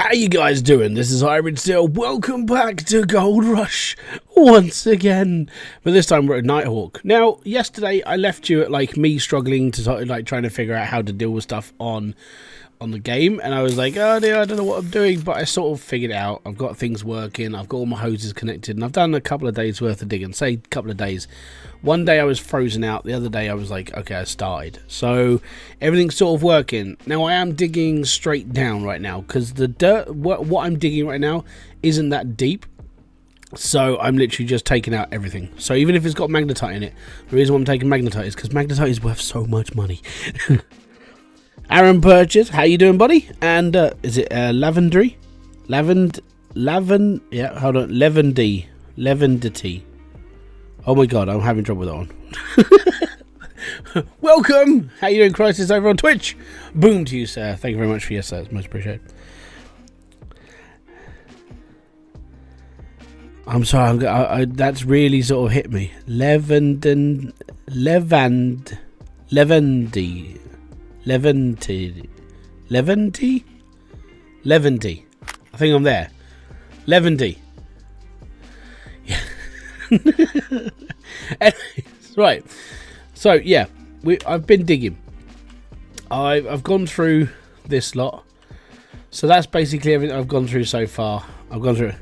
How you guys doing? This is Hybridsteel. Welcome back to Gold Rush once again. But this time we're at Nighthawk. Now, yesterday I left you at like me struggling to trying to figure out how to deal with stuff on the game, and I was like, oh dear, I don't know what I'm doing, but I sort of figured it out. I've got things working, I've got all my hoses connected, and I've done a couple of days worth of digging. Say a couple of days. One day I was frozen out, the other day I was like, okay, I started. So everything's sort of working. Now I am digging straight down right now because the dirt, what I'm digging right now isn't that deep. So I'm literally just taking out everything. So even if it's got magnetite in it, the reason why I'm taking magnetite is because magnetite is worth so much money. Aaron Purchase, how you doing, buddy? And is it Lavendry? Yeah, hold on. Levendity. Oh my god, I'm having trouble with that one. Welcome! How you doing, Crisis, over on Twitch? Boom to you, sir. Thank you very much for your sir. It's much appreciated. I'm sorry, I that's really sort of hit me. Levendy. I think I'm there. Levendy. Yeah. Anyways, right. So yeah, I've been digging. I've gone through this lot. So that's basically everything I've gone through so far. I've gone through.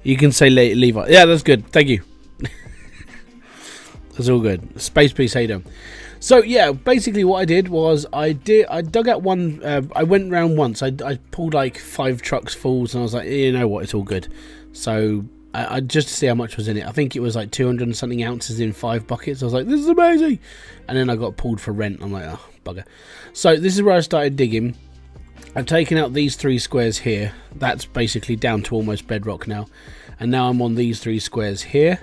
You can say Levi. Yeah, that's good. Thank you. That's all good. Space Beast, how you doing? So yeah, basically what I did was I dug out one. I went round once. I pulled like 5 trucks fulls, and I was like, you know what, it's all good. So I just to see how much was in it. I think it was like 200 and something ounces in 5 buckets. I was like, this is amazing. And then I got pulled for rent. I'm like, oh bugger. So this is where I started digging. I've taken out these 3 squares here. That's basically down to almost bedrock now. And now I'm on these 3 squares here.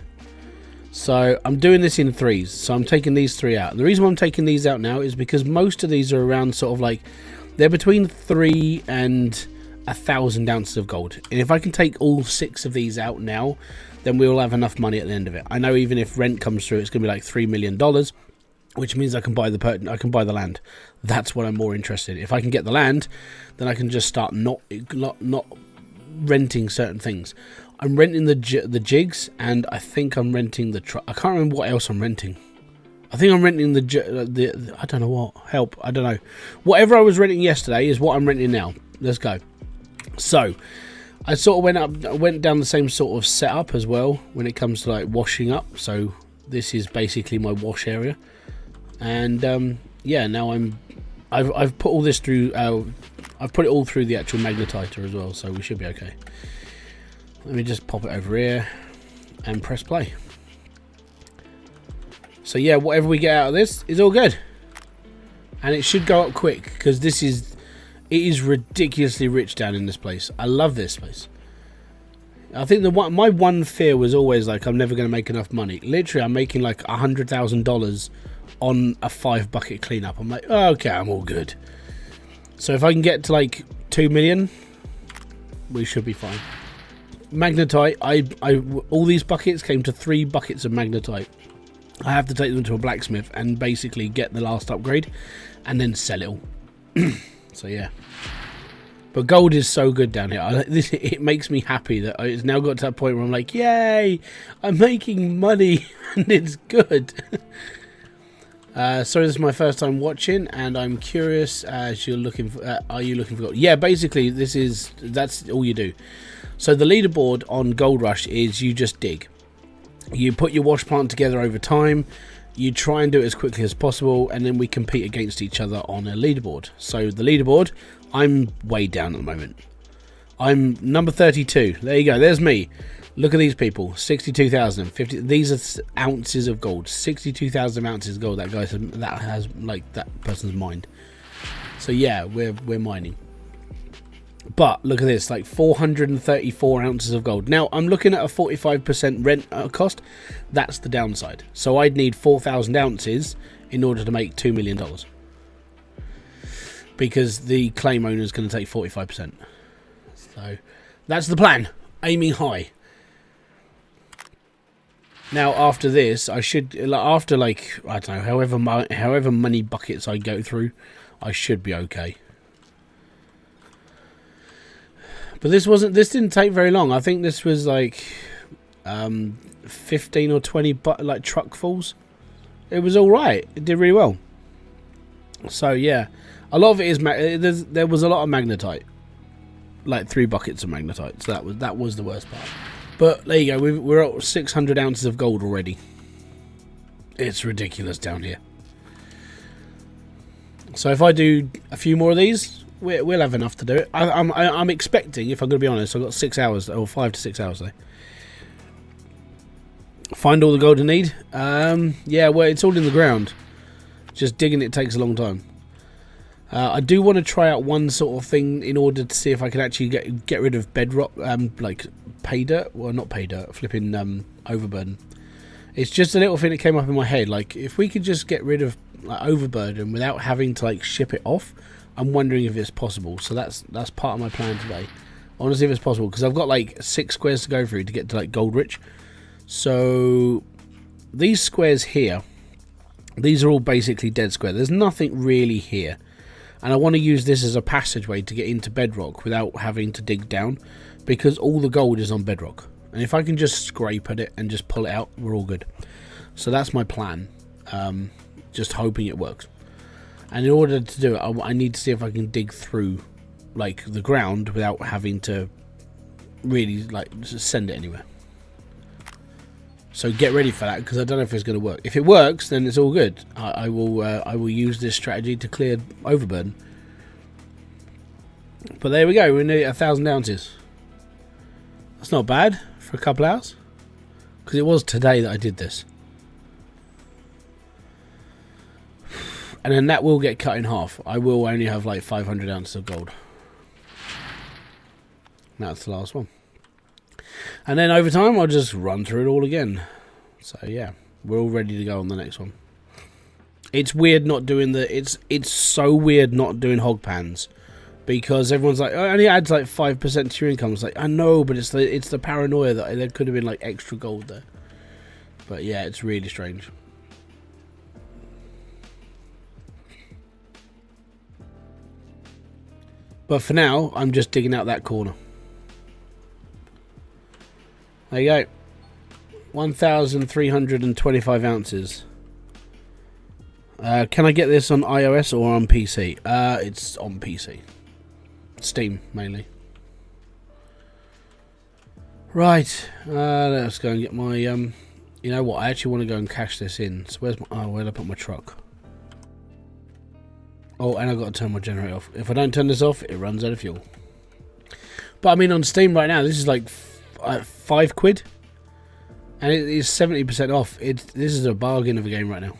So I'm doing this in 3s. So I'm taking these 3 out. And the reason why I'm taking these out now is because most of these are around sort of like, they're between 3 and 1,000 ounces of gold. And if I can take all 6 of these out now, then we'll have enough money at the end of it. I know even if rent comes through, it's going to be like $3 million, which means I can buy the land. That's what I'm more interested in. If I can get the land, then I can just start not renting certain things. I'm renting the jigs, and I think I'm renting the truck. I can't remember what else I'm renting. I think I'm renting the I don't know what. Help, I don't know. Whatever I was renting yesterday is what I'm renting now. Let's go. So I sort of went down the same sort of setup as well when it comes to like washing up. So this is basically my wash area, and yeah, now I've put all this through. I've put it all through the actual magnetiter as well, so we should be okay. Let me just pop it over here and press play. So yeah, whatever we get out of this is all good, and it should go up quick because it is ridiculously rich down in this place. I love this place. I think my one fear was always like, I'm never going to make enough money. Literally, I'm making like $100,000 on a 5 bucket cleanup. I'm like, oh, okay, I'm all good. So if I can get to like 2 million, we should be fine. Magnetite, all these buckets came to 3 buckets of magnetite. I have to take them to a blacksmith and basically get the last upgrade and then sell it all. So yeah, but gold is so good down here. It makes me happy that it's now got to that point where I'm like, yay, I'm making money and it's good. So this is my first time watching, and I'm curious as you're looking for, are you looking for gold? Yeah, basically that's all you do. So the leaderboard on Gold Rush is you just dig. You put your wash plant together over time. You try and do it as quickly as possible, and then we compete against each other on a leaderboard. So the leaderboard, I'm way down at the moment. I'm number 32. There you go. There's me. Look at these people. 62,000. 50. These are ounces of gold. 62,000 ounces of gold. That has like that person's mind. So yeah, we're mining. But look at this, like 434 ounces of gold. Now, I'm looking at a 45% rent cost. That's the downside. So I'd need 4,000 ounces in order to make $2 million. Because the claim owner is going to take 45%. So that's the plan. Aiming high. Now, after this, I should, after like, I don't know, however many buckets I go through, I should be okay. But this didn't take very long. I think this was like 15 or 20 like truckfuls. It was all right. It did really well. So yeah, a lot of it is there was a lot of magnetite, like 3 buckets of magnetite. So that was the worst part. But there you go. We're at 600 ounces of gold already. It's ridiculous down here. So if I do a few more of these, we'll have enough to do it. I'm expecting, if I'm going to be honest, I've got 6 hours, or 5 to 6 hours though. Find all the gold I need. Yeah, well, it's all in the ground. Just digging it takes a long time. I do want to try out one sort of thing in order to see if I can actually get rid of bedrock, like pay dirt. Well, not pay dirt, flipping overburden. It's just a little thing that came up in my head. Like, if we could just get rid of like, overburden without having to like ship it off, I'm wondering if it's possible. So that's part of my plan today. I want to see if it's possible because I've got like 6 squares to go through to get to like gold rich. So these squares here, these are all basically dead square. There's nothing really here. And I want to use this as a passageway to get into bedrock without having to dig down, because all the gold is on bedrock. And if I can just scrape at it and just pull it out, we're all good. So that's my plan. Just hoping it works. And in order to do it, I need to see if I can dig through like the ground without having to really like just send it anywhere. So get ready for that, because I don't know if it's going to work. If it works, then it's all good. I will use this strategy to clear overburden. But there we go. We're nearly at 1,000 ounces. That's not bad for a couple hours, because it was today that I did this. And then that will get cut in half. I will only have like 500 ounces of gold. That's the last one. And then over time, I'll just run through it all again. So yeah, we're all ready to go on the next one. It's weird not doing it's so weird not doing hog pans, because everyone's like, oh, it only adds like 5% to your income. It's like, I know, but it's the paranoia that there could have been like extra gold there. But yeah, it's really strange. But for now, I'm just digging out that corner. There you go. 1,325 ounces. Can I get this on iOS or on PC? It's on PC. Steam, mainly. Right. Let's go and get my... you know what? I actually want to go and cash this in. So where's my... Oh, where'd I put my truck? Oh, and I've got to turn my generator off. If I don't turn this off, it runs out of fuel. But I mean, on Steam right now, this is like... £5, and it is 70% off. This is a bargain of a game right now.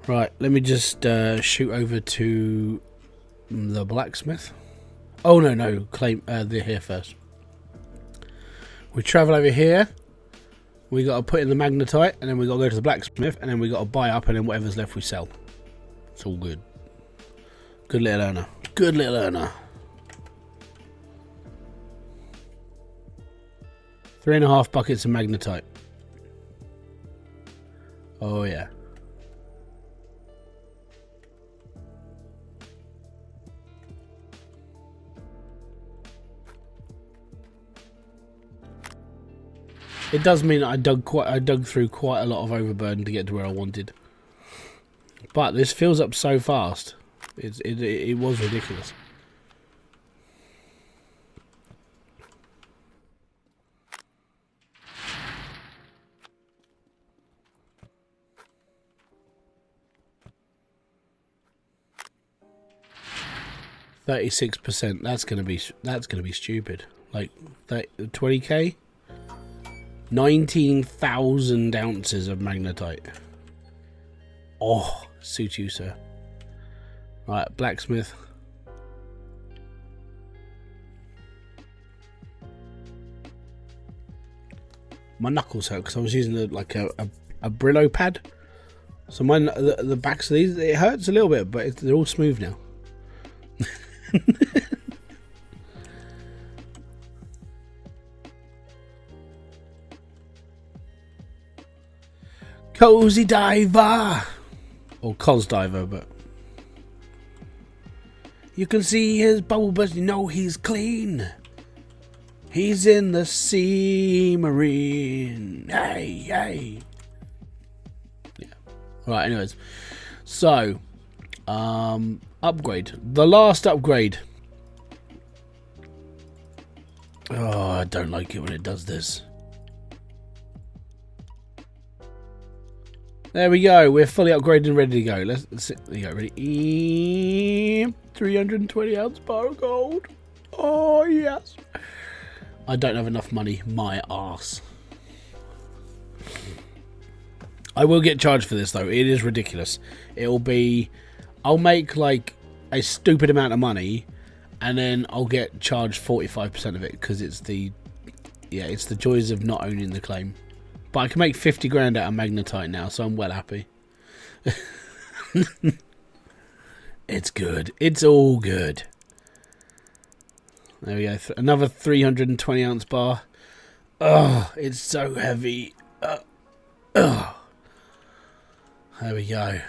Right, let me just shoot over to the blacksmith. Oh no, claim they're here first. We travel over here. We got to put in the magnetite, and then we got to go to the blacksmith, and then we got to buy up, and then whatever's left we sell. It's all good. Good little earner. Good little earner. 3.5 buckets of magnetite. Oh yeah. It does mean I dug through quite a lot of overburden to get to where I wanted. But this fills up so fast. It was ridiculous. %. That's gonna be stupid. Like 20k, 19,000 ounces of magnetite. Oh, suit you, sir. Right, blacksmith. My knuckles hurt because I was using a Brillo pad. So the backs of these, it hurts a little bit, but they're all smooth now. Cozy diver, or cos diver, but You can see his bubble burst. You know he's clean. He's in the sea marine. Hey, hey. Yeah. Right, anyways. So, upgrade. The last upgrade. Oh, I don't like it when it does this. There we go. We're fully upgraded and ready to go. Let's see. There you go. Ready? 320 ounce bar of gold. Oh, yes. I don't have enough money. My arse. I will get charged for this, though. It is ridiculous. It'll be... I'll make, like, a stupid amount of money, and then I'll get charged 45% of it, because it's the... Yeah, it's the joys of not owning the claim. But I can make 50 grand out of magnetite now, so I'm well happy. It's good. It's all good. There we go. Another 320 ounce bar. Oh, it's so heavy. There we go.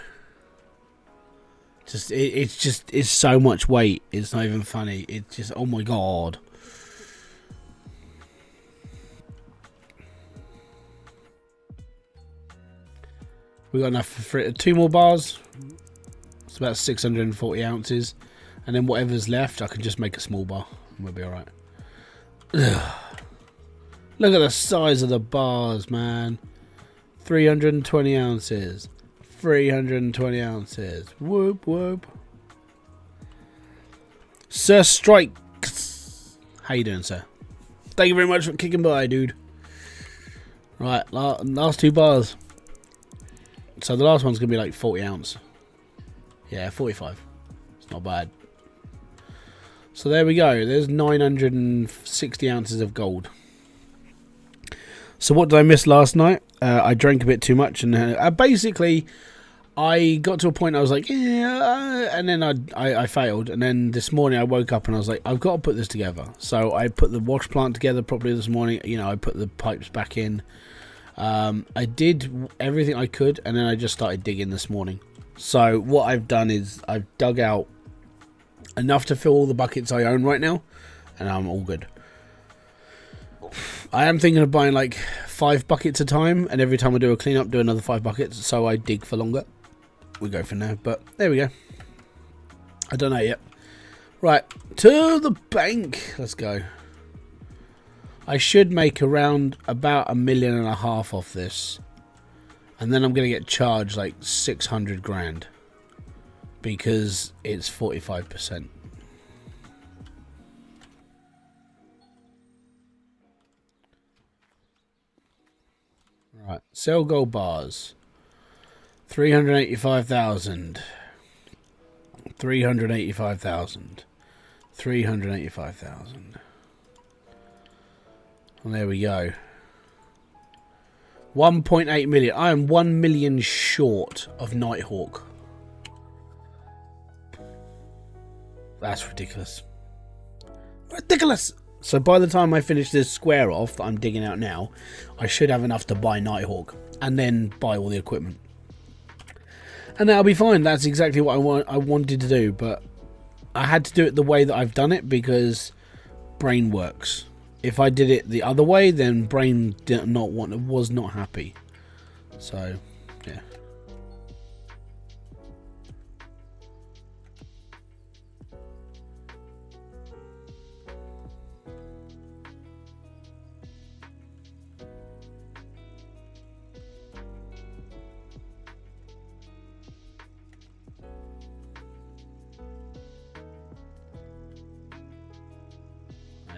It's so much weight. It's not even funny. It's just, oh my god. We got enough for 2 more bars. It's about 640 ounces, and then whatever's left, I can just make a small bar, and we'll be all right. Look at the size of the bars, man. 320 ounces. 320 ounces. Whoop whoop. Sir Strikes. How you doing, sir? Thank you very much for kicking by, dude. Right, last 2 bars. So the last one's going to be like 40 ounce. Yeah, 45. It's not bad. So there we go. There's 960 ounces of gold. So what did I miss last night? I drank a bit too much. And basically, I got to a point I was like, yeah. And then I failed. And then this morning I woke up and I was like, I've got to put this together. So I put the wash plant together properly this morning. You know, I put the pipes back in. I did everything I could, and then I just started digging this morning. So what I've done is I've dug out enough to fill all the buckets I own right now, and I'm all good. I am thinking of buying like 5 buckets a time, and every time I do a cleanup, do another 5 buckets, so I dig for longer. We go from there, but there we go. I don't know yet. Right, to the bank. Let's go. I should make around about $1.5 million off this. And then I'm going to get charged like 600 grand. Because it's 45%. Right. Sell gold bars. 385,000. 385,000. 385,000. And there we go. 1.8 million. I am 1 million short of Nighthawk. That's ridiculous. Ridiculous! So by the time I finish this square off that I'm digging out now, I should have enough to buy Nighthawk. And then buy all the equipment. And that'll be fine. That's exactly what I wanted to do. But I had to do it the way that I've done it because brain works. If I did it the other way, then brain was not happy. So, yeah.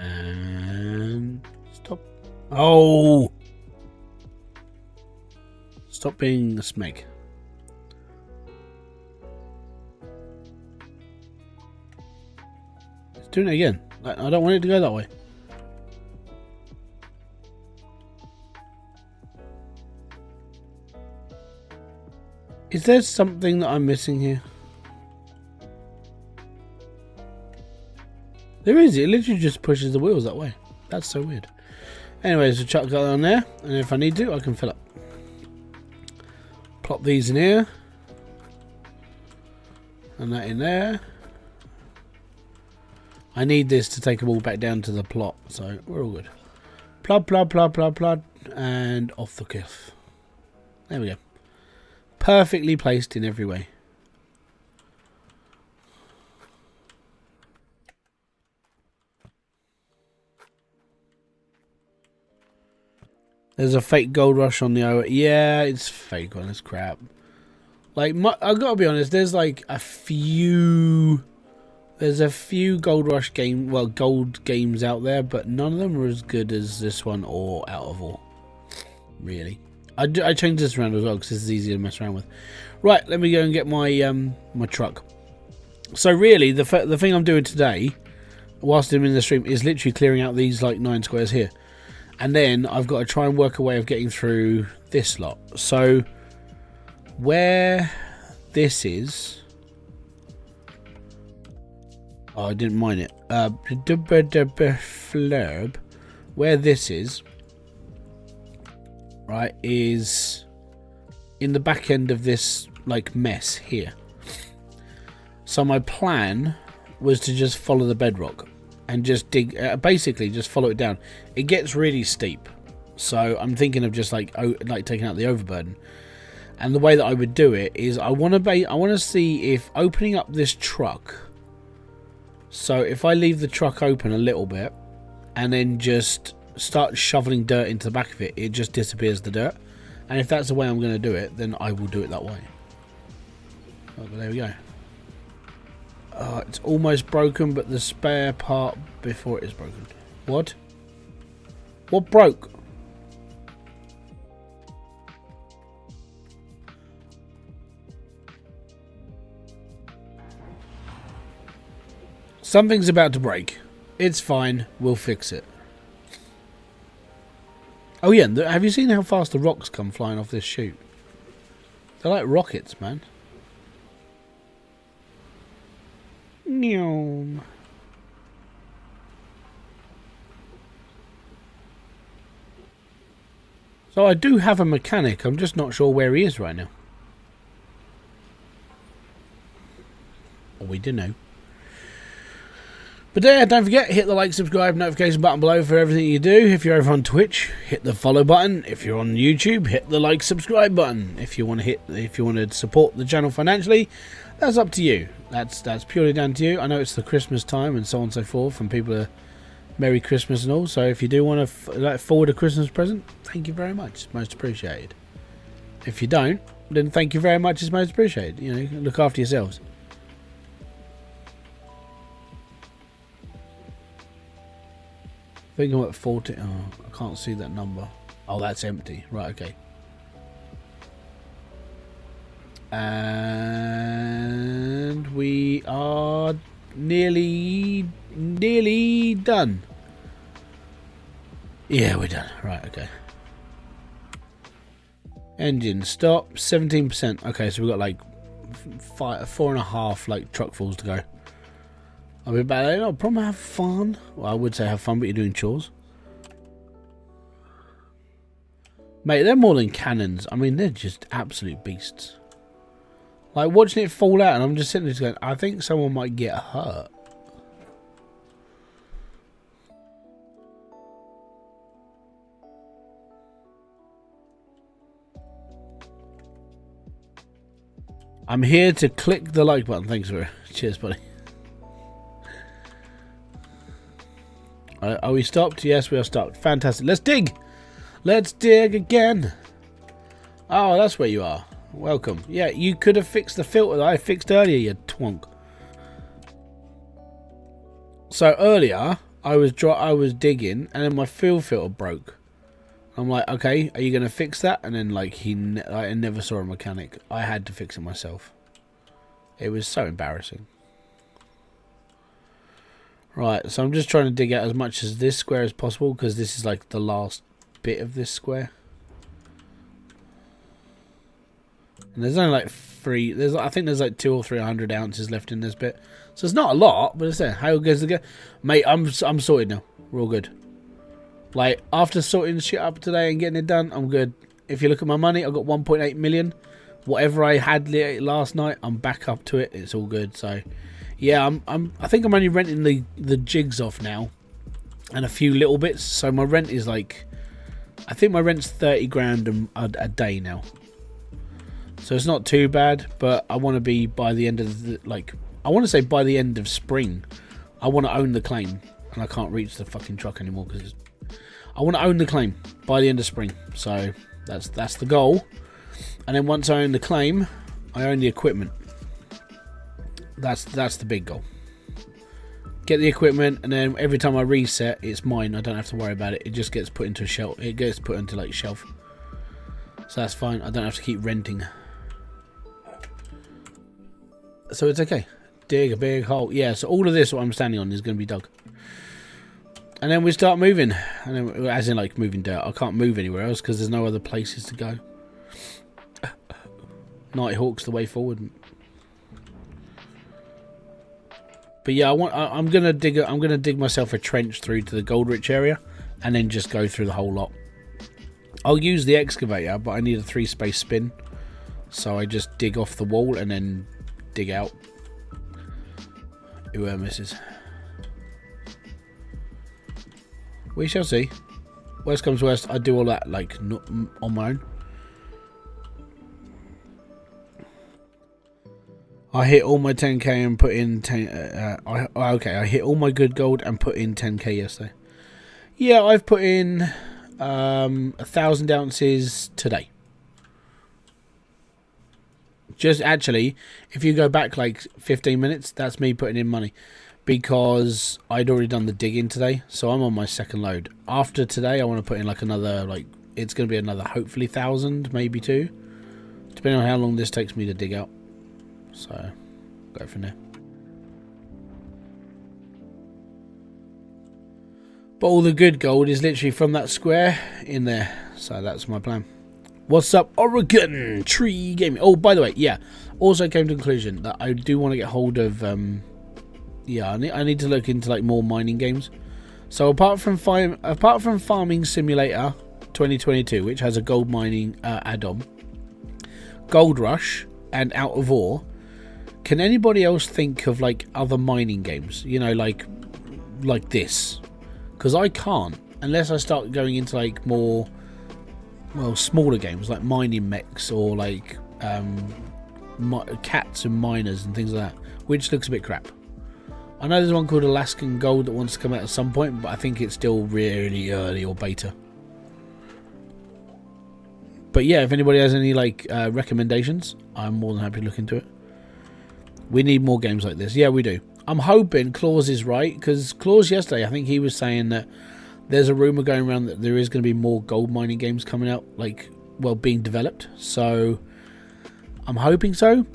And stop. Oh! Stop being a smeg. It's doing it again. I don't want it to go that way. Is there something that I'm missing here? There is. It literally just pushes the wheels that way. That's so weird. Anyways, we'll chuck that on there, and if I need to, I can fill up. Plop these in here, and that in there, I need this to take them all back down to the plot, so we're all good. Plod, plod, plod, plod, plod, and off the cliff. There we go. Perfectly placed in every way. There's a fake gold rush on the O. Yeah, it's fake on this crap. Like, I've got to be honest, there's like a few... There's a few gold rush gold games out there, but none of them are as good as this one or Out of All. Really. I changed this around as well because this is easier to mess around with. Right, let me go and get my my truck. So really, the thing I'm doing today, whilst I'm in the stream, is literally clearing out these like 9 squares here. And then I've got to try and work a way of getting through this lot. So where this is... Oh, I didn't mind it. Flurb. Where this is, right, is in the back end of this like mess here. So my plan was to just follow the bedrock and just dig, basically just follow it down. It gets really steep, so I'm thinking of just like taking out the overburden. And the way that I would do it is I want to see if opening up this truck. So if I leave the truck open a little bit and then just start shoveling dirt into the back of it, it just disappears the dirt. And if that's the way I'm going to do it, then I will do it that way. Oh, but there we go. It's almost broken, but the spare part before it is broken. What? What broke? Something's about to break. It's fine. We'll fix it. Oh yeah, have you seen how fast the rocks come flying off this chute? They're like rockets, man. Neom. So I do have a mechanic. I'm just not sure where he is right now. Or we do know. But yeah, don't forget, hit the like, subscribe, notification button below for everything you do. If you're over on Twitch, hit the follow button. If you're on YouTube, hit the like, subscribe button. If you want to support the channel financially, that's up to you. That's purely down to you. I know it's the Christmas time and so on and so forth, and people are Merry Christmas and all. So if you do want to forward a Christmas present, thank you very much. It's most appreciated. If you don't, then thank you very much. It's most appreciated. You know, look after yourselves. I think I'm at 40. Oh, I can't see that number. Oh, that's empty. Right, okay. And we are nearly done. Yeah, we're done. Right, okay. Engine stop. 17%. Okay, so we've got like 4.5 like truckfuls to go. I'll be back later. I'll probably have fun. Well, I would say have fun, but you're doing chores. Mate, they're more than cannons. I mean, they're just absolute beasts. Like, watching it fall out, and I'm just sitting there going, I think someone might get hurt. I'm here to click the like button. Thanks for it. Cheers, buddy. Are we stopped? Yes, we are stopped. Fantastic. Let's dig. Let's dig again. Oh, that's where you are. Welcome. Yeah, you could have fixed the filter that I fixed earlier, you twonk. So earlier, I was digging, and then my fuel filter broke. I'm like, okay, are you going to fix that? And then, like, I never saw a mechanic. I had to fix it myself. It was so embarrassing. Right, so I'm just trying to dig out as much as this square as possible, because this is like the last bit of this square. And there's only like I think there's like 200 or 300 ounces left in this bit. So it's not a lot, but it's there. How goes the game? Mate, I'm sorted now. We're all good. Like, after sorting shit up today and getting it done, I'm good. If you look at my money, I've got 1.8 million. Whatever I had last night, I'm back up to it. It's all good. So Yeah, I think I'm only renting the jigs off now, and a few little bits. So my rent is like, I think my rent's 30 grand a day now. So it's not too bad, but I want to be by the end of the, like, I want to say by the end of spring, I want to own the claim, and I can't reach the fucking truck anymore because I want to own the claim by the end of spring. So that's the goal. And then once I own the claim, I own the equipment. That's the big goal. Get the equipment, and then every time I reset, it's mine. I don't have to worry about it. It just gets put into a shelf. It gets put into like shelf. So that's fine. I don't have to keep renting. So it's okay. Dig a big hole. Yeah, so all of this, what I'm standing on, is going to be dug. And then we start moving. And then, as in like moving dirt. I can't move anywhere else because there's no other places to go. Nighthawk's the way forward. But yeah, I'm gonna dig myself a trench through to the gold rich area, and then just go through the whole lot. I'll use the excavator, but I need a 3-space spin, so I just dig off the wall and then dig out. Ooh, misses. We shall see. Worst comes worst, I do all that like not on my own. I hit all my 10k and put in 10. Okay, I hit all my good gold and put in 10k yesterday. Yeah, I've put in 1,000 ounces today. Just actually, if you go back like 15 minutes, that's me putting in money because I'd already done the digging today, so I'm on my second load. After today, I want to put in like another, like it's going to be another hopefully 1,000, maybe 2, depending on how long this takes me to dig out. So, go from there. But all the good gold is literally from that square in there. So that's my plan. What's up, Oregon Tree Gaming? Oh, by the way, yeah. Also came to the conclusion that I do want to get hold of... yeah, I need to look into like more mining games. So apart from Farming Simulator 2022, which has a gold mining add-on, Gold Rush, and Out of Ore, can anybody else think of like other mining games? You know, like this, because I can't unless I start going into like more, well, smaller games like mining mechs or like cats and miners and things like that, which looks a bit crap. I know there's one called Alaskan Gold that wants to come out at some point, but I think it's still really early or beta. But yeah, if anybody has any like recommendations, I'm more than happy to look into it. We need more games like this. Yeah, we do. I'm hoping Claus is right, because Claus yesterday, I think he was saying that there's a rumor going around that there is going to be more gold mining games coming out, like, well, being developed. So I'm hoping so.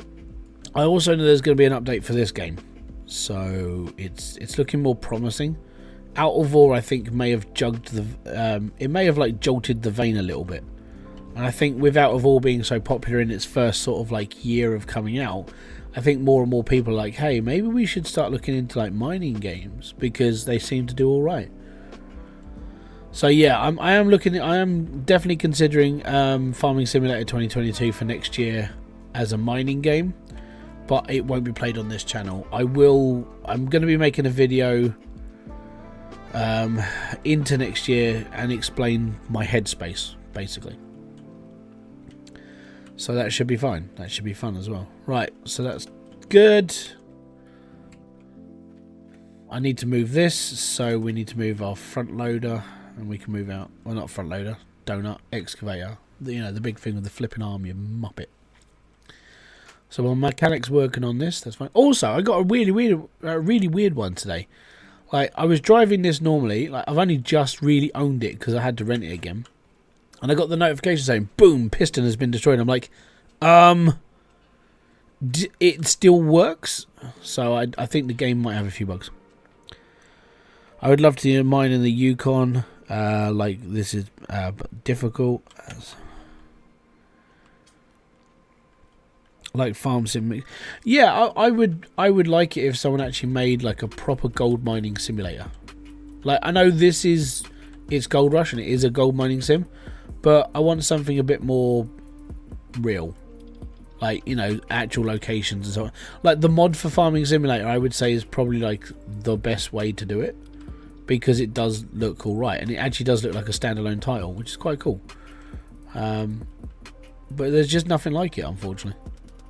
I also know there's going to be an update for this game, so it's looking more promising. Out of Ore, I think, may have jolted the vein a little bit. And I think with Out of Ore being so popular in its first sort of like year of coming out, I think more and more people are like, hey, maybe we should start looking into like mining games because they seem to do all right. So yeah, I am definitely considering Farming Simulator 2022 for next year as a mining game, but it won't be played on this channel. I'm going to be making a video into next year and explain my headspace basically. So that should be fine. That should be fun as well. Right, so that's good. I need to move this, so we need to move our front loader, and we can move out. Well, not front loader, donut, excavator. You know, the big thing with the flipping arm, you muppet. So my mechanic's working on this. That's fine. Also, I got a really weird one today. Like, I was driving this normally. Like, I've only just really owned it because I had to rent it again. And I got the notification saying, boom, piston has been destroyed. I'm like, it still works? So I think the game might have a few bugs. I would love to mine in the Yukon. Like, this is difficult. Like farm sim. Yeah, I would like it if someone actually made like a proper gold mining simulator. Like, I know it's Gold Rush and it is a gold mining sim, but I want something a bit more real. like, you know, actual locations and so on. Like the mod for Farming Simulator, I would say, is probably like the best way to do it, because it does look all right, and it actually does look like a standalone title, which is quite cool. But there's just nothing like it, unfortunately.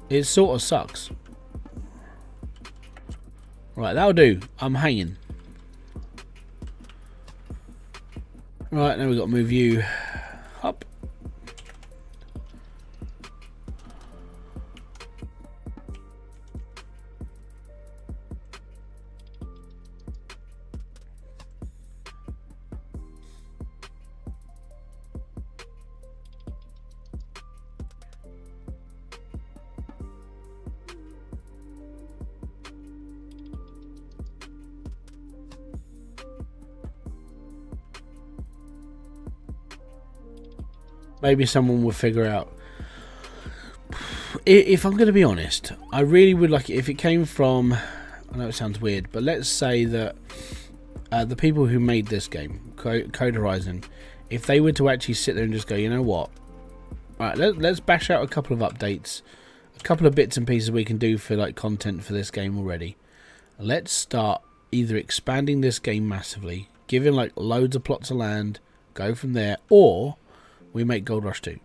It sort of sucks. Right, that'll do. I'm hanging. Right, now we've got to move you up. Maybe someone will figure out. If I'm going to be honest, I really would like it if it came from, I know it sounds weird, but let's say that the people who made this game, Code Horizon, if they were to actually sit there and just go, you know what, alright, let's bash out a couple of updates, a couple of bits and pieces we can do for like content for this game already. Let's start either expanding this game massively, giving like loads of plots of land, go from there, or we make Gold Rush 2.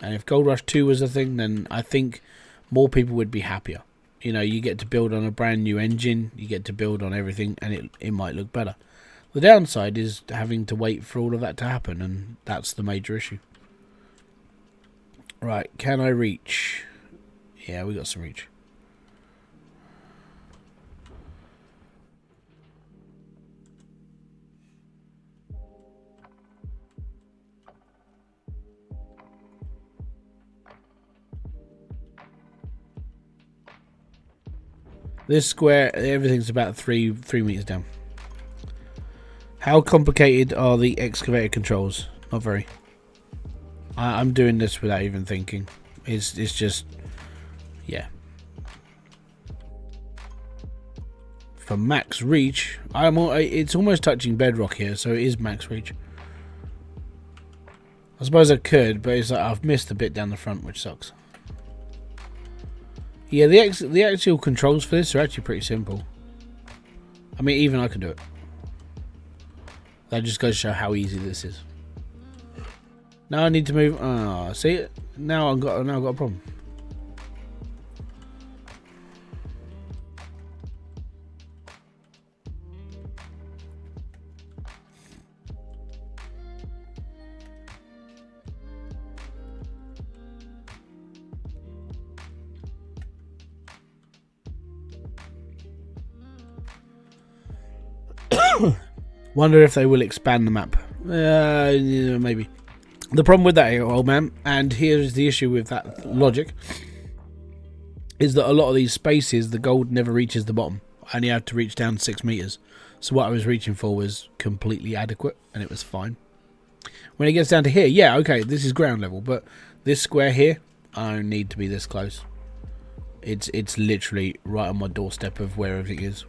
And if Gold Rush 2 was a thing, then I think more people would be happier. You know, you get to build on a brand new engine, you get to build on everything, and it might look better. The downside is having to wait for all of that to happen, and that's the major issue. Right, can I reach? Yeah, we got some reach. This square, everything's about three meters down. How complicated are the excavator controls? Not very. I'm doing this without even thinking. It's just, yeah. For max reach, it's almost touching bedrock here, so it is max reach. I suppose I could, but it's like I've missed a bit down the front, which sucks. Yeah, the actual controls for this are actually pretty simple. I mean, even I can do it. That just goes to show how easy this is. Now I need to move. Ah, see, now I've got a problem. Wonder if they will expand the map. Maybe. The problem with that, old man, and here's the issue with that logic, is that a lot of these spaces, the gold never reaches the bottom. I only have to reach down 6 meters. So what I was reaching for was completely adequate, and it was fine. When it gets down to here, yeah, okay, this is ground level, but this square here, I don't need to be this close. It's literally right on my doorstep of where everything is.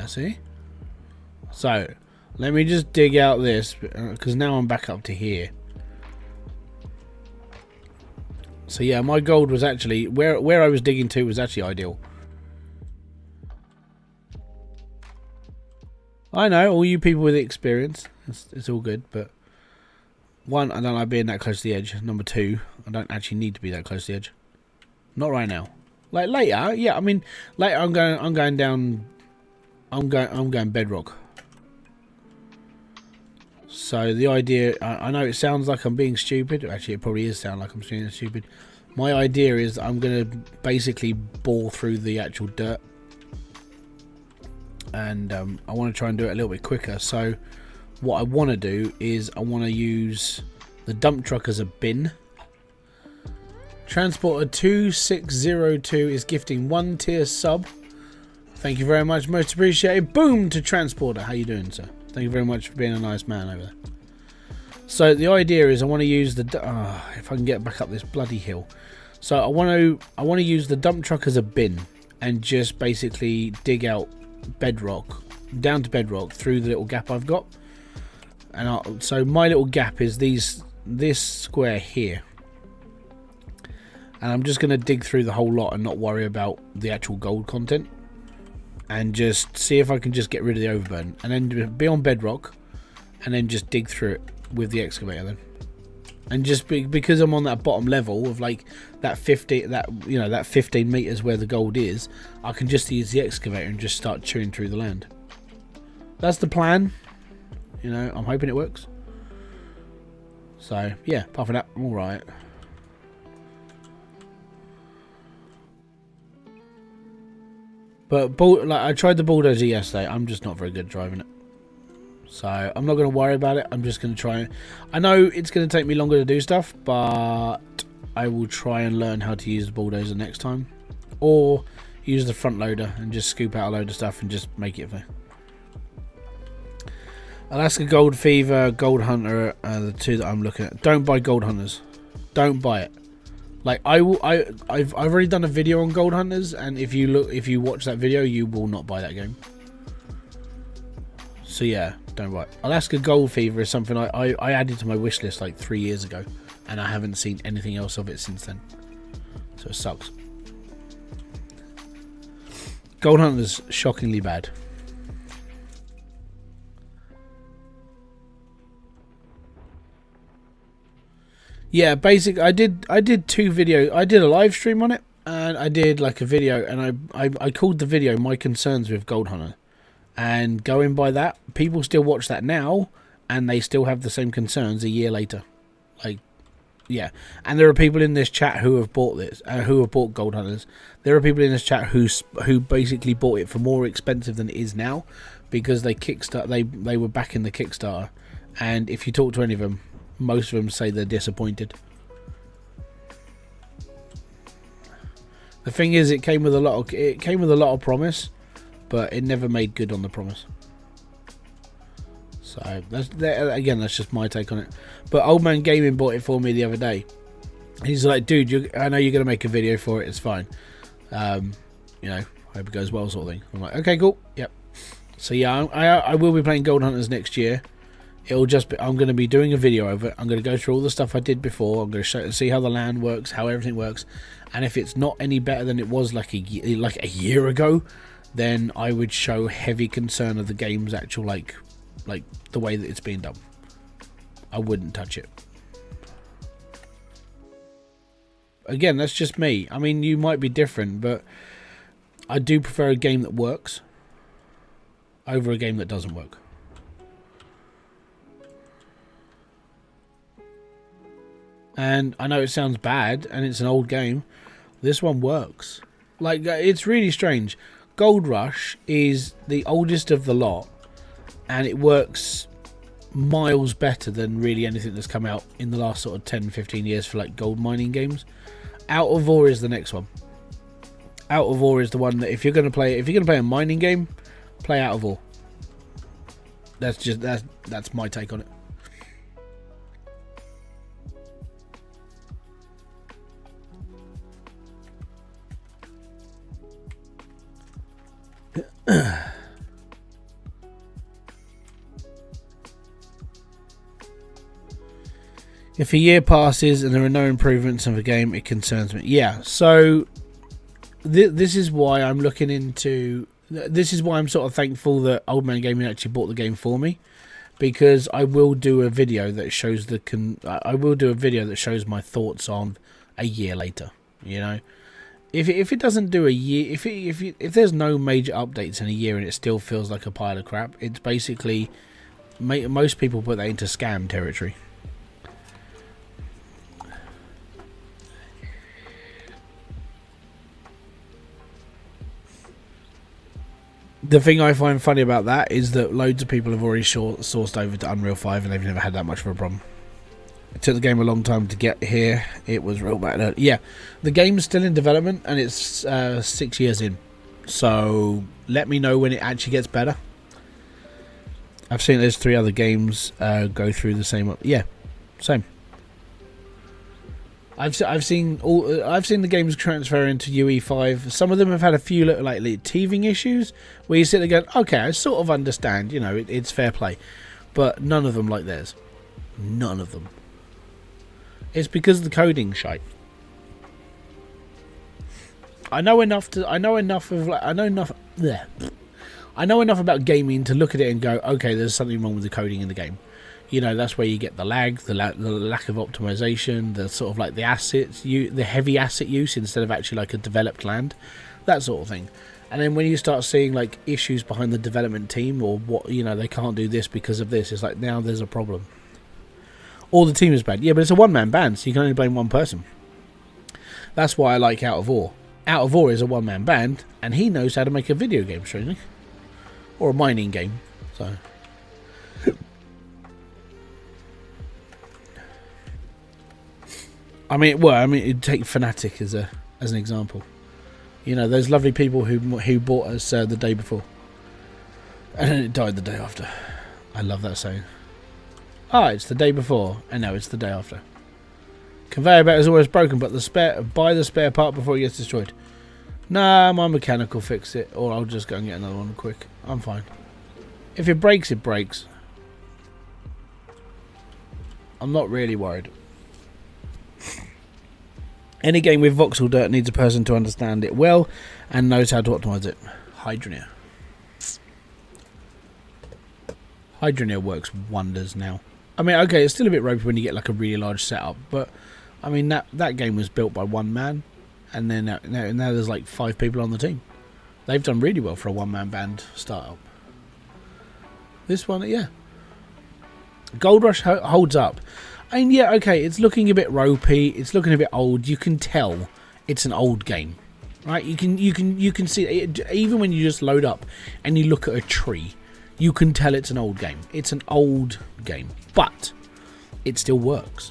See? So, let me just dig out this, because now I'm back up to here. So yeah, my gold was actually, where I was digging to was actually ideal. I know, all you people with experience, it's all good, but one, I don't like being that close to the edge. Number two, I don't actually need to be that close to the edge. Not right now. Like later, yeah, I mean, later I'm going down, I'm going bedrock. So the idea, I know it sounds like I'm being stupid. Actually, it probably is sound like I'm being stupid. My idea is I'm going to basically bore through the actual dirt. And I want to try and do it a little bit quicker. So what I want to do is I want to use the dump truck as a bin. Transporter 2602 is gifting 1 tier sub. Thank you very much, most appreciated. Boom to Transporter. How you doing, sir? Thank you very much for being a nice man over there. So the idea is I want to use the if I can get back up this bloody hill. So I want to use the dump truck as a bin and just basically dig out bedrock down to bedrock through the little gap I've got. so my little gap is this square here, and I'm just going to dig through the whole lot and not worry about the actual gold content, and just see if I can just get rid of the overburden, and then be on bedrock, and then just dig through it with the excavator then. And just because I'm on that bottom level of like that 15 meters where the gold is, I can just use the excavator and just start chewing through the land. That's the plan. You know, I'm hoping it works. So yeah, apart from that, I'm all right. But like, I tried the bulldozer yesterday. I'm just not very good at driving it. So I'm not going to worry about it. I'm just going to try. I know it's going to take me longer to do stuff, but I will try and learn how to use the bulldozer next time, or use the front loader and just scoop out a load of stuff and just make it fair. Alaska Gold Fever, Gold Hunter are the two that I'm looking at. Don't buy Gold Hunters. Don't buy it. Like I've already done a video on Gold Hunters, and if you watch that video, you will not buy that game. So yeah, don't buy it. Alaska Gold Fever is something I added to my wish list like 3 years ago, and I haven't seen anything else of it since then. So it sucks. Gold Hunter's shockingly bad. Yeah, basically, I did 2 videos. I did a live stream on it, and I did like a video, and I called the video "My Concerns with Gold Hunter." And going by that, people still watch that now, and they still have the same concerns a year later. Like, yeah. And there are people in this chat who have bought this, who have bought Gold Hunters. There are people in this chat who basically bought it for more expensive than it is now, because they were back in the Kickstarter. And if you talk to any of them, most of them say they're disappointed. The thing is, it came with a lot of promise, but it never made good on the promise. So that's just my take on it. But Old Man Gaming bought it for me the other day. He's like, dude, I know you're gonna make a video for it. It's fine. You know, hope it goes well, sort of thing. I'm like, okay, cool, yep. So yeah, I will be playing Gold Hunters next year. It'll just be, I'm going to be doing a video of it. I'm going to go through all the stuff I did before. I'm going to see how the land works, how everything works, and if it's not any better than it was like a year ago, then I would show heavy concern of the game's actual like the way that it's being done. I wouldn't touch it. Again, that's just me. I mean, you might be different, but I do prefer a game that works over a game that doesn't work. And I know it sounds bad, and it's an old game. This one works. Like, it's really strange. Gold Rush is the oldest of the lot, and it works miles better than really anything that's come out in the last sort of 10-15 years for like gold mining games. Out of Ore is the next one. Out of Ore is the one that if you're going to play a mining game, play Out of Ore. That's my take on it. If a year passes and there are no improvements in the game, it concerns me. Yeah, so this is why I'm looking into. This is why I'm sort of thankful that Old Man Gaming actually bought the game for me, because I will do a video that shows my thoughts on a year later. You know, if it doesn't do a year, if there's no major updates in a year and it still feels like a pile of crap, it's basically most people put that into scam territory. The thing I find funny about that is that loads of people have already sourced over to Unreal 5 and they've never had that much of a problem. It took the game a long time to get here. It was real bad. Yeah, the game's still in development and it's 6 years in. So let me know when it actually gets better. I've seen there's 3 other games go through the same. Yeah, same. I've seen the games transfer into UE5. Some of them have had a few little like teething issues where you sit there going, okay, I sort of understand, you know, it's fair play. but none of them like theirs. None of them. It's because the coding's shite. I know enough about gaming to look at it and go, okay, there's something wrong with the coding in the game. You know, that's where you get the lag, the lack of optimization, the sort of like the assets, the heavy asset use instead of actually like a developed land, that sort of thing. And then when you start seeing like issues behind the development team, or what, you know, they can't do this because of this, it's like, now there's a problem. Or the team is bad. Yeah, but it's a one-man band, so you can only blame one person. That's why I like Out of Ore. Out of Ore is a one-man band, and he knows how to make a video game, strangely. Or a mining game, so... I mean, it'd take Fnatic as an example. You know, those lovely people who bought us the day before, and then it died the day after. I love that saying. Ah, it's the day before, and now it's the day after. Conveyor belt is always broken, but buy the spare part before it gets destroyed. Nah, my mechanic will fix it, or I'll just go and get another one quick. I'm fine. If it breaks, it breaks. I'm not really worried. Any game with voxel dirt needs a person to understand it well and knows how to optimize it. Hydroneer. Hydroneer works wonders now. I mean, okay, it's still a bit ropey when you get like a really large setup, but I mean that game was built by one man, and then now there's like 5 people on the team. They've done really well for a one-man band startup. This one, yeah. Gold Rush holds up. I mean, yeah, okay, it's looking a bit ropey, it's looking a bit old. You can tell it's an old game, right? You can see it, even when you just load up and you look at a tree, you can tell it's an old game. It's an old game, but it still works.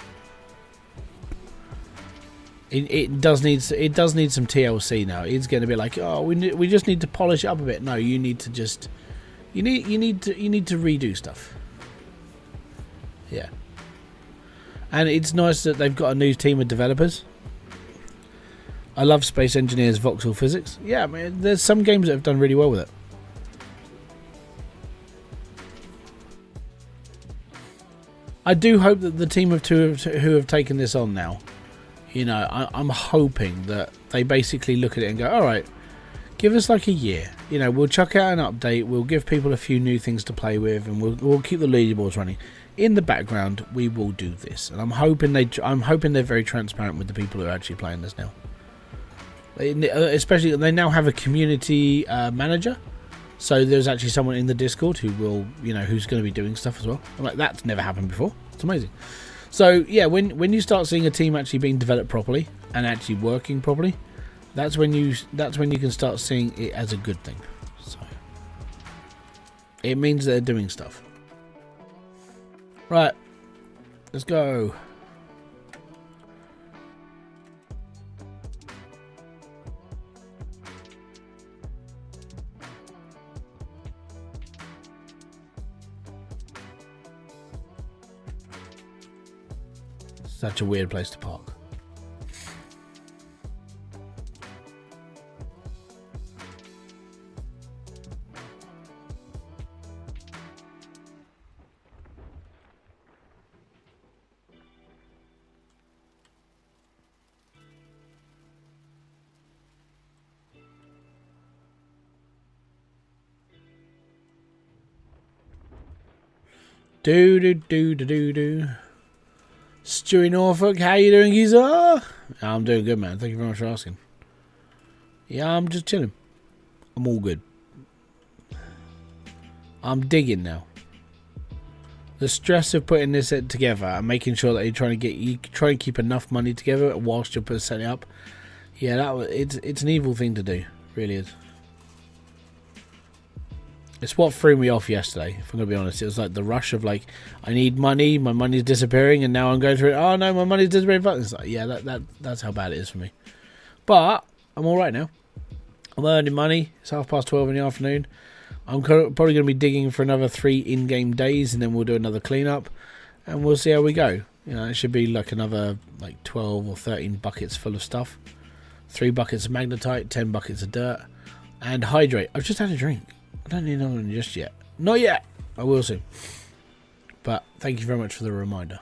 It does need some TLC now. It's going to be like, oh, we just need to polish it up a bit. No, you need to just you need to redo stuff. Yeah. And it's nice that they've got a new team of developers. I love Space Engineers voxel physics. Yeah, I mean, there's some games that have done really well with it. I do hope that the team of 2 who have taken this on now, you know, I'm hoping that they basically look at it and go, all right, give us like a year. You know, we'll chuck out an update. We'll give people a few new things to play with, and we'll keep the leaderboards running. In the background, we will do this, and I'm hoping they're very transparent with the people who are actually playing this now. Especially, they now have a community manager, so there's actually someone in the Discord who will, you know, who's going to be doing stuff as well. I'm like, that's never happened before. It's amazing. So yeah, when you start seeing a team actually being developed properly and actually working properly, that's when you can start seeing it as a good thing. So it means they're doing stuff. Right, let's go. Such a weird place to park. Do. Stewie Norfolk, how you doing, geezer? I'm doing good, man. Thank you very much for asking. Yeah, I'm just chilling. I'm all good. I'm digging now. The stress of putting this together and making sure that you try and keep enough money together whilst you're setting it up. Yeah, it's an evil thing to do. It really is. It's what threw me off yesterday, if I'm going to be honest. It was like the rush of like, I need money, my money's disappearing, and now I'm going through it. Oh no, my money's disappearing. It's like, yeah, that's how bad it is for me. But I'm all right now. I'm earning money. It's 12:30 in the afternoon. I'm probably going to be digging for another 3 in-game days, and then we'll do another cleanup, and we'll see how we go. You know, it should be like another like 12 or 13 buckets full of stuff. 3 buckets of magnetite, 10 buckets of dirt, and hydrate. I've just had a drink. I don't need another one just yet. Not yet. I will soon. But thank you very much for the reminder.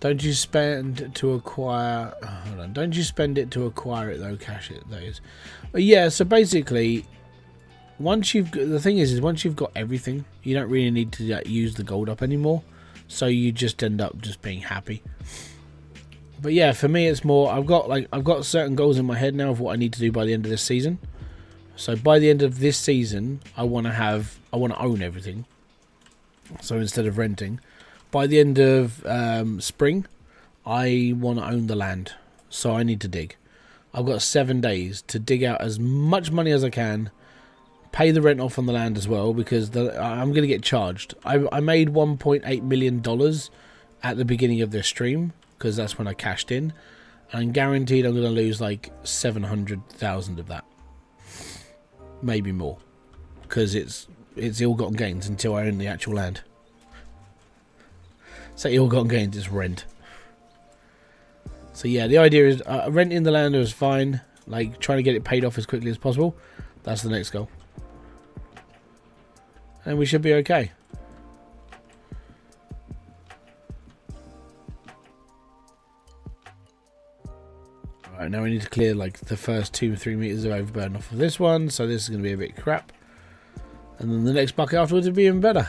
Don't you spend to acquire... Oh, hold on. Don't you spend it to acquire it, though. Cash it, that is. But yeah, so basically, once you've... The thing is once you've got everything, you don't really need to use the gold up anymore. So you just end up just being happy. But yeah, for me, it's more... I've got certain goals in my head now of what I need to do by the end of this season. So by the end of this season, I want to own everything. So instead of renting, by the end of spring, I want to own the land. So I need to dig. I've got 7 days to dig out as much money as I can, pay the rent off on the land as well, because I'm going to get charged. I made $1.8 million at the beginning of this stream, because that's when I cashed in. And I'm guaranteed I'm going to lose like 700,000 of that. Maybe more. Because it's ill-gotten gains until I own the actual land. So ill-gotten gains is rent. So yeah, the idea is renting the land is fine. Like trying to get it paid off as quickly as possible. That's the next goal. And we should be okay. Alright, now we need to clear like the first 2 or 3 meters of overburden off of this one. So this is going to be a bit crap. And then the next bucket afterwards will be even better.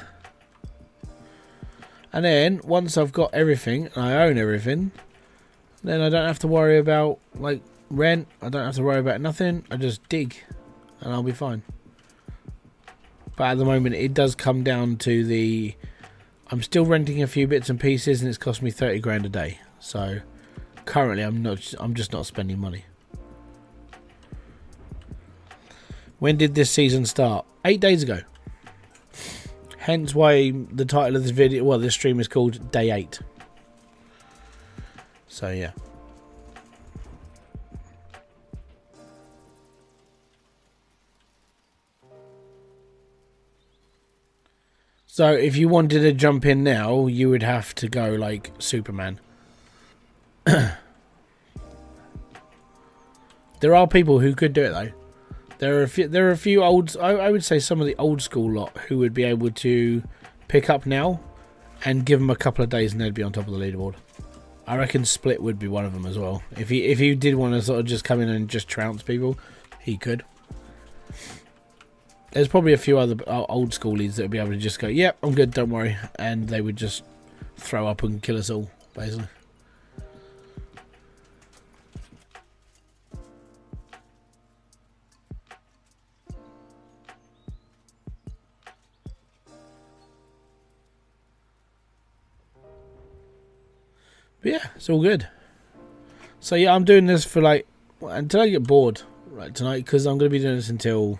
And then, once I've got everything, and I own everything, then I don't have to worry about, like, rent. I don't have to worry about nothing. I just dig, and I'll be fine. But at the moment, it does come down to the... I'm still renting a few bits and pieces, and it's cost me 30 grand a day. So, currently, I'm just not spending money. When did this season start? 8 days ago. Hence why the title of this video, well, this stream is called Day 8. So, yeah. So, if you wanted to jump in now, you would have to go like Superman. There are people who could do it, though. There are a few old... I would say some of the old school lot who would be able to pick up now and give them a couple of days and they'd be on top of the leaderboard. I reckon Split would be one of them as well. If he did want to sort of just come in and just trounce people, he could. There's probably a few other old schoolies that would be able to just go, yep, I'm good, don't worry. And they would just throw up and kill us all, basically. But yeah, it's all good. So yeah, I'm doing this for like until I get bored right tonight, because I'm going to be doing this until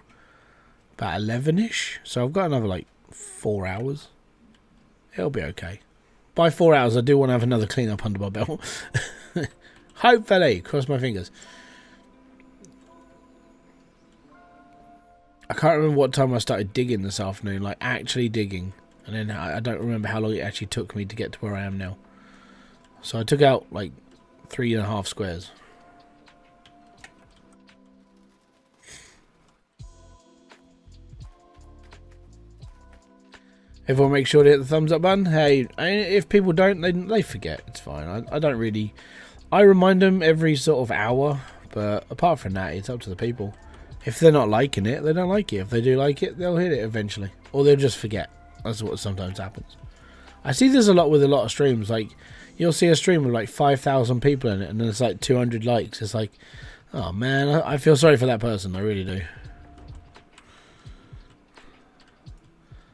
about 11ish. So I've got another like 4 hours. It'll be okay. By 4 hours, I do want to have another clean up under my belt. Hopefully, cross my fingers. I can't remember what time I started digging this afternoon, like actually digging, and then I don't remember how long it actually took me to get to where I am now. So I took out like 3.5 squares. Everyone make sure to hit the thumbs up button. Hey, if people don't, they forget. It's fine. I don't really... I remind them every sort of hour, but apart from that, it's up to the people. If they're not liking it, they don't like it. If they do like it, they'll hit it eventually. Or they'll just forget. That's what sometimes happens. I see this a lot with a lot of streams. Like, you'll see a stream with like 5,000 people in it, and then it's like 200 likes. It's like, oh man, I feel sorry for that person. I really do.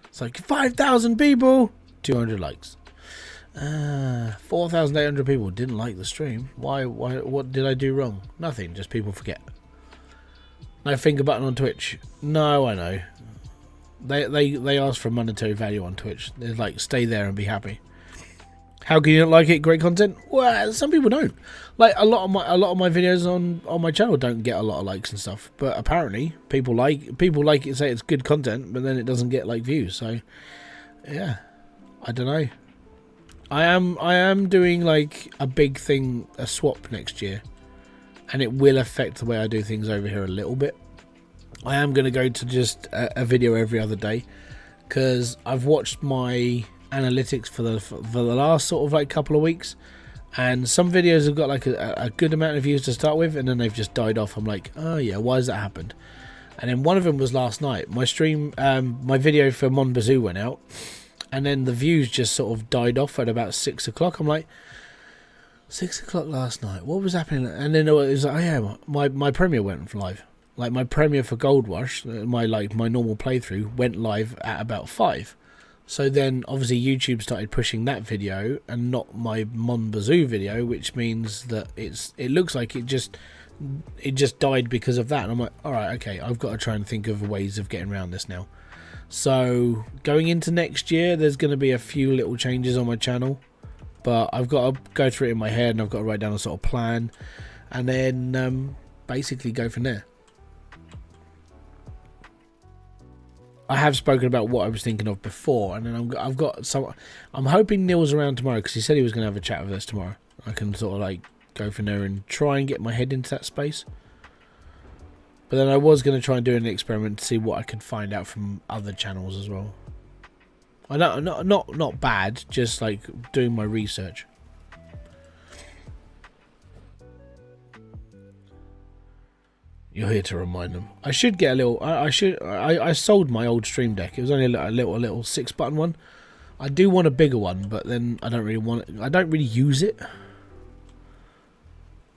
It's like 5,000 people, 200 likes. 4,800 people didn't like the stream. Why? What did I do wrong? Nothing. Just people forget. No finger button on Twitch. No, I know. They ask for monetary value on Twitch. They're like, stay there and be happy. How can you not like it? Great content. Well, some people don't. Like a lot of my videos on my channel don't get a lot of likes and stuff. But apparently people like it, say it's good content, but then it doesn't get like views. So yeah, I don't know. I am doing like a big thing, a swap next year, and it will affect the way I do things over here a little bit. I am going to go to just a video every other day, because I've watched my analytics for the last sort of like couple of weeks, and some videos have got like a good amount of views to start with, and then they've just died off. I'm like, oh yeah, why has that happened? And then one of them was last night. My stream, my video for Mon Bazoo went out, and then the views just sort of died off at about 6 o'clock. I'm like, 6 o'clock last night, what was happening? And then it was like, oh yeah, my premiere went live. Like my premiere for Gold Rush, my normal playthrough went live at about 5. So then obviously YouTube started pushing that video and not my Mon Bazoo video, which means that it looks like it just died because of that. And I'm like, all right, okay, I've got to try and think of ways of getting around this now. So going into next year, there's going to be a few little changes on my channel, but I've got to go through it in my head, and I've got to write down a sort of plan, and then basically go from there. I have spoken about what I was thinking of before, and then I'm hoping Neil's around tomorrow, because he said he was going to have a chat with us tomorrow. I can sort of like go from there and try and get my head into that space. But then I was going to try and do an experiment to see what I could find out from other channels as well. I know, not bad, just like doing my research. You're here to remind them. I should get a little. I sold my old Stream Deck. It was only a little 6-button one. I do want a bigger one, but then I don't really want it. I don't really use it.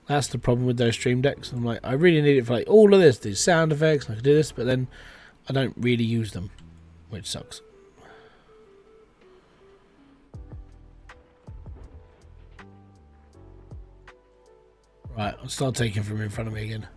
That's the problem with those Stream Decks. I'm like, I really need it for like all of this, these sound effects. I can do this, but then I don't really use them, which sucks. Right, I'll start taking from in front of me again.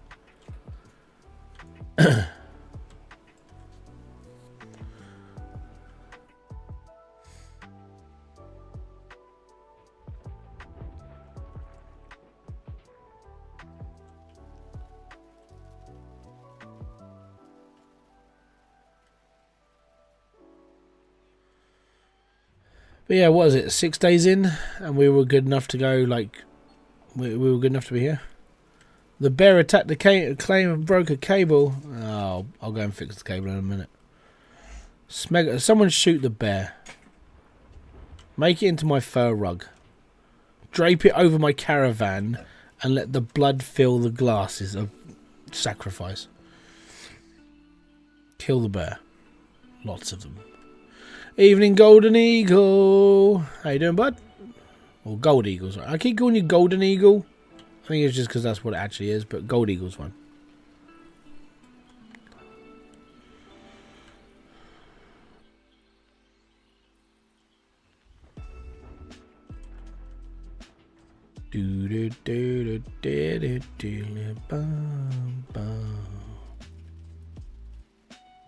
But yeah, what is it? 6 days in, and we were good enough to go. Like, we were good enough to be here. The bear attacked the claim and broke a cable. Oh, I'll go and fix the cable in a minute. Someone shoot the bear. Make it into my fur rug. Drape it over my caravan and let the blood fill the glasses of sacrifice. Kill the bear. Lots of them. Evening, Golden Eagle. How you doing, bud? Or Gold Eagles. I keep calling you Golden Eagle. I think it's just because that's what it actually is, but Gold Eagle's one.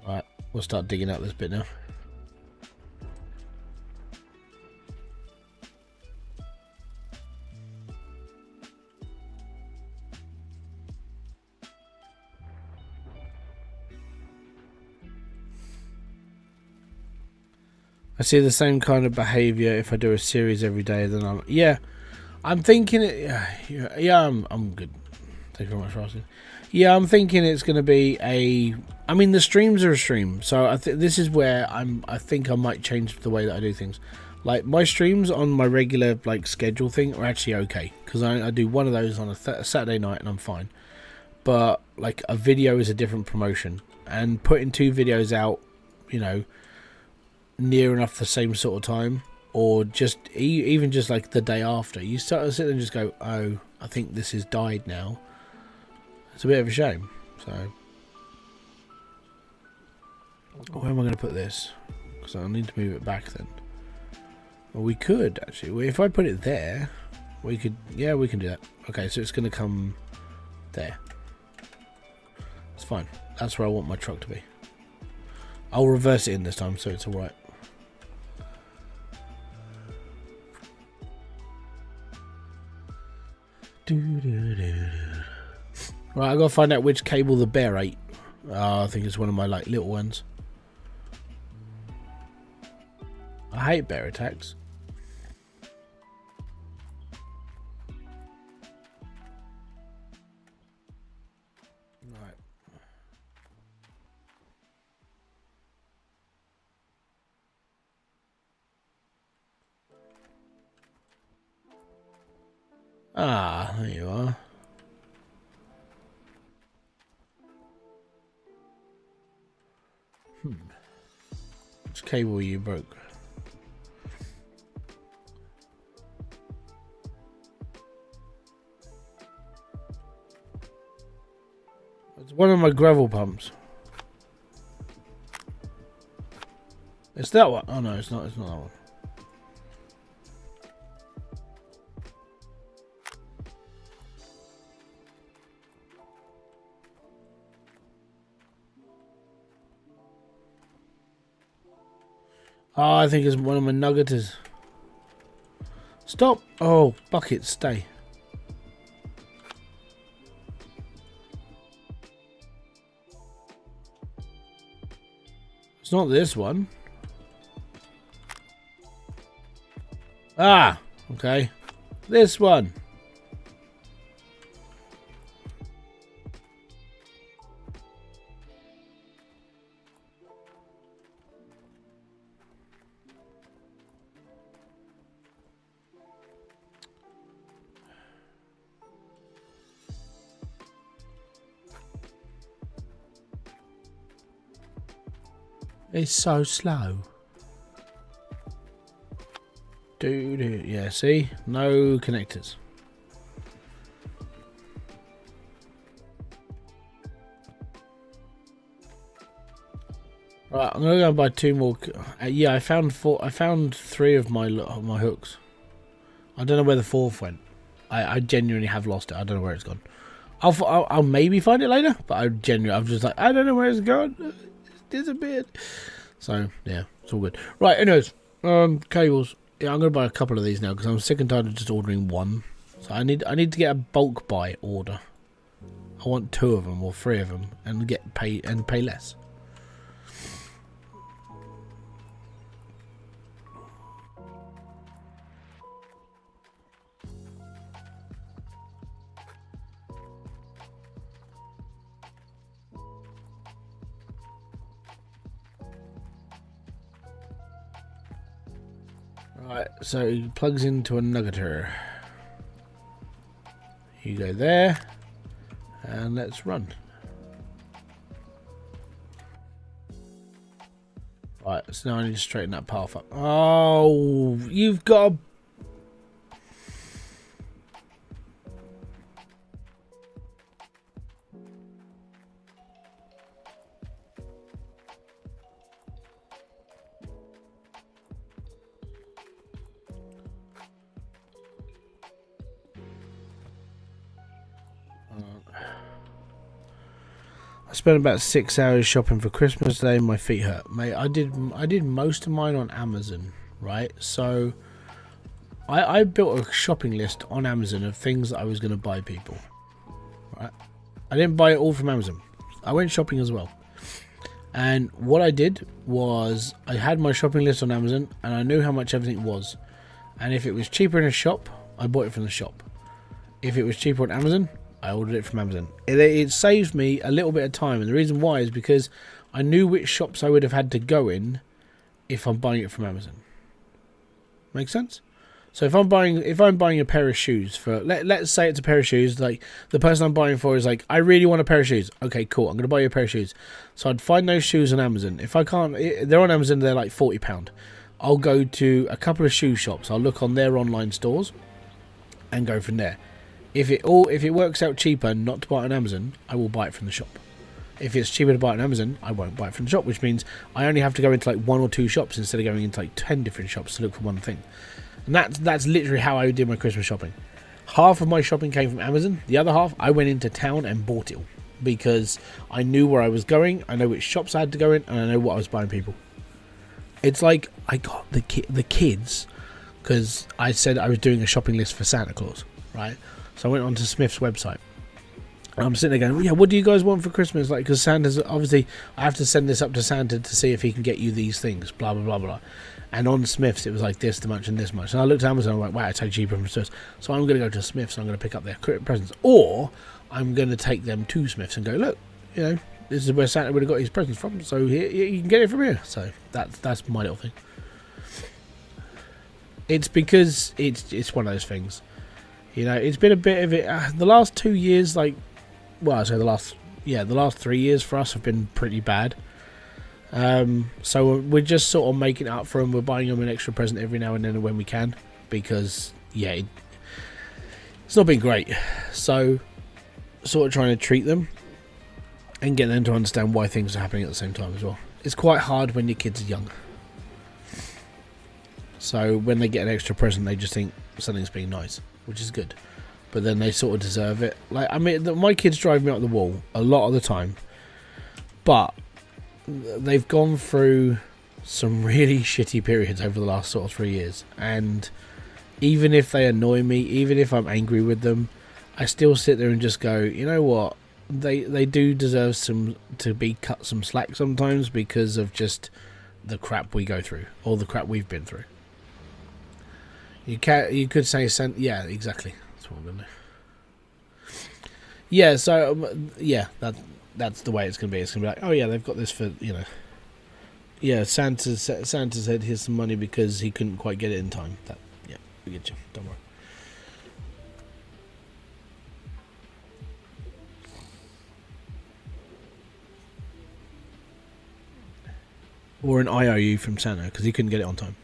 Right, we'll start digging out this bit now. I see the same kind of behaviour if I do a series every day. Then I'm thinking it. Yeah, I'm good. Thank you very much for asking. Yeah, I'm thinking it's going to be a. I mean, the streams are a stream, so I think this is where I think I might change the way that I do things. Like my streams on my regular like schedule thing are actually okay, because I do one of those on a Saturday night and I'm fine. But like a video is a different promotion, and putting 2 videos out, you know, near enough the same sort of time, or just even just like the day after, you start to sit there and just go, oh, I think this has died now. It's a bit of a shame. So where am I going to put this? Because I need to move it back then. Well, we could actually, if I put it there, we could, yeah, we can do that. Okay, so it's going to come there. It's fine. That's where I want my truck to be. I'll reverse it in this time, so it's alright. Right, I gotta find out which cable the bear ate. I think it's one of my like little ones. I hate bear attacks. Right. Ah, there you are. Which cable you broke? It's one of my gravel pumps. It's that one. Oh no, it's not. It's not that one. Oh, I think it's one of my nuggeters. Stop! Oh, bucket, stay. It's not this one. Ah, okay. This one. It's so slow. Dude, yeah, see? No connectors. Right, I'm gonna go and buy 2 more. Yeah, I found 4. I found 3 of my hooks. I don't know where the 4th went. I genuinely have lost it. I don't know where it's gone. I'll maybe find it later, but I'm just like, I don't know where it's gone. It's disappeared. So yeah, it's all good. Right, anyways, cables. Yeah, I'm gonna buy a couple of these now because I'm sick and tired of just ordering one. So I need to get a bulk buy order. I want 2 of them or 3 of them and pay less. Right, so it plugs into a nuggeter. You go there, and let's run. Right, so now I need to straighten that path up. Oh, you've got I spent about 6 hours shopping for Christmas Day. My feet hurt, mate. I did most of mine on Amazon, right? So I built a shopping list on Amazon of things that I was going to buy people, right? I didn't buy it all from Amazon. I went shopping as well. And what I did was I had my shopping list on Amazon and I knew how much everything was. And if it was cheaper in a shop, I bought it from the shop. If it was cheaper on Amazon, I ordered it from Amazon. It saved me a little bit of time, and the reason why is because I knew which shops I would have had to go in if I'm buying it from Amazon. Make sense? So if I'm buying a pair of shoes for let's say it's a pair of shoes, like the person I'm buying for is like, I really want a pair of shoes. Okay, cool. I'm gonna buy you a pair of shoes. So I'd find those shoes on Amazon. If I can't, they're on Amazon. They're like £40. I'll go to a couple of shoe shops. I'll look on their online stores and go from there. If it works out cheaper not to buy it on Amazon, I will buy it from the shop. If it's cheaper to buy it on Amazon, I won't buy it from the shop, which means I only have to go into like 1 or 2 shops instead of going into like 10 different shops to look for one thing. And that's literally how I did my Christmas shopping. Half of my shopping came from Amazon. The other half, I went into town and bought it all because I knew where I was going. I know which shops I had to go in, and I know what I was buying people. It's like I got the kids because I said I was doing a shopping list for Santa Claus. right? So I went onto Smith's website. And I'm sitting there going, well, yeah, what do you guys want for Christmas? Like, because Santa's obviously, I have to send this up to Santa to see if he can get you these things, blah blah blah blah. And on Smith's, it was like this much and this much. And I looked at Amazon, and I'm like, wow, it's so cheaper from Smith's. So I'm going to go to Smith's. I'm going to pick up their presents, or I'm going to take them to Smith's and go, look, you know, this is where Santa would have got his presents from. So here, you can get it from here. So that's my little thing. It's because it's one of those things. You know, it's been a bit of it. The last 2 years, like, well, I say the last 3 years for us have been pretty bad. So we're just sort of making it up for them. We're buying them an extra present every now and then when we can, because yeah, it's not been great. So sort of trying to treat them and get them to understand why things are happening at the same time as well. It's quite hard when your kids are young. So when they get an extra present, they just think something's being nice, which is good. But then they sort of deserve it. Like, I mean, my kids drive me up the wall a lot of the time, but they've gone through some really shitty periods over the last sort of 3 years. And even if they annoy me, even if I'm angry with them, I still sit there and just go, you know what? They do deserve to be cut some slack sometimes because of just the crap we go through, or the crap we've been through. You could say, yeah, exactly. That's what I'm gonna do. Yeah, so yeah, that's the way it's gonna be. It's gonna be like, oh yeah, they've got this for, you know. Yeah, Santa said here's some money because he couldn't quite get it in time. Yeah, we get you. Don't worry. Or an IOU from Santa because he couldn't get it on time.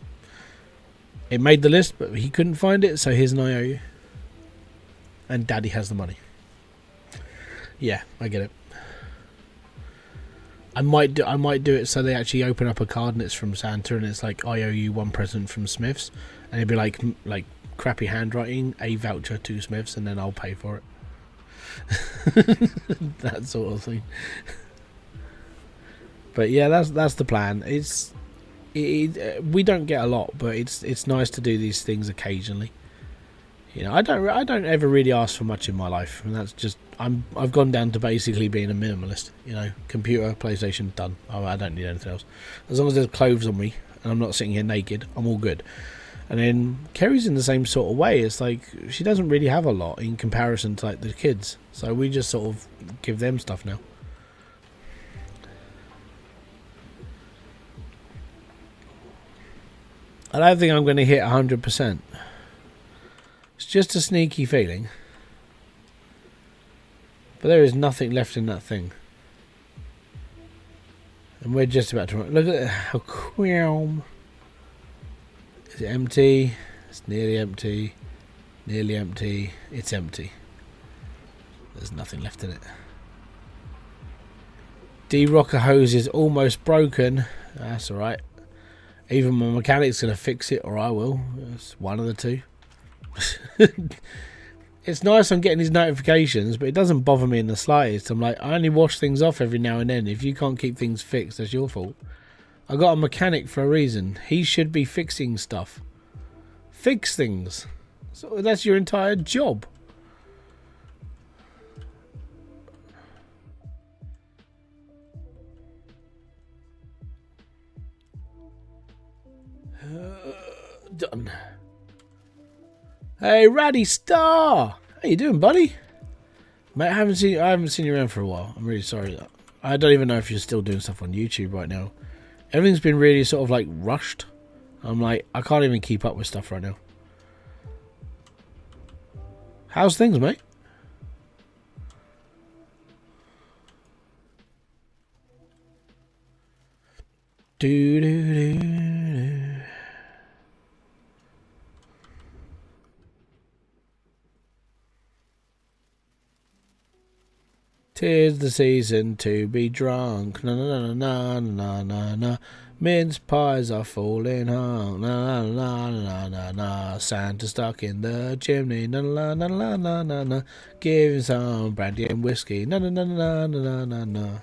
It made the list, but he couldn't find it, so here's an IOU. And Daddy has the money. Yeah, I get it. I might do it so they actually open up a card and it's from Santa and it's like, I owe you one present from Smith's, and it'd be like crappy handwriting, a voucher to Smith's, and then I'll pay for it. That sort of thing. But yeah, that's the plan. We don't get a lot, but it's nice to do these things occasionally. You know, I don't ever really ask for much in my life, and that's just I've gone down to basically being a minimalist. You know, computer, PlayStation, done. I don't need anything else. As long as there's clothes on me and I'm not sitting here naked, I'm all good. And then Kerry's in the same sort of way. It's like she doesn't really have a lot in comparison to like the kids, so we just sort of give them stuff now. I don't think I'm going to hit 100%. It's just a sneaky feeling. But there is nothing left in that thing. And we're just about to run. Look at how calm. Is it empty? It's nearly empty. Nearly empty. It's empty. There's nothing left in it. D-rocker hose is almost broken. That's alright. Either my mechanic's going to fix it or I will. It's one of the two. It's nice I'm getting these notifications, but it doesn't bother me in the slightest. I'm like, I only wash things off every now and then. If you can't keep things fixed, that's your fault. I got a mechanic for a reason. He should be fixing stuff. Fix things. So that's your entire job. Done. Hey, Raddy Star! How you doing, buddy? Mate, I haven't seen you around for a while. I'm really sorry. I don't even know if you're still doing stuff on YouTube right now. Everything's been really sort of like rushed. I'm like, I can't even keep up with stuff right now. How's things, mate? Do do do do. 'Tis the season to be drunk. Na na na na na na na. Mince pies are falling hard. Na na na na na na. Santa stuck in the chimney. Na na na na na na na. Give him some brandy and whiskey. Na na na na na na na na.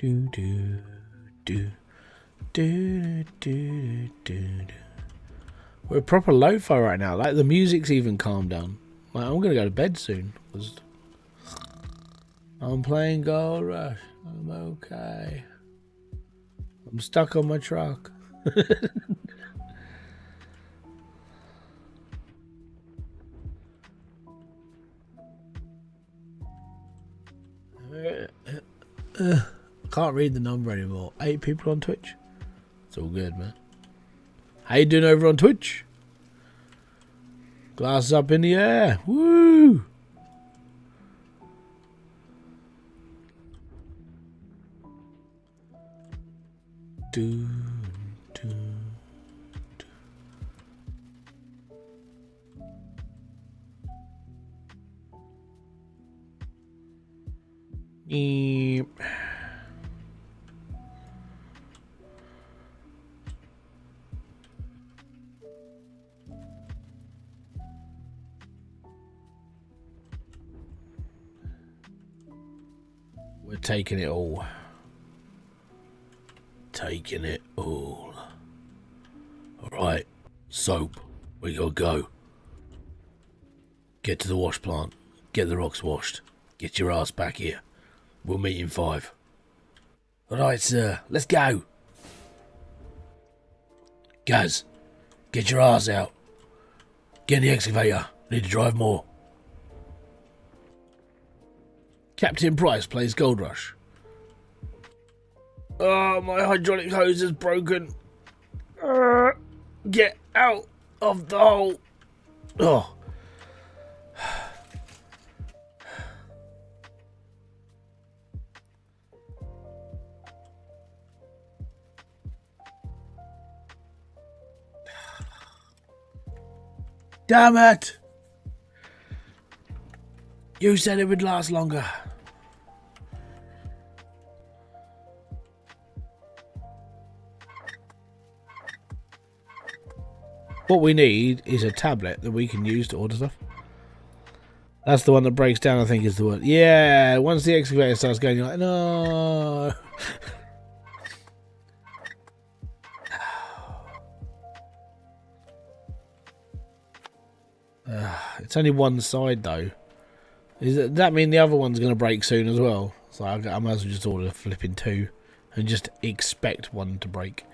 Do do do do do do. We're proper lo-fi right now. Like the music's even calmed down. Like I'm gonna go to bed soon. I'm playing Gold Rush. I'm okay. I'm stuck on my truck. Can't read the number anymore. 8 people on Twitch. It's all good, man. How you doing over on Twitch? Glasses up in the air. Woo! Do, do, do. Eep. We're taking it all. Taking it all. Alright, soap. We gotta go. Get to the wash plant. Get the rocks washed. Get your ass back here. We'll meet in 5. Alright, sir. Let's go. Gaz, get your ass out. Get in the excavator. Need to drive more. Captain Price plays Gold Rush. Oh, my hydraulic hose is broken. Get out of the hole. Oh. Damn it. You said it would last longer. What we need is a tablet that we can use to order stuff. That's the one that breaks down, I think, is the one. Yeah, once the excavator starts going, you're like, no. It's only one side, though. Does that mean the other one's going to break soon as well? So I might as well just order flipping 2 and just expect one to break.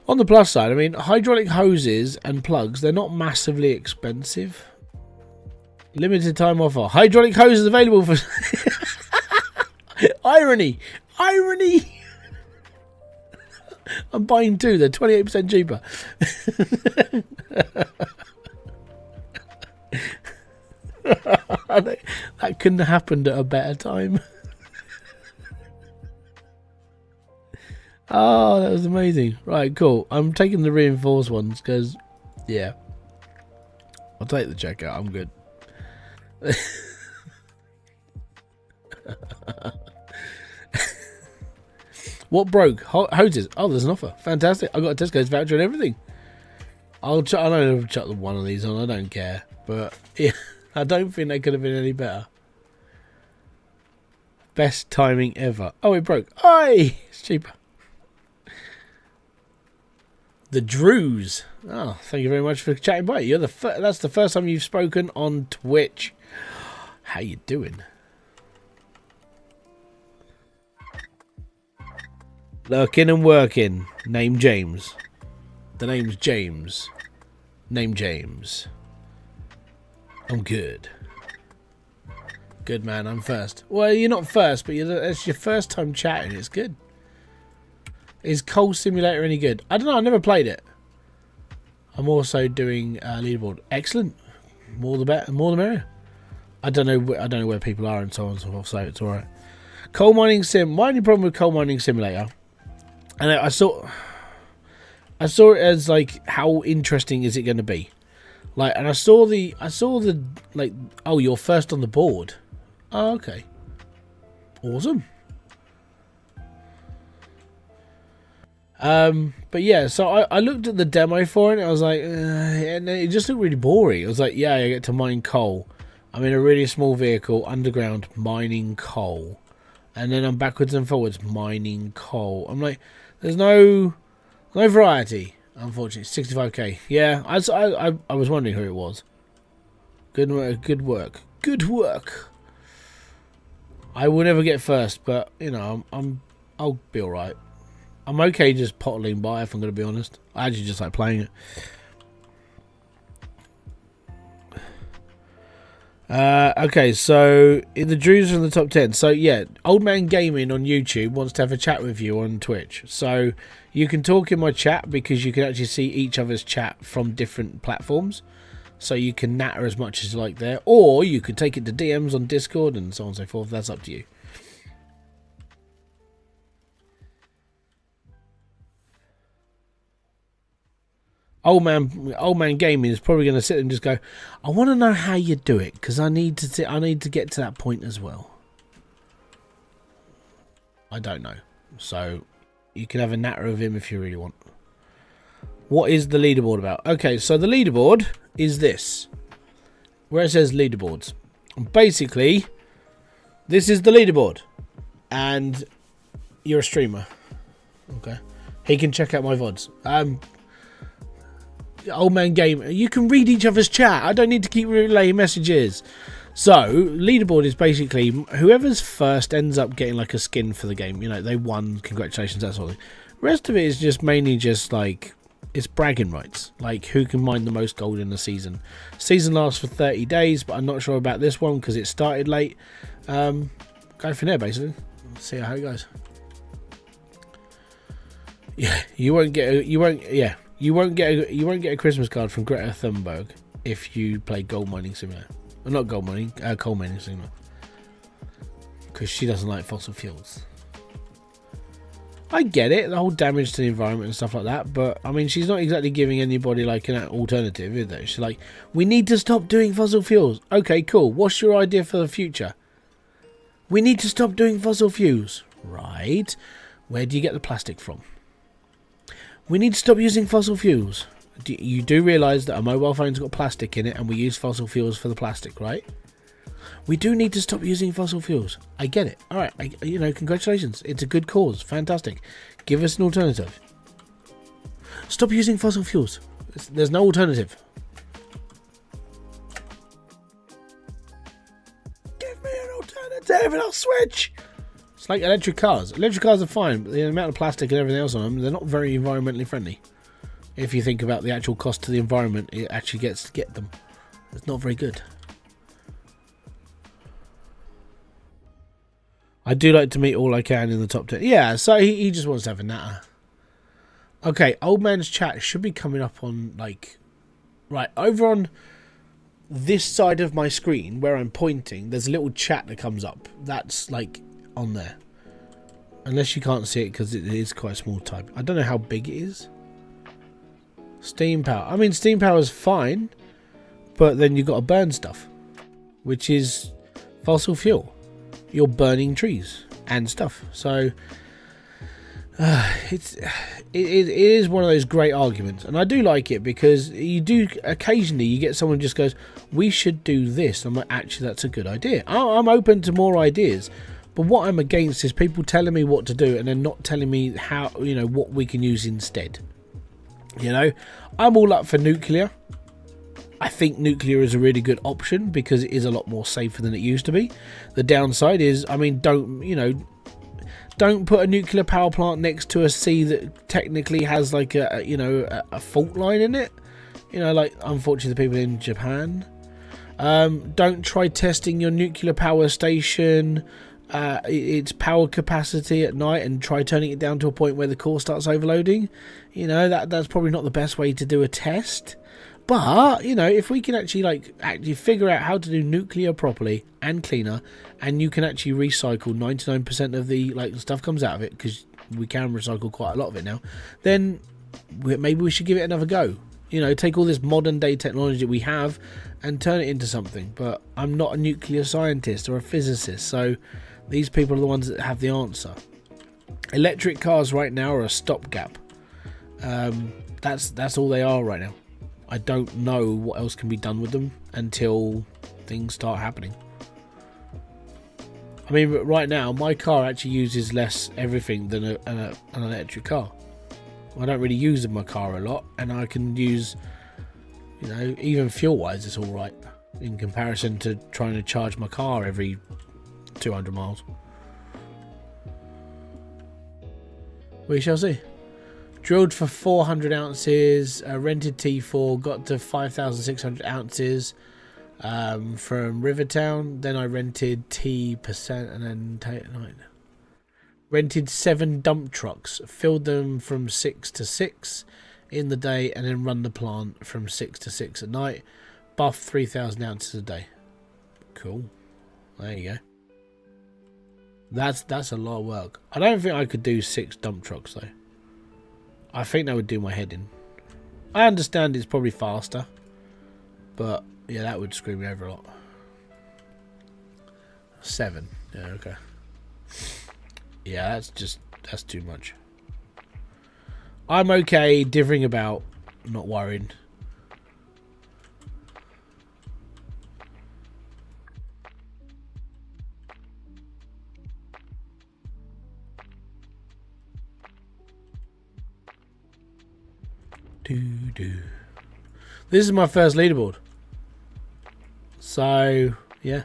On the plus side, I mean, hydraulic hoses and plugs, they're not massively expensive. Limited time offer. Hydraulic hoses available for... Irony! Irony! I'm buying 2. They're 28% cheaper. That couldn't have happened at a better time. Oh, that was amazing. Right, cool. I'm taking the reinforced ones because, yeah. I'll take the checkout. I'm good. What broke? Hoses. Oh, there's an offer. Fantastic. I got a Tesco's voucher and everything. I'll chuck one of these on. I don't care. But yeah, I don't think they could have been any better. Best timing ever. Oh, it broke. Aye! It's cheaper. The Drews. Oh, thank you very much for chatting by. You're that's the first time you've spoken on Twitch. How you doing? Lurking and working. Name James. The name's James. Name James. I'm good. Good, man. I'm first. Well, you're not first, but it's your first time chatting. It's good. Is Coal Simulator any good? I don't know. I never played it. I'm also doing Leaderboard. Excellent. More the better. More the merrier. I don't know where people are and so on and so forth. So it's all right. Coal mining sim. My only problem with Coal Mining Simulator, and I saw it as like, how interesting is it going to be? Like, and I saw the like, oh, you're first on the board. Oh, okay. Awesome. But yeah, so I looked at the demo for it and I was like, and it just looked really boring. I was like, yeah, I get to mine coal. I'm in a really small vehicle, underground, mining coal. and then I'm backwards and forwards mining coal. I'm like, there's no variety, unfortunately. 65k. Yeah, I was wondering who it was. Good work, good work, good work. I will never get first, but you know, I'll be all right. I'm okay just pottling by, if I'm going to be honest. I actually just like playing it. Okay, so in the Drews from the top 10. So yeah, Old Man Gaming on YouTube wants to have a chat with you on Twitch. So you can talk in my chat because you can actually see each other's chat from different platforms. So you can natter as much as you like there, or you could take it to DMs on Discord and so on and so forth. That's up to you. Old man gaming is probably going to sit and just go, I want to know how you do it because I need to get to that point as well. I don't know, so you can have a natter of him if you really want. What is the leaderboard about? Okay, so the leaderboard is this, where it says leaderboards. And basically, this is the leaderboard, and you're a streamer. Okay, he can check out my VODs. Old Man Game, you can read each other's chat. I don't need to keep relaying messages. So leaderboard is basically whoever's first ends up getting like a skin for the game. You know, they won, congratulations, that sort of thing. The rest of it is just mainly just like, it's bragging rights, like who can mine the most gold in the season. Season lasts for 30 days, but I'm not sure about this one because it started late. Go from there basically. Let's see how it goes. Yeah, you won't get a Christmas card from Greta Thunberg if you play Gold Mining Simulator. Well, not Gold Mining, Coal Mining Simulator. Because she doesn't like fossil fuels. I get it, the whole damage to the environment and stuff like that, but I mean, she's not exactly giving anybody like an alternative, is there? She's like, we need to stop doing fossil fuels. Okay, cool. What's your idea for the future? We need to stop doing fossil fuels. Right. Where do you get the plastic from? We need to stop using fossil fuels. You do realise that a mobile phone's got plastic in it and we use fossil fuels for the plastic, right? We do need to stop using fossil fuels. I get it. Alright, you know, congratulations. It's a good cause. Fantastic. Give us an alternative. Stop using fossil fuels. There's no alternative. Give me an alternative and I'll switch. It's like electric cars. Electric cars are fine, but the amount of plastic and everything else on them, they're not very environmentally friendly. If you think about the actual cost to the environment it actually gets to get them, it's not very good. I do like to meet all I can in the top 10. Yeah, so he just wants to have a natter. Okay, old man's chat should be coming up on, like, right, over on this side of my screen where I'm pointing, there's a little chat that comes up. That's, like, on there. Unless you can't see it because it is quite small type. I don't know how big it is. Steam power. I mean, steam power is fine, but then you've got to burn stuff, which is fossil fuel. You're burning trees and stuff. So it is one of those great arguments, and I do like it because you do occasionally you get someone who just goes, "We should do this." I'm like, actually, that's a good idea. I'm open to more ideas. But what I'm against is people telling me what to do and then not telling me how, you know, what we can use instead. You know, I'm all up for nuclear. I think nuclear is a really good option because it is a lot more safer than it used to be. The downside is, I mean, don't put a nuclear power plant next to a sea that technically has like a fault line in it. You know, like unfortunately the people in Japan. Don't try testing your nuclear power station. Its power capacity at night and try turning it down to a point where the core starts overloading. You know, that's probably not the best way to do a test. But, you know, if we can actually figure out how to do nuclear properly and cleaner, and you can actually recycle 99% of the stuff comes out of it, because we can recycle quite a lot of it now, then maybe we should give it another go. You know, take all this modern day technology we have and turn it into something. But I'm not a nuclear scientist or a physicist, so these people are the ones that have the answer. Electric cars right now are a stopgap. That's all they are right now. I don't know what else can be done with them until things start happening. I mean, right now my car actually uses less everything than an electric car. I don't really use my car a lot, and I can use, you know, even fuel wise it's all right in comparison to trying to charge my car every 200 miles. We shall see. Drilled for 400 ounces, rented T4, got to 5,600 ounces from Rivertown. Then I rented T% and then T9. Rented 7 dump trucks, filled them from 6 to 6 in the day, and then run the plant from 6 to 6 at night. Buff 3,000 ounces a day. Cool. There you go. That's a lot of work. I don't think I could do 6 dump trucks though. I think that would do my head in. I understand it's probably faster, but yeah, that would screw me over a lot. 7. Yeah, okay. Yeah, that's too much. I'm okay dithering about, not worrying. This is my first leaderboard, so yeah.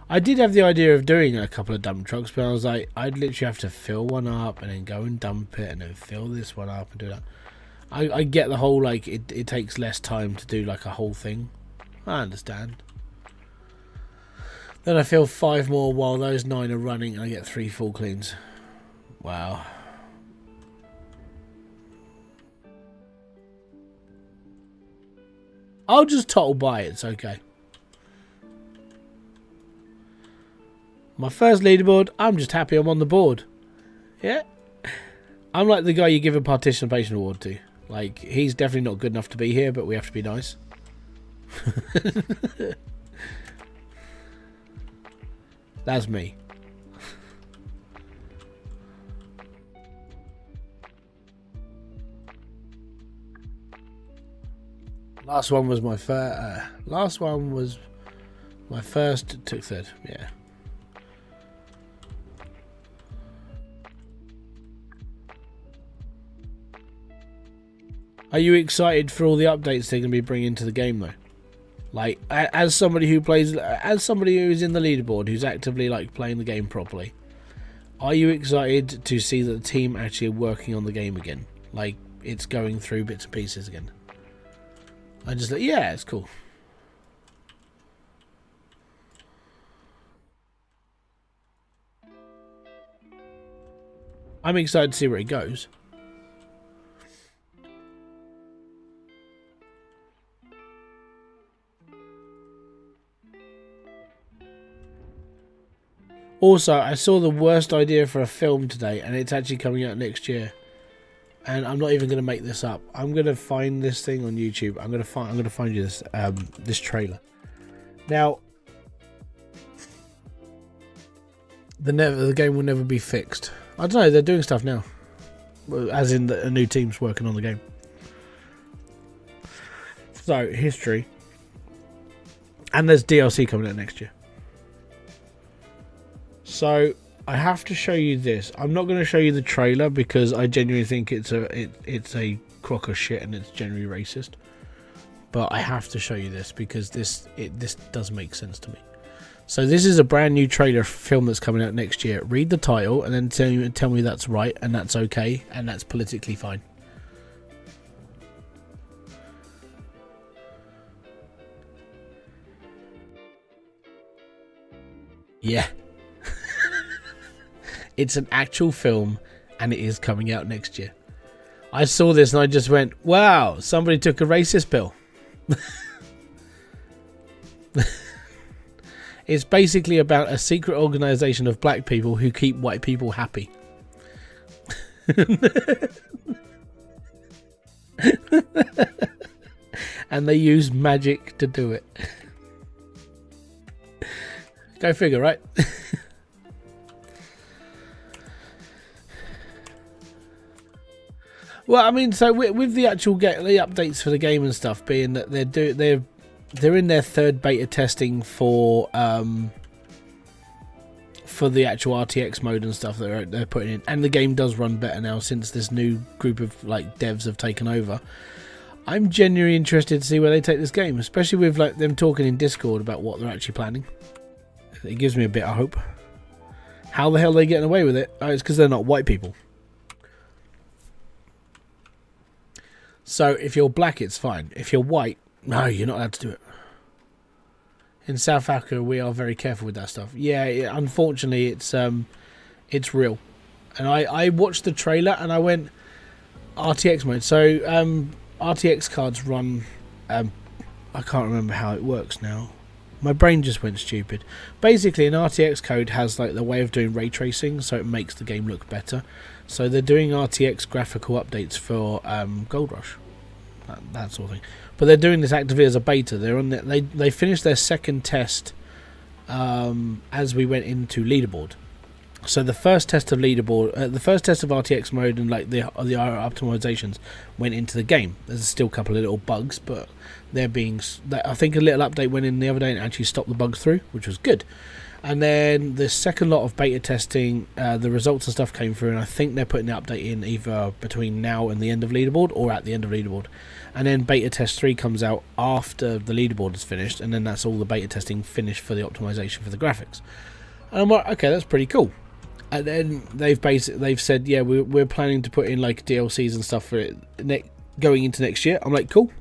I did have the idea of doing a couple of dump trucks, but I was like, I'd literally have to fill one up and then go and dump it and then fill this one up and do that. I get the whole, like, it takes less time to do like a whole thing. I understand. Then I fill 5 more while those 9 are running and I get 3 full cleans. Wow. I'll just total buy it, it's okay. My first leaderboard, I'm just happy I'm on the board. Yeah. I'm like the guy you give a participation award to. Like, he's definitely not good enough to be here, but we have to be nice. That's me. Last one was my first, took 3rd, yeah. Are you excited for all the updates they're going to be bringing to the game though? Like, as somebody who plays, as somebody who's in the leaderboard, who's actively like playing the game properly, are you excited to see that the team actually are working on the game again? Like, it's going through bits and pieces again. I just like, yeah, it's cool. I'm excited to see where it goes. Also, I saw the worst idea for a film today, and it's actually coming out next year. And I'm not even going to make this up. I'm going to find this thing on YouTube. I'm going to find you this this trailer. Now, the game will never be fixed. I don't know. They're doing stuff now, as in a new team's working on the game. So history, and there's DLC coming out next year. So I have to show you this. I'm not going to show you the trailer because I genuinely think it's a crock of shit and it's generally racist. But I have to show you this because this does make sense to me. So this is a brand new trailer film that's coming out next year. Read the title and then tell me that's right and that's okay and that's politically fine. Yeah. It's an actual film, and it is coming out next year. I saw this and I just went, wow, somebody took a racist pill. It's basically about a secret organisation of black people who keep white people happy. And they use magic to do it. Go figure, right? Well, I mean, so with the actual the updates for the game and stuff being that they're in their 3rd beta testing for for the actual RTX mode and stuff that they're putting in, and the game does run better now since this new group of like devs have taken over. I'm genuinely interested to see where they take this game, especially with like them talking in Discord about what they're actually planning. It gives me a bit of hope. How the hell are they getting away with it? Oh, it's because they're not white people. So if you're black, it's fine. If you're white, no, you're not allowed to do it. In South Africa, we are very careful with that stuff. Yeah, unfortunately, it's real. And I watched the trailer and I went RTX mode. So RTX cards run. I can't remember how it works now. My brain just went stupid. Basically, an RTX code has like the way of doing ray tracing, so it makes the game look better. So they're doing RTX graphical updates for Gold Rush, that sort of thing. But they're doing this actively as a beta. They're on they finished their second test as we went into Leaderboard. So the first test of Leaderboard, the first test of RTX mode and like the optimizations went into the game. There's still a couple of little bugs, but they're being. I think a little update went in the other day and actually stopped the bugs through, which was good. And then the second lot of beta testing, the results and stuff came through, and I think they're putting the update in either between now and the end of Leaderboard or at the end of Leaderboard. And then beta test 3 comes out after the Leaderboard is finished, and then that's all the beta testing finished for the optimization for the graphics. And I'm like, okay, that's pretty cool. And then they've said, yeah, we're planning to put in like DLCs and stuff for it going into next year. I'm like, cool.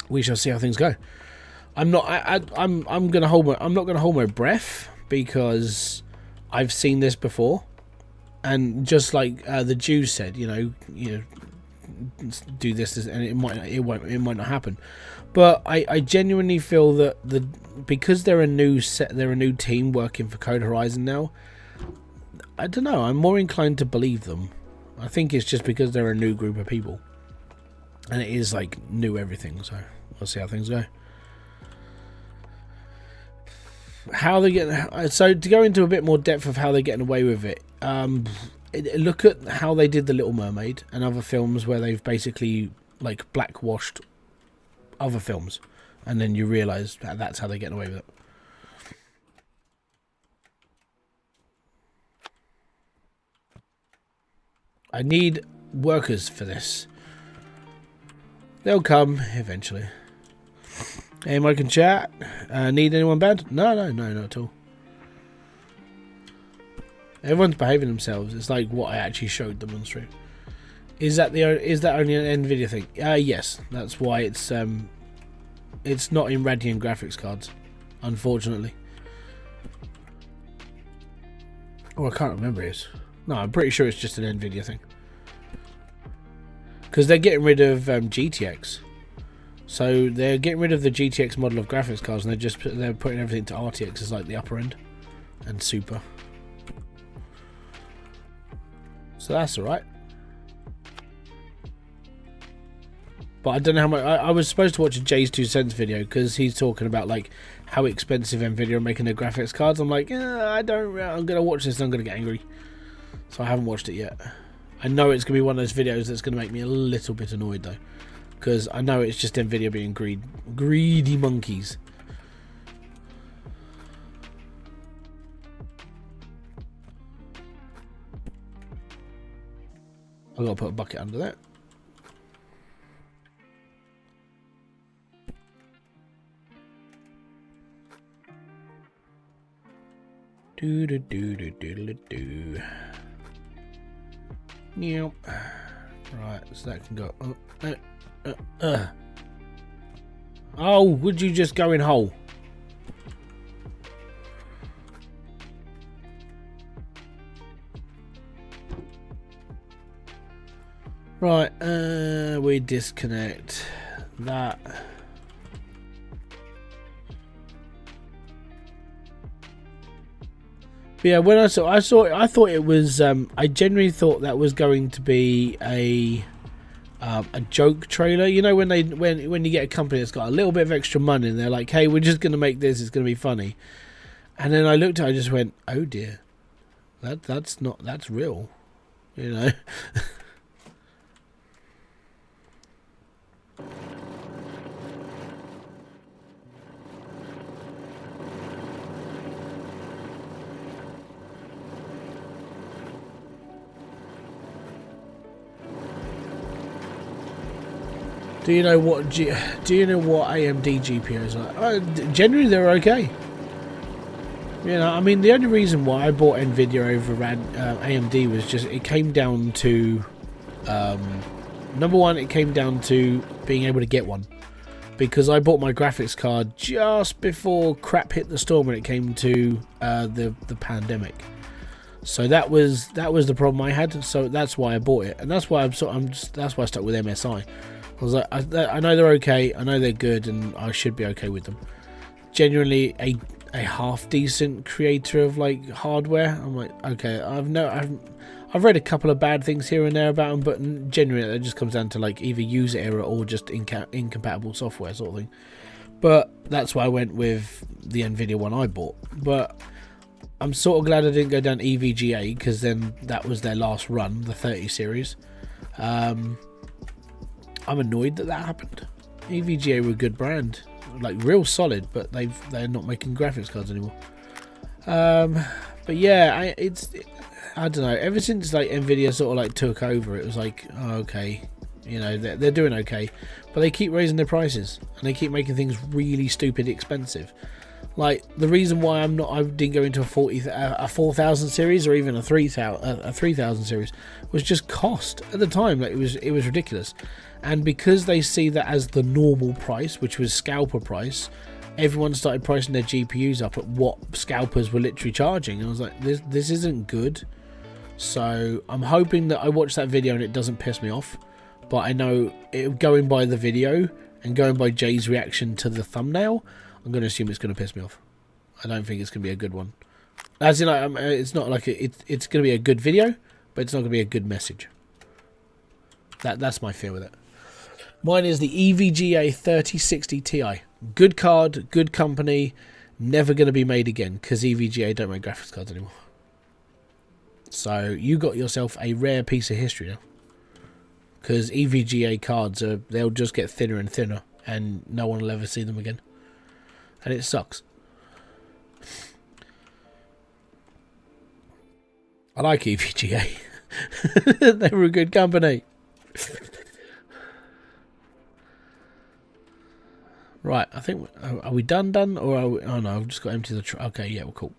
We shall see how things go. I'm not gonna hold my breath because I've seen this before, and just like the Jews said, you know, do this and it might not happen. But I genuinely feel that because they're a new team working for Code Horizon now. I don't know. I'm more inclined to believe them. I think it's just because they're a new group of people, and it is like new everything. So we'll see how things go. How they get so to go into a bit more depth of how they're getting away with it. Look at how they did The Little Mermaid and other films where they've basically like blackwashed other films, and then you realise that's how they're getting away with it. I need workers for this. They'll come eventually. Anyone can chat. Need anyone bad? No, not at all. Everyone's behaving themselves. It's like what I actually showed them on stream. Is that only an Nvidia thing? Yes. That's why it's not in Radeon graphics cards, unfortunately. Oh, I can't remember it is. No, I'm pretty sure it's just an Nvidia thing. Because they're getting rid of GTX. So they're getting rid of the GTX model of graphics cards, and they're putting everything to RTX as like the upper end and super. So that's alright. But I don't know how much. I was supposed to watch a Jay's 2 cents video because he's talking about like how expensive Nvidia are making their graphics cards. I'm like, I'm gonna watch this and I'm gonna get angry. So I haven't watched it yet. I know it's gonna be one of those videos that's gonna make me a little bit annoyed though, because I know it's just Nvidia being greedy monkeys. I've got to put a bucket under that. Do do do do do do. Yep. Right, so that can go. Oh, would you just go in hole? Right, we disconnect that. But yeah, when I saw it, I thought it was. I genuinely thought that was going to be a joke trailer. You know, when you get a company that's got a little bit of extra money and they're like, "Hey, we're just going to make this. It's going to be funny." And then I looked at it, I just went, "Oh dear, that's real," you know. Do you know what AMD GPUs are? Generally, they're okay. You know, I mean, the only reason why I bought Nvidia over AMD was just it came down to number one, it came down to being able to get one, because I bought my graphics card just before crap hit the storm when it came to the pandemic. So that was the problem I had. So that's why I bought it, and that's why that's why I stuck with MSI. I was like, I know they're okay, I know they're good, and I should be okay with them. Genuinely a half decent creator of like hardware. I'm like, okay, I've read a couple of bad things here and there about them, but generally it just comes down to like either user error or just incompatible software sort of thing. But that's why I went with the Nvidia one I bought. But I'm sort of glad I didn't go down EVGA, because then that was their last run, the 30 series. I'm annoyed that happened. EVGA were a good brand, like real solid, but they're not making graphics cards anymore. But yeah, I don't know. Ever since like Nvidia sort of like took over, it was like, oh, okay, you know, they're doing okay, but they keep raising their prices and they keep making things really stupid expensive. Like the reason why I didn't go into a 4000 series or even a 3000 series was just cost at the time. Like it was ridiculous, and because they see that as the normal price, which was scalper price, everyone started pricing their GPUs up at what scalpers were literally charging. And I was like, this isn't good. So I'm hoping that I watch that video and it doesn't piss me off. But I know going by the video and going by Jay's reaction to the thumbnail, I'm going to assume it's going to piss me off. I don't think it's going to be a good one. As in, like, it's not like it's going to be a good video, but it's not going to be a good message. That's my fear with it. Mine is the EVGA 3060 Ti. Good card, good company, never going to be made again, because EVGA don't make graphics cards anymore. So you got yourself a rare piece of history now, because EVGA cards they'll just get thinner and thinner, and no one will ever see them again, and it sucks. I like EVGA. They were a good company. Right, I think are we done or are we, oh no, I've just got to empty the truck. Okay, yeah, we're cool.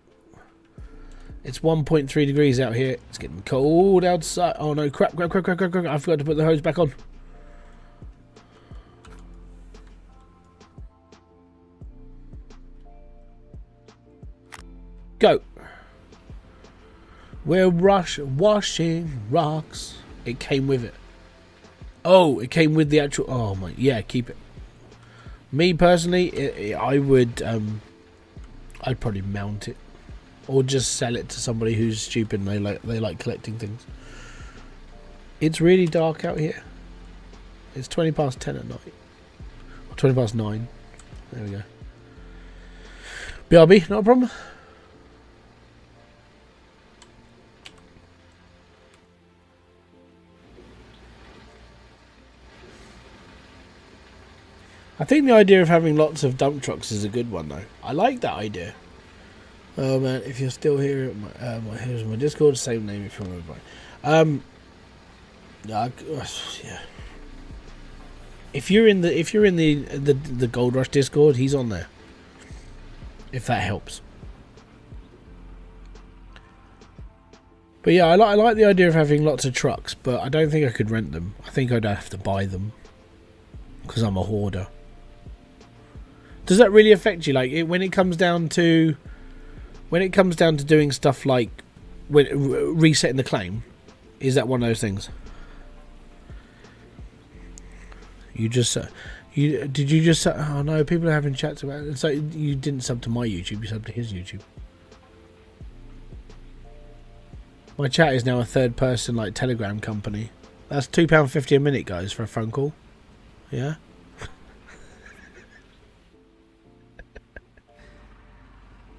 It's 1.3 degrees out here. It's getting cold outside. Oh no, crap. I forgot to put the hose back on. Go. We're washing rocks. It came with it. Oh, it came with the actual. Oh my, yeah, keep it. Me personally, I would. I'd probably mount it, or just sell it to somebody who's stupid and they like collecting things. It's really dark out here. It's 20 past 10 at night, or 20 past 9. There we go. BRB, not a problem. I think the idea of having lots of dump trucks is a good one, though. I like that idea. Oh man, if you're still here, here's my Discord. Same name if you want to yeah. If you're in the Gold Rush Discord, he's on there. If that helps. But yeah, I like the idea of having lots of trucks, but I don't think I could rent them. I think I'd have to buy them, because I'm a hoarder. Does that really affect you? Like when it comes down to doing stuff like resetting the claim, is that one of those things? You just oh no, people are having chats about it. So you didn't sub to my YouTube, you subbed to his YouTube. My chat is now a third person like Telegram company. That's £2.50 a minute, guys, for a phone call. Yeah.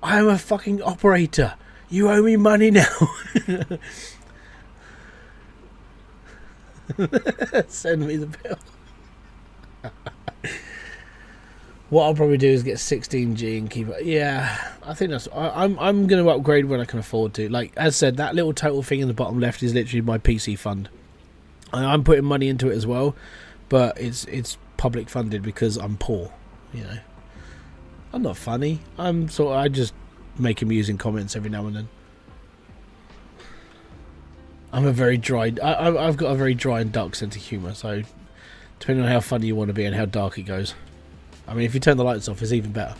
I am a fucking operator. You owe me money now. Send me the bill. What I'll probably do is get 16G and keep it. Yeah, I think that's. I'm going to upgrade when I can afford to. Like as said, that little total thing in the bottom left is literally my PC fund. I'm putting money into it as well, but it's public funded because I'm poor. You know, I'm not funny. I just make amusing comments every now and then. I'm a very dry. I've got a very dry and dark sense of humour. So depending on how funny you want to be and how dark it goes. I mean, if you turn the lights off, it's even better.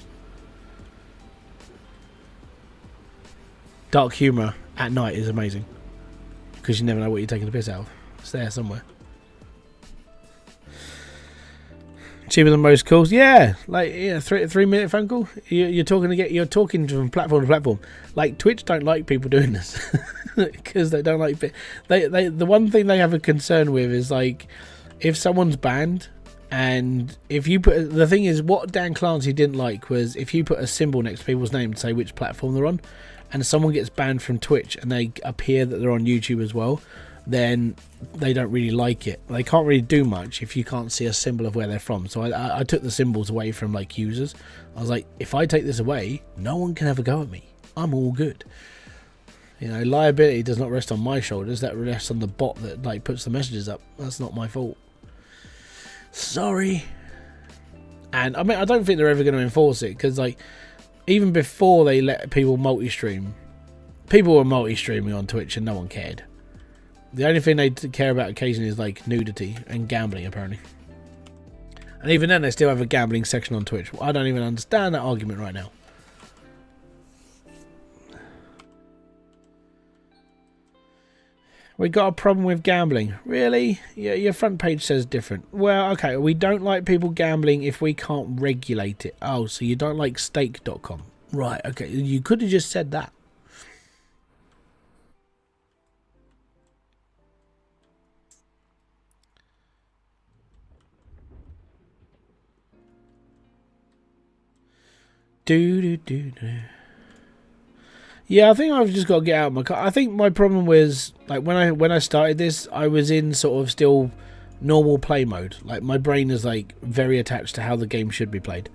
Dark humour at night is amazing because you never know what you're taking the piss out of. It's there somewhere. Cheaper than most calls, yeah. Like 3-minute phone call. You're talking from platform to platform. Like Twitch don't like people doing this because they don't like. They the one thing they have a concern with is like if someone's banned. And if you put, the thing is, what Dan Clancy didn't like was if you put a symbol next to people's name to say which platform they're on, and someone gets banned from Twitch and they appear that they're on YouTube as well, then they don't really like it. They can't really do much if you can't see a symbol of where they're from. So I took the symbols away from like users. I was like, if I take this away, no one can have a go at me. I'm all good. You know, liability does not rest on my shoulders. That rests on the bot that like puts the messages up. That's not my fault. Sorry. And I mean, I don't think they're ever going to enforce it because like even before they let people multi-stream, people were multi-streaming on Twitch and no one cared. The only thing they care about occasionally is like nudity and gambling apparently. And even then they still have a gambling section on Twitch. I don't even understand that argument right now. We got a problem with gambling. Really? Yeah, your front page says different. Well, okay, we don't like people gambling if we can't regulate it. Oh, so you don't like stake.com. Right, okay. You could have just said that. Yeah, I think I've just got to get out of my car. I think my problem was like when I started this, I was in sort of still normal play mode. Like my brain is like very attached to how the game should be played.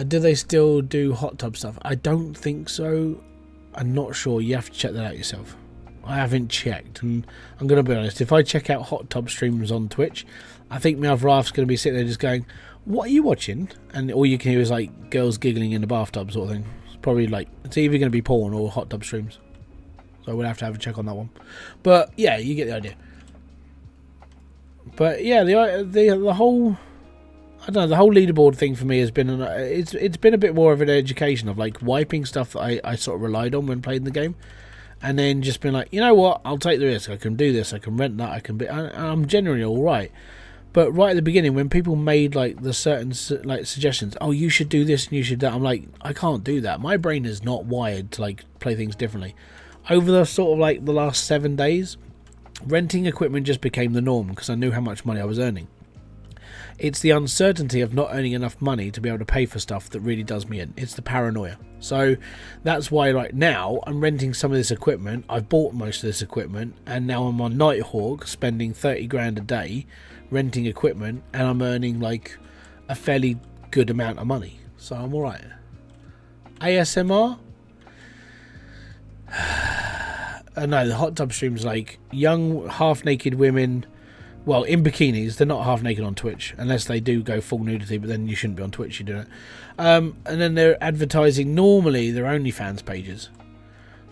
Do they still do hot tub stuff? I don't think so. I'm not sure. You have to check that out yourself. I haven't checked, and I'm going to be honest. If I check out hot tub streams on Twitch, I think my other half's going to be sitting there just going, "What are you watching?" And all you can hear is like girls giggling in the bathtub sort of thing. Probably like it's either going to be porn or hot tub streams, so we'll have to have a check on that one. But yeah, you get the idea. But yeah, the whole I don't know, the whole leaderboard thing for me has been it's been a bit more of an education of like wiping stuff that I sort of relied on when playing the game, and then just been like, you know what, I'll take the risk. I can do this. I can rent that. I can be. I'm generally all right. But right at the beginning, when people made like the certain like suggestions, oh, you should do this and you should that, I'm like, I can't do that. My brain is not wired to like play things differently. Over the sort of like the last 7 days, renting equipment just became the norm because I knew how much money I was earning. It's the uncertainty of not earning enough money to be able to pay for stuff that really does me in. It's the paranoia. So that's why right now I'm renting some of this equipment. I've bought most of this equipment and now I'm on Nighthawk spending 30 grand a day renting equipment and I'm earning like a fairly good amount of money. So I'm alright. ASMR? No, the hot tub streams like young half-naked women. Well, in bikinis, they're not half naked on Twitch, unless they do go full nudity, but then you shouldn't be on Twitch, you do it. And then they're advertising normally their OnlyFans pages.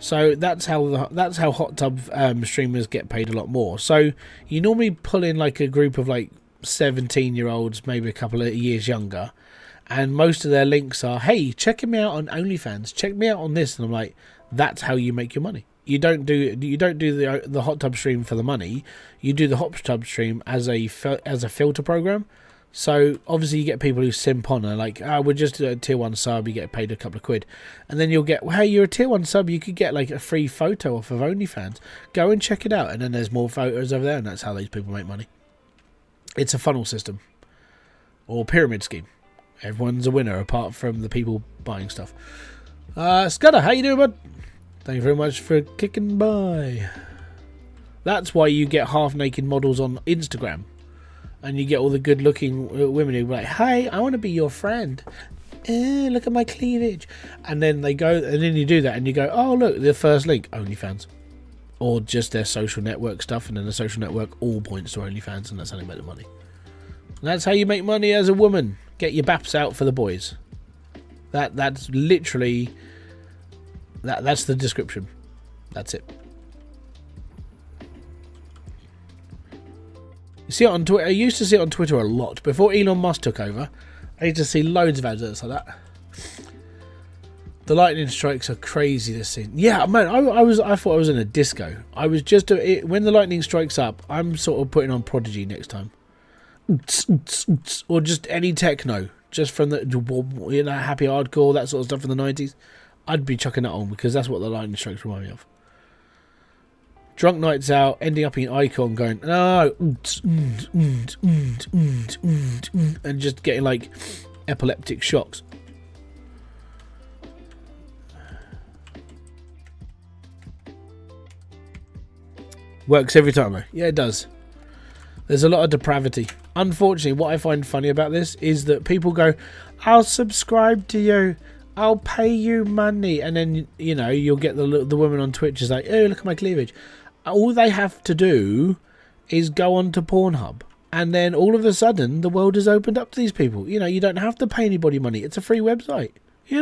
So that's how hot tub streamers get paid a lot more. So you normally pull in like a group of like 17-year-olds, maybe a couple of years younger, and most of their links are, hey, check me out on OnlyFans, check me out on this, and I'm like, that's how you make your money. You don't do the hot tub stream for the money. You do the hot tub stream as a filter program. So obviously you get people who simp on and like, we're just a tier 1 sub, you get paid a couple of quid, and then you'll get, well, hey, you're a tier 1 sub, you could get like a free photo off of OnlyFans. Go and check it out, and then there's more photos over there, and that's how these people make money. It's a funnel system or pyramid scheme. Everyone's a winner apart from the people buying stuff. Scudder, how you doing, bud? Thank you very much for kicking by. That's why you get half-naked models on Instagram. And you get all the good-looking women who are like, hey, I want to be your friend. Look at my cleavage. And then they go, and then you do that, and you go, oh, look, the first link, OnlyFans. Or just their social network stuff, and then the social network all points to OnlyFans, and that's how they make the money. That's how you make money as a woman. Get your baps out for the boys. That's literally that's the description. That's it. You see it on Twitter. I used to see it on Twitter a lot before Elon Musk took over. I used to see loads of adverts like that. The lightning strikes are crazy this scene. Yeah, man, I thought I was in a disco. I was just when the lightning strikes up, I'm sort of putting on Prodigy next time, or just any techno, just from the happy hardcore, that sort of stuff from the 90s. I'd be chucking that on because that's what the lightning strikes remind me of. Drunk nights out, ending up in Icon, going no, and just getting like epileptic shocks. Works every time though. Yeah, it does. There's a lot of depravity. Unfortunately, what I find funny about this is that people go, I'll subscribe to you, I'll pay you money, and then you'll get the woman on Twitch is like, oh, look at my cleavage. All they have to do is go on to Pornhub, and then all of a sudden the world is opened up to these people. You don't have to pay anybody money. It's a free website. You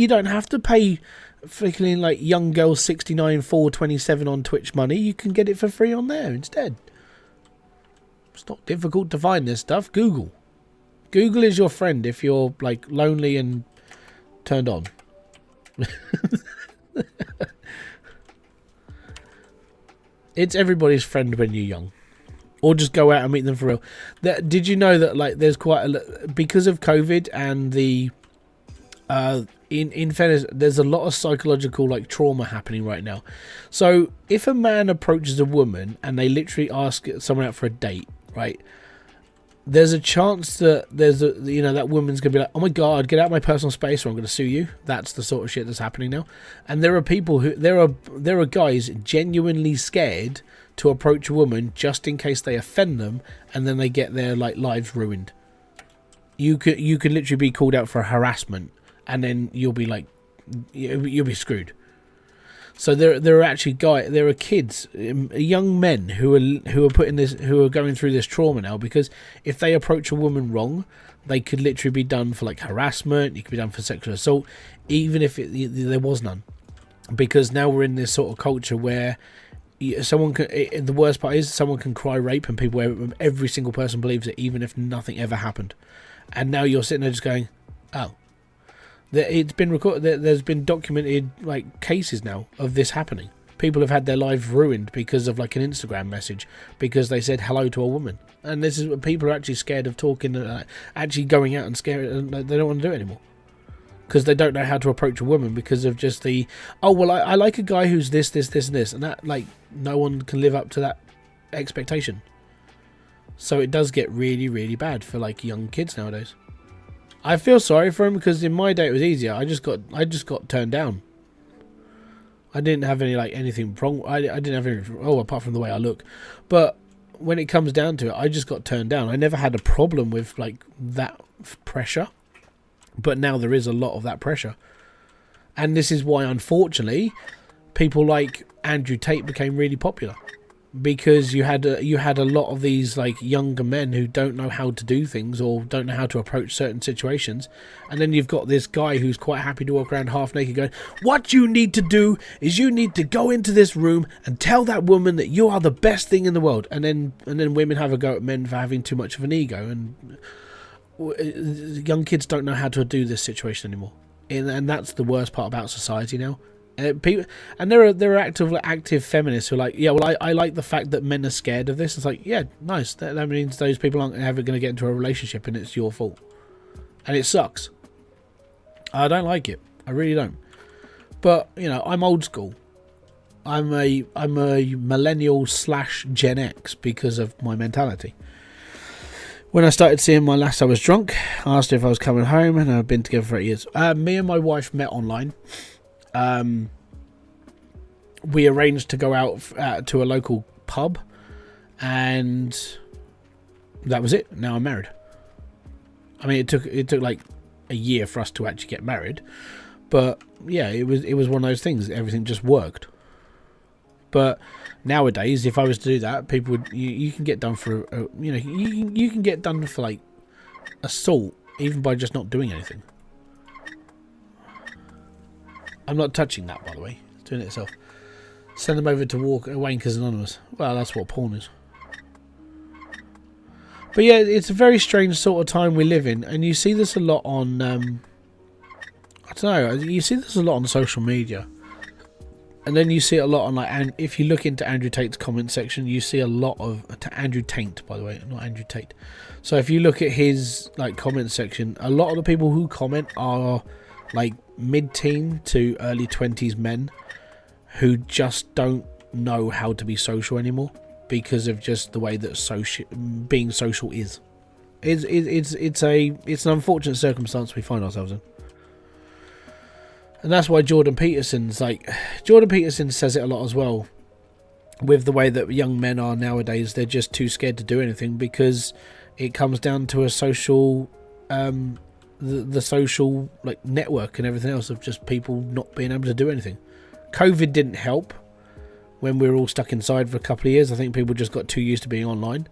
don't have to pay freaking like young girl 69,427 on Twitch money. You can get it for free on there instead. It's not difficult to find this stuff. Google is your friend if you're like lonely and turned on. It's everybody's friend when you're young, or just go out and meet them for real. Did you know that like there's quite because of COVID and the in fairness, there's a lot of psychological like trauma happening right now. So if a man approaches a woman and they literally ask someone out for a date, right? There's a chance that that woman's gonna be like, oh my god, get out of my personal space or I'm gonna sue you. That's the sort of shit that's happening now. And there are people there are guys genuinely scared to approach a woman just in case they offend them, and then they get their like lives ruined. You could literally be called out for harassment, and then you'll be like, you'll be screwed. So there are kids, young men who are going through this trauma now, because if they approach a woman wrong, they could literally be done for like harassment. You could be done for sexual assault, even if there was none, because now we're in this sort of culture where the worst part is someone can cry rape and every single person believes it, even if nothing ever happened. And now you're sitting there just going, oh. It's been recorded. There's been documented like cases now of this happening. People have had their lives ruined because of like an Instagram message because they said hello to a woman, and this is what people are actually scared of talking, actually going out and scared, and they don't want to do it anymore because they don't know how to approach a woman because of just I like a guy who's this, and this, and that, like, no one can live up to that expectation. So it does get really, really bad for like young kids nowadays. I feel sorry for him because in my day it was easier. I just got turned down. I didn't have anything wrong. I didn't have anything apart from the way I look. But when it comes down to it, I just got turned down. I never had a problem with like that pressure. But now there is a lot of that pressure. And this is why, unfortunately, people like Andrew Tate became really popular. Because you had a lot of these like younger men who don't know how to do things or don't know how to approach certain situations, and then you've got this guy who's quite happy to walk around half naked going, what you need to do is you need to go into this room and tell that woman that you are the best thing in the world, and then women have a go at men for having too much of an ego, and young kids don't know how to do this situation anymore, and that's the worst part about society now. People, and there are active feminists who are like, yeah, well, I like the fact that men are scared of this. It's like, yeah, nice. That means those people aren't ever going to get into a relationship, and it's your fault, and it sucks. I don't like it. I really don't. But I'm old school. I'm a millennial / Gen X because of my mentality. When I started seeing my lass, I was drunk. I asked her if I was coming home, and I've been together for 8 years. Me and my wife met online. We arranged to go out to a local pub, and that was it. Now I'm married. I mean, it took like a year for us to actually get married, but yeah, it was one of those things. Everything just worked But nowadays, if I was to do that, people would you can get done for you can get done for like assault even by just not doing anything. I'm not touching that, by the way. It's doing it itself. Send them over to Wankers Anonymous. Well, that's what porn is. But yeah, it's a very strange sort of time we live in, and you see this a lot on I don't know, you see this a lot on social media. And then you see it a lot on, like, and if you look into Andrew Tate's comment section, you see a lot of Andrew Tate, by the way, not Andrew Tate. So if you look at his like comment section, a lot of the people who comment are like mid-teen to early 20s men who just don't know how to be social anymore because of just the way that being social is. It's an unfortunate circumstance we find ourselves in. And that's why Jordan Peterson says it a lot as well, with the way that young men are nowadays. They're just too scared to do anything because it comes down to a social, the social like network and everything else of just people not being able to do anything. COVID didn't help when we were all stuck inside for a couple of years. I think people just got too used to being online.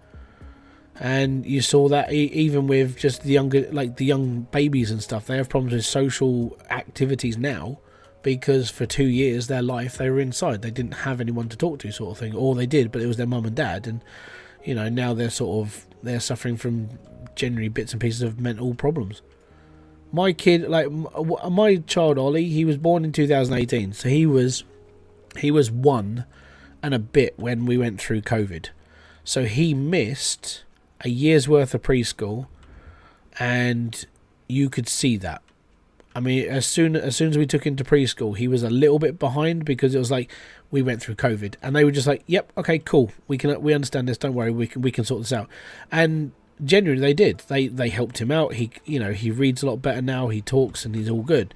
And you saw that even with just the young babies and stuff, they have problems with social activities now because for 2 years their life they were inside. They didn't have anyone to talk to, sort of thing, or they did, but it was their mum and dad. And now they're suffering from generally bits and pieces of mental problems. My kid, like my child Ollie, he was born in 2018, so he was 1 and a bit when we went through COVID, so he missed a year's worth of preschool, and you could see that. I mean, as soon as we took him to preschool, he was a little bit behind because it was like we went through COVID, and they were just like, "Yep, okay, cool, we understand this. Don't worry, we can sort this out." And genuinely, they did. They helped him out. He reads a lot better now. He talks, and he's all good.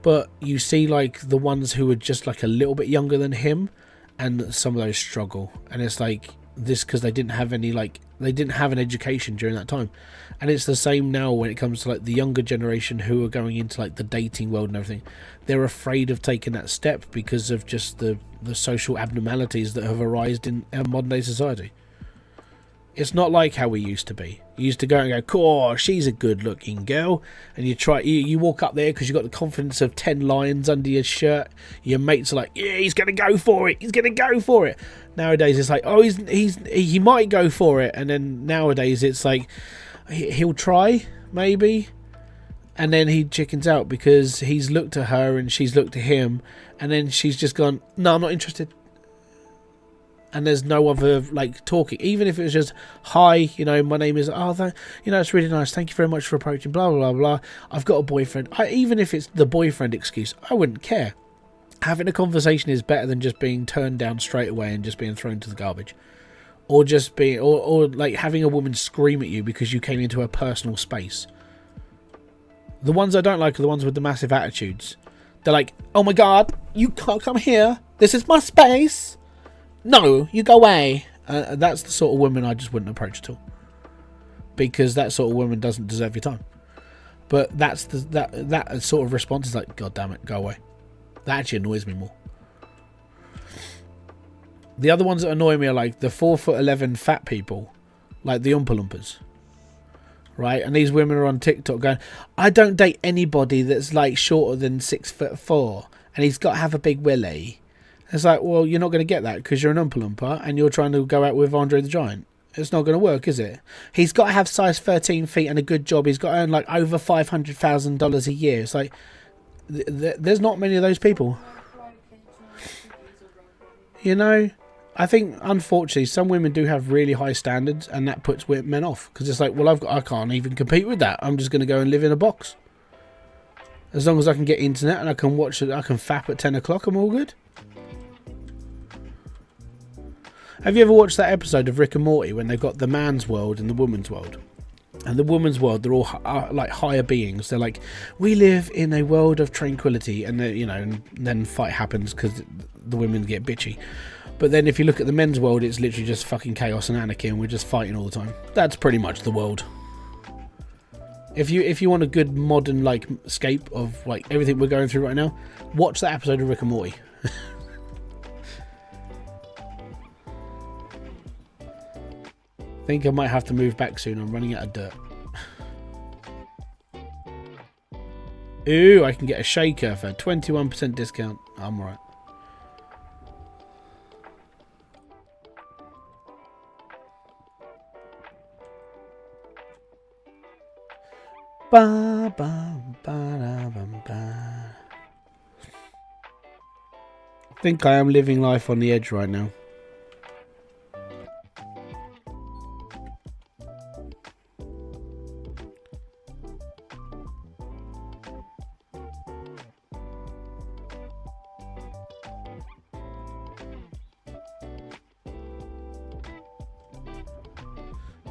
But you see, like the ones who are just like a little bit younger than him, and some of those struggle, and it's like this because they didn't have an education during that time. And it's the same now when it comes to like the younger generation who are going into like the dating world and everything. They're afraid of taking that step because of just the social abnormalities that have arisen in our modern day society. It's not like how we used to be. You used to go and go, "Cool, she's a good looking girl," and you walk up there because you've got the confidence of 10 lions under your shirt. Your mates are like, "Yeah, he's gonna go for it, he's gonna go for it." Nowadays it's like, "Oh, he might go for it," and then nowadays it's like he'll try maybe, and then he chickens out because he's looked at her and she's looked at him, and then she's just gone, "No, I'm not interested." And there's no other like talking, even if it was just, "Hi, my name is it's really nice, thank you very much for approaching, blah blah blah blah, I've got a boyfriend." Even if it's the boyfriend excuse, I wouldn't care. Having a conversation is better than just being turned down straight away and just being thrown to the garbage, or just being or like having a woman scream at you because you came into her personal space. The ones I don't like are the ones with the massive attitudes. They're like, "Oh my god, you can't come here, this is my space. No, you go away." That's the sort of woman I just wouldn't approach at all, because that sort of woman doesn't deserve your time. But that's that sort of response is like, "God damn it, go away." That actually annoys me more. The other ones that annoy me are like the 4'11" fat people, like the Oompa Loompas, right? And these women are on TikTok going, "I don't date anybody that's like shorter than 6'4", and he's got to have a big willy." It's like, well, you're not going to get that because you're an Oompa Loompa and you're trying to go out with Andre the Giant. It's not going to work, is it? He's got to have size 13 feet and a good job. He's got to earn like over $500,000 a year. It's like, there's not many of those people. I think, unfortunately, some women do have really high standards, and that puts men off. Because it's like, well, I can't even compete with that. I'm just going to go and live in a box. As long as I can get internet and I can watch it, I can fap at 10 o'clock, I'm all good. Have you ever watched that episode of Rick and Morty when they've got the man's world and the woman's world? And the woman's world, they're all like higher beings. They're like, "We live in a world of tranquility," and and then fight happens because the women get bitchy. But then if you look at the men's world, it's literally just fucking chaos and anarchy, and we're just fighting all the time. That's pretty much the world. If you want a good modern like escape of like everything we're going through right now, watch that episode of Rick and Morty. think I might have to move back soon. I'm running out of dirt. Ooh, I can get a shaker for 21% discount. I'm alright. Ba, ba, ba, ba, ba. I think I am living life on the edge right now.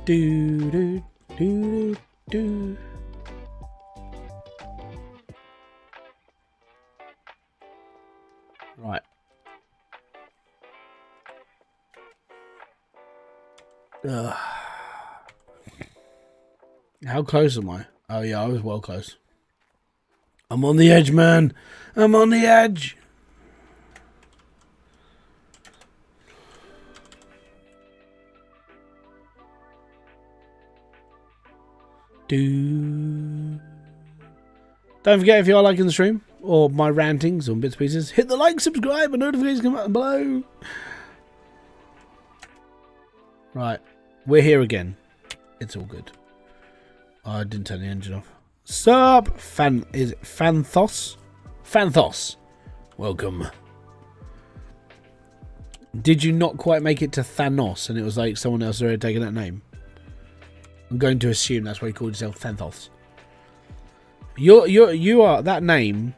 Do do do do. Right. Ugh. How close am I? Oh yeah, I was well close. I'm on the edge, man. I'm on the edge. Don't forget, if you are liking the stream or my rantings on bits and pieces, hit the like, subscribe, and notifications come up below. Right, we're here again. It's all good. Oh, I didn't turn the engine off. Sup, is it Phanthos? Phanthos, welcome. Did you not quite make it to Thanos, and it was like someone else had already taken that name? I'm going to assume that's why you called yourself Phanthos. You are that name.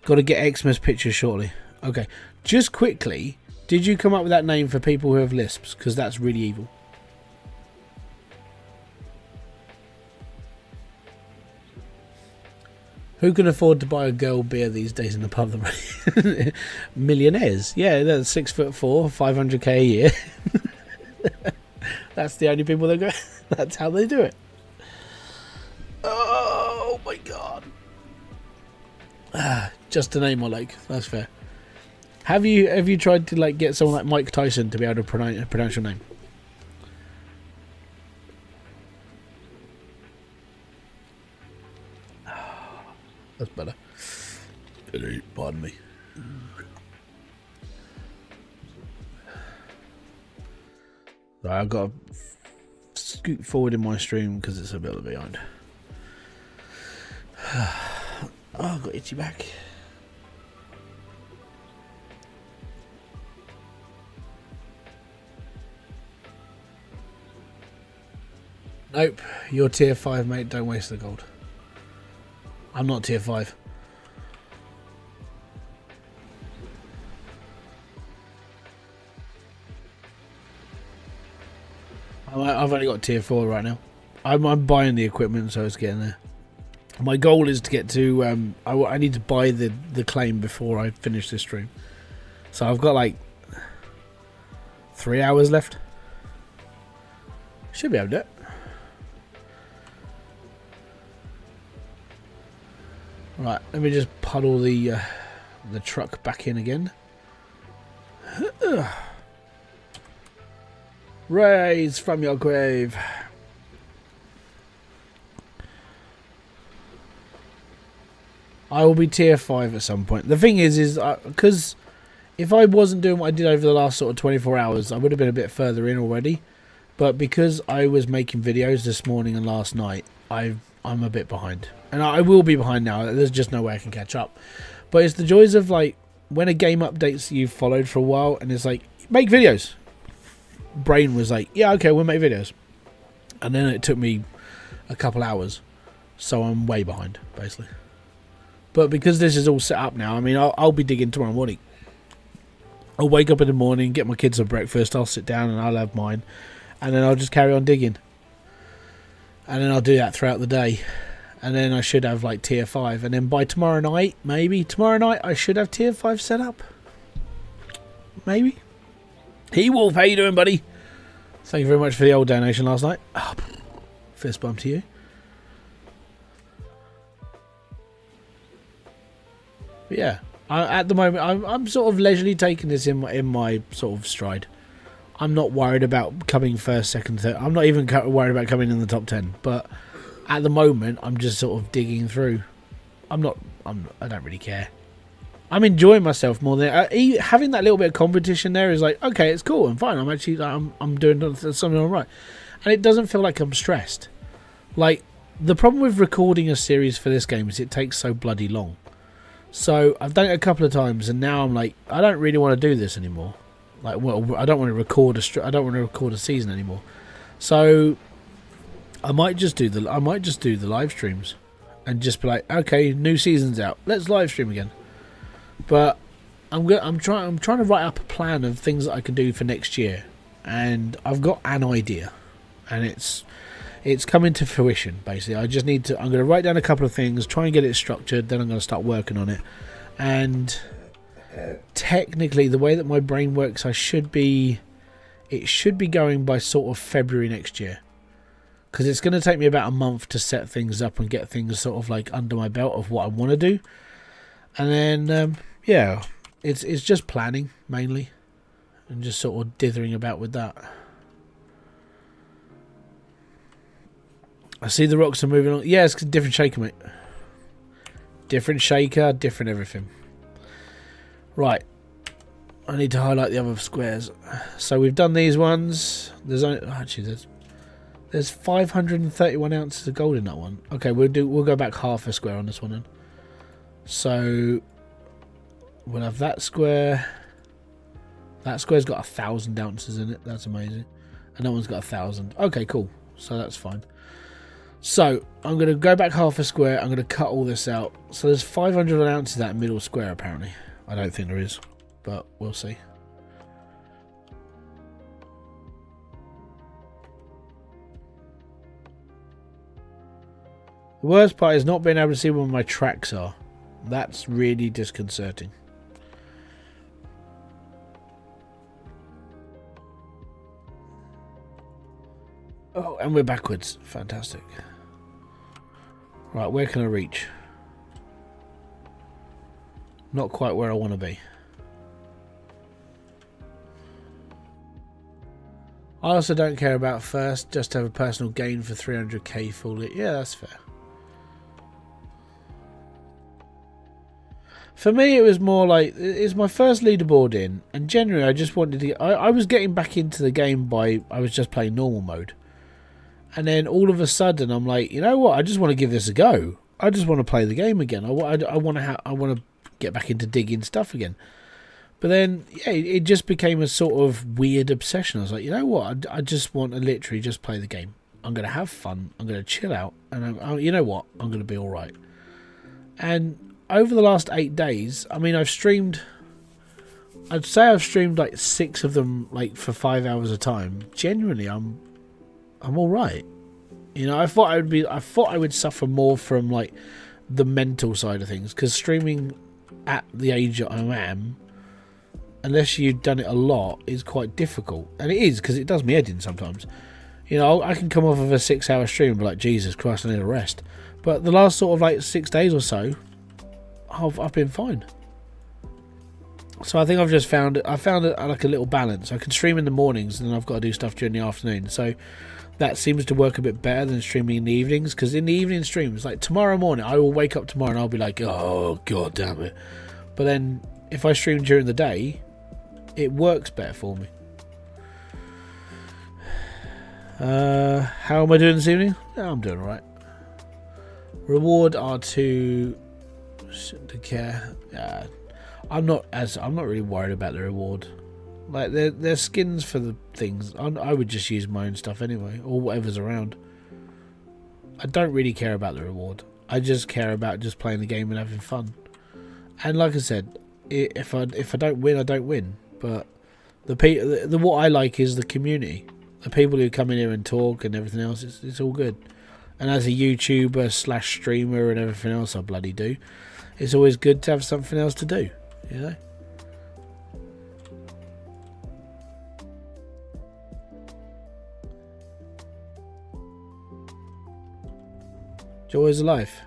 Got to get Xmas pictures shortly. Okay, just quickly, did you come up with that name for people who have lisps? Because that's really evil. Who can afford to buy a girl beer these days in the pub? Millionaires. Yeah, that's 6'4", 500k a year. That's the only people that go. That's how they do it. Oh my god. Just a name I like. That's fair. Have you tried to like get someone like Mike Tyson to be able to pronounce your name? That's better. Pardon me. Right, I've got to scoot forward in my stream because it's a bit behind. Oh, I've got itchy back. Nope, you're tier 5, mate. Don't waste the gold. I'm not tier 5. I've only got tier 4 right now. I'm buying the equipment, so it's getting there. My goal is to get to... I need to buy the claim before I finish this stream. So I've got like 3 hours left. Should be able to do it. Right, let me just puddle the truck back in again. Raise from your grave. I will be tier 5 at some point. The thing is because if I wasn't doing what I did over the last sort of 24 hours, I would have been a bit further in already. But because I was making videos this morning and last night, I'm a bit behind. And I will be behind now. There's just no way I can catch up. But it's the joys of like when a game updates you've followed for a while and it's like, make videos. Brain was like, yeah, okay, we'll make videos. And then it took me a couple hours. So I'm way behind, basically. But because this is all set up now, I mean, I'll be digging tomorrow morning. I'll wake up in the morning, get my kids some breakfast, I'll sit down and I'll have mine. And then I'll just carry on digging. And then I'll do that throughout the day. And then I should have like tier 5. And then by tomorrow night, maybe, tomorrow night, I should have tier 5 set up. Maybe. He-Wolf, how you doing, buddy? Thank you very much for the old donation last night. Oh, fist bump to you. But yeah, at the moment, I'm sort of leisurely taking this in my sort of stride. I'm not worried about coming first, second, third. I'm not even worried about coming in the top 10. But at the moment, I'm just sort of digging through. I don't really care. I'm enjoying myself more than having that little bit of competition. There is like, okay, it's cool. I'm fine. I'm actually I'm doing something all right, and it doesn't feel like I'm stressed. Like, the problem with recording a series for this game is it takes so bloody long. So I've done it a couple of times, and now I'm like, I don't really want to do this anymore. Like, well, I don't want to record a season anymore. So I might just do the live streams, and just be like, okay, new season's out. Let's live stream again. But I'm trying to write up a plan of things that I can do for next year, and I've got an idea, and it's coming to fruition. Basically, I'm going to write down a couple of things, try and get it structured, then I'm going to start working on it. And technically, the way that my brain works, it should be going by sort of February next year, because it's going to take me about a month to set things up and get things sort of like under my belt of what I want to do, and then yeah, it's just planning mainly, and just sort of dithering about with that. I see the rocks are moving on. Yeah, it's a different shaker, mate. Different shaker, different everything. Right. I need to highlight the other squares. So we've done these ones. There's 531 ounces of gold in that one. Okay, we'll go back half a square on this one then. So we'll have that square. That square's got 1,000 ounces in it. That's amazing. And that one's got 1,000. Okay, cool. So that's fine. So I'm going to go back half a square. I'm going to cut all this out. So there's 500 ounces in that middle square apparently. I don't think there is, but we'll see. The worst part is not being able to see where my tracks are. That's really disconcerting. Oh, and we're backwards. Fantastic. Right, where can I reach? Not quite where I want to be. I also don't care about first. Just have a personal gain for 300k fully. Yeah, that's fair. For me, it was more like, it's my first leaderboard in, and generally I just wanted to I was getting back into the game I was just playing normal mode. And then all of a sudden I'm like, you know what, I just want to give this a go. I just want to play the game again. I want to get back into digging stuff again. But then, yeah, it just became a sort of weird obsession. I was like, you know what, I just want to literally just play the game. I'm going to have fun. I'm going to chill out. And you know what, I'm going to be all right. And over the last 8 days, I mean, I'd say I've streamed like 6 of them, like for 5 hours a time. Genuinely, I'm all right. You know, I thought I would suffer more from like the mental side of things, because streaming at the age that I am, unless you've done it a lot, is quite difficult. And it is, because it does me head in sometimes. You know, I can come off of a 6-hour stream and be like, Jesus Christ, I need a rest. But the last sort of like 6 days or so, I've been fine. So I think I found like a little balance. I can stream in the mornings, and then I've got to do stuff during the afternoon. So that seems to work a bit better than streaming in the evenings, because in the evening streams, like tomorrow morning, I will wake up tomorrow and I'll be like, oh god damn it. But then if I stream during the day, it works better for me. How am I doing this evening? Yeah, I'm doing alright. Reward R2 to care. I'm not really worried about the reward. Like, they're skins for the things. I would just use my own stuff anyway, or whatever's around. I don't really care about the reward. I just care about just playing the game and having fun. And like I said, if I don't win, I don't win. But what I like is the community. The people who come in here and talk and everything else, it's all good. And as a YouTuber / streamer and everything else I bloody do, it's always good to have something else to do, you know? Joy is life.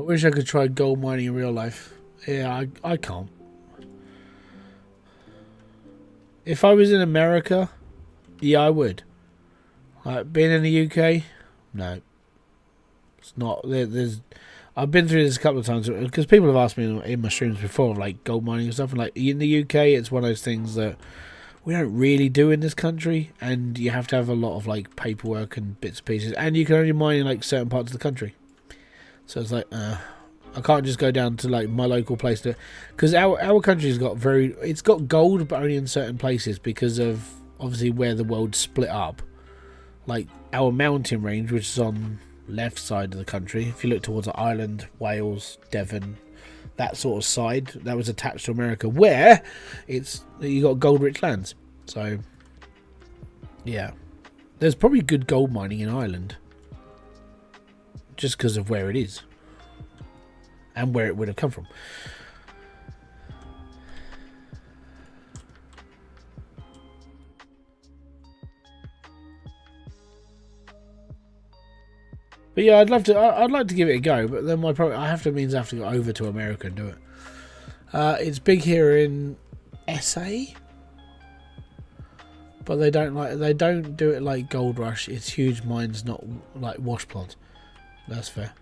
wish I could try gold mining in real life. Yeah, I can't. If I was in America, yeah, I would. Like, being in the UK, no. It's not. There's. I've been through this a couple of times because people have asked me in my streams before, like gold mining and stuff. And like in the UK, it's one of those things that we don't really do in this country, and you have to have a lot of like paperwork and bits and pieces, and you can only mine in like certain parts of the country. So it's like, I can't just go down to like my local place to, because our country's got it's got gold, but only in certain places because of obviously where the world's split up. Like our mountain range, which is on left side of the country, if you look towards Ireland, Wales, Devon, that sort of side, that was attached to America, where you got gold rich lands. So yeah, there's probably good gold mining in Ireland just because of where it is and where it would have come from. But yeah, I'd like to give it a go, but then I have to go over to America and do it. It's big here in SA, but they don't do it like Gold Rush. It's huge mines, not like wash plants. That's fair.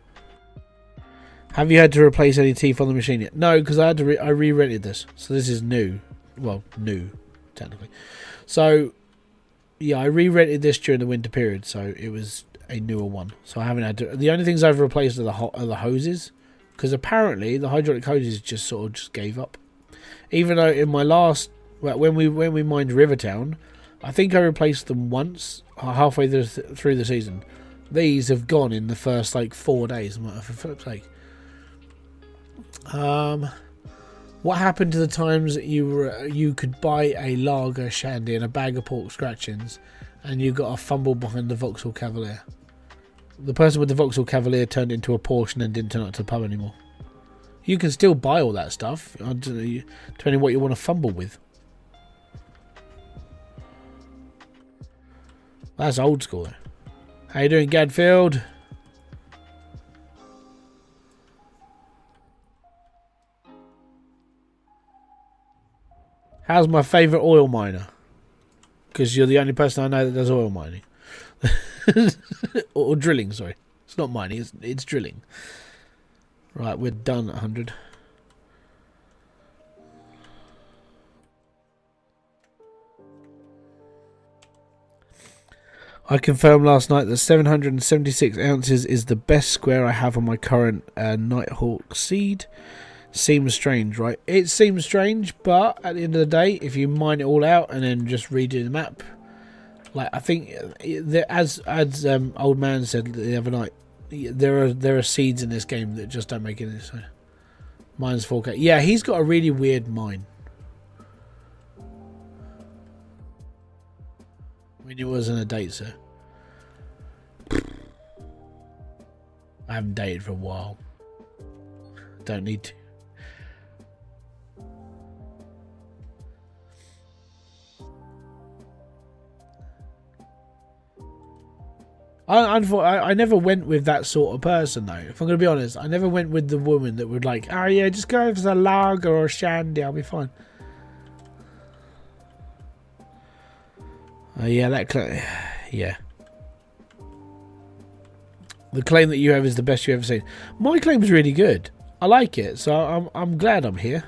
Have you had to replace any teeth on the machine yet? No, because I re-rented this, so this is new. Well, new technically. So yeah, I re-rented this during the winter period, so it was a newer one. So I haven't had to. The only things I've replaced are the hoses, because apparently the hydraulic hoses just gave up. Even though in my last, when we mined Rivertown, I think I replaced them once halfway through the season. These have gone in the first like 4 days. I'm like, for flip's sake. What happened to the times that you could buy a lager shandy and a bag of pork scratchings, and you got a fumble behind the Vauxhall Cavalier? The person with the Vauxhall Cavalier turned into a Porsche and didn't turn up to the pub anymore. You can still buy all that stuff, depending on what you want to fumble with. That's old school though. How you doing, Gadfield? How's my favourite oil miner? Because you're the only person I know that does oil mining. or drilling, sorry. It's not mining, it's drilling. Right, we're done at 100. I confirmed last night that 776 ounces is the best square I have on my current Nighthawk seed. Seems strange, right? It seems strange, but at the end of the day, if you mine it all out and then just redo the map, like I think, as old man said the other night, there are seeds in this game that just don't make it. So mine's 4K. Yeah, he's got a really weird mine. When it wasn't a date, sir. I haven't dated for a while. Don't need to. I never went with that sort of person though. If I'm going to be honest, I never went with the woman that would like, oh yeah, just go for a lager or a shandy, I'll be fine. Yeah, yeah. The claim that you have is the best you've ever seen. My claim is really good. I like it, so I'm glad I'm here.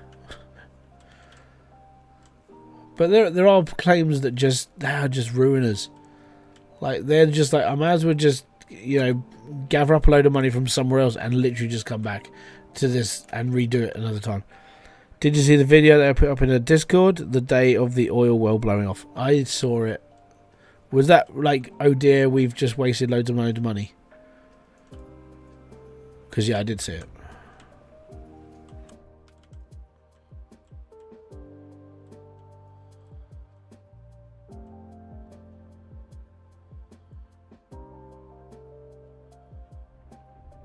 But there are claims that just ruin us. Like they're just like, I might as well just gather up a load of money from somewhere else and literally just come back to this and redo it another time. Did you see the video that I put up in the Discord the day of the oil well blowing off? I saw it. Was that like, oh dear, we've just wasted loads of money? Because yeah, I did see it.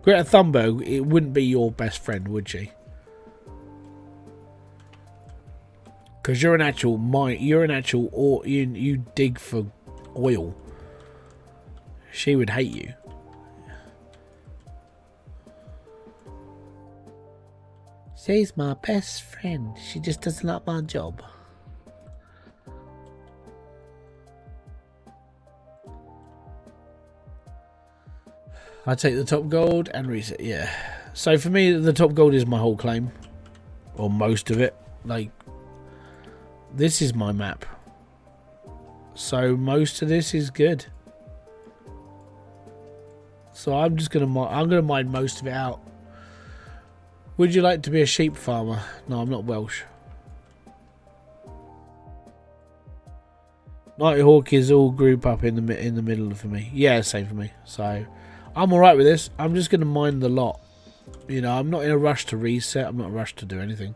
Greta Thunberg, it wouldn't be your best friend, would she? Because you're an actual or you dig for oil. She would hate you. She's my best friend. She just doesn't like my job. I take the top gold and reset. Yeah. So for me, the top gold is my whole claim, or most of it. Like, this is my map, so most of this is good. So I'm just gonna mine most of it out. Would you like to be a sheep farmer? No, I'm not Welsh. Nighthawk is all group up in the middle for me. Yeah, same for me. So I'm alright with this. I'm just gonna mine the lot. You know, I'm not in a rush to reset. I'm not in a rush to do anything.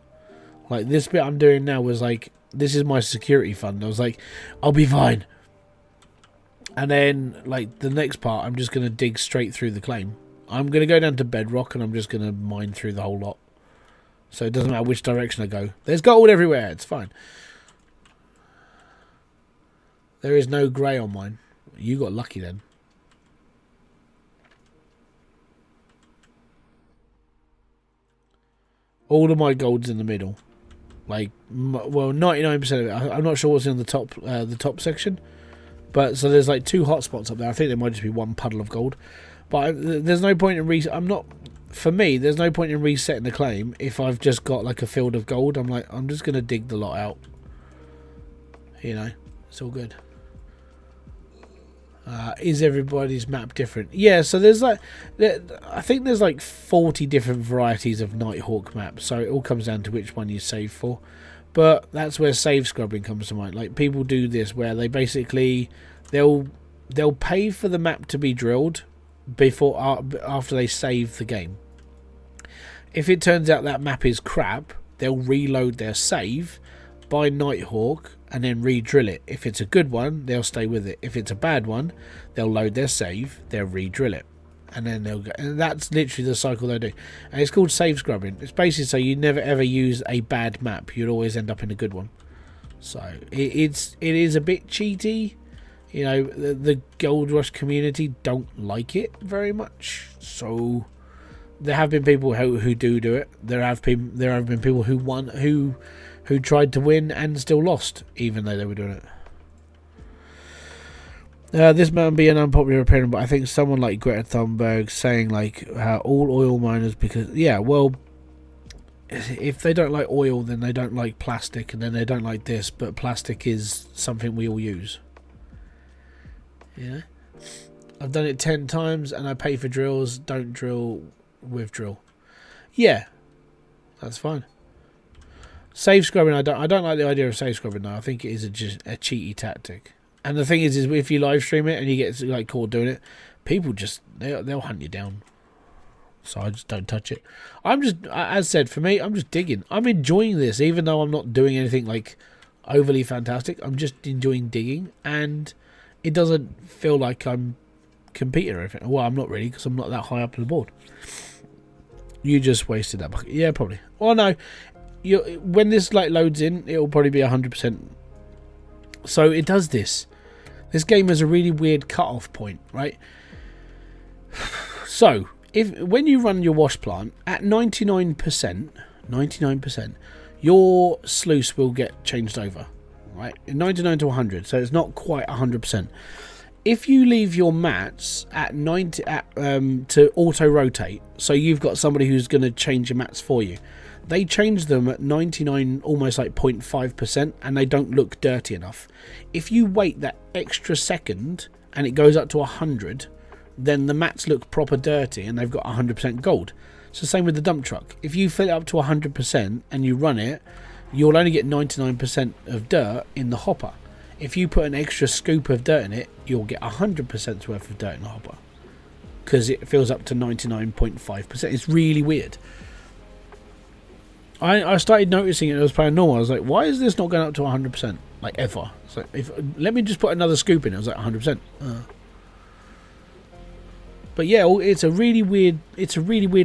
Like, this bit I'm doing now was like, this is my security fund. I was like, I'll be fine. And then, like, the next part, I'm just going to dig straight through the claim. I'm going to go down to bedrock and I'm just going to mine through the whole lot. So it doesn't matter which direction I go. There's gold everywhere. It's fine. There is no grey on mine. You got lucky then. All of my gold's in the middle. Like, well, 99% of it. I'm not sure what's in the top section. But, so there's like 2 hotspots up there. I think there might just be 1 puddle of gold. But there's no point in for me, there's no point in resetting the claim if I've just got like a field of gold. I'm like, I'm just going to dig the lot out. You know, it's all good. Is everybody's map different? Yeah, so there's like, I think there's like 40 different varieties of Nighthawk maps, so it all comes down to which one you save for. But that's where save scrubbing comes to mind. Like, people do this where they basically, they'll pay for the map to be drilled after they save the game. If it turns out that map is crap, they'll reload their save, buy Nighthawk, and then re-drill it. If it's a good one, they'll stay with it. If it's a bad one, they'll load their save, they'll re-drill it, and then they'll go. And that's literally the cycle they do. And it's called save scrubbing. It's basically so you never ever use a bad map. You'd always end up in a good one. So it is a bit cheaty. You know, the Gold Rush community don't like it very much. So there have been people who do it. There have been people who tried to win and still lost, even though they were doing it. This might be an unpopular opinion, but I think someone like Greta Thunberg saying like all oil miners, because yeah, well, if they don't like oil, then they don't like plastic, and then they don't like this. But plastic is something we all use. Yeah, I've done it 10 times, and I pay for drills. Don't drill with drill. Yeah, that's fine. Save scrubbing, I don't like the idea of save scrubbing now. I think it is just a cheaty tactic. And the thing is if you live stream it and you get like caught doing it, people just they'll hunt you down. So I just don't touch it. I'm just, as said, for me, I'm just digging. I'm enjoying this, even though I'm not doing anything like overly fantastic. I'm just enjoying digging, and it doesn't feel like I'm competing or anything. Well, I'm not really, because I'm not that high up on the board. You just wasted that bucket. Yeah, probably. Well, no. When this like loads in, it'll probably be 100%. So it does this. This game has a really weird cut-off point, right? So when you run your wash plant at 99%, your sluice will get changed over, right? 99 to 100, so it's not quite 100%. If you leave your mats at 90 to auto rotate, so you've got somebody who's going to change your mats for you. They change them at 99, almost like 0.5%, and they don't look dirty enough. If you wait that extra second and it goes up to 100, then the mats look proper dirty and they've got 100% gold. It's the same with the dump truck. If you fill it up to 100% and you run it, you'll only get 99% of dirt in the hopper. If you put an extra scoop of dirt in it, you'll get 100% worth of dirt in the hopper, because it fills up to 99.5%. It's really weird. I started noticing it. I was playing normal. I was like, why is this not going up to 100%? Like, ever. So let me just put another scoop in. It was like 100%. But yeah, it's a really weird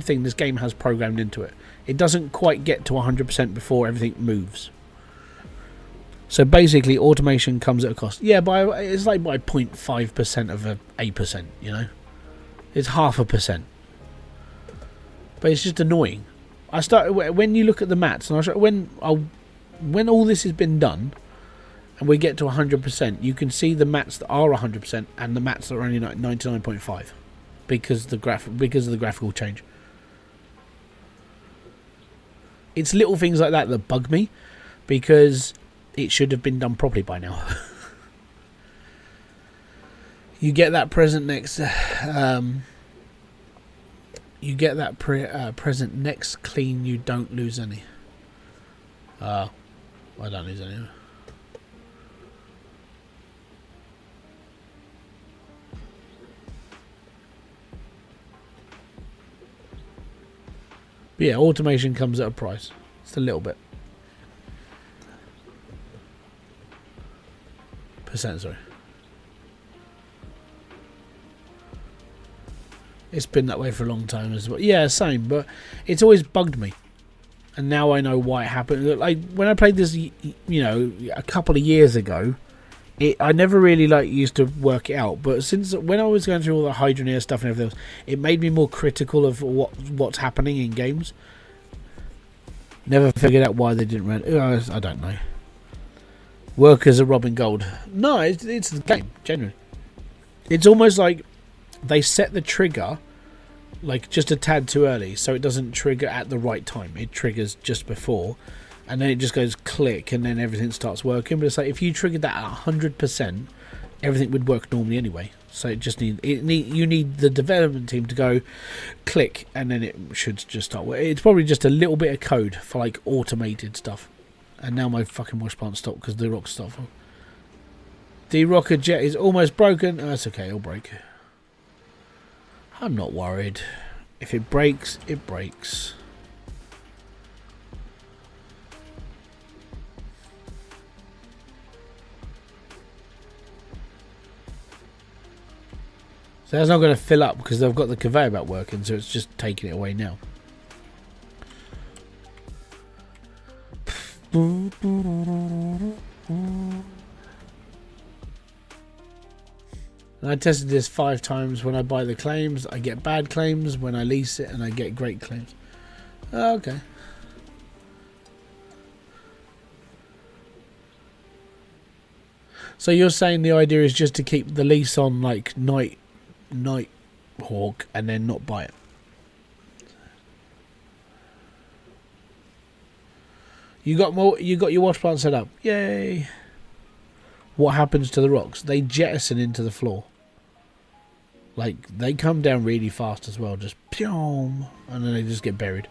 thing this game has programmed into it. It doesn't quite get to 100% before everything moves. So basically, automation comes at a cost. Yeah, it's like by 0.5% of a percent. You know, it's 0.5%. But it's just annoying. I started when you look at the mats, and I'll show when all this has been done, and we get to 100%, you can see the mats that are 100% and the mats that are only 99.5 because of the graphical change. It's little things like that that bug me because it should have been done properly by now. You get that present next. You get that present next clean. You don't lose any. I don't lose any. But yeah, automation comes at a price. Just a little bit. Percent, sorry. It's been that way for a long time as well. Yeah, same, but it's always bugged me. And now I know why it happened. Like, when I played this, you know, a couple of years ago, I never really used to work it out. But since when I was going through all the Hydroneer stuff and everything else, it made me more critical of what's happening in games. Never figured out why they didn't run. I don't know. Workers are robbing gold. No, it's the game, generally. It's almost like they set the trigger like just a tad too early, so it doesn't trigger at the right time. It triggers just before, and then it just goes click, and then everything starts working. But it's like if you triggered that at 100%, everything would work normally anyway. So it just you need the development team to go click, and then it should just start working. It's probably just a little bit of code for like automated stuff. And now my fucking wash plant stopped because the rock stopped. The rocket jet is almost broken. Oh, that's okay, it'll break. I'm not worried. If it breaks, it breaks. So that's not going to fill up because they've got the conveyor belt working, so it's just taking it away now. And I tested this 5 times. When I buy the claims, I get bad claims. When I lease it, and I get great claims. Oh, okay. So you're saying the idea is just to keep the lease on like Nighthawk and then not buy it? You got your wash plant set up. Yay! What happens to the rocks? They jettison into the floor. Like, they come down really fast as well. Just pyom, and then they just get buried.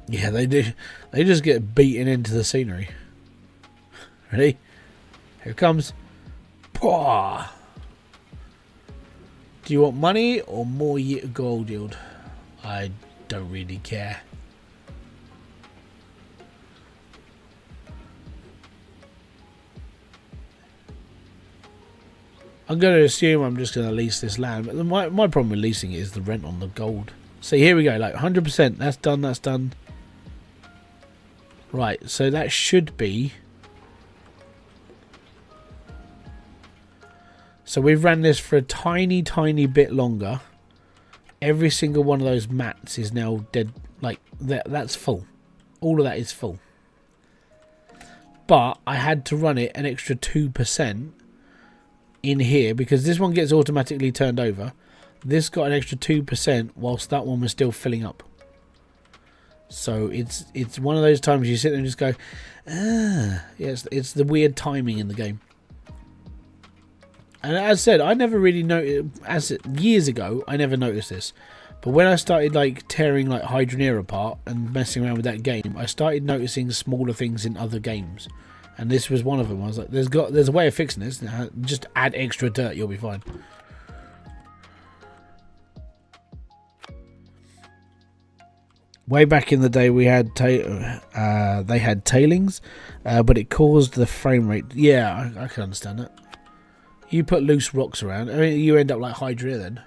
Yeah, they do. They just get beaten into the scenery. Ready? Here it comes. Pwah! Do you want money or more gold yield? I don't really care. I'm going to assume I'm just going to lease this land. But my problem with leasing it is the rent on the gold. See, here we go. Like 100%. That's done. That's done. Right. So that should be. So we've ran this for a tiny, tiny bit longer. Every single one of those mats is now dead. Like, that's full. All of that is full. But I had to run it an extra 2%. In here because this one gets automatically turned over. This got an extra 2% whilst that one was still filling up. So it's one of those times you sit there and just go, ah, yes, it's the weird timing in the game. And as I said, I never really noticed. Years ago, I never noticed this, but when I started like tearing like Hydroneer apart and messing around with that game, I started noticing smaller things in other games. And this was one of them. I was like, there's a way of fixing this. Just add extra dirt, you'll be fine. Way back in the day, we had they had tailings, but it caused the frame rate. Yeah, I can understand that. You put loose rocks around, I mean, you end up like Hydra then.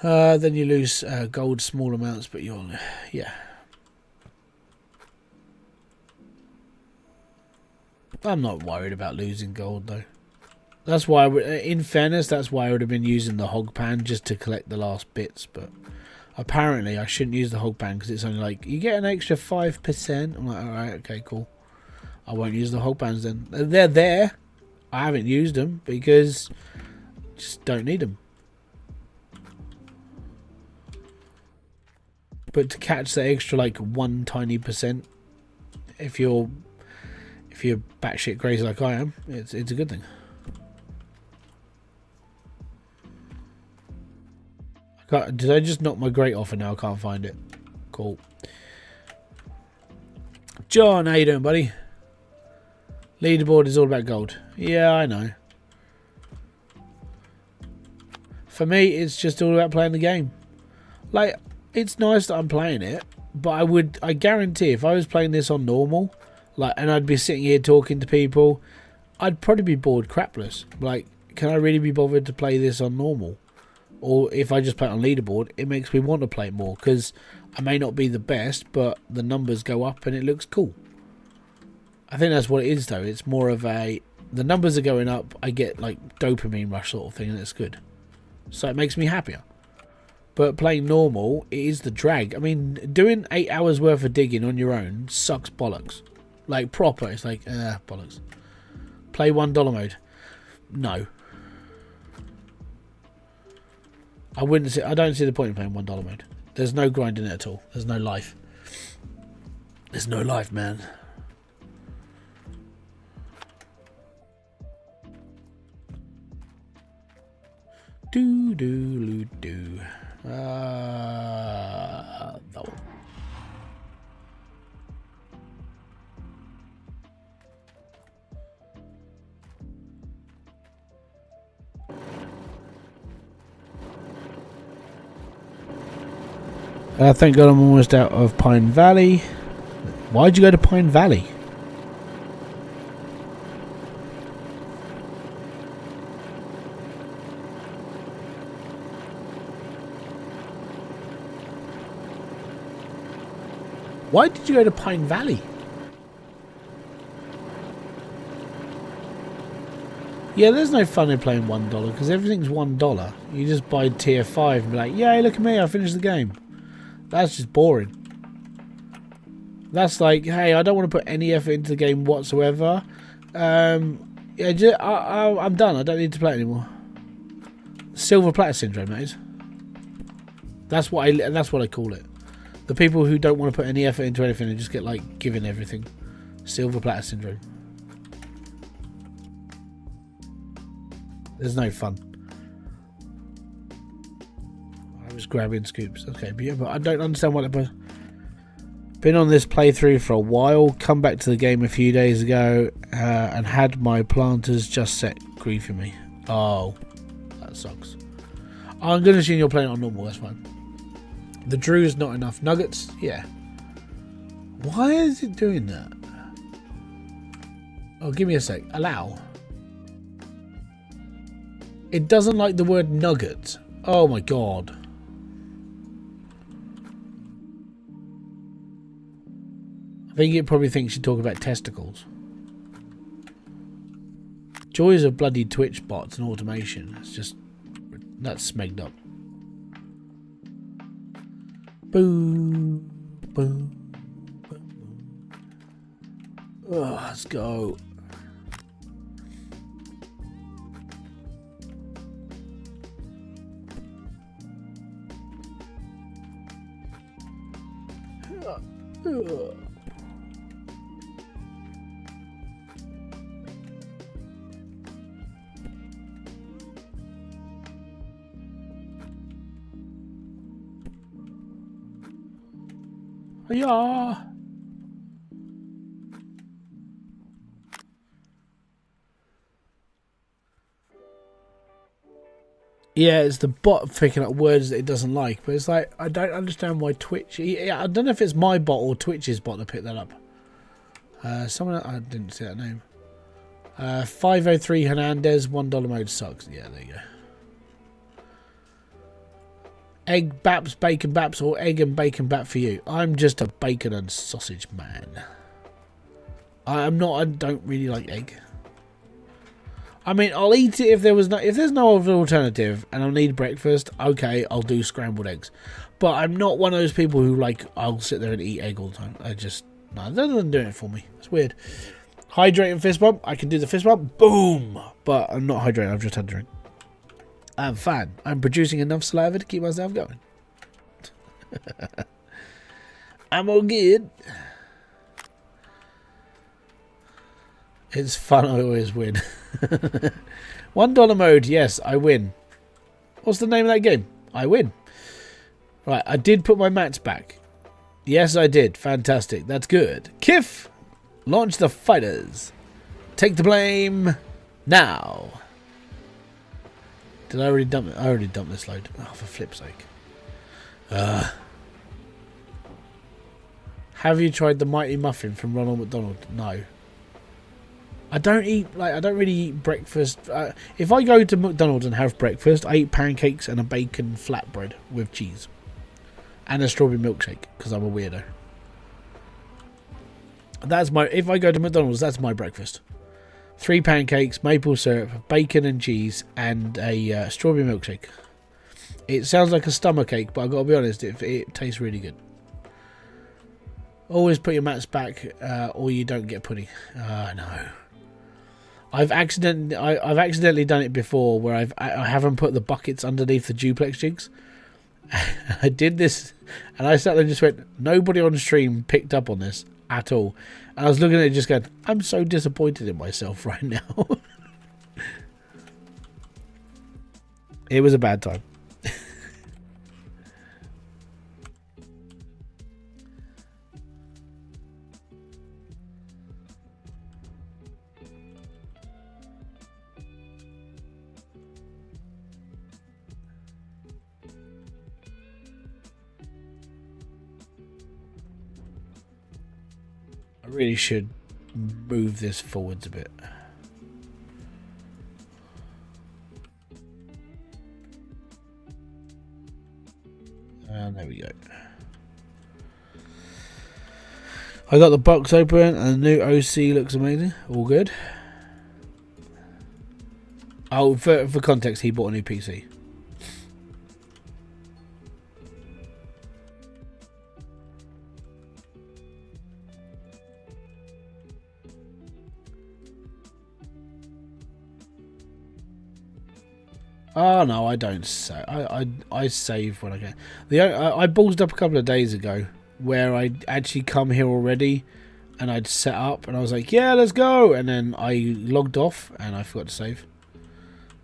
Then you lose gold small amounts, but you'll, yeah. I'm not worried about losing gold though. That's why, in fairness, that's why I would have been using the hog pan just to collect the last bits. But apparently, I shouldn't use the hog pan because it's only like you get an extra 5%. I'm like, all right, okay, cool. I won't use the hog pans then. They're there. I haven't used them because I just don't need them. But to catch the extra like 1 tiny percent, if you're batshit crazy like I am, it's a good thing. Did I just knock my grate off and now I can't find it? Cool. John, how you doing, buddy? Leaderboard is all about gold. Yeah, I know. For me, it's just all about playing the game. Like, it's nice that I'm playing it, but I guarantee if I was playing this on normal, like, and I'd be sitting here talking to people, I'd probably be bored crapless. Like, can I really be bothered to play this on normal? Or if I just play it on leaderboard, it makes me want to play it more because I may not be the best, but the numbers go up and it looks cool. I think that's what it is, though. It's more of the numbers are going up, I get like dopamine rush sort of thing, and it's good. So it makes me happier. But playing normal, it is the drag. I mean, doing 8 hours worth of digging on your own sucks bollocks. Like, proper. It's like, bollocks. Play $1 mode. No. I don't see the point in playing $1 mode. There's no grind in it at all. There's no life. There's no life, man. Do. That one. Thank God I'm almost out of Pine Valley. Why'd you go to Pine Valley? Why did you go to Pine Valley? Yeah, there's no fun in playing $1 because everything's $1. You just buy tier 5 and be like, yay, look at me, I finished the game. That's just boring. That's like, hey, I don't want to put any effort into the game whatsoever. I'm done. I don't need to play it anymore. Silver platter syndrome, that is. That's what I call it. The people who don't want to put any effort into anything and just get like given everything. Silver platter syndrome. There's no fun. I was grabbing scoops. Okay, but I don't understand what it was. Been on this playthrough for a while. Come back to the game a few days ago and had my planters just set griefing me. Oh, that sucks. I'm going to assume you're playing it on normal. That's fine. The Drew is not enough. Nuggets? Yeah. Why is it doing that? Oh, give me a sec. Allow. It doesn't like the word nugget. Oh my god. I think it probably thinks you talk about testicles. Joys of bloody Twitch bots and automation. It's just... that's smegged up. Boom. Boom. Boom. Oh, let's go. Yeah. Yeah, it's the bot picking up words that it doesn't like, but it's like I don't understand why Twitch. I don't know if it's my bot or Twitch's bot that picked that up. Someone I didn't see that name. 503 Hernandez. $1 mode sucks. Yeah, there you go. Egg baps, bacon baps, or egg and bacon bap for you. I'm just a bacon and sausage man. I'm not. I don't really like egg. I mean, I'll eat it if there's no other alternative, and I'll need breakfast. Okay, I'll do scrambled eggs, but I'm not one of those people who like I'll sit there and eat egg all the time. No, that doesn't do it for me. It's weird. Hydrating fist bump. I can do the fist bump. Boom. But I'm not hydrating. I've just had a drink. I'm fine. I'm producing enough saliva to keep myself going. I'm all good. It's fun. I always win. $1 mode. Yes, I win. What's the name of that game? I win. Right. I did put my mats back. Yes, I did. Fantastic. That's good. Kif. Launch the fighters. Take the blame now. Did I already dump it? I already dumped this load. Oh, for flip's sake. Have you tried the Mighty Muffin from Ronald McDonald? No. I don't really eat breakfast. If I go to McDonald's and have breakfast, I eat pancakes and a bacon flatbread with cheese. And a strawberry milkshake, because I'm a weirdo. If I go to McDonald's, that's my breakfast. 3 pancakes, maple syrup, bacon and cheese, and a strawberry milkshake. It sounds like a stomachache, but I've got to be honest, it tastes really good. Always put your mats back, or you don't get pudding. No. I've accidentally done it before, where I haven't put the buckets underneath the duplex jigs. I did this, and I sat there and just went, nobody on stream picked up on this at all. And I was looking at it just going, I'm so disappointed in myself right now. It was a bad time. I really should move this forwards a bit. And there we go. I got the box open and the new OC looks amazing. All good. Oh, for context, he bought a new PC. Oh no, I don't say. I save when I can. I ballsed up a couple of days ago where I'd actually come here already, and I'd set up, and I was like, yeah, let's go, and then I logged off and I forgot to save.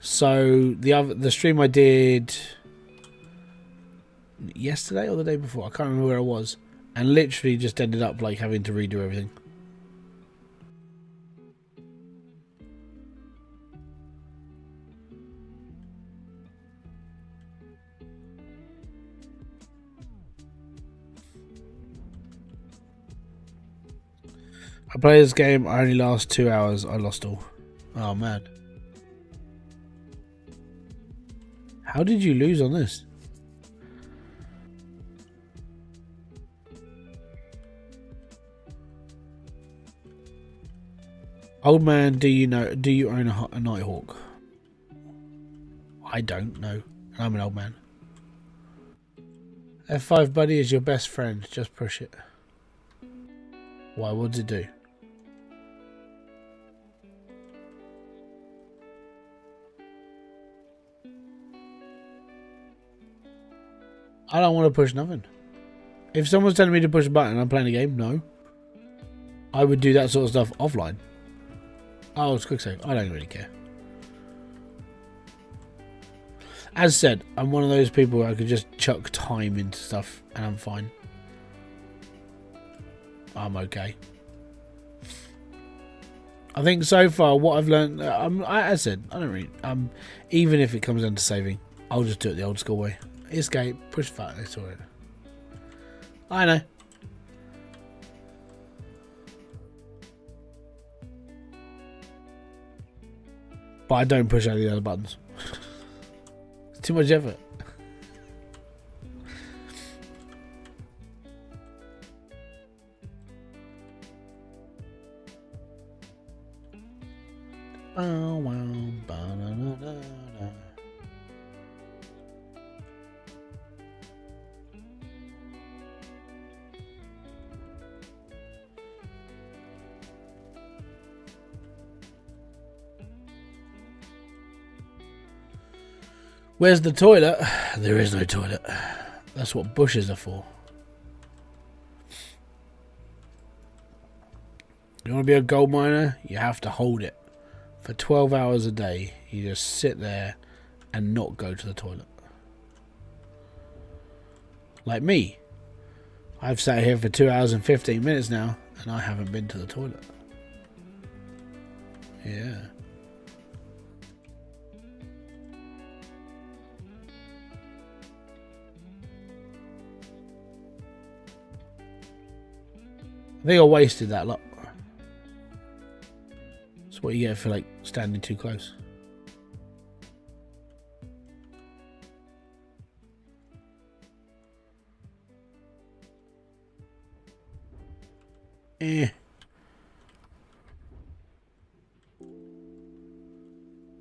So the stream I did yesterday or the day before, I can't remember where I was, and literally just ended up like having to redo everything. I play this game, I only last 2 hours, I lost all. Oh man. How did you lose on this? Old man, do you own a Nighthawk? I don't know. I'm an old man. F5 buddy is your best friend, just push it. Why, what does it do? I don't want to push nothing. If someone's telling me to push a button and I'm playing a game, no. I would do that sort of stuff offline. Oh, it's quick save. I don't really care. As said, I'm one of those people where I could just chuck time into stuff and I'm fine. I'm okay. I think so far what I've learned, as I said, I don't really, even if it comes down to saving, I'll just do it the old school way. Escape, push button, it's alright. I know. But I don't push any of the other buttons. It's too much effort. Oh, wow. Where's the toilet? There is no toilet. That's what bushes are for. You want to be a gold miner? You have to hold it. For 12 hours a day, you just sit there and not go to the toilet. Like me. I've sat here for 2 hours and 15 minutes now, and I haven't been to the toilet. Yeah. I think I wasted that lot. That's what you get for like standing too close.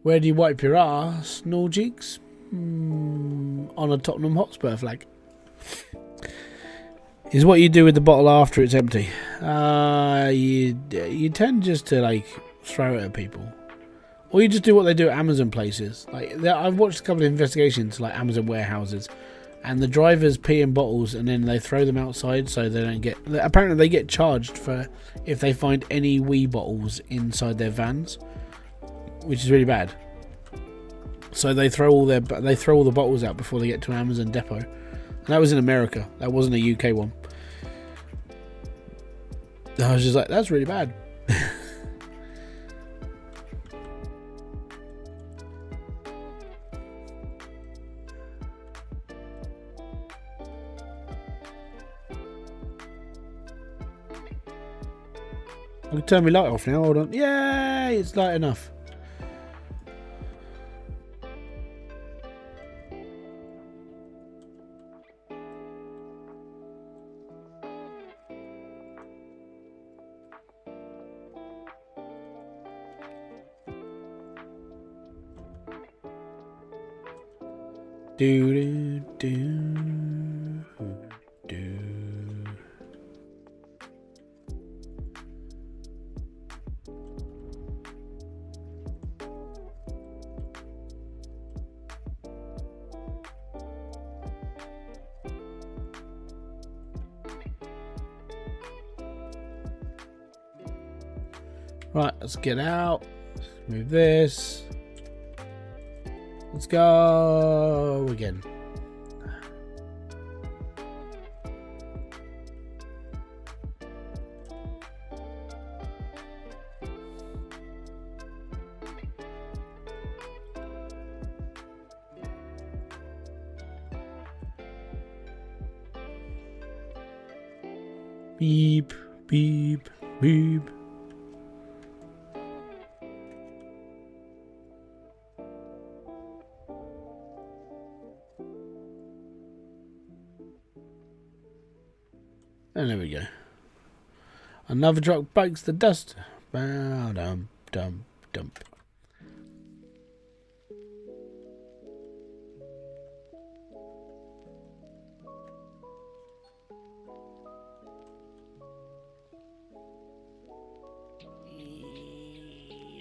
Where do you wipe your ass, Norjiks? On a Tottenham Hotspur flag. Is what you do with the bottle after it's empty. You tend just to like throw it at people, or you just do what they do at Amazon places. Like I've watched a couple of investigations, like Amazon warehouses, and the drivers pee in bottles and then they throw them outside so they don't get. Apparently, they get charged for if they find any wee bottles inside their vans, which is really bad. So they throw all the bottles out before they get to an Amazon depot. And that was in America. That wasn't a UK one. I was just like, that's really bad. I can turn my light off now. Hold on. Yay! It's light enough. Do do do do. Right, let's get out. Move this. Let's go again. Beep, beep, beep. And there we go. Another truck breaks the dust. Dump, dump, dump.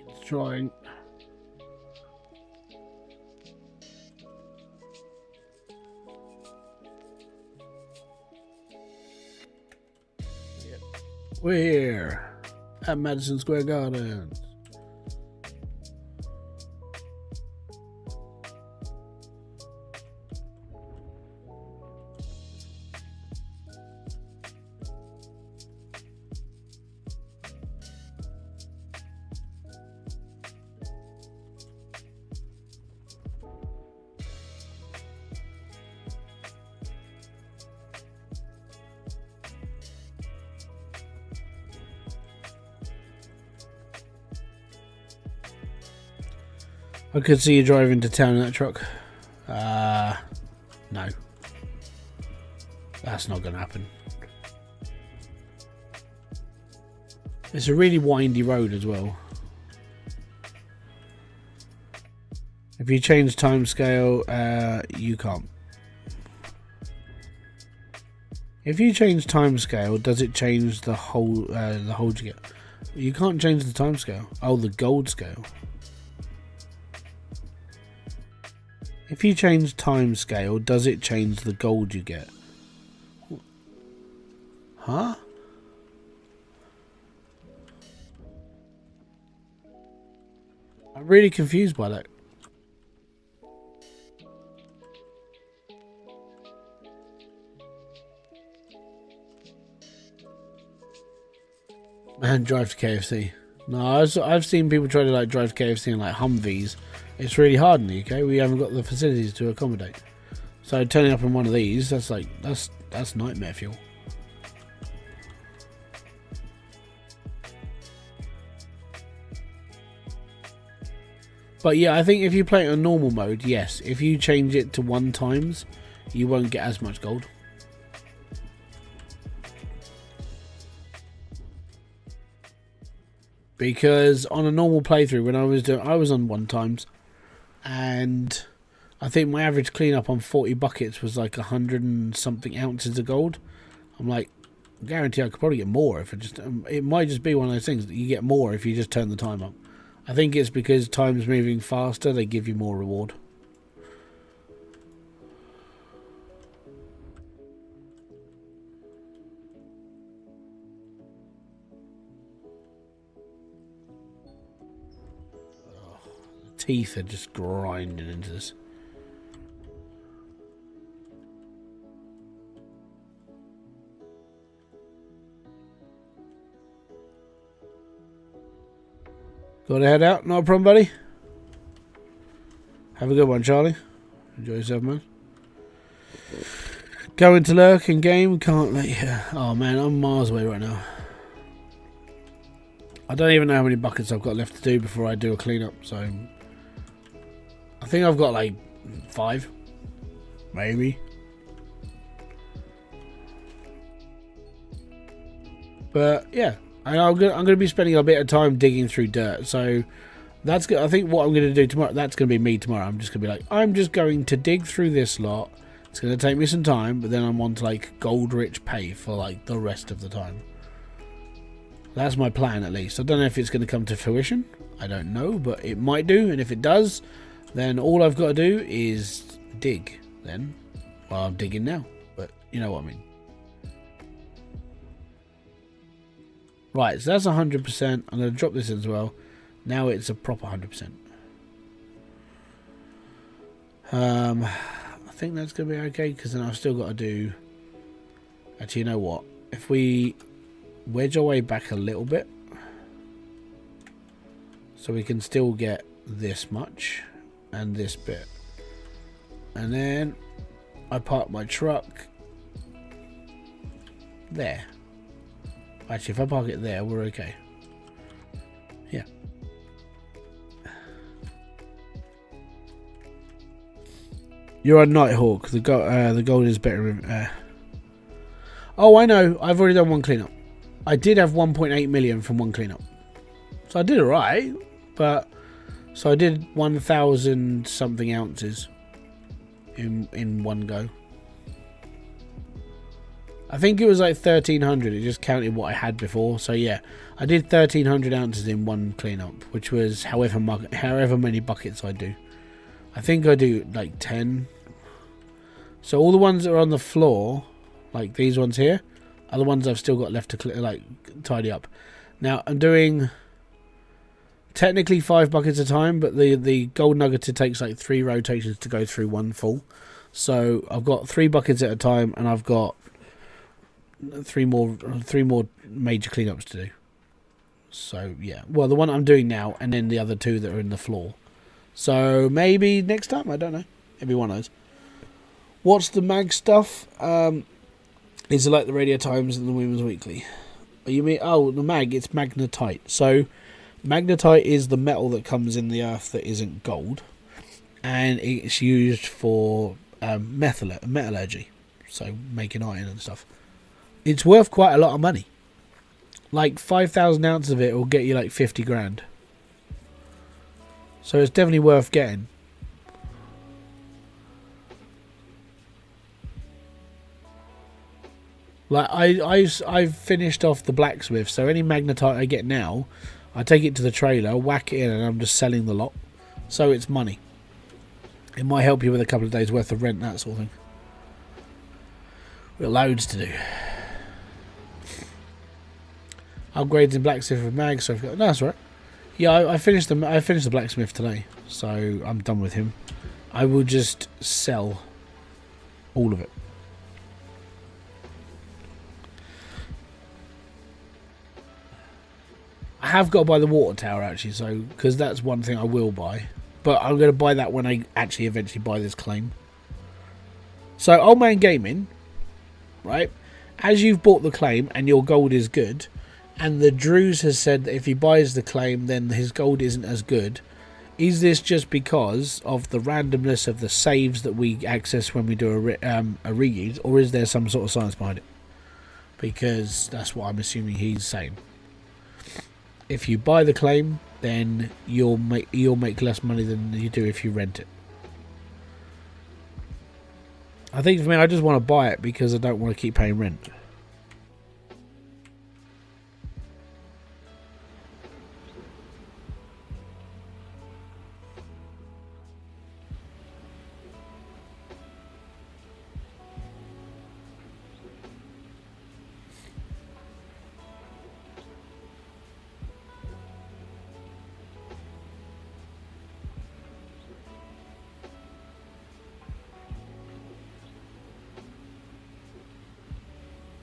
It's trying. We're here at Madison Square Gardens. I could see you driving to town in that truck. No. That's not going to happen. It's a really windy road as well. If you change time scale, you can't. If you change time scale, does it change the whole you get? You can't change the time scale. Oh, the gold scale. If you change time scale, does it change the gold you get? Huh? I'm really confused by that. Man, drive to KFC. No, I've seen people try to like drive to KFC in like Humvees. It's really hard in the UK. We haven't got the facilities to accommodate. So turning up in one of these, that's nightmare fuel. But yeah, I think if you play it on normal mode, yes. If you change it to 1 times, you won't get as much gold. Because on a normal playthrough, when I was on 1 times, and I think my average cleanup on 40 buckets was like 100 and something ounces of gold. I'm like, guarantee I could probably get more if it might just be one of those things that you get more if you just turn the time up. I think it's because time's moving faster, they give you more reward. Teeth are just grinding into this. Got to head out? Not a problem, buddy. Have a good one, Charlie. Enjoy yourself, man. Going to lurk in game. Can't let you. Oh, man, I'm miles away right now. I don't even know how many buckets I've got left to do before I do a cleanup, so I think I've got like 5, maybe. But yeah, I'm going to be spending a bit of time digging through dirt. So that's good. I think what I'm going to do tomorrow, that's going to be me tomorrow. I'm just going to be like, I'm just going to dig through this lot. It's going to take me some time, but then I'm on to like gold rich pay for like the rest of the time. That's my plan, at least. I don't know if it's going to come to fruition. I don't know, but it might do. And if it does, then all I've got to do is dig. Then, well, I'm digging now, but you know what I mean. Right, so that's 100%. I'm going to drop this in as well. Now it's a proper 100%. I think that's going to be okay, because then I've still got to do... Actually, you know what? If we wedge our way back a little bit, so we can still get this much and this bit, and then I park my truck there. Actually, if I park it there, we're okay. Yeah. You're on Nighthawk. The gold is better. Oh, I know. I've already done 1 cleanup. I did have 1.8 million from 1 cleanup, so I did alright. But so I did 1,000 something ounces in one go. I think it was like 1,300. It just counted what I had before. So yeah, I did 1,300 ounces in 1 cleanup, which was however many buckets I do. I think I do like 10. So all the ones that are on the floor, like these ones here, are the ones I've still got left to tidy up. Now I'm doing technically 5 buckets at a time, but the gold nugget takes like 3 rotations to go through 1 full. So I've got 3 buckets at a time, and I've got 3 more major cleanups to do. So yeah, well, the one I'm doing now, and then the other 2 that are in the floor. So maybe next time, I don't know. Maybe one of those. What's the mag stuff? Is it like the Radio Times and the Women's Weekly? You mean, oh, the mag, it's magnetite. So magnetite is the metal that comes in the earth that isn't gold, and it's used for metallurgy, so making iron and stuff. It's worth quite a lot of money. Like 5,000 ounces of it will get you like 50 grand. So it's definitely worth getting. Like I've finished off the blacksmith, so any magnetite I get now, I take it to the trailer, whack it in, and I'm just selling the lot. So it's money. It might help you with a couple of days worth of rent, that sort of thing. We've got loads to do. Upgrades in blacksmith with mag, so I've got. No, that's right. Yeah, I finished the blacksmith today, so I'm done with him. I will just sell all of it. I have got to buy the water tower actually, so because that's one thing I will buy. But I'm going to buy that when I actually eventually buy this claim. So, Old Man Gaming, right? As you've bought the claim and your gold is good, and the Druze has said that if he buys the claim, then his gold isn't as good. Is this just because of the randomness of the saves that we access when we do a reuse, or is there some sort of science behind it? Because that's what I'm assuming he's saying. If you buy the claim, then you'll make less money than you do if you rent it. I think for me, I just want to buy it because I don't want to keep paying rent.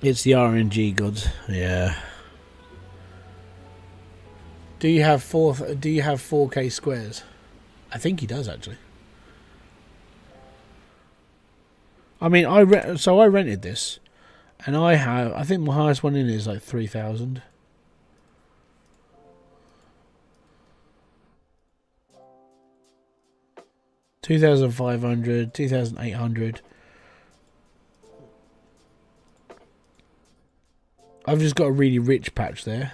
It's the RNG gods, yeah. Do you have 4K squares? I think he does actually. I mean, I rented this, and I think my highest one in is like 3,000. $2,500, 2,800. I've just got a really rich patch there.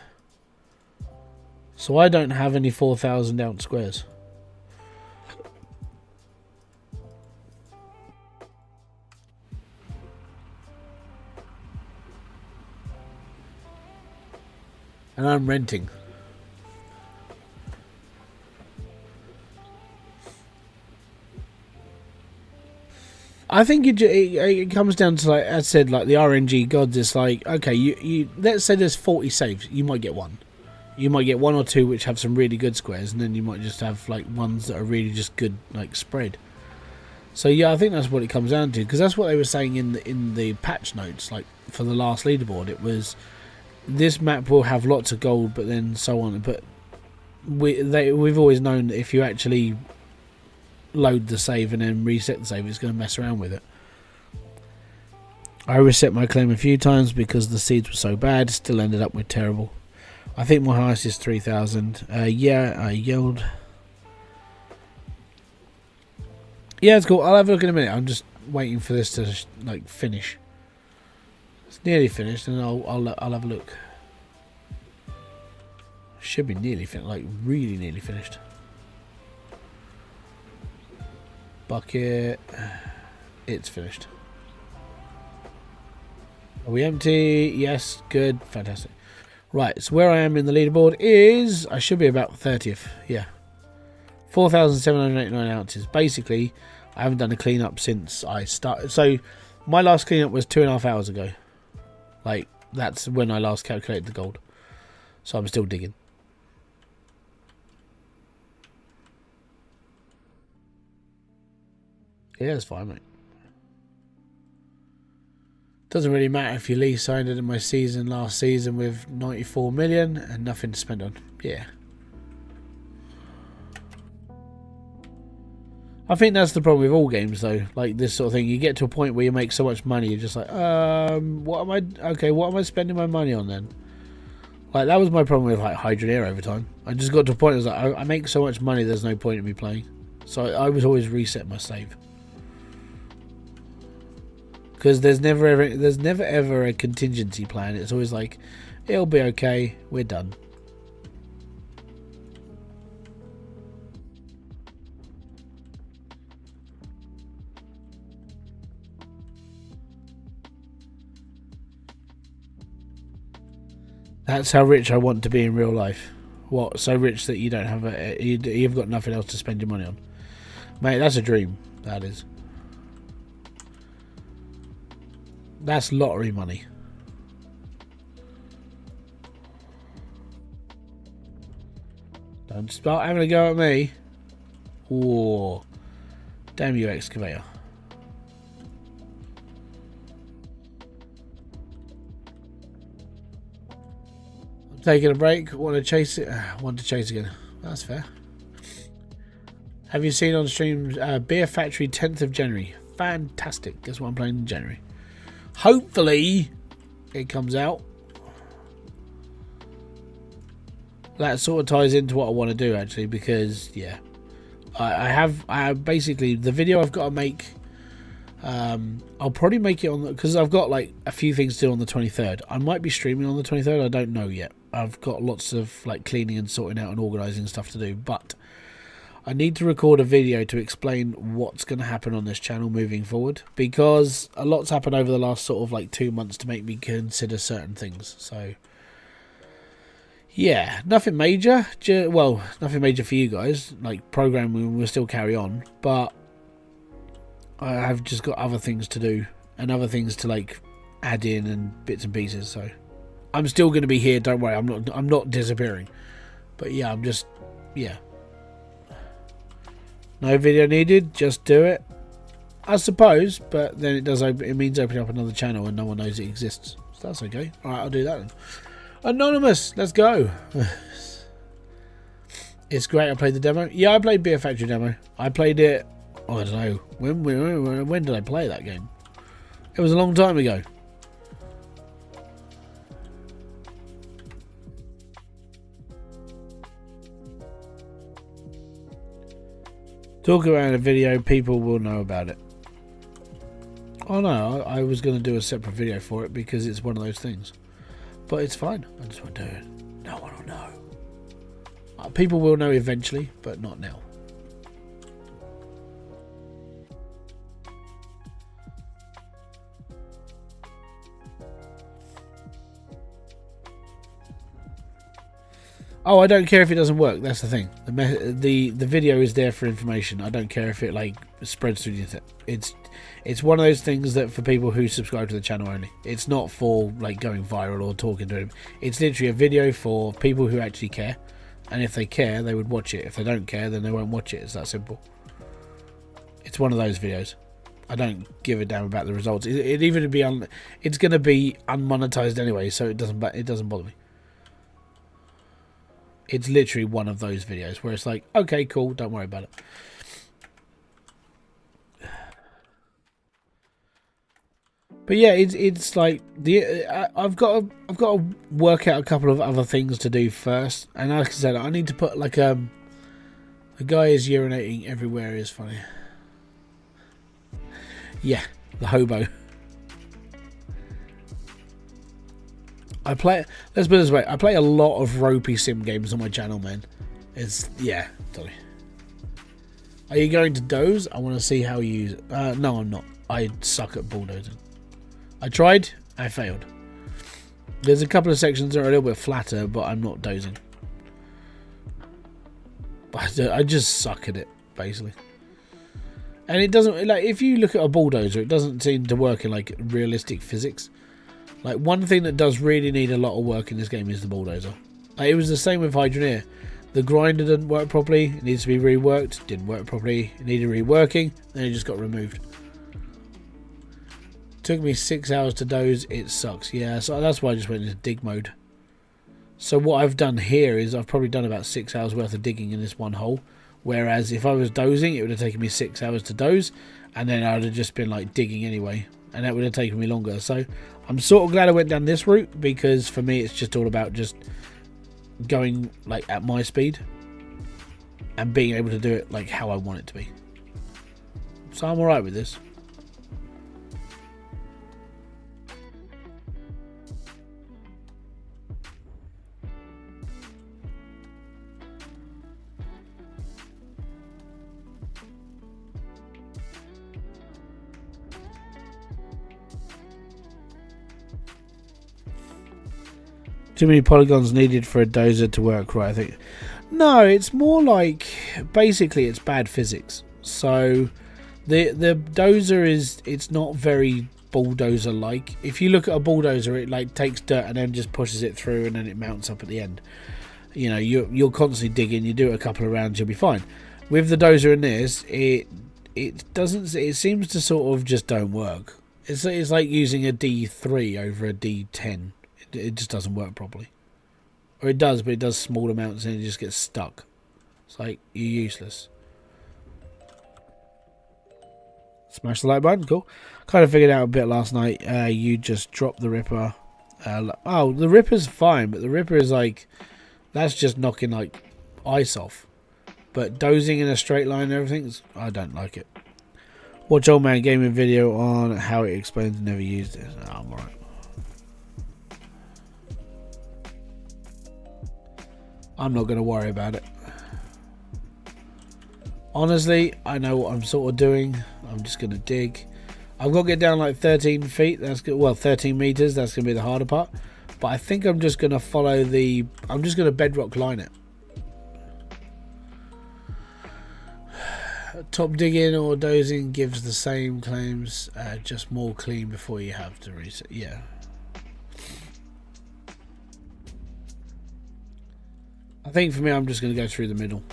So I don't have any 4,000 ounce squares. And I'm renting. I think it comes down to, like I said, like the RNG gods. It's like, okay, you let's say there's 40 saves, you might get one. You might get one or two which have some really good squares, and then you might just have like ones that are really just good, like spread. So yeah, I think that's what it comes down to, because that's what they were saying in the patch notes, like for the last leaderboard. It was this map will have lots of gold, but then so on. But we've always known that if you actually load the save and then reset the save, it's going to mess around with it. I reset my claim a few times because the seeds were so bad, still ended up with terrible. I think my highest is 3,000. Yeah, I yelled. Yeah, it's cool. I'll have a look in a minute. I'm just waiting for this to like finish. It's nearly finished, and I'll have a look. Should be nearly finished, like really nearly finished. Bucket. It's finished. Are we empty? Yes. Good. Fantastic. Right. So where I am in the leaderboard is, I should be about 30th. Yeah. 4,789 ounces. Basically, I haven't done a cleanup since I started. So my last cleanup was 2.5 hours ago. Like, that's when I last calculated the gold. So I'm still digging. Yeah, it's fine, mate. Doesn't really matter if you lease. I ended in my season last season with 94 million and nothing to spend on. Yeah. I think that's the problem with all games, though. Like this sort of thing, you get to a point where you make so much money, you're just like, what am I spending my money on then? Like that was my problem with like Hybridsteel over time. I just got to a point. I was like, I make so much money, there's no point in me playing. So I was always reset my save. Because there's never ever a contingency plan. It's always like, it'll be okay, we're done. That's how rich I want to be in real life. What? So rich that you don't have you've got nothing else to spend your money on, mate? That's a dream. That is. That's lottery money. Don't start having a go at me. Whoa. Damn you, excavator. I'm taking a break. Want to chase it? Want to chase again. That's fair. Have you seen on stream Beer Factory 10th of January? Fantastic. Guess what I'm playing in January. Hopefully it comes out. That sort of ties into what I want to do actually, because yeah, I have basically the video I've got to make. I'll probably make it on because I've got like a few things to do on the 23rd. I might be streaming on the 23rd. I don't know yet. I've got lots of like cleaning and sorting out and organising stuff to do, but I need to record a video to explain what's going to happen on this channel moving forward, because a lot's happened over the last sort of like 2 months to make me consider certain things. So yeah, nothing major. Well, nothing major for you guys. Like programming will still carry on, but I have just got other things to do and other things to like add in and bits and pieces. So I'm still going to be here. Don't worry. I'm not disappearing. But yeah, yeah. No video needed. Just do it, I suppose. But then it means opening up another channel and no one knows it exists. So that's okay. All right, I'll do that then. Anonymous, let's go. It's great. I played the demo. Yeah, I played Beer Factory demo. I played it. Oh, I don't know when did I play that game? It was a long time ago. Talk about a video, people will know about it. Oh no, I was going to do a separate video for it because it's one of those things. But it's fine. I just won't do it. No one will know. People will know eventually, but not now. Oh, I don't care if it doesn't work. That's the thing. The video is there for information. I don't care if it like spreads through the internet. It's one of those things that for people who subscribe to the channel only. It's not for like going viral or talking to them. It's literally a video for people who actually care. And if they care, they would watch it. If they don't care, then they won't watch it. It's that simple. It's one of those videos. I don't give a damn about the results. It even be it's going to be unmonetized anyway, so it doesn't bother me. It's literally one of those videos where it's like, okay, cool, don't worry about it. But yeah, it's like I've got to work out a couple of other things to do first, and like I said, I need to put like a guy is urinating everywhere is funny. Yeah, the hobo. Let's put it this way, I play a lot of ropey sim games on my channel, man. Yeah, sorry. Are you going to doze? I want to see how you use it. No, I'm not. I suck at bulldozing. I tried, I failed. There's a couple of sections that are a little bit flatter, but I'm not dozing. I just suck at it, basically. And it doesn't, like, if you look at a bulldozer, it doesn't seem to work in, like, realistic physics. Like, one thing that does really need a lot of work in this game is the bulldozer. Like, it was the same with Hybridsteel. The grinder didn't work properly. It needs to be reworked. Didn't work properly. It needed reworking. Then it just got removed. Took me 6 hours to doze. It sucks. Yeah, so that's why I just went into dig mode. So what I've done here is I've probably done about 6 hours worth of digging in this one hole. Whereas if I was dozing, it would have taken me 6 hours to doze. And then I would have just been like digging anyway. And that would have taken me longer. So I'm sort of glad I went down this route, because for me it's just all about just going like at my speed and being able to do it like how I want it to be. So I'm alright with this. Too many polygons needed for a dozer to work right, I think. No, it's more like, basically it's bad physics. So The dozer it's not very bulldozer like. If you look at a bulldozer, it like takes dirt and then just pushes it through and then it mounts up at the end. You know, you're constantly digging. You do it a couple of rounds, you'll be fine. With the dozer in this, it doesn't. It seems to sort of just don't work. It's like using a D3 over a D10. It just doesn't work properly. Or it does, but it does small amounts and it just gets stuck. It's like you're useless. Smash the like button, cool. Kind of figured out a bit last night. You just drop the Ripper. Oh, the Ripper's fine, but the Ripper is like, that's just knocking like ice off. But dozing in a straight line and everything, I don't like it. Watch Old Man Gaming video on how it explains. Never used it. Oh, I'm alright. I'm not going to worry about it. Honestly, I know what I'm sort of doing. I'm just going to dig. I've got to get down like 13 feet. That's good. Well, 13 meters. That's going to be the harder part. But I think I'm just going to follow the... I'm just going to bedrock line it. Top digging or dozing gives the same claims. Just more clean before you have to reset. Yeah. I think for me, I'm just going to go through the middle.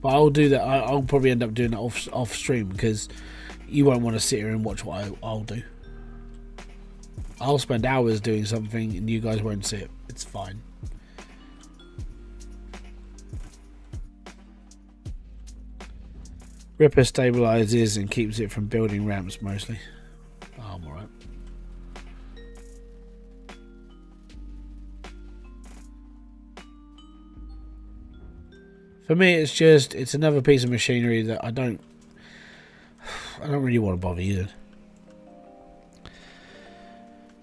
But I'll do that. I'll probably end up doing that off stream because you won't want to sit here and watch what I'll do. I'll spend hours doing something and you guys won't see it. It's fine. Ripper stabilizes and keeps it from building ramps mostly. Oh, I'm alright. For me, it's another piece of machinery that I don't really want to bother using.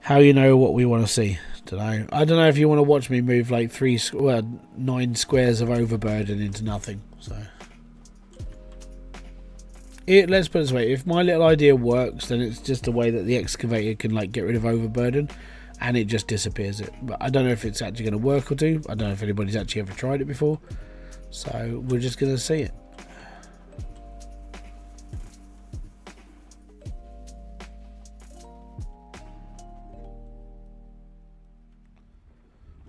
How you know what we want to see? I don't know if you want to watch me move like 9 squares of overburden into nothing. So, let's put it this way: if my little idea works, then it's just a way that the excavator can like get rid of overburden, and it just disappears it. But I don't know if it's actually going to work or do. I don't know if anybody's actually ever tried it before. So we're just going to see it.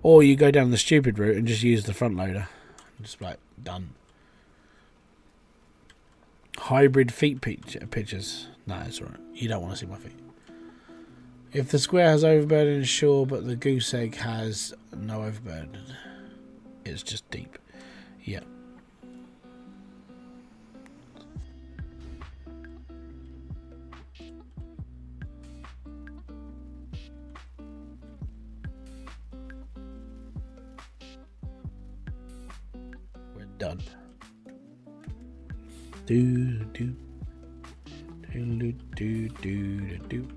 Or you go down the stupid route and just use the front loader. Just like, done. Hybrid feet pictures. No, it's alright. You don't want to see my feet. If the square has overburden, sure, but the goose egg has no overburden. It's just deep. Yeah. We're done. Do do do do do do.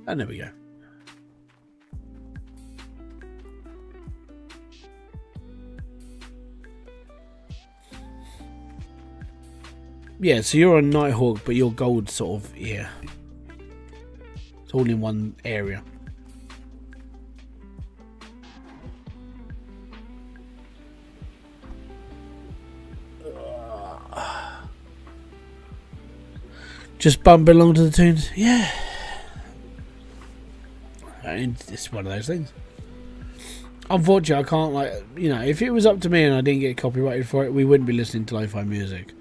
And there we go. Yeah, so you're on Nighthawk, but your gold sort of, yeah. It's all in one area. Just bumping along to the tunes. Yeah. It's one of those things. Unfortunately, I can't, like, you know, if it was up to me and I didn't get copyrighted for it, we wouldn't be listening to lo-fi music.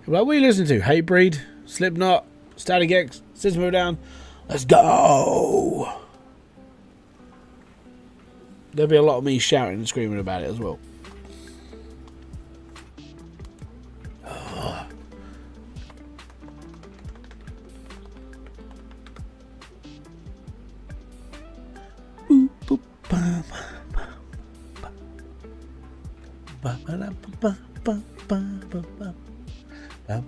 Like, what are you listening to? Hatebreed, Slipknot, Static X, System of a Down. Let's go! There'll be a lot of me shouting and screaming about it as well. Do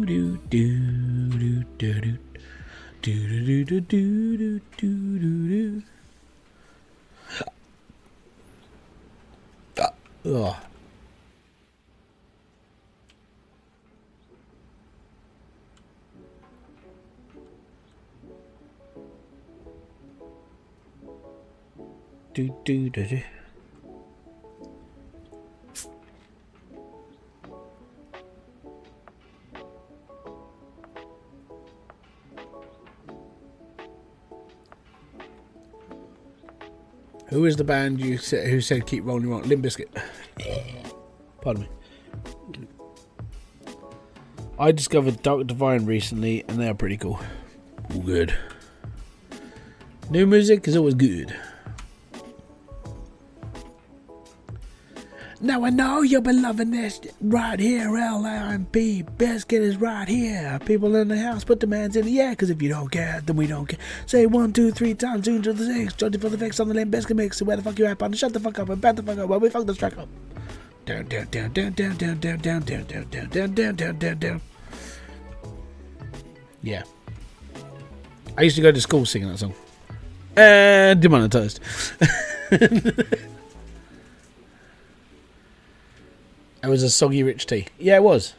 do do do do do do do do do do do. Oh. Do do do do. Who is the band who said keep rolling on? Limp Bizkit. Pardon me. I discovered Dark Divine recently and they are pretty cool. All good. New music is always good. Now I know you'll be loving this right here, LMP. Biscuit is right here. People in the house, put the hands in the air, because if you don't care, then we don't care. Say 1, 2, 3 times, 2 to the 6. Johnny for the fix on the Limp Bizkit mix. So where the fuck you at, partner? Shut the fuck up and back the fuck up while we fuck this track up. Down, down, down, down, down, down, down, down, down, down, down, down, down, down, down, down. Yeah. I used to go to school singing that song. And demonetized. It was a soggy rich tea. Yeah, it was.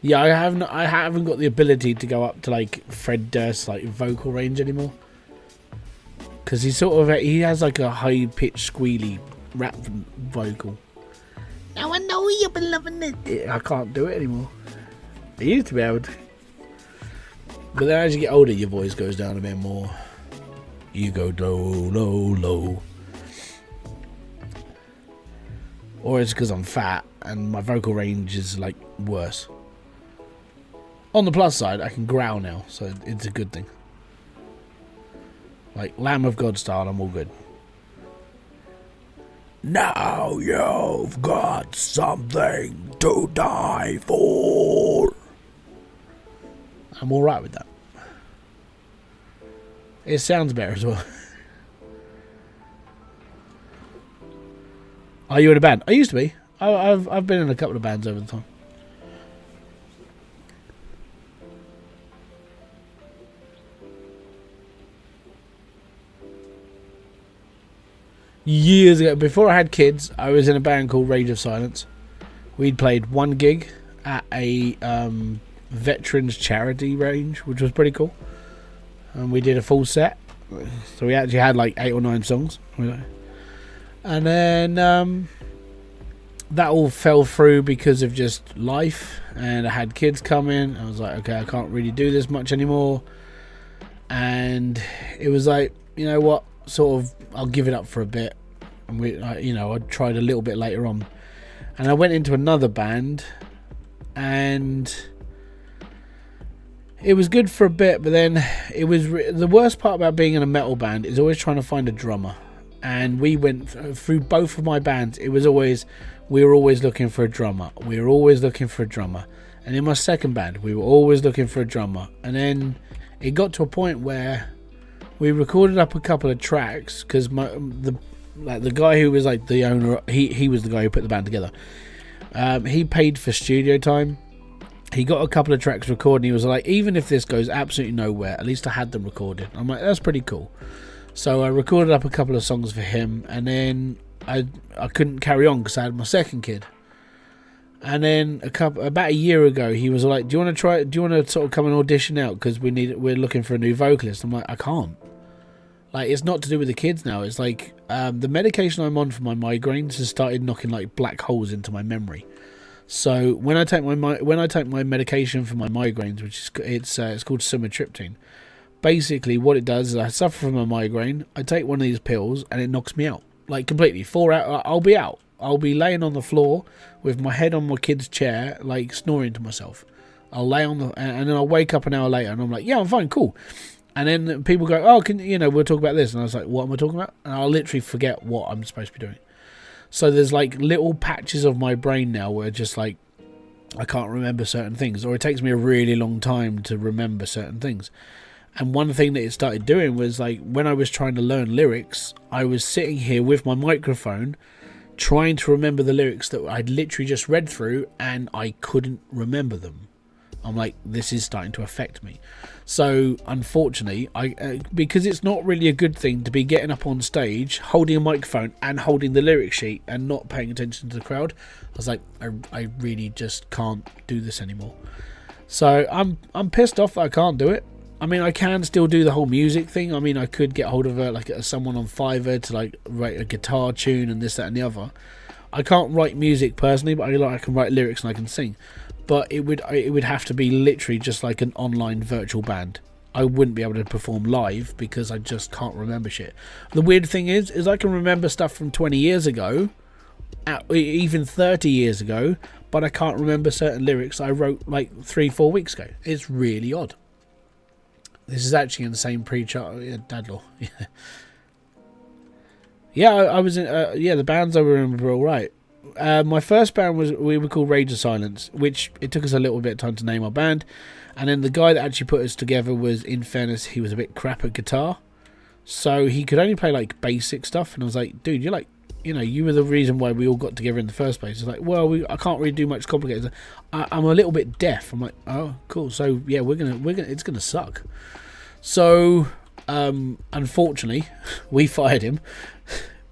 Yeah, I haven't got the ability to go up to like Fred Durst's like vocal range anymore. Because he has like a high pitched squealy rap vocal. Now I know you've been loving it. I can't do it anymore. I used to be able to. But then as you get older, your voice goes down a bit more. You go low, low, low. Or it's because I'm fat and my vocal range is like worse. On the plus side, I can growl now, so it's a good thing. Like Lamb of God style, I'm all good. Now you've got something to die for. I'm alright with that. It sounds better as well. Are you in a band? I used to be. I've been in a couple of bands over the time. Years ago, before I had kids, I was in a band called Rage of Silence. We'd played one gig at a veterans charity range, which was pretty cool. And we did a full set. So we actually had like 8 or 9 songs. And then that all fell through because of just life. And I had kids coming. I was like, okay, I can't really do this much anymore. And it was like, you know what? Sort of, I'll give it up for a bit. And I tried a little bit later on, and I went into another band, and it was good for a bit. But then it was the worst part about being in a metal band is always trying to find a drummer. And we went through both of my bands. It was always we were always looking for a drummer. We were always looking for a drummer. And in my second band, we were always looking for a drummer. And then it got to a point where we recorded up a couple of tracks because the guy who was like the owner, he was the guy who put the band together. He paid for studio time. He got a couple of tracks recorded. And he was like, even if this goes absolutely nowhere, at least I had them recorded. I'm like, that's pretty cool. So I recorded up a couple of songs for him, and then I couldn't carry on because I had my second kid. And then about a year ago, he was like, do you want to sort of come and audition out because we're looking for a new vocalist? I'm like, I can't. Like, it's not to do with the kids now. It's like the medication I'm on for my migraines has started knocking like black holes into my memory. So when I take my medication for my migraines, which is it's called sumatriptan, basically what it does is I suffer from a migraine. I take one of these pills and it knocks me out like completely. 4 hours, I'll be out. I'll be laying on the floor with my head on my kid's chair, like snoring to myself. I'll lay on and then I'll wake up an hour later and I'm like, yeah, I'm fine, cool. And then people go, oh, we'll talk about this. And I was like, what am I talking about? And I'll literally forget what I'm supposed to be doing. So there's like little patches of my brain now where just like I can't remember certain things, or it takes me a really long time to remember certain things. And one thing that it started doing was like when I was trying to learn lyrics, I was sitting here with my microphone trying to remember the lyrics that I'd literally just read through, and I couldn't remember them. I'm like, this is starting to affect me. So unfortunately, because it's not really a good thing to be getting up on stage, holding a microphone and holding the lyric sheet and not paying attention to the crowd. I was like, I really just can't do this anymore. So I'm pissed off that I can't do it. I mean, I can still do the whole music thing. I mean, I could get hold of someone on Fiverr to like write a guitar tune and this, that, and the other. I can't write music personally, but I can write lyrics and I can sing. But it would have to be literally just like an online virtual band. I wouldn't be able to perform live because I just can't remember shit. The weird thing is I can remember stuff from 20 years ago, even 30 years ago, but I can't remember certain lyrics I wrote like 3-4 weeks ago. It's really odd. This is actually in the same pre-chart. Dadlaw. Yeah, I was in. The bands I remember were all right. My first band we were called Rage of Silence, which it took us a little bit of time to name our band. And then the guy that actually put us together was, in fairness, he was a bit crap at guitar. So he could only play like basic stuff. And I was like, dude, you're like, you were the reason why we all got together in the first place. It's like, well, I can't really do much complicated. I'm a little bit deaf. I'm like, oh, cool. So yeah, it's gonna suck. So unfortunately, we fired him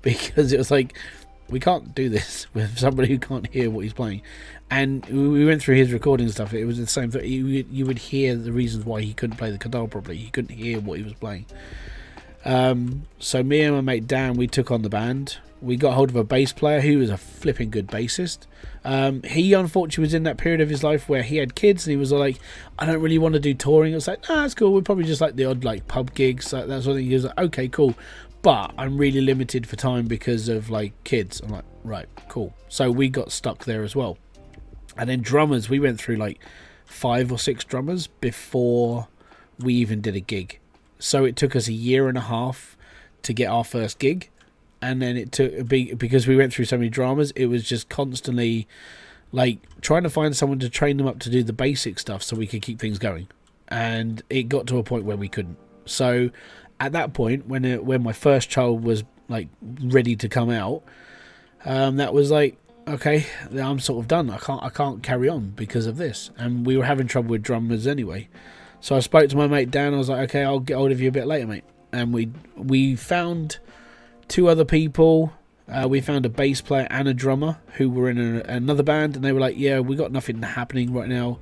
because it was like, we can't do this with somebody who can't hear what he's playing. And we went through his recording stuff. It was the same thing. You would hear the reasons why he couldn't play the guitar properly. He couldn't hear what he was playing. So me and my mate Dan, we took on the band. We got hold of a bass player who was a flipping good bassist. He unfortunately was in that period of his life where he had kids and he was like, I don't really want to do touring. I was like, that's cool. We're probably just like the odd like pub gigs, like that sort of thing. He was like, okay, cool. But I'm really limited for time because of like kids. I'm like, right, cool. So we got stuck there as well. And then drummers, we went through like 5 or 6 drummers before we even did a gig. So it took us a year and a half to get our first gig. And then it took, because we went through so many dramas, it was just constantly like trying to find someone to train them up to do the basic stuff so we could keep things going. And it got to a point where we couldn't. So at that point, when my first child was like ready to come out, that was like, okay, I'm sort of done. I can't carry on because of this. And we were having trouble with drummers anyway. So I spoke to my mate Dan. I was like, okay, I'll get hold of you a bit later, mate. And we found 2 other people. We found a bass player and a drummer who were in another band, and they were like, yeah, we got nothing happening right now.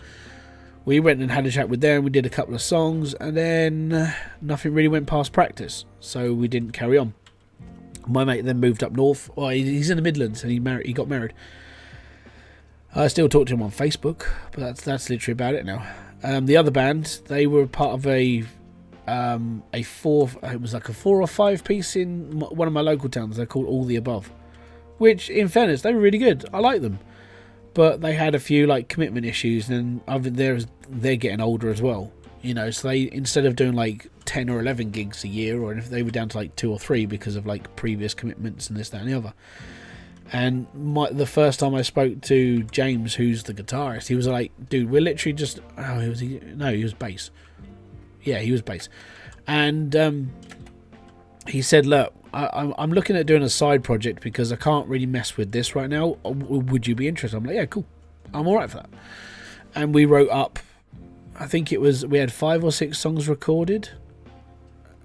We went and had a chat with them. We did a couple of songs, and then nothing really went past practice, so we didn't carry on. My mate then moved up north. Well, he's in the Midlands, and he got married. I still talk to him on Facebook, but that's literally about it now. The other band, they were part of it was like a 4 or 5 piece in one of my local towns. They're called All the Above, which in fairness, they were really good. I like them. But they had a few like commitment issues, and they're getting older as well, so they, instead of doing like 10 or 11 gigs a year, or if they were down to like 2 or 3 because of like previous commitments and this, that and the other. And the first time I spoke to James, who's the guitarist, he was like, dude, we're literally just, he was bass. Yeah, he was bass. And he said, look, I'm looking at doing a side project because I can't really mess with this right now. Would you be interested? I'm like, yeah, cool. I'm all right for that. And we wrote up, I think we had 5 or 6 songs recorded.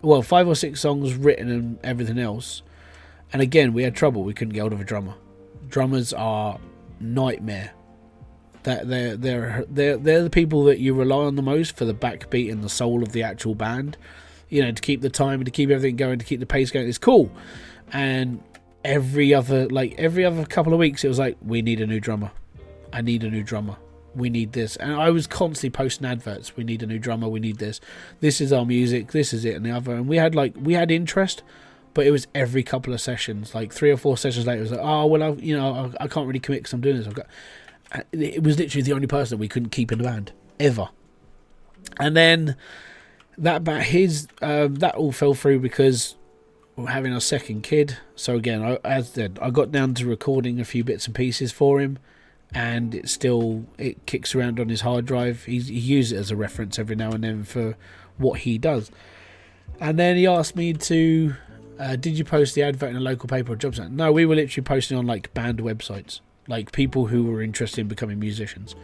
Well, 5 or 6 songs written and everything else. And again, we had trouble. We couldn't get hold of a drummer. Drummers are nightmare. They're the people that you rely on the most for the backbeat and the soul of the actual band. To keep the time and to keep everything going, to keep the pace going. It's cool. And every other couple of weeks, it was like, we need a new drummer. I need a new drummer. We need this. And I was constantly posting adverts. We need a new drummer. We need this. This is our music. This is it and the other. And we had interest, but it was every couple of sessions, like 3 or 4 sessions later. It was like, oh well, I can't really commit because I'm doing this. It was literally the only person that we couldn't keep in the band ever. And then that all fell through because we're having our second kid. So again, as I said, I got down to recording a few bits and pieces for him, and it kicks around on his hard drive. He uses it as a reference every now and then for what he does. And then he asked me to, did you post the advert in a local paper or job site? No, we were literally posting on like band websites, like people who were interested in becoming musicians.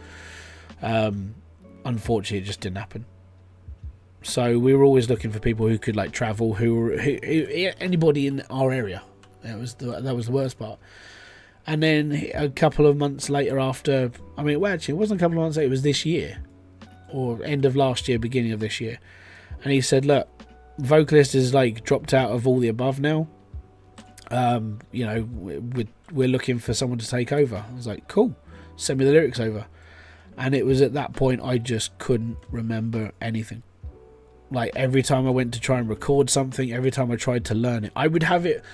Unfortunately, it just didn't happen. So we were always looking for people who could like travel, who anybody in our area. That was the worst part. And then a couple of months later, after, I mean, well, actually, it wasn't a couple of months later. It was this year, or end of last year, beginning of this year. And he said, "Look, vocalist is like dropped out of all the above now. You know, we're looking for someone to take over." I was like, "Cool, send me the lyrics over." And it was at that point I just couldn't remember anything. Like every time I went to try and record something, every time I tried to learn it, I would have it.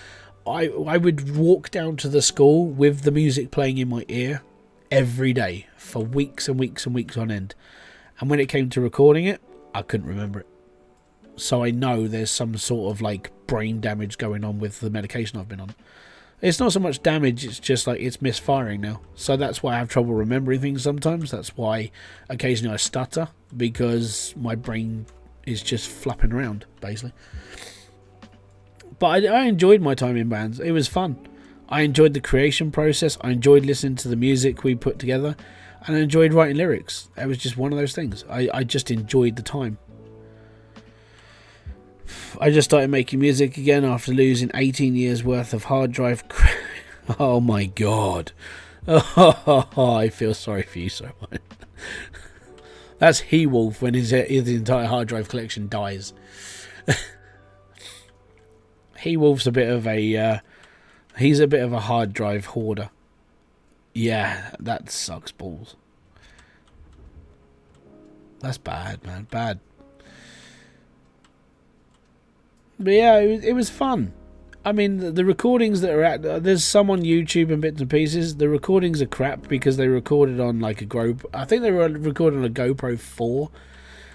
I would walk down to the school with the music playing in my ear every day for weeks and weeks and weeks on end. And when it came to recording it, I couldn't remember it. So I know there's some sort of like brain damage going on with the medication I've been on. It's not so much damage, it's just like it's misfiring now. So that's why I have trouble remembering things sometimes. That's why occasionally I stutter, because my brain is just flapping around, basically. But I enjoyed my time in bands. It was fun. I enjoyed the creation process. I enjoyed listening to the music we put together. And I enjoyed writing lyrics. It was just one of those things. I just enjoyed the time. I just started making music again after losing 18 years worth of hard drive. Oh my god. Oh, I feel sorry for you so much. That's He-Wolf when his entire hard drive collection dies. He-Wolf's a bit of a he's a bit of a hard drive hoarder. Yeah, that sucks balls. That's bad, man. Bad. But yeah, it was fun. I mean, the recordings that are there's some on YouTube and bits and pieces. The recordings are crap because they recorded on like a GoPro. I think they were recording on a GoPro 4.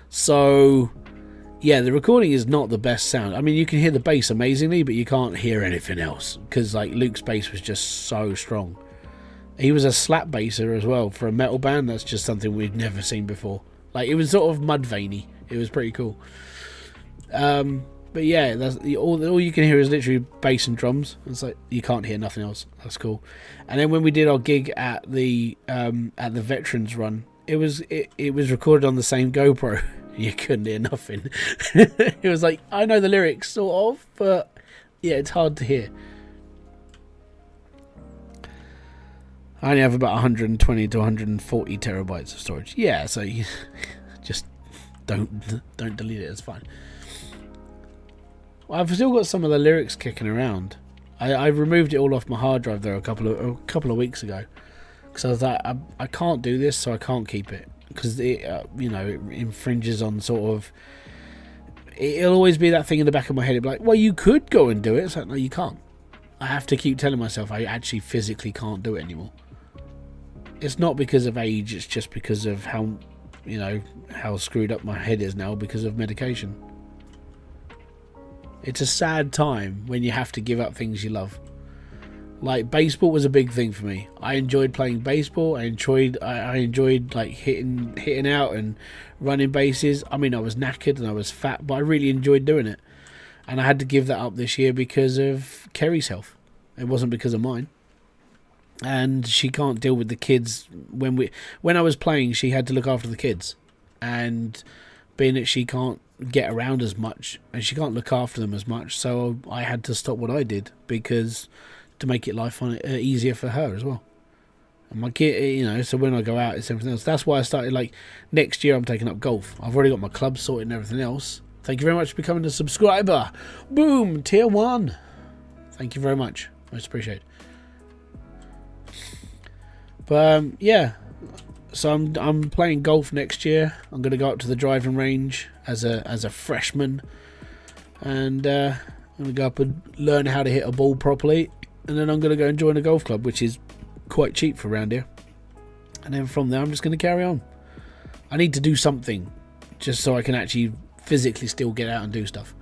So yeah, the recording is not the best sound. I mean, you can hear the bass amazingly, but you can't hear anything else because like Luke's bass was just so strong. He was a slap basser as well for a metal band. That's just something we'd never seen before. Like it was sort of Mudvayne-y. It was pretty cool. But yeah, that's all you can hear is literally bass and drums. It's like you can't hear nothing else. That's cool. And then when we did our gig at the Veterans Run, it was recorded on the same GoPro. You couldn't hear nothing. It was like, I know the lyrics sort of, but yeah, it's hard to hear. I only have about 120 to 140 terabytes of storage. Yeah, so you just don't delete it. It's fine. I've still got some of the lyrics kicking around. I removed it all off my hard drive there a couple of weeks ago because I was like, I can't do this, so I can't keep it because it it infringes on sort of. It'll always be that thing in the back of my head. It'll be like, well, you could go and do it. It's like, no, you can't. I have to keep telling myself I actually physically can't do it anymore. It's not because of age. It's just because of how screwed up my head is now because of medication. It's a sad time when you have to give up things you love. Like baseball was a big thing for me. I enjoyed playing baseball. I enjoyed like hitting out and running bases. I mean, I was knackered and I was fat, but I really enjoyed doing it. And I had to give that up this year because of Kerry's health. It wasn't because of mine. And she can't deal with the kids. When I was playing, she had to look after the kids. And being that she can't get around as much and she can't look after them as much, so I had to stop what I did because to make it life on it easier for her as well. And my kid, so when I go out, it's everything else. That's why I started, like, next year I'm taking up golf. I've already got my club sorted and everything else. Thank you very much for becoming a subscriber. Boom, tier 1. Thank you very much. Most appreciated. But yeah, so I'm playing golf next year. I'm going to go up to the driving range as a freshman, and I'm going to go up and learn how to hit a ball properly, and then I'm going to go and join a golf club, which is quite cheap for around here. And then from there, I'm just going to carry on. I need to do something just so I can actually physically still get out and do stuff.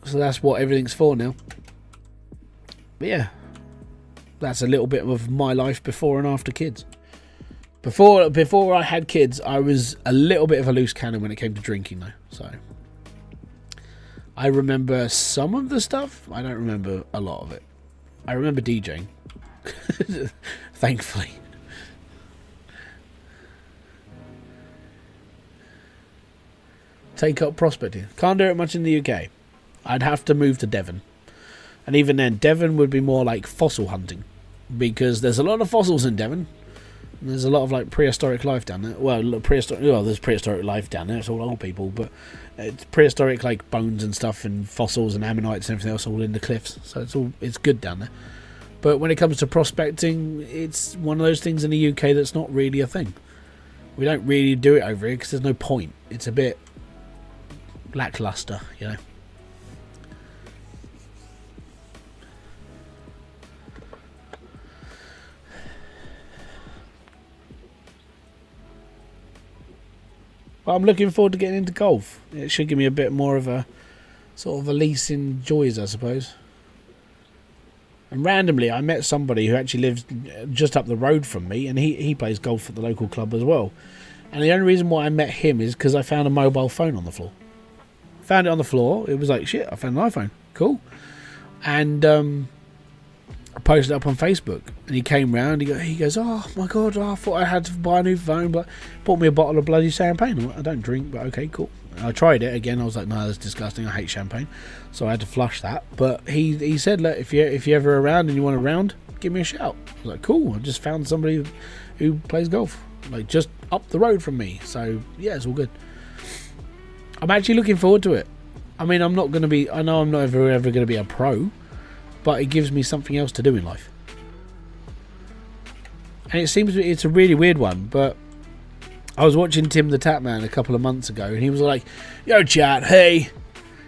So that's what everything's for now. But yeah, that's a little bit of my life before and after kids. Before I had kids, I was a little bit of a loose cannon when it came to drinking, though. So I remember some of the stuff. I don't remember a lot of it. I remember DJing, thankfully. Take up prospecting. Can't do it much in the UK. I'd have to move to Devon. And even then, Devon would be more like fossil hunting. Because there's a lot of fossils in Devon. And there's a lot of like prehistoric life down there. Well, there's prehistoric life down there. It's all old people. But it's prehistoric like bones and stuff and fossils and ammonites and everything else all in the cliffs. So it's good down there. But when it comes to prospecting, it's one of those things in the UK that's not really a thing. We don't really do it over here because there's no point. It's a bit lackluster, you know. But I'm looking forward to getting into golf. It should give me a bit more of a sort of release in joys, I suppose. And randomly, I met somebody who actually lives just up the road from me, and he plays golf at the local club as well. And the only reason why I met him is because I found a mobile phone on the floor. Found it on the floor. It was like, shit, I found an iPhone. Cool. And I posted it up on Facebook. And he came round. He goes, oh, my God, I thought I had to buy a new phone. But bought me a bottle of bloody champagne. I'm like, I don't drink, but okay, cool. And I tried it again. I was like, no, that's disgusting. I hate champagne. So I had to flush that. But he said, look, if you're ever around and you want a round, give me a shout. I was like, cool. I just found somebody who plays golf. Like, just up the road from me. So, yeah, it's all good. I'm actually looking forward to it. I mean, I know I'm not ever going to be a pro, but it gives me something else to do in life. And it's a really weird one, but I was watching Tim the Tapman a couple of months ago, and he was like, yo, chat, hey,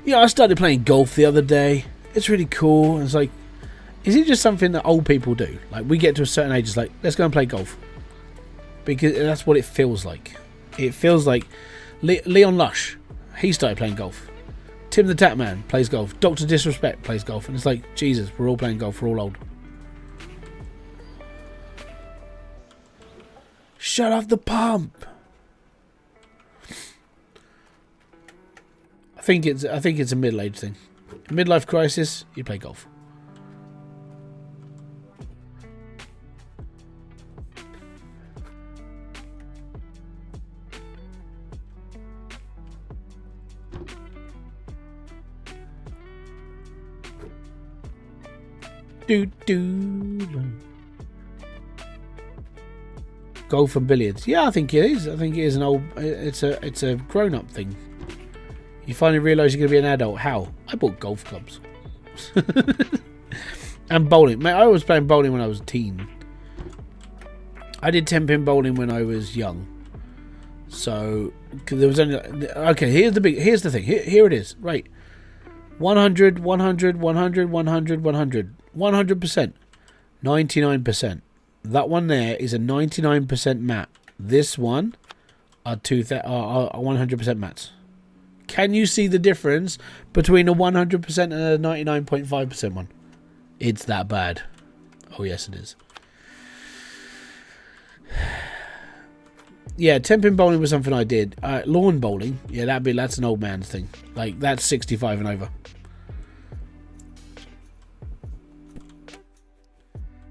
I started playing golf the other day. It's really cool. And it's like, is it just something that old people do? Like, we get to a certain age, it's like, let's go and play golf. Because that's what it feels like. It feels like Leon Lush, he started playing golf. Tim the Tapman plays golf. Dr. Disrespect plays golf. And it's like, Jesus, we're all playing golf. We're all old. Shut off the pump. I think it's a middle-aged thing. Midlife crisis, you play golf. Golf and billiards. Yeah, I think it is. I think it is it's a grown-up thing. You finally realise you're going to be an adult. How? I bought golf clubs. And bowling. Mate, I was playing bowling when I was a teen. I did 10-pin bowling when I was young. So, cause there was only... Okay, here's the thing. Here it is. Right. 100, 100, 100, 100, 100. 100%. 99%. That one there is a 99% mat. This one are 100% mats. Can you see the difference between a 100% and a 99.5% one? It's that bad. Oh, yes, it is. Yeah, 10-pin bowling was something I did. Lawn bowling, yeah, that's an old man's thing. Like, that's 65 and over.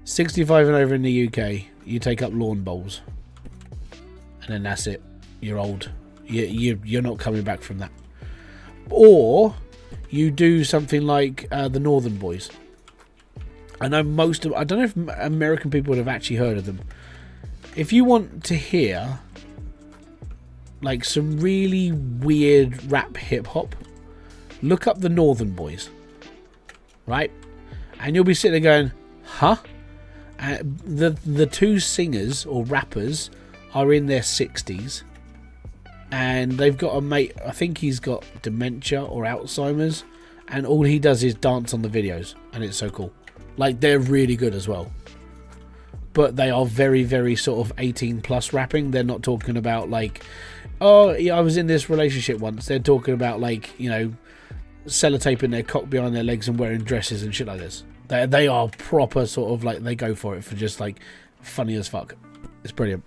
65 and over in the UK, you take up lawn bowls, and then that's it. You're old. You're not coming back from that. Or you do something like the Northern Boys. I know I don't know if American people would have actually heard of them. If you want to hear like some really weird rap hip hop, look up the Northern Boys, right? And you'll be sitting there going, huh? The two singers or rappers are in their 60s, and they've got a mate, I think he's got dementia or Alzheimer's, and all he does is dance on the videos, and it's so cool. Like, they're really good as well, but they are very, very sort of 18 plus rapping. They're not talking about like, oh yeah, I was in this relationship once. They're talking about like, sellotaping their cock behind their legs and wearing dresses and shit like this. They are proper sort of like, they go for it for just like funny as fuck. It's brilliant.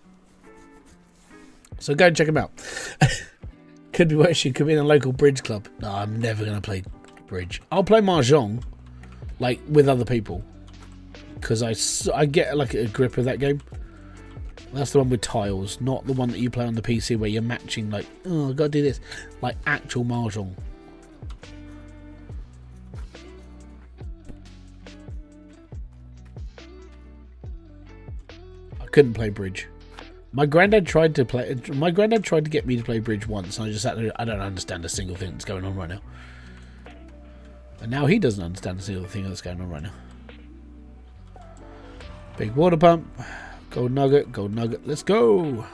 So go and check them out. Could be worse. You could be in a local bridge club. No, I'm never going to play bridge. I'll play mahjong, like with other people, because I get like a grip of that game. That's the one with tiles, not the one that you play on the PC where you're matching like, oh, I've got to do this, like actual mahjong. I couldn't play bridge. My granddad tried to get me to play bridge once, and I just sat there. I don't understand a single thing that's going on right now. And now he doesn't understand a single thing that's going on right now. Big water pump. Gold nugget. Gold nugget. Let's go.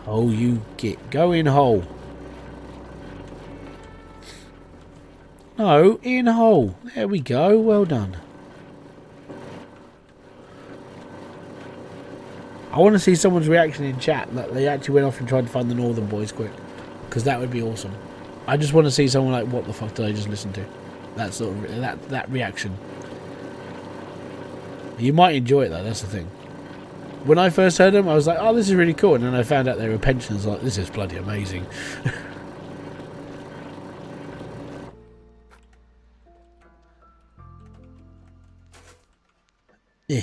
Oh, you get going hole. No, in hole. There we go. Well done. I want to see someone's reaction in chat that they actually went off and tried to find the Northern Boys quick, because that would be awesome. I just want to see someone like, what the fuck did I just listen to? That sort of that reaction. You might enjoy it though. That's the thing. When I first heard them, I was like, "Oh, this is really cool," and then I found out they were pensioners. Like, this is bloody amazing. Yeah.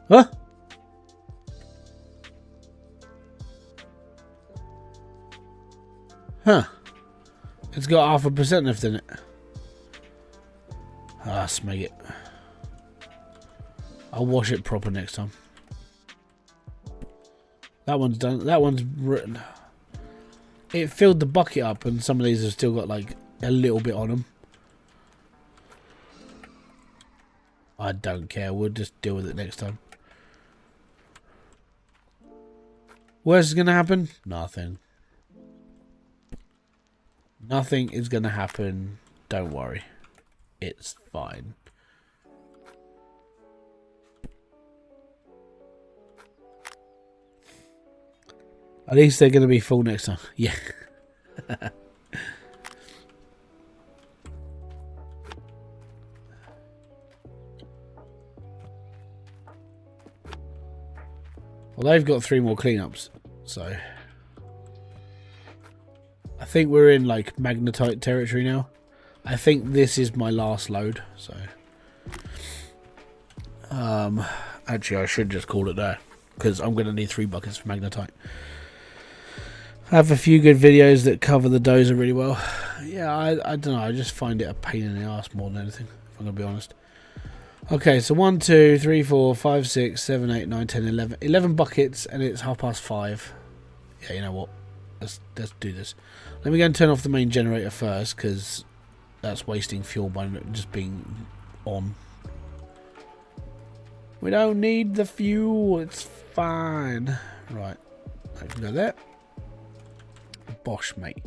Huh? Huh. It's got 0.5% left in it. Ah, smeg it. I'll wash it proper next time. That one's done. That one's written. It filled the bucket up, and some of these have still got like a little bit on them. I don't care. We'll just deal with it next time. Worst is going to happen? Nothing. Nothing is going to happen. Don't worry. It's fine. At least they're going to be full next time. Yeah. Well, they've got 3 more cleanups, so I think we're in like magnetite territory now. I think this is my last load, so actually I should just call it there, because I'm going to need 3 buckets for magnetite. I have a few good videos that cover the dozer really well. Yeah, I don't know, I just find it a pain in the ass more than anything, if I'm going to be honest. Okay, so 1, 2, 3, 4, 5, 6, 7, 8, 9, 10, 11. 11 buckets, and it's 5:30. Yeah, you know what? Let's do this. Let me go and turn off the main generator first, because that's wasting fuel by just being on. We don't need the fuel. It's fine. Right. I can go there. Bosh, mate.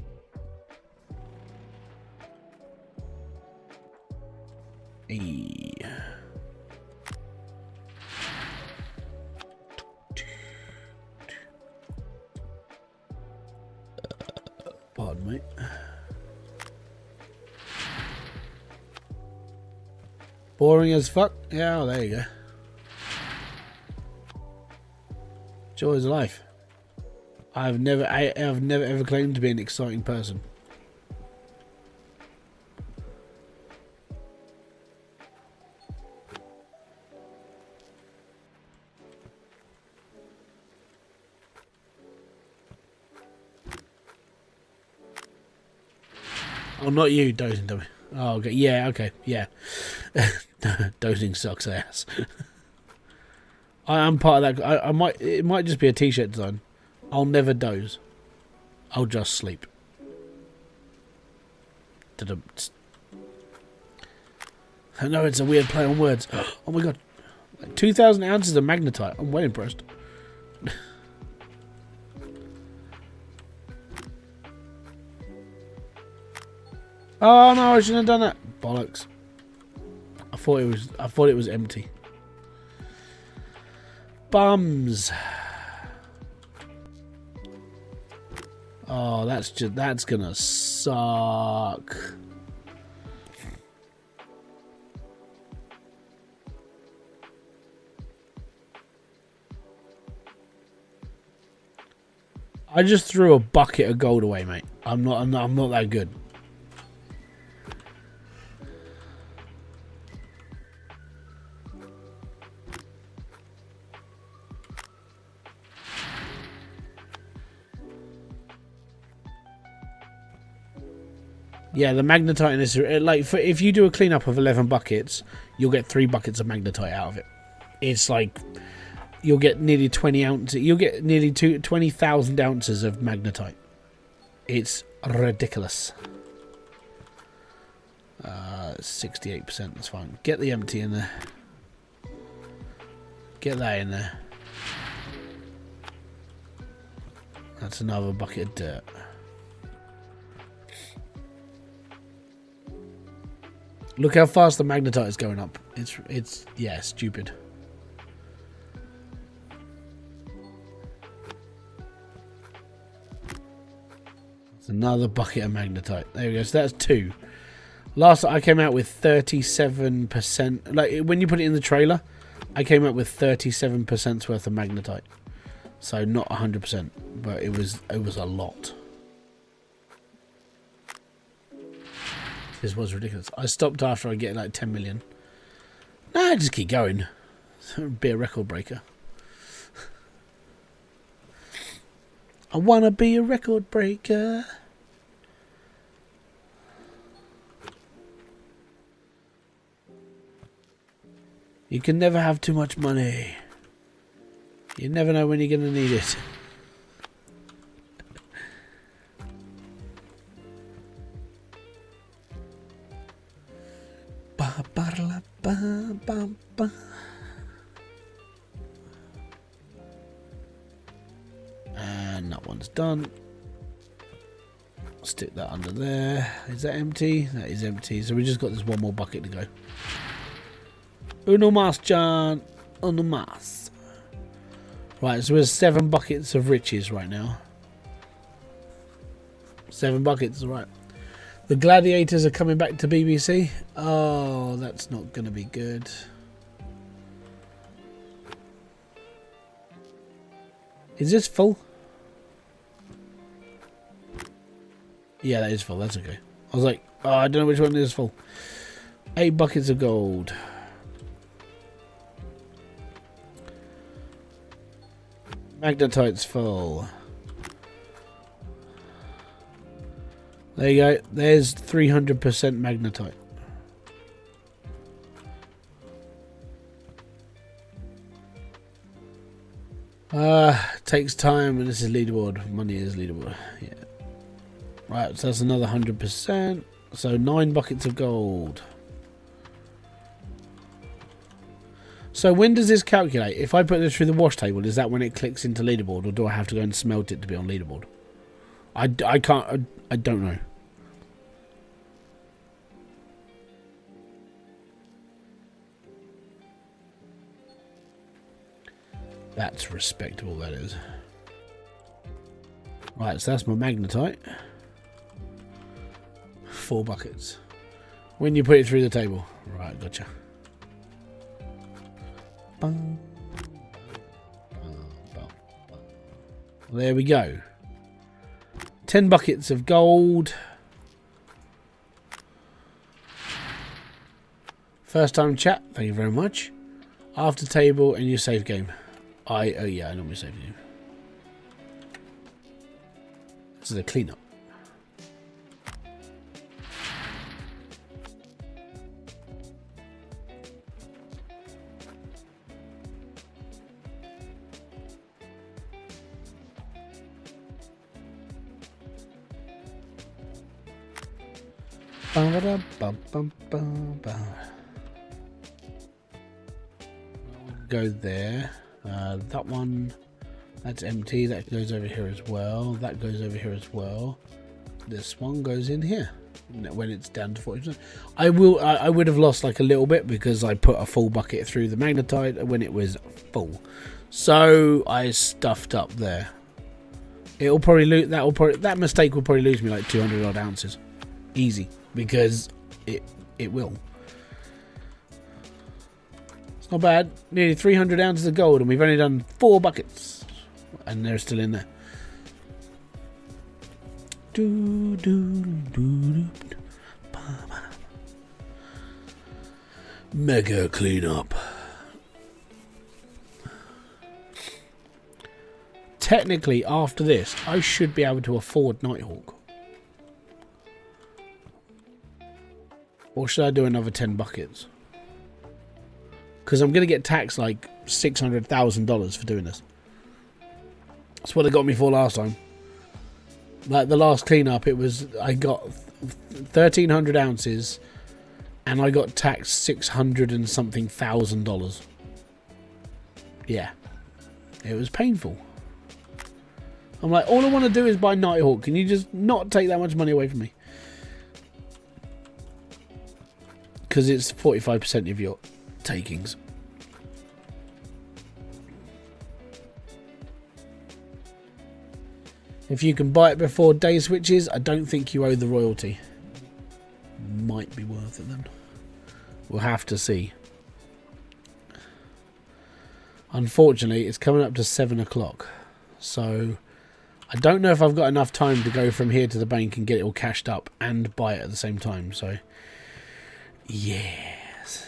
Pardon me. Boring as fuck. Yeah, oh, there you go. Joy of life. I've never ever claimed to be an exciting person. Oh, not you, dozing dummy. Oh, okay. Yeah, okay. Yeah. Dozing sucks ass. I'm part of that. I might. It might just be a t-shirt design. I'll never doze. I'll just sleep. I know it's a weird play on words. Oh my god. 2,000 ounces of magnetite. I'm well impressed. Oh no, I shouldn't have done that. Bollocks. I thought it was empty. Bums. Oh, that's gonna suck. I just threw a bucket of gold away, mate. I'm not that good. Yeah, the magnetite in this, like, if you do a cleanup of 11 buckets, you'll get 3 buckets of magnetite out of it. It's like you'll get nearly 20 ounces. You'll get nearly 20,000 ounces of magnetite. It's ridiculous. 68%. That's fine. Get the empty in there. Get that in there. That's another bucket of dirt. Look how fast the magnetite is going up. It's yeah, stupid. It's another bucket of magnetite. There we go. So that's 2. Last I came out with 37%. Like when you put it in the trailer, I came out with 37% worth of magnetite. So not 100%, but it was a lot. This was ridiculous. I stopped after I get like 10 million. Nah, just keep going. Be a record breaker. I wanna be a record breaker. You can never have too much money. You never know when you're gonna need it. And that one's done. Stick that under there. Is that empty? That is empty. So we just got this one more bucket to go. Uno mas, John. Uno mas. Right, so there's 7 buckets of riches right now. 7 buckets, right. The gladiators are coming back to BBC. Oh, that's not going to be good. Is this full? Yeah, that is full. That's okay. I was like, oh, I don't know which one is full. 8 buckets of gold. Magnetite's full. There you go. There's 300% magnetite. Takes time, and this is leaderboard. Money is leaderboard. Yeah. Right, so that's another 100%. So 9 buckets of gold. So when does this calculate? If I put this through the wash table, is that when it clicks into leaderboard, or do I have to go and smelt it to be on leaderboard? I can't. I don't know. That's respectable, that is. Right, so that's my magnetite. 4 buckets. When you put it through the table. Right, gotcha. There we go. 10 buckets of gold. First time chat, thank you very much. After table and your save game. Oh yeah, I normally save game. This is a cleanup. Go there. That one, that's empty. That goes over here as well. That goes over here as well. This one goes in here when it's down to 40%. I would have lost like a little bit because I put a full bucket through the magnetite when it was full, so I stuffed up there. It'll probably lose. That mistake will probably lose me like 200 odd ounces, easy, because it will. It's not bad. Nearly 300 ounces of gold, and we've only done 4 buckets, and they're still in there. Mega cleanup. Technically, after this, I should be able to afford Nighthawk. Or should I do another 10 buckets? Because I'm going to get taxed like $600,000 for doing this. That's what they got me for last time. Like the last cleanup, I got 1,300 ounces, and I got taxed 600 and something thousand dollars. Yeah, it was painful. I'm like, all I want to do is buy Nighthawk. Can you just not take that much money away from me? Because it's 45% of your takings. If you can buy it before day switches, I don't think you owe the royalty. Might be worth it then. We'll have to see. Unfortunately, it's coming up to 7 o'clock. So I don't know if I've got enough time to go from here to the bank and get it all cashed up and buy it at the same time. So, yes.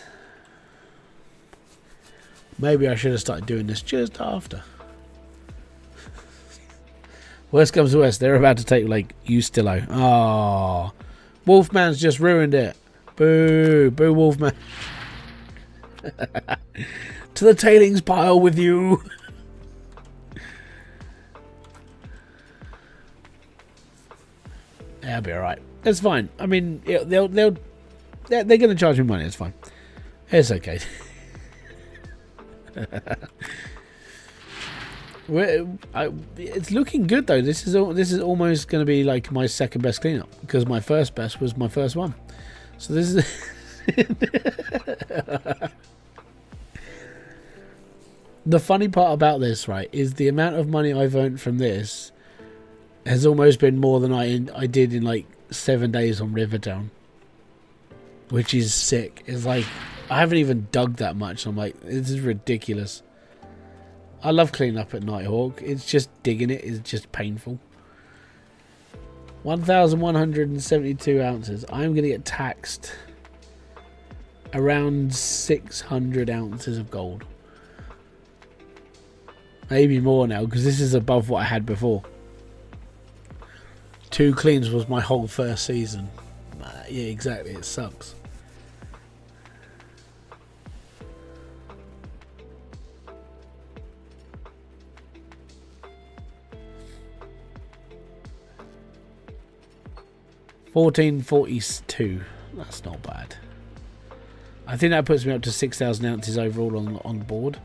Maybe I should have started doing this just after. Worst comes to worst, they're about to take Lake Ustillo. Oh, Wolfman's just ruined it. Boo, boo, Wolfman. To the tailings pile with you. Yeah, I'll be alright. It's fine. I mean, they're going to charge me money. It's fine. It's okay. It's looking good though. This is almost going to be like my second best cleanup, because my first best was my first one. So this is the funny part about this, right, is the amount of money I've earned from this has almost been more than I did in like 7 days on Rivertown, which is sick. It's like I haven't even dug that much. I'm like, this is ridiculous. I love cleaning up at Nighthawk. It's just digging it is just painful. 1,172 ounces. I'm going to get taxed around 600 ounces of gold. Maybe more now, because this is above what I had before. 2 cleans was my whole first season. Yeah, exactly. It sucks. $1,442. That's not bad. I think that puts me up to 6,000 ounces overall on board.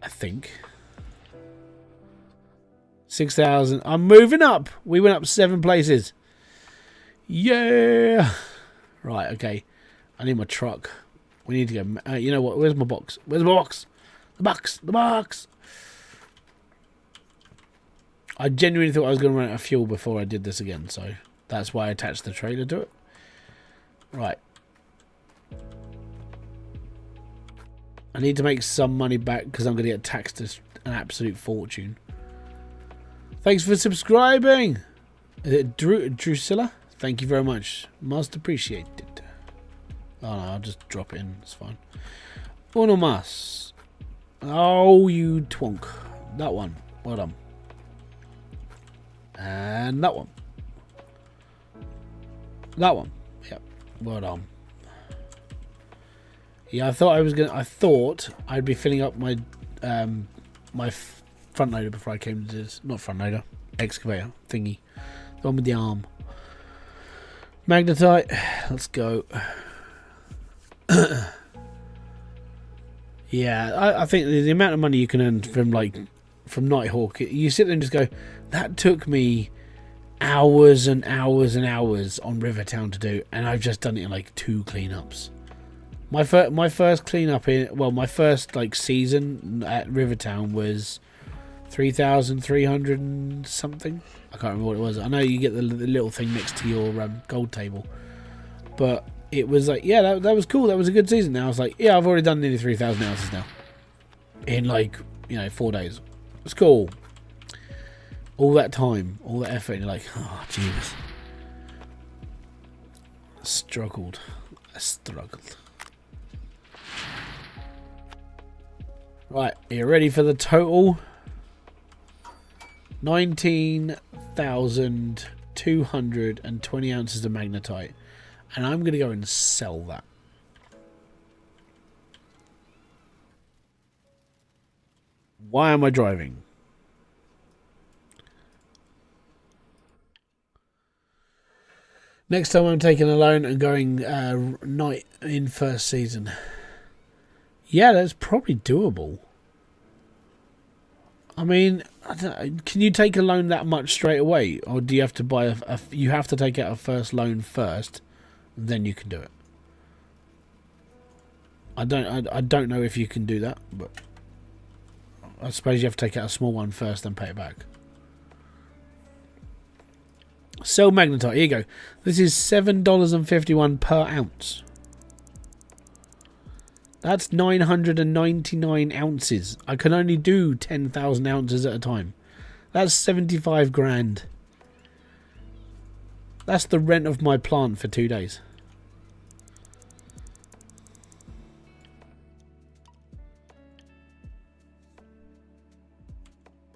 I think 6,000. I'm moving up. We went up 7 places. Yeah. Right. Okay. I need my truck. We need to go. You know what? Where's my box? Where's my box? The box. The box. I genuinely thought I was going to run out of fuel before I did this again, so that's why I attached the trailer to it. Right. I need to make some money back because I'm going to get taxed an absolute fortune. Thanks for subscribing. Is it Drusilla? Thank you very much. Most appreciated. Oh no, I'll just drop it in. It's fine. Uno más. Oh, you twonk. That one. Well done. And that one. That one. Yep. Well done. Yeah, I thought I'd be filling up my my front loader before I came to this. Not front loader, excavator thingy. The one with the arm. Magnetite. Let's go. Yeah, I think the amount of money you can earn from Nighthawk, you sit there and just go, that took me hours and hours and hours on Rivertown to do, and I've just done it in like 2 cleanups. My first cleanup my first like season at Rivertown was 3,300 and something. I can't remember what it was. I know you get the little thing next to your gold table, but it was like, yeah, that was cool. That was a good season. Now I was like, yeah, I've already done nearly 3,000 ounces now in like 4 days. It's cool. All that time, all that effort, and you're like, oh Jesus. I struggled. Right, are you ready for the total? 19,220 ounces of magnetite. And I'm going to go and sell that. Why am I driving? Next time I'm taking a loan and going night in first season. Yeah, that's probably doable. I mean, can you take a loan that much straight away, or do you have to buy you have to take out a first loan first, and then you can do it? I don't know if you can do that, but I suppose you have to take out a small one first, then pay it back. Sell magnetite. Here you go. This is $7.51 per ounce. That's 999 ounces. I can only do 10,000 ounces at a time. That's 75 grand. That's the rent of my plant for 2 days.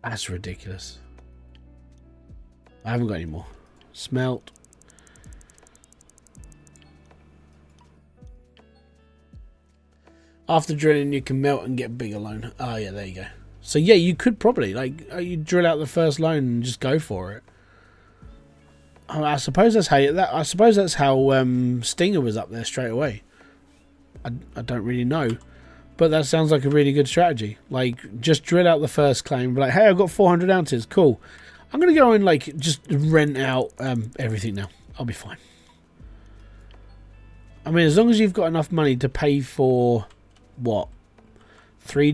That's ridiculous. I haven't got any more. Smelt. After drilling, you can melt and get bigger loan. Oh, yeah, there you go. So, yeah, you could probably, you drill out the first loan and just go for it. I suppose that's how Stinger was up there straight away. I don't really know. But that sounds like a really good strategy. Like, just drill out the first claim. Be like, hey, I've got 400 ounces. Cool. I'm going to go and, just rent out everything now. I'll be fine. I mean, as long as you've got enough money to pay for, 4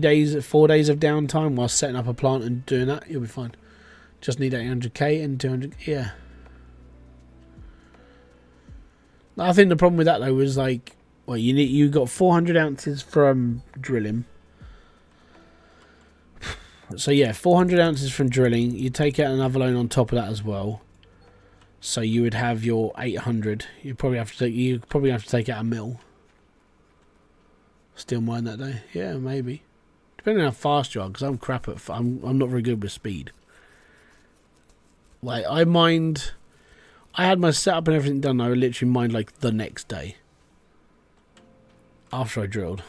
days of downtime while setting up a plant and doing that, you'll be fine. Just need 800k and 200, yeah. I think the problem with that, though, was, you got 400 ounces from drilling. So yeah, 400 ounces from drilling. You take out another loan on top of that as well. So you would have your 800. You probably have to take out a mil. Still mine that day. Yeah, maybe. Depending on how fast you are, because I'm crap at. I'm not very good with speed. I had my setup and everything done. I would literally mined the next day. After I drilled.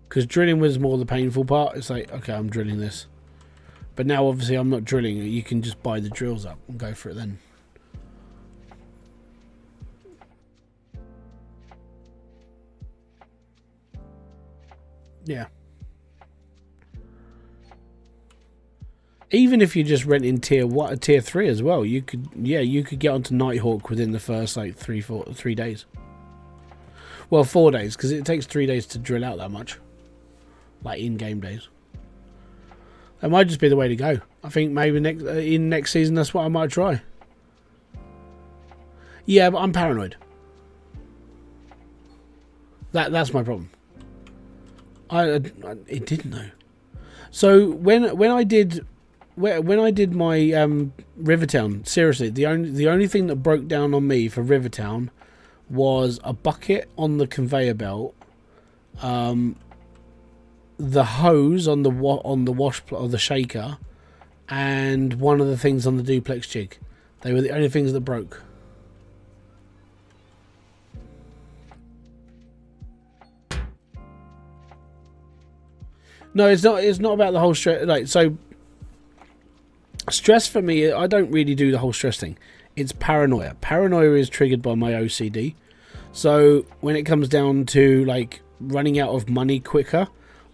Because drilling was more the painful part. It's like, okay, I'm drilling this. But now, obviously, I'm not drilling it. You can just buy the drills up and go for it then. Yeah. Even if you're just renting tier 3 as well, you could get onto Nighthawk within the first 3 days. Well, 4 days, because it takes 3 days to drill out that much. In-game days. That might just be the way to go. I think maybe next season that's what I might try. Yeah, but I'm paranoid. That's my problem. It didn't though. So when I did my Rivertown, seriously, the only thing that broke down on me for Rivertown was a bucket on the conveyor belt, the hose on the wash or the shaker, and one of the things on the duplex jig. They were the only things that broke. No, it's not. It's not about the whole stress. Like, so, stress for me, I don't really do the whole stress thing. It's paranoia. Paranoia is triggered by my OCD. So when it comes down to like running out of money quicker,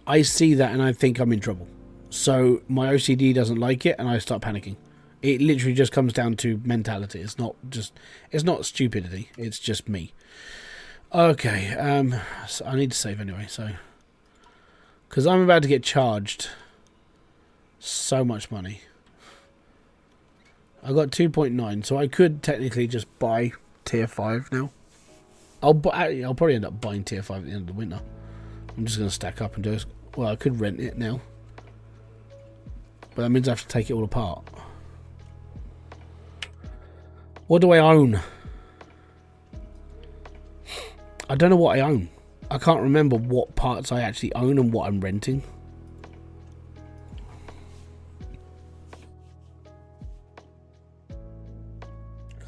I see that and I think I'm in trouble. So my OCD doesn't like it, and I start panicking. It literally just comes down to mentality. It's not stupidity. It's just me. Okay. So I need to save anyway. So. Because I'm about to get charged so much money. I got 2.9, so I could technically just buy tier 5 now. I'll probably end up buying tier 5 at the end of the winter. I'm just going to stack up and do it. Well, I could rent it now. But that means I have to take it all apart. What do I own? I don't know what I own. I can't remember what parts I actually own and what I'm renting.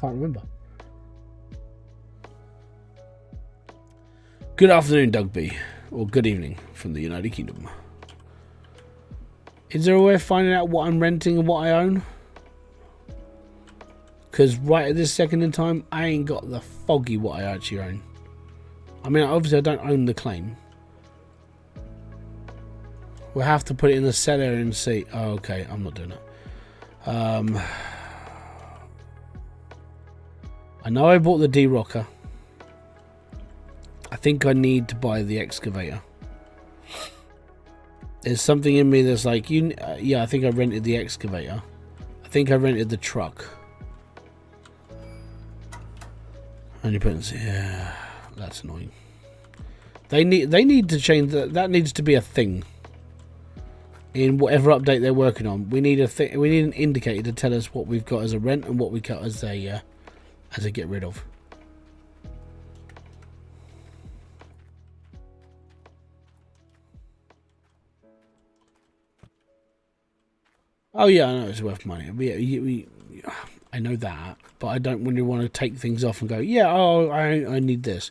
Can't remember. Good afternoon, Doug B. Or good evening from the United Kingdom. Is there a way of finding out what I'm renting and what I own? Because right at this second in time, I ain't got the foggy what I actually own. I mean, obviously I don't own the claim. We'll have to put it in the cellar and see. Oh, okay, I'm not doing it. I know I bought the D-Rocker. I think I need to buy the excavator. There's something in me that's like, yeah, I think I rented the excavator. I think I rented the truck. Only put yeah. That's annoying. They need to change that. That needs to be a thing. In whatever update they're working on, we need we need an indicator to tell us what we've got as a rent and what we got as a get rid of. Oh yeah, I know it's worth money. I know that, but I don't really want to take things off and go, yeah, oh, I need this.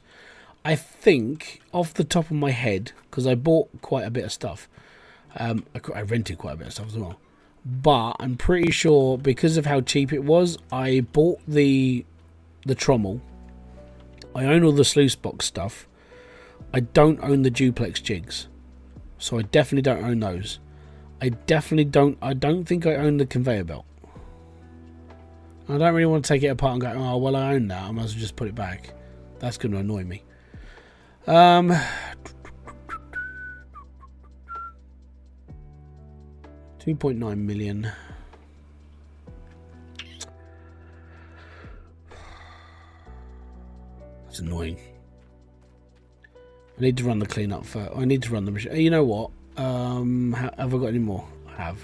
I think, off the top of my head, because I bought quite a bit of stuff, I rented quite a bit of stuff as well, but I'm pretty sure, because of how cheap it was, I bought the trommel, I own all the sluice box stuff, I don't own the duplex jigs, so I definitely don't own those. I don't think I own the conveyor belt. I don't really want to take it apart and go, oh, well, I own that, I might as well just put it back. That's going to annoy me. 2.9 million. That's annoying. I need to run the cleanup first. I need to run the machine. You know what? Have I got any more? I have.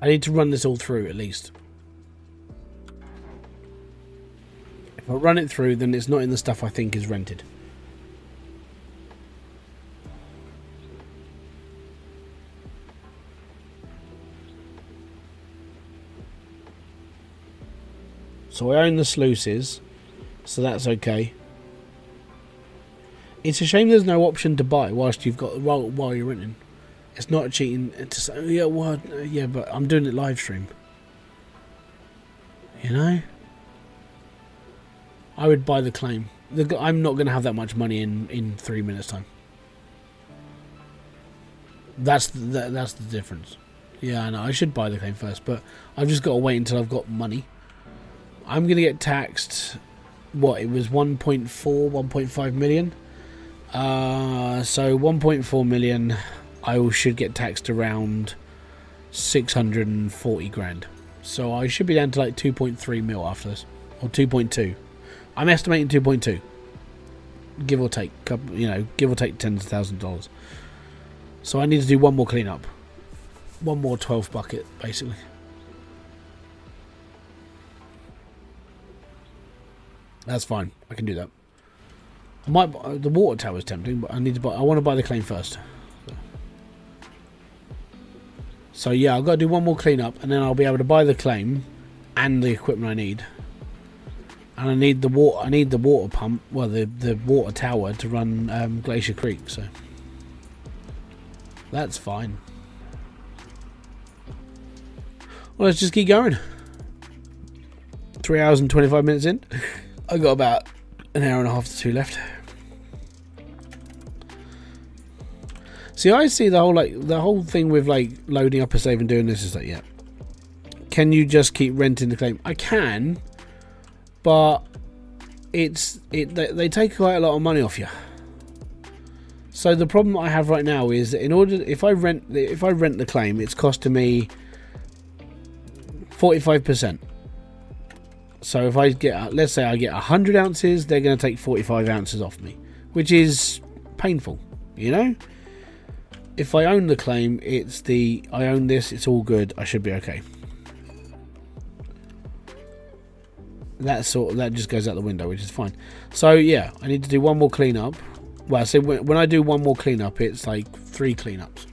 I need to run this all through at least. If I run it through, then it's not in the stuff I think is rented. So I own the sluices, so that's okay. It's a shame there's no option to buy whilst you've got while you're renting. It's not cheating to say, yeah, well, yeah, but I'm doing it live stream. You know, I would buy the claim. I'm not going to have that much money in 3 minutes time. That's the difference. Yeah, I know. I should buy the claim first, but I've just got to wait until I've got money. I'm going to get taxed. What, it was 1.4, 1.5 million. So 1.4 million. I should get taxed around 640 grand. So I should be down to like 2.3 mil after this, or 2.2. I'm estimating 2.2, give or take. You know, give or take tens of thousands of dollars. So I need to do one more cleanup, one more 12 bucket, basically. That's fine. I can do that. I might. The water tower is tempting, but I need to buy. I want to buy the claim first. So yeah, I've got to do one more cleanup, and then I'll be able to buy the claim and the equipment I need. And I need the water. I need the water pump. Well, the water tower to run Glacier Creek. So that's fine. Well, let's just keep going. 3 hours and 25 minutes in. I got about an hour and a half to 2 left. See, I see the whole thing with like loading up a save and doing this is like, yeah. Can you just keep renting the claim? I can, but they take quite a lot of money off you. So the problem I have right now is that if I rent the claim, it's costing me 45%. So if I get, let's say I get 100 ounces, they're going to take 45 ounces off me, which is painful, you know. If I own the claim, I own this, it's all good, I should be okay. That just goes out the window, which is fine. So yeah, I need to do one more cleanup. Well, so when I do one more cleanup, it's like 3 cleanups.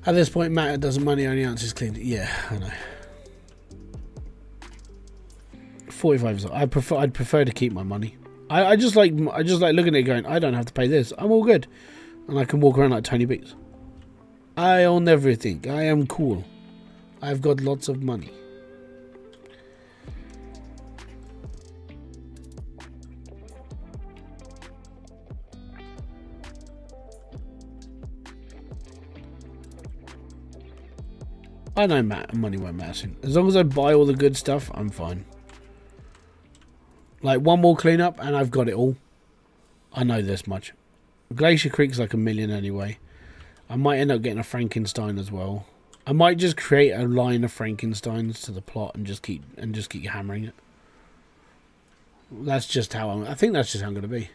At this point, Matt, doesn't money only ounces cleaned? Yeah, I know. 45. I'd prefer to keep my money. I just like looking at it, going, I don't have to pay this. I'm all good, and I can walk around like Tony Beats. I own everything. I am cool. I've got lots of money. I know money won't matter. As long as I buy all the good stuff, I'm fine. Like one more cleanup and I've got it all. I know this much. Glacier Creek's like 1 million anyway. I might end up getting a Frankenstein as well. I might just create a line of Frankensteins to the plot and just keep hammering it. That's just how I think that's just how I'm going to be.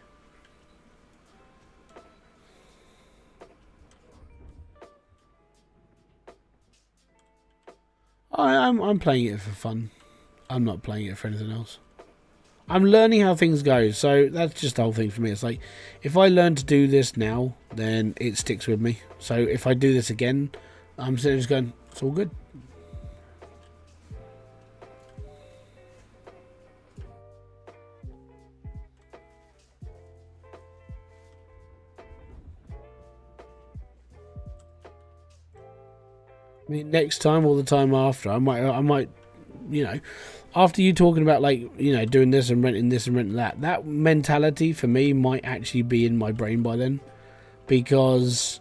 I'm playing it for fun. I'm not playing it for anything else. I'm learning how things go, so that's just the whole thing for me. It's like, if I learn to do this now, then it sticks with me. So if I do this again, I'm sitting just going, it's all good. I mean, next time or the time after, I might, you know, after you talking about like, you know, doing this and renting that, that mentality for me might actually be in my brain by then, because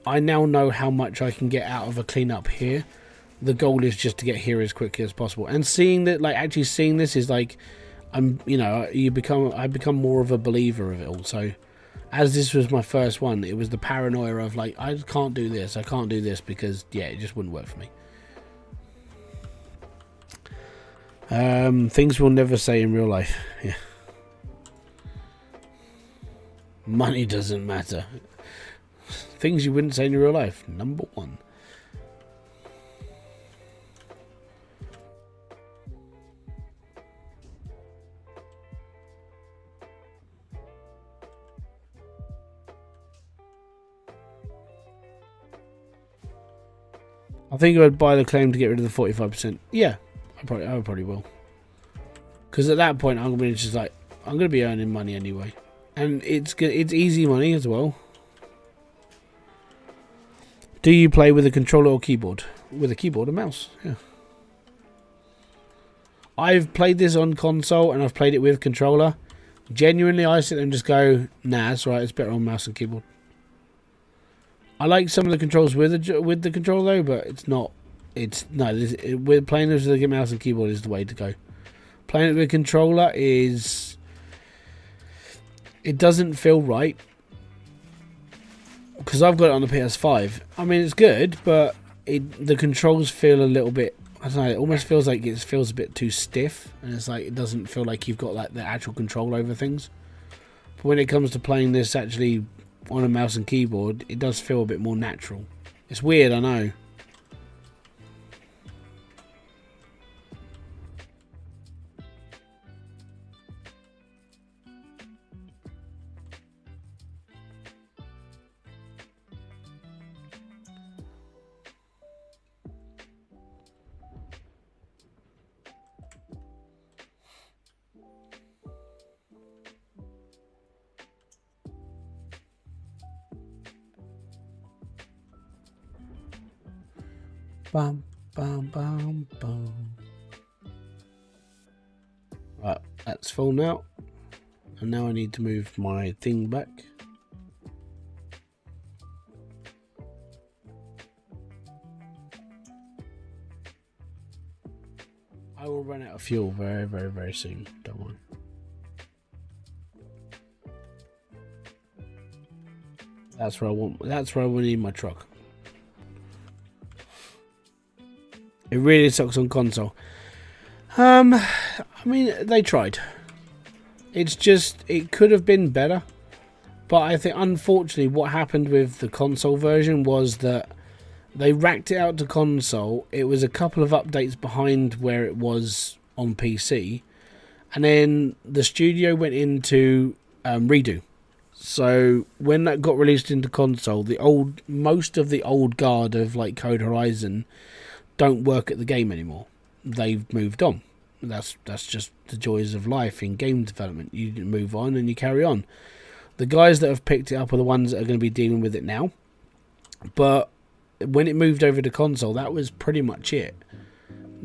I now know how much I can get out of a cleanup here. The goal is just to get here as quickly as possible, and seeing that, like actually seeing this is like, I become more of a believer of it all. So as this was my first one, it was the paranoia of like, I can't do this because yeah, it just wouldn't work for me. Things we'll never say in real life. Yeah. Money doesn't matter. Things you wouldn't say in real life. Number 1. I think I would buy the claim to get rid of the 45%. Yeah, I probably will. Because at that point, I'm gonna be just like, I'm gonna be earning money anyway, and it's easy money as well. Do you play with a controller or keyboard? With a keyboard and mouse. Yeah. I've played this on console and I've played it with controller. Genuinely, I sit there and just go, nah, that's right. It's better on mouse and keyboard. I like some of the controls with the controller though, but it's not. With playing this with a mouse and keyboard is the way to go. Playing it with a controller it doesn't feel right, because I've got it on the PS5. I mean, it's good, but the controls feel a little bit, I don't know, it almost feels like it feels a bit too stiff, and it's like, it doesn't feel like you've got like the actual control over things. But when it comes to playing this actually on a mouse and keyboard, it does feel a bit more natural. It's weird, I know. Bum, bum, bum, bum. Right, that's full now. And now I need to move my thing back. I will run out of fuel very, very, very soon. Don't worry. That's where I want. That's where I need my truck. It really sucks on console. I mean, they tried. It's just, it could have been better. But I think, unfortunately, what happened with the console version was that they racked it out to console. It was a couple of updates behind where it was on PC. And then the studio went into redo. So when that got released into console, most of the old guard of like Code Horizon don't work at the game anymore. They've moved on. That's just the joys of life in game development. You move on and you carry on. The guys that have picked it up are the ones that are going to be dealing with it now. But when it moved over to console, that was pretty much it.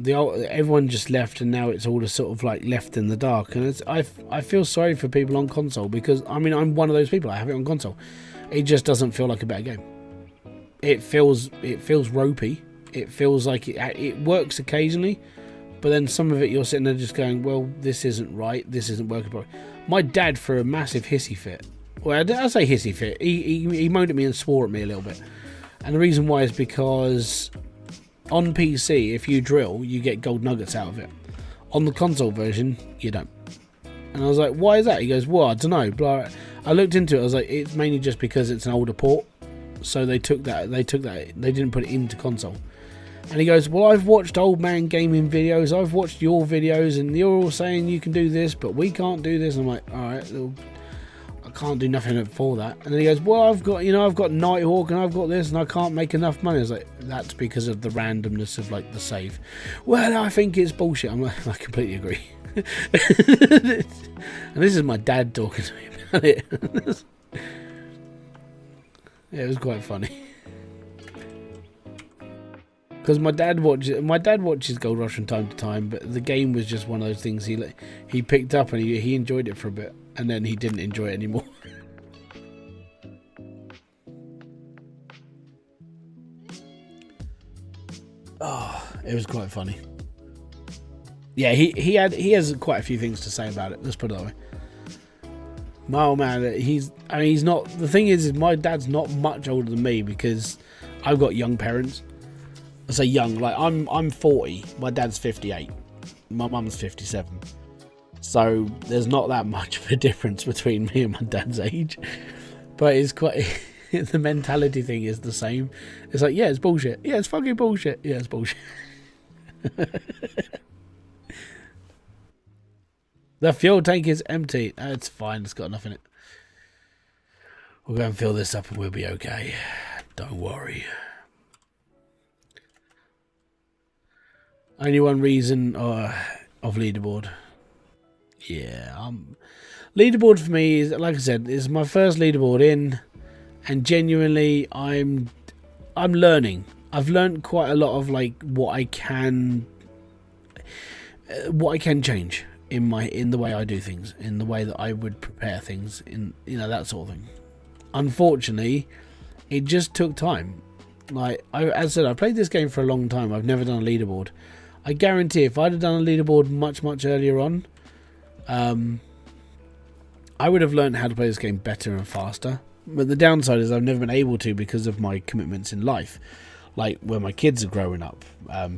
Everyone just left, and now it's all just sort of like left in the dark. And I feel sorry for people on console, because I mean, I'm one of those people. I have it on console. It just doesn't feel like a better game. It feels ropey. It feels like it works occasionally, but then some of it you're sitting there just going, well, this isn't right. This isn't working properly. My dad threw a massive hissy fit. Well, I say hissy fit. He moaned at me and swore at me a little bit. And the reason why is because on PC, if you drill, you get gold nuggets out of it. On the console version, you don't. And I was like, why is that? He goes, well, I don't know. Blah. I looked into it. I was like, it's mainly just because it's an older port. So they took that. They didn't put it into console. And he goes, well, I've watched old man gaming videos. I've watched your videos, and you're all saying you can do this, but we can't do this. I'm like, all right, well, I can't do nothing for that. And then he goes, well, I've got Nighthawk, and I've got this, and I can't make enough money. I was like, that's because of the randomness of like the save. Well, I think it's bullshit. I'm like, I completely agree. And this is my dad talking to me about it. Yeah, it was quite funny. Because my dad watches Gold Rush from time to time, but the game was just one of those things he picked up and he enjoyed it for a bit, and then he didn't enjoy it anymore. Oh, it was quite funny. Yeah, he has quite a few things to say about it. Let's put it that way. My old man, he's not. The thing is my dad's not much older than me, because I've got young parents. I say young, like I'm 40, my dad's 58, my mum's 57. So there's not that much of a difference between me and my dad's age. But it's quite, the mentality thing is the same. It's like, yeah, it's bullshit. Yeah, it's fucking bullshit. Yeah, it's bullshit. The fuel tank is empty. It's fine, it's got enough in it. We'll go and fill this up and we'll be okay. Don't worry. Only one reason of leaderboard. Yeah, leaderboard for me is, like I said, is my first leaderboard in, and genuinely I'm learning. I've learned quite a lot of like what I can change in the way I do things, in the way that I would prepare things, in that sort of thing. Unfortunately, it just took time. Like as I said, I played this game for a long time. I've never done a leaderboard. I guarantee if I'd have done a leaderboard much earlier on, I would have learned how to play this game better and faster. But the downside is I've never been able to because of my commitments in life. Like when my kids are growing up,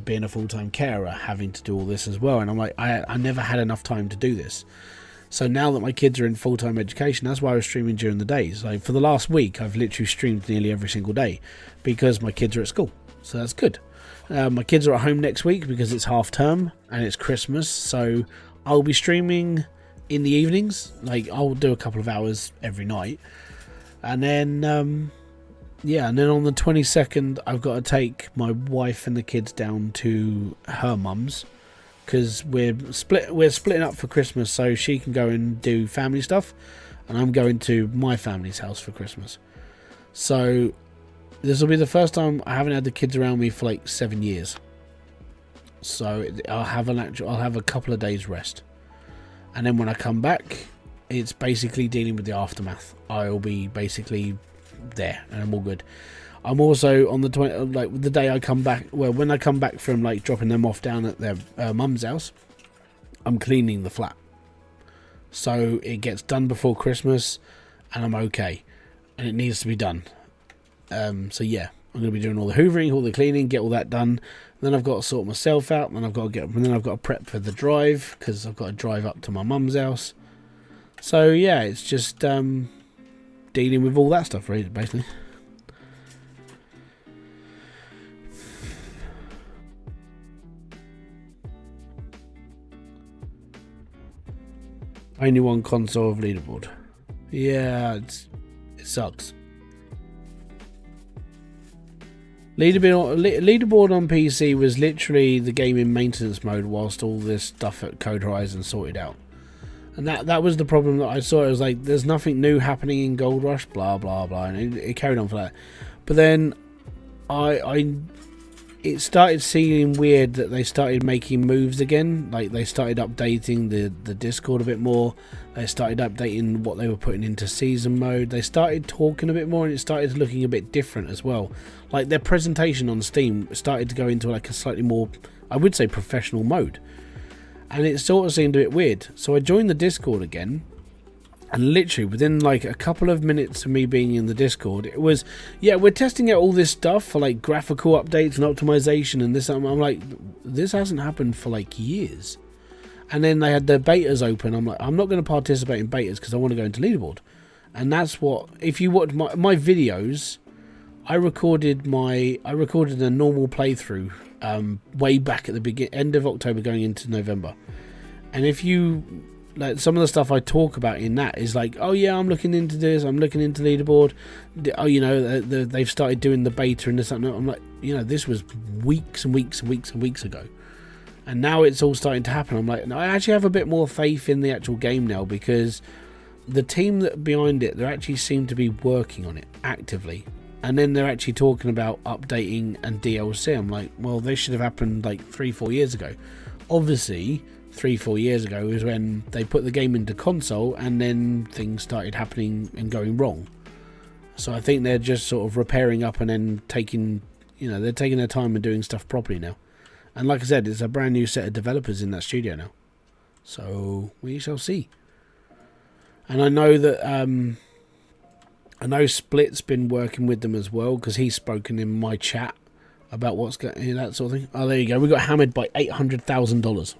being a full-time carer, having to do all this as well. And I'm like, I never had enough time to do this. So now that my kids are in full-time education, that's why I was streaming during the days. Like for the last week, I've literally streamed nearly every single day because my kids are at school. So that's good. My kids are at home next week because it's half term and it's Christmas, so I'll be streaming in the evenings. Like I'll do a couple of hours every night, and then and then on the 22nd I've got to take my wife and the kids down to her mum's, because we're splitting up for Christmas, so she can go and do family stuff, and I'm going to my family's house for Christmas. So This will be the first time I haven't had the kids around me for like 7 years. So I'll have a couple of days rest, and then when I come back, it's basically dealing with the aftermath. I'll be basically there, and I'm all good. I'm also on the the day I come back. Well, when I come back from like dropping them off down at their mum's house, I'm cleaning the flat, so it gets done before Christmas, and I'm okay. And it needs to be done. So yeah, I'm going to be doing all the hoovering, all the cleaning, get all that done. Then I've got to sort myself out. Then I've got to prep for the drive, because I've got to drive up to my mum's house. So yeah, it's just dealing with all that stuff, really, basically. Only one console of Leaderboard. Yeah, it sucks. Leaderboard on PC was literally the game in maintenance mode whilst all this stuff at Code Horizon sorted out. And that was the problem that I saw. It was like, there's nothing new happening in Gold Rush, blah, blah, blah. And it carried on for that. But then it started seeming weird that they started making moves again. Like, they started updating the Discord a bit more. They started updating what they were putting into season mode. They started talking a bit more, and it started looking a bit different as well. Like, their presentation on Steam started to go into like a slightly more, I would say, professional mode. And it sort of seemed a bit weird. So I joined the Discord again. And literally within like a couple of minutes of me being in the Discord, it was, yeah, we're testing out all this stuff for like graphical updates and optimization and this. I'm like, this hasn't happened for like years. And then they had their betas open. I'm like, I'm not going to participate in betas because I want to go into Leaderboard. And that's what, if you watch my videos, I recorded a normal playthrough way back at the end of October going into November. And if you, like, some of the stuff I talk about in that is like, oh yeah, I'm looking into this, I'm looking into Leaderboard, oh, you know, they've started doing the beta and this and that. I'm like, you know, this was weeks and weeks and weeks and weeks ago, and now it's all starting to happen. I'm like, no, I actually have a bit more faith in the actual game now, because the team that behind it, they actually seem to be working on it actively, and then they're actually talking about updating and DLC. I'm like, well, this should have happened like 3-4 years ago. Obviously 3-4 years ago is when they put the game into console, and then things started happening and going wrong. So I think they're just sort of repairing up and then taking, you know, they're taking their time and doing stuff properly now. And like I said, it's a brand new set of developers in that studio now. So we shall see. And I know that I know Split's been working with them as well, because he's spoken in my chat about what's going, that sort of thing. Oh, there you go. We got hammered by $800,000.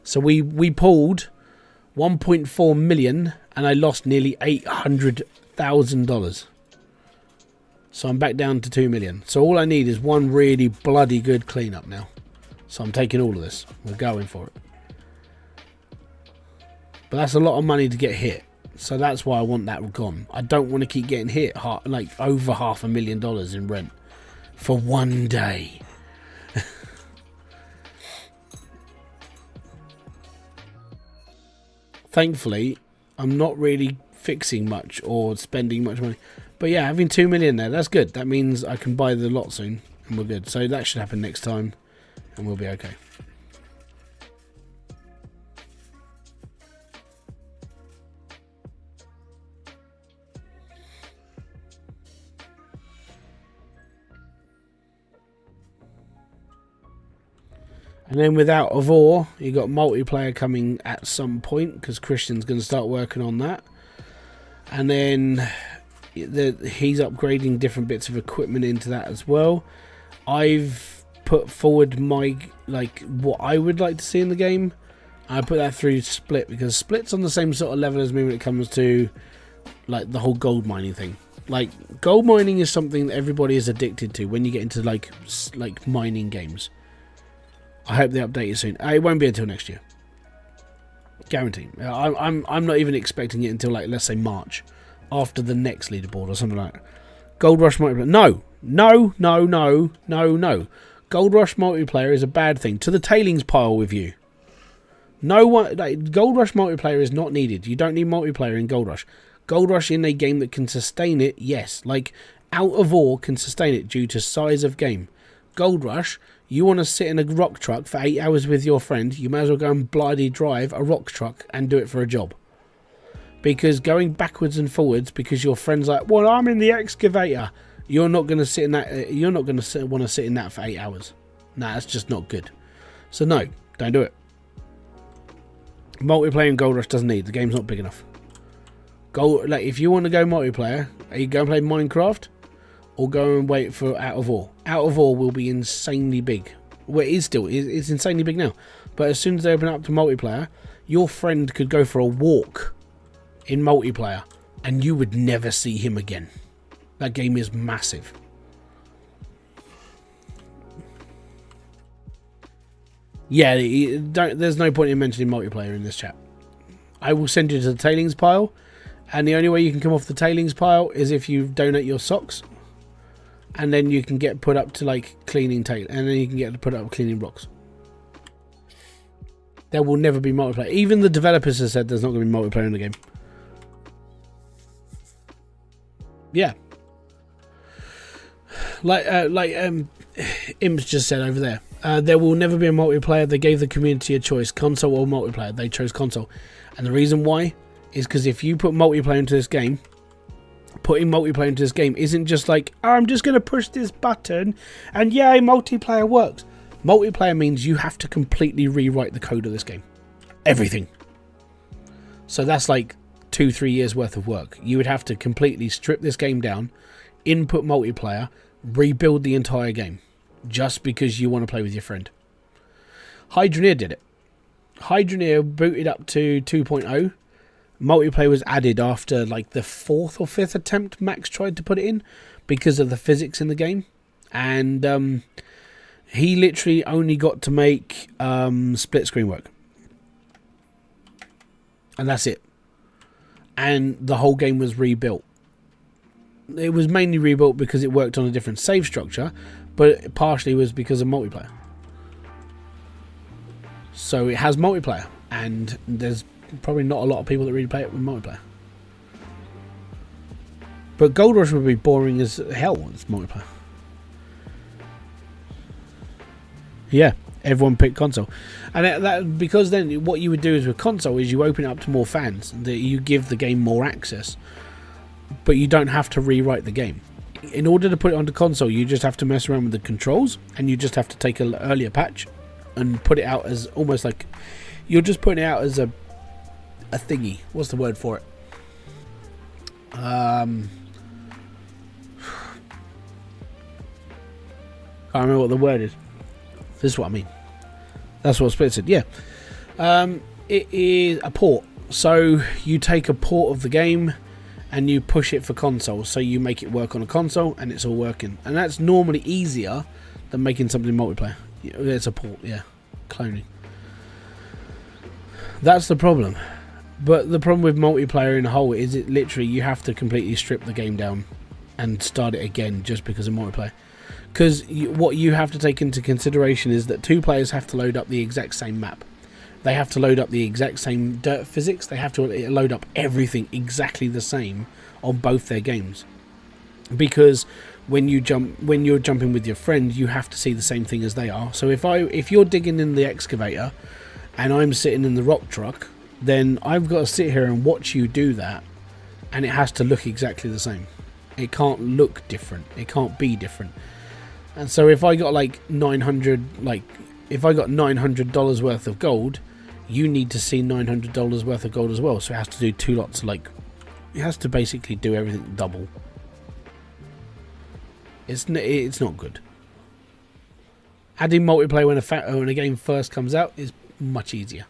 So we pulled 1.4 million, and I lost nearly $800,000. So I'm back down to 2 million. So all I need is one really bloody good cleanup now. So I'm taking all of this. We're going for it. But that's a lot of money to get hit. So that's why I want that gone. I don't want to keep getting hit like over $500,000 in rent for one day. Thankfully, I'm not really fixing much or spending much money. But yeah, having 2 million there, that's good. That means I can buy the lot soon, and we're good. So that should happen next time, and we'll be okay. And then with Out of Ore, you got multiplayer coming at some point, because Christian's going to start working on that. And then he's upgrading different bits of equipment into that as well. I've put forward my, like, what I would like to see in the game. I put that through Split, because Split's on the same sort of level as me when it comes to, like, the whole gold mining thing. Like, gold mining is something that everybody is addicted to when you get into like mining games. I hope they update it soon. It won't be until next year, guaranteed. I'm not even expecting it until, like, let's say March, after the next Leaderboard or something like that. Gold Rush multiplayer. No. Gold Rush multiplayer is a bad thing. To the tailings pile with you. No one. Like, Gold Rush multiplayer is not needed. You don't need multiplayer in Gold Rush. Gold Rush in a game that can sustain it, yes. Like, Out of ore can sustain it due to size of game. Gold Rush, you want to sit in a rock truck for 8 hours with your friend, you may as well go and bloody drive a rock truck and do it for a job. Because going backwards and forwards because your friend's like, well, I'm in the excavator. You're not going to sit in that. You're not going to want to sit in that for 8 hours. Nah, that's just not good. So no, don't do it. Multiplayer in Gold Rush doesn't need. The game's not big enough. Like if you want to go multiplayer, are you going to play Minecraft? Or go and wait for Out of Ore. Out of Ore will be insanely big. Well, it is still. It's insanely big now. But as soon as they open up to multiplayer, your friend could go for a walk in multiplayer and you would never see him again. That game is massive. Yeah, there's no point in mentioning multiplayer in this chat. I will send you to the tailings pile. And the only way you can come off the tailings pile is if you donate your socks. And then you can get put up to like cleaning and then you can get put up cleaning blocks. There will never be multiplayer. Even the developers have said there's not going to be multiplayer in the game. Yeah. Like Imps just said over there. There will never be a multiplayer. They gave the community a choice, console or multiplayer. They chose console. And the reason why is because if you put multiplayer into this game, putting multiplayer into this game isn't just like, oh, I'm just going to push this button and yay, multiplayer works. Multiplayer means you have to completely rewrite the code of this game. Everything. So that's like 2-3 years worth of work. You would have to completely strip this game down, input multiplayer, rebuild the entire game just because you want to play with your friend. Hydroneer did it. Hydroneer booted up to 2.0. Multiplayer was added after like the 4th or 5th attempt Max tried to put it in because of the physics in the game. And he literally only got to make split screen work. And that's it. And the whole game was rebuilt. It was mainly rebuilt because it worked on a different save structure, but it partially was because of multiplayer. So it has multiplayer, and there's probably not a lot of people that really play it with multiplayer. But Gold Rush would be boring as hell with multiplayer. Yeah, everyone picked console. And that because then what you would do is with console is you open it up to more fans, that you give the game more access. But you don't have to rewrite the game. In order to put it onto console, you just have to mess around with the controls, and you just have to take an earlier patch and put it out as almost like you're just putting it out as a thingy. What's the word for it? Can't remember what the word is. This is what I mean. That's what Split said. Yeah. It is a port. So you take a port of the game and you push it for console. So you make it work on a console and it's all working. And that's normally easier than making something multiplayer. It's a port, yeah. Cloning. That's the problem. But the problem with multiplayer in a whole is it literally you have to completely strip the game down and start it again just because of multiplayer. Because what you have to take into consideration is that 2 players have to load up the exact same map. They have to load up the exact same dirt physics. They have to load up everything exactly the same on both their games. Because when you're jumping with your friend, you have to see the same thing as they are. So if you're digging in the excavator and I'm sitting in the rock truck, then I've got to sit here and watch you do that, and it has to look exactly the same. It can't look different. It can't be different. And so if I got like if I got $900 worth of gold, you need to see $900 worth of gold as well. So it has to do 2 lots. Like, it has to basically do everything double. It's not good. Adding multiplayer when a game first comes out is much easier.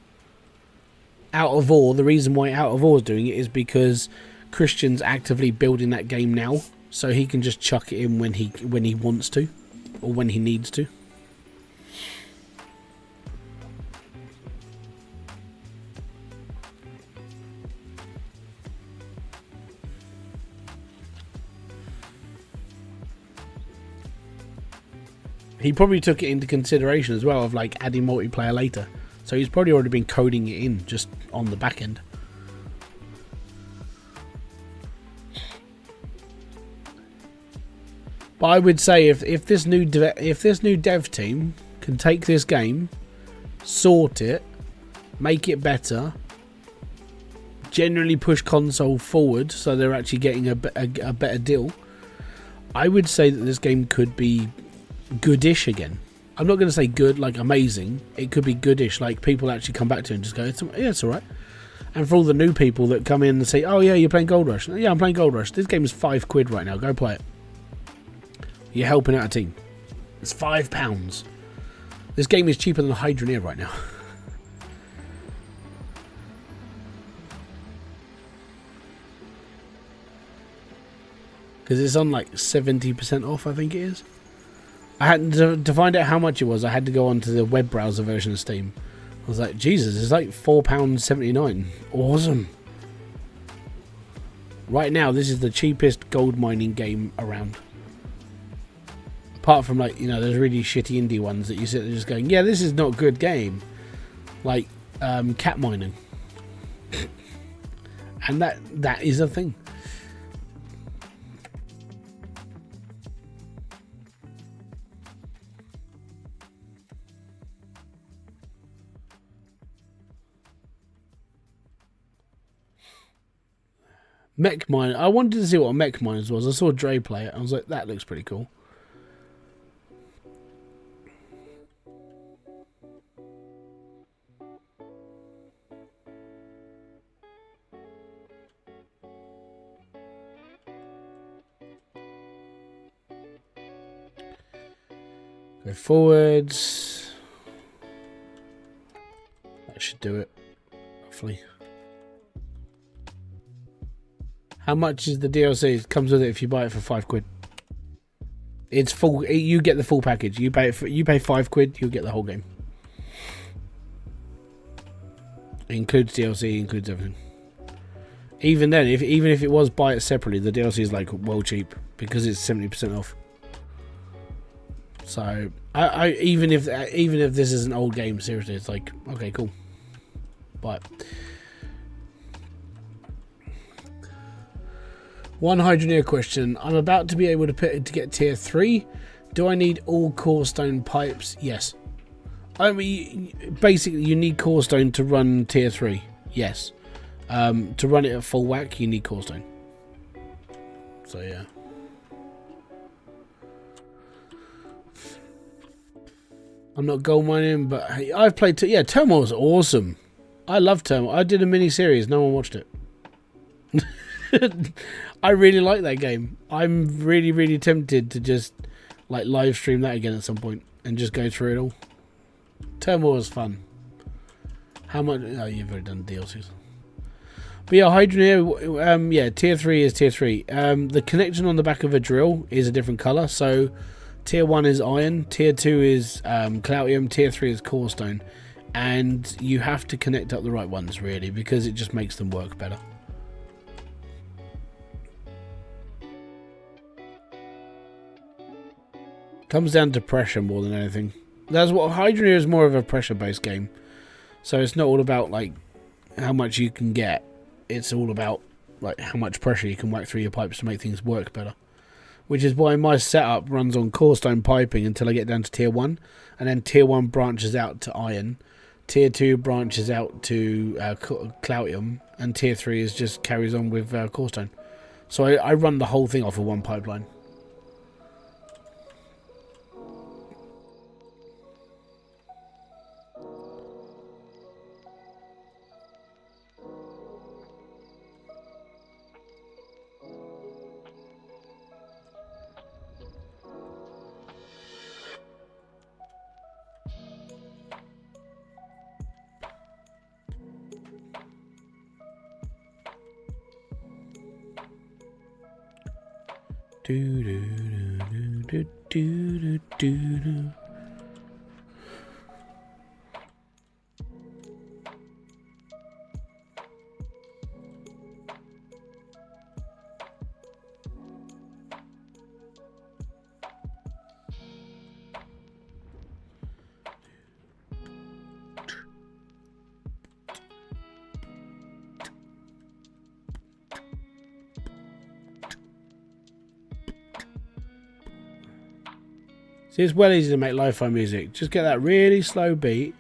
Out of Ore, the reason why Out of Ore is doing it is because Christian's actively building that game now, so he can just chuck it in when he wants to, or when he needs to. He probably took it into consideration as well of like adding multiplayer later. So he's probably already been coding it in just on the back end. But I would say if this new dev team can take this game, sort it, make it better, generally push console forward so they're actually getting a better deal, I would say that this game could be goodish again. I'm not going to say good like amazing. It could be goodish, like people actually come back to it and just go, yeah, it's alright. And for all the new people that come in and say, oh yeah, you're playing Gold Rush. Yeah, I'm playing Gold Rush. This game is £5 right now. Go play it. You're helping out a team. It's £5. This game is cheaper than Hybridsteel right now. Because it's on like 70% off, I think it is. I had to find out how much it was. I had to go onto the web browser version of Steam. I was like, Jesus, it's like £4.79. Awesome. Right now, this is the cheapest gold mining game around. Apart from, like, you know, there's really shitty indie ones that you sit there just going, yeah, this is not a good game. Like, cat mining. And that is a thing. Mech mine. I wanted to see what a mech miners was. I saw Dre play it. I was like, that looks pretty cool. Go forwards. That should do it. Hopefully. How much is the DLC? It comes with it if you buy it for £5. It's full. You get the full package. You pay £5. You'll get the whole game. It includes DLC. Includes everything. Even then, even if it was buy it separately, the DLC is like well cheap because it's 70% off. So I even if this is an old game, seriously, it's like okay, cool. But one Hybridsteel question. I'm about to be able to get tier 3. Do I need all corestone pipes? Yes. I mean, basically, you need corestone to run tier 3. Yes. To run it at full whack, you need corestone. So yeah. I'm not gold mining, but hey, I've played. Yeah, Turmoil's awesome. I love Turmoil. I did a mini series. No one watched it. I really like that game. I'm really, really tempted to just like live stream that again at some point and just go through it all. Turmoil was fun. How much? Oh, you've already done DLCs. But yeah, Hybridsteel, yeah, tier 3 is tier 3. The connection on the back of a drill is a different colour. So tier 1 is iron, tier 2 is cloutium, tier 3 is corestone. And you have to connect up the right ones, really, because it just makes them work better. Comes down to pressure more than anything. That's what Hybridsteel is, more of a pressure-based game. So it's not all about like how much you can get. It's all about like how much pressure you can whack through your pipes to make things work better. Which is why my setup runs on corestone piping until I get down to tier 1, and then tier 1 branches out to iron, tier 2 branches out to cloutium, and tier 3 is just carries on with corestone. So I run the whole thing off of one pipeline. Do do do do do do do. See, it's well easy to make lo-fi music. Just get that really slow beat.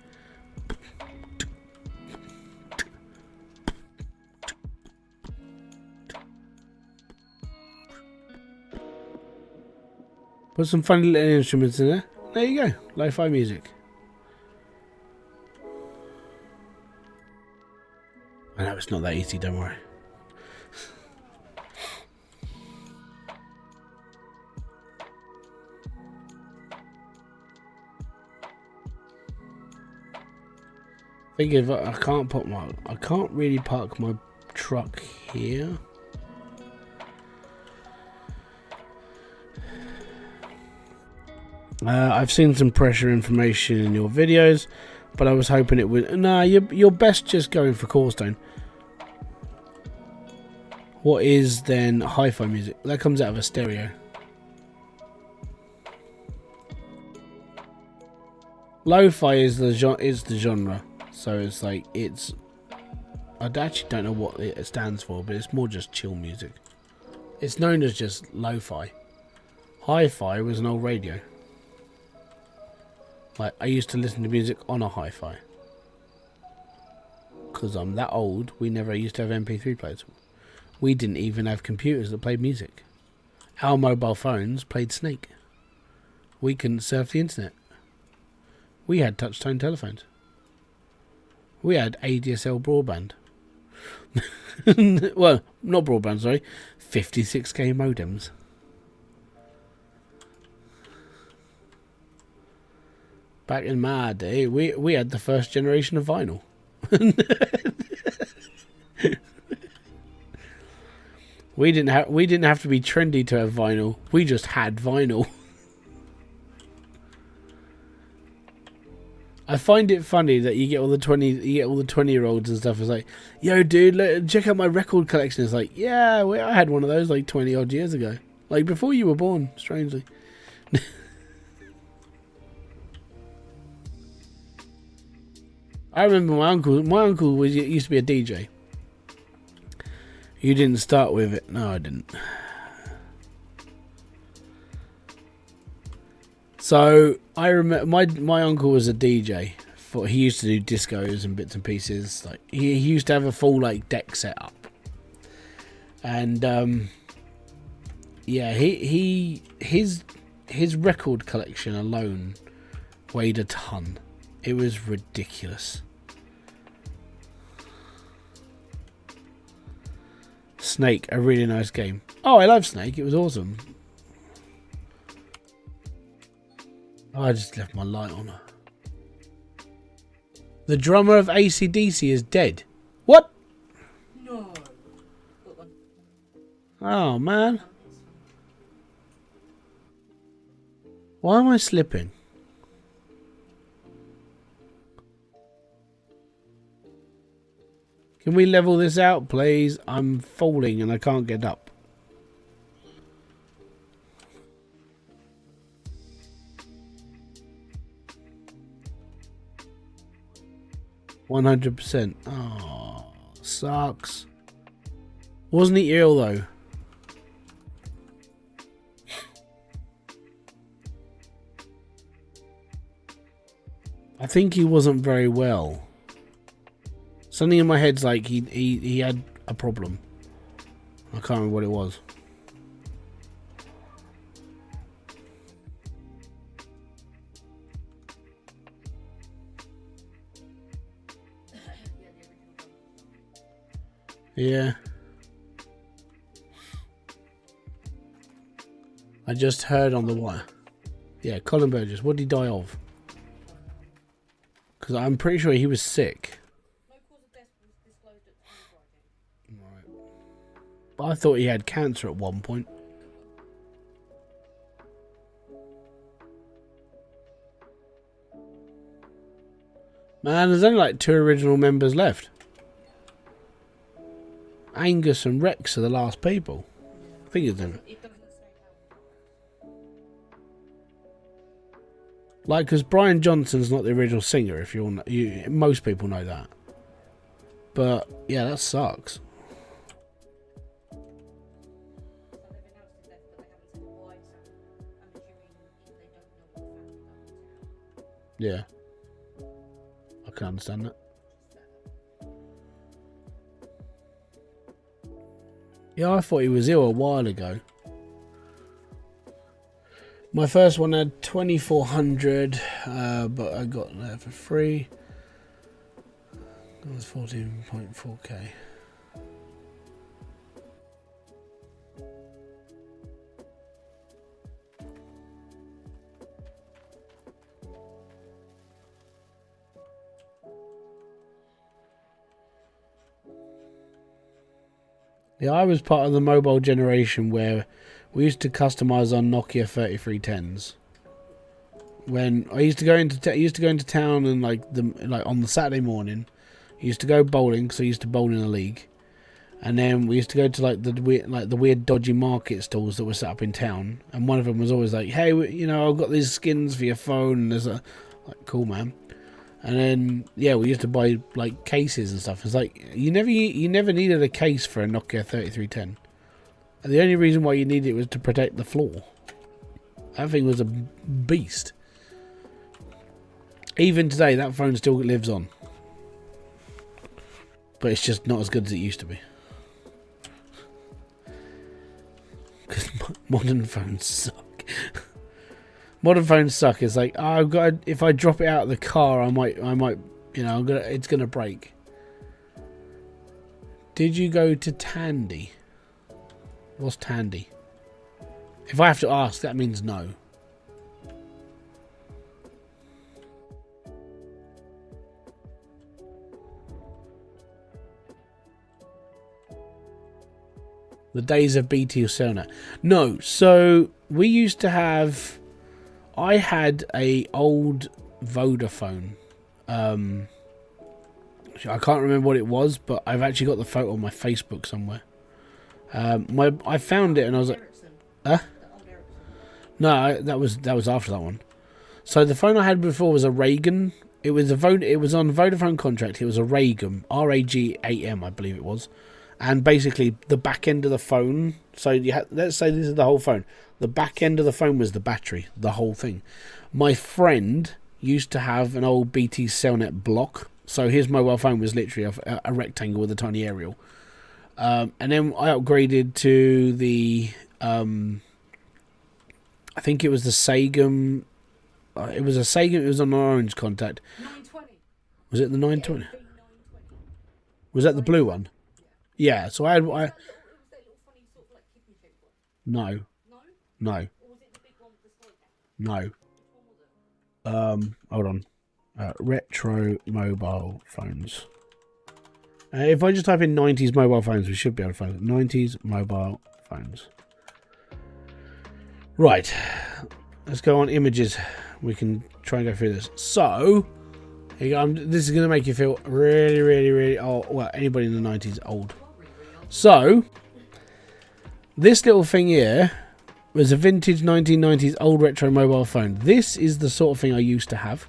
Put some funny little instruments in there. There you go. Lo-fi music. I know it's not that easy, don't worry. I think if I can't really park my truck here. I've seen some pressure information in your videos, but I was hoping it would. Nah, you're best just going for Corestone. What is then hi-fi music? That comes out of a stereo. Lo-fi is the genre, so it's like I actually don't know what it stands for, but it's more just chill music. It's known as just lo-fi. Hi-fi was an old radio. Like, I used to listen to music on a hi-fi. Because I'm that old, we never used to have MP3 players. We didn't even have computers that played music. Our mobile phones played Snake. We couldn't surf the internet. We had touch-tone telephones. We had ADSL broadband. Well, not broadband, sorry. 56k modems. Back in my day, we had the first generation of vinyl. We didn't have to be trendy to have vinyl. We just had vinyl. I find it funny that you get all the 20-year-olds and stuff. It's like, yo, dude, check out my record collection. It's like, yeah, I had one of those like 20 odd years ago, like before you were born. Strangely. I remember my uncle. My uncle used to be a DJ. You didn't start with it. No, I didn't. So I remember my uncle was a DJ. He used to do discos and bits and pieces. Like he used to have a full like deck set up. And yeah, his record collection alone weighed a ton. It was ridiculous. Snake, a really nice game. Oh, I love Snake. It was awesome. Oh, I just left my light on. The drummer of AC/DC is dead. What? No. Oh, man. Why am I slipping? Can we level this out, please? I'm falling and I can't get up. %. Oh, sucks. Wasn't he ill though? I think he wasn't very well. Something in my head's like he had a problem. I can't remember what it was. Yeah. I just heard on the wire. Yeah, Colin Burgess. What did he die of? Because I'm pretty sure he was sick. But I thought he had cancer at one point. Man, there's only like 2 original members left. Angus and Rex are the last people. I think it's them. Like, because Brian Johnson's not the original singer, if most people know that. But, yeah, that sucks. Yeah. I can understand that. Yeah, I thought he was ill a while ago. My first one had 2400, but I got that for free. That was 14.4k. Yeah, I was part of the mobile generation where we used to customize on Nokia 3310s. When I used to go into town and like on the Saturday morning, I used to go bowling, so I used to bowl in a league, and then we used to go to the weird dodgy market stalls that were set up in town, and one of them was always like, "Hey, I've got these skins for your phone," and there's like, "Cool, man." And then yeah, we used to buy like cases and stuff. It's like you never needed a case for a Nokia 3310. And the only reason why you needed it was to protect the floor. That thing was a beast. Even today, that phone still lives on. But it's just not as good as it used to be. Because modern phones suck. Modern phones suck. It's like, if I drop it out of the car, I might, it's gonna break. Did you go to Tandy? What's Tandy? If I have to ask, that means no. The days of BT or Selnet. No, so we used to have... I had a old Vodafone. I can't remember what it was, but I've actually got the photo on my Facebook somewhere. I found it and I was like... Huh? No, that was after that one. So the phone I had before was a Reagan. It was on Vodafone contract. It was a Reagan, RAGAM, I believe it was. And basically, the back end of the phone. So let's say this is the whole phone. The back end of the phone was the battery, the whole thing. My friend used to have an old BT Cellnet block. So his mobile phone was literally a rectangle with a tiny aerial. And then I upgraded to the... I think it was the Sagem. It was a Sagem. It was on an orange contact. 920. Was it the 920? Yeah, 920. Was that the blue one? Yeah. So I had. No. No. No. Or was it the big one with the no. Hold on. Retro mobile phones. If I just type in 90s mobile phones, we should be able to find it. 90s mobile phones. Right, let's go on images. We can try and go through this. So, here you go. This is going to make you feel really, really, really old. Well, anybody in the 90s old. So, this little thing here was a vintage 1990s old retro mobile phone. This is the sort of thing I used to have.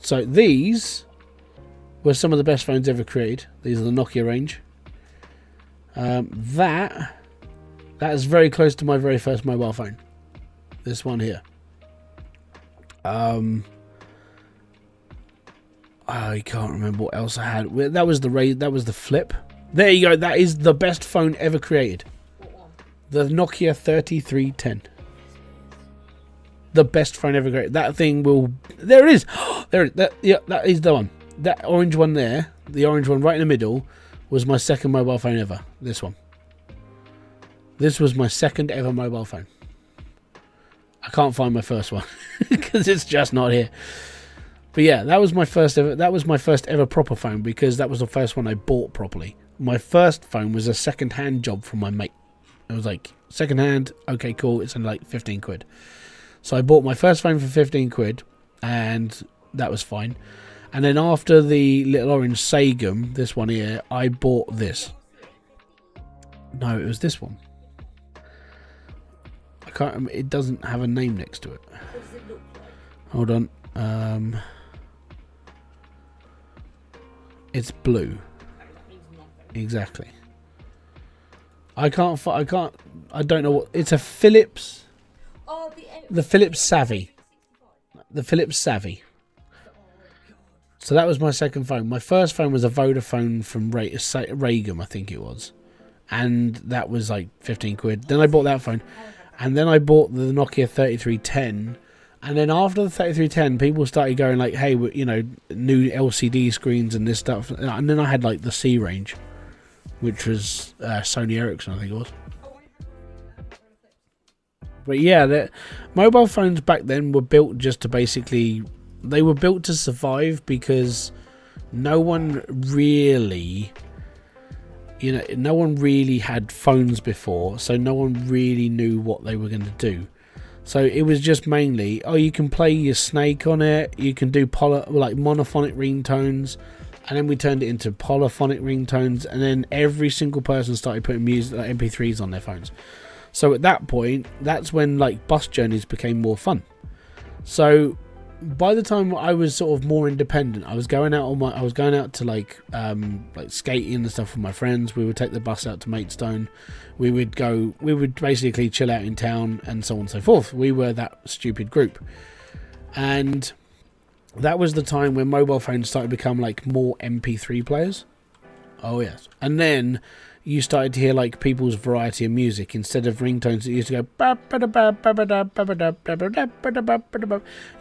So, these were some of the best phones ever created. These are the Nokia range. That is very close to my very first mobile phone. This one here. I can't remember what else I had. That was the Flip. There you go. That is the best phone ever created. What one? The Nokia 3310. The best phone ever created. That thing will... There it is. That is the one. That orange one there, the orange one right in the middle, was my second mobile phone ever. This one. This was my second ever mobile phone. I can't find my first one because it's just not here. But yeah, that was my first ever. That was my first ever proper phone because that was the first one I bought properly. My first phone was a second-hand job from my mate. It was like second-hand. Okay, cool. It's only like 15 quid. So I bought my first phone for 15 quid, and that was fine. And then after the little orange Sagem, this one here, I bought this. No, it was this one. I can't remember. It doesn't have a name next to it. What does it look like? Hold on. It's blue. Exactly. I don't know what. It's a Philips. Oh, the Philips Savvy. the Philips Savvy. So that was my second phone. My first phone was a Vodafone from Reagan, I think it was. And that was like 15 quid. Then I bought that phone. And then I bought the Nokia 3310. And then after the 3310, people started going like, hey, you know, new LCD screens and this stuff. And then I had like the C range, which was Sony Ericsson, I think it was. But yeah, the mobile phones back then were built just to basically... They were built to survive because no one really... You know, no one really had phones before, so no one really knew what they were going to do. So it was just mainly, oh, you can play your Snake on it, you can do like monophonic ringtones, and then we turned it into polyphonic ringtones, and then every single person started putting music, like MP3s on their phones. So at that point, that's when like bus journeys became more fun. So by the time I was sort of more independent, I was going out to like skating and stuff with my friends. We would take the bus out to Maidstone. We would basically chill out in town and so on and so forth. We were that stupid group. And that was the time when mobile phones started to become like more MP3 players. Oh yes. And then you started to hear like people's variety of music instead of ringtones. It used to go.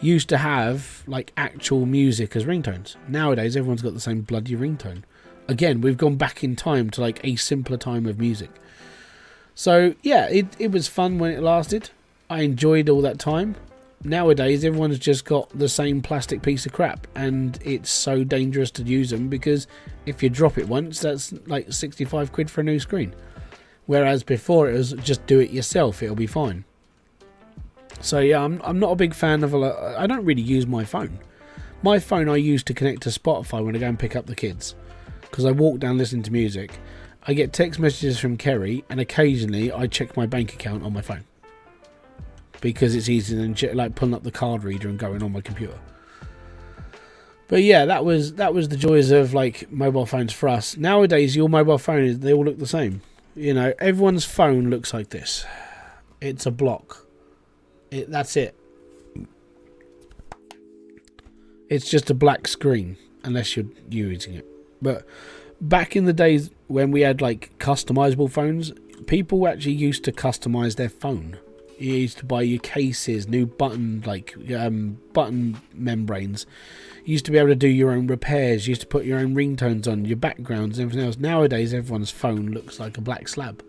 You used to have like actual music as ringtones. Nowadays, everyone's got the same bloody ringtone. Again, we've gone back in time to like a simpler time of music. So yeah, it was fun when it lasted. I enjoyed all that time. Nowadays, everyone's just got the same plastic piece of crap, and it's so dangerous to use them because if you drop it once, that's like 65 quid for a new screen. Whereas before, it was just do it yourself, it'll be fine. So yeah, I'm not a big fan of I don't really use my phone. My phone I use to connect to Spotify when I go and pick up the kids, because I walk down listening to music. I get text messages from Kerry, and occasionally I check my bank account on my phone, because it's easier than like pulling up the card reader and going on my computer. But yeah, that was the joys of like mobile phones for us. Nowadays, your mobile phone, they all look the same. You know, everyone's phone looks like this. It's a block. That's it. It's just a black screen, unless you're using it. But back in the days when we had like customizable phones, people actually used to customize their phone. You used to buy your cases, new button membranes. You used to be able to do your own repairs. You used to put your own ringtones on, your backgrounds and everything else. Nowadays, everyone's phone looks like a black slab.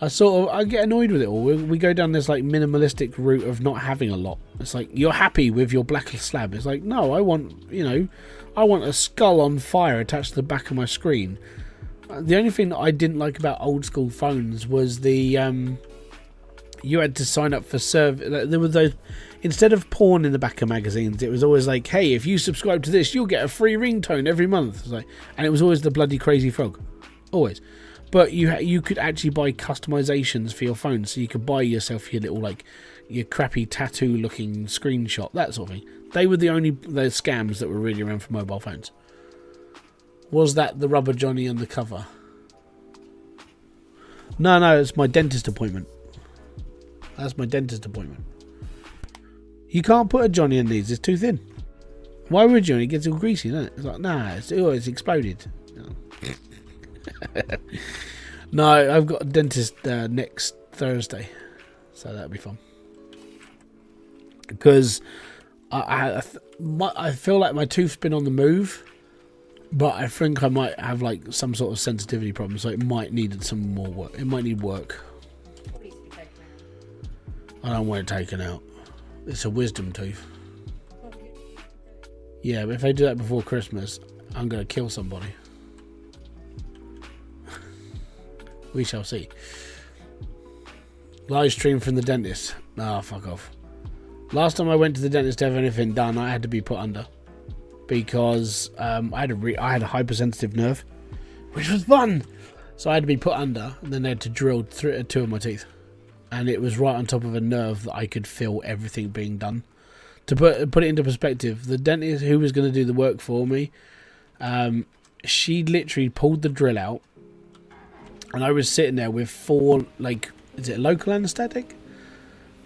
I get annoyed with it all. We go down this like minimalistic route of not having a lot. It's like, you're happy with your black slab. It's like, no, I want a skull on fire attached to the back of my screen. The only thing that I didn't like about old school phones was the you had to sign up for there were those, instead of porn in the back of magazines, it was always like, hey, if you subscribe to this, you'll get a free ringtone every month. Like, and it was always the bloody Crazy Frog, always. But you could actually buy customizations for your phone, so you could buy yourself your little like your crappy tattoo looking screenshot, that sort of thing. They were the scams that were really around for mobile phones. Was that the Rubber Johnny on the cover? No, it's my dentist appointment. That's my dentist appointment. You can't put a Johnny in these, it's too thin. Why would you? It gets all greasy, doesn't it? It's like, nah, it's exploded. No, I've got a dentist next Thursday, so that'll be fun. Because I feel like my tooth's been on the move, but I think I might have like some sort of sensitivity problem, so it might need some more work. It might need work. I don't want it taken out. It's a wisdom tooth. Yeah, but if they do that before Christmas, I'm going to kill somebody. We shall see. Live stream from the dentist. Ah, fuck off. Last time I went to the dentist to have anything done, I had to be put under. Because I had a hypersensitive nerve. Which was fun! So I had to be put under, and then they had to drill through 2 of my teeth. And it was right on top of a nerve that I could feel everything being done. To put it into perspective, the dentist who was going to do the work for me, she literally pulled the drill out, and I was sitting there with 4, like, is it local anaesthetic?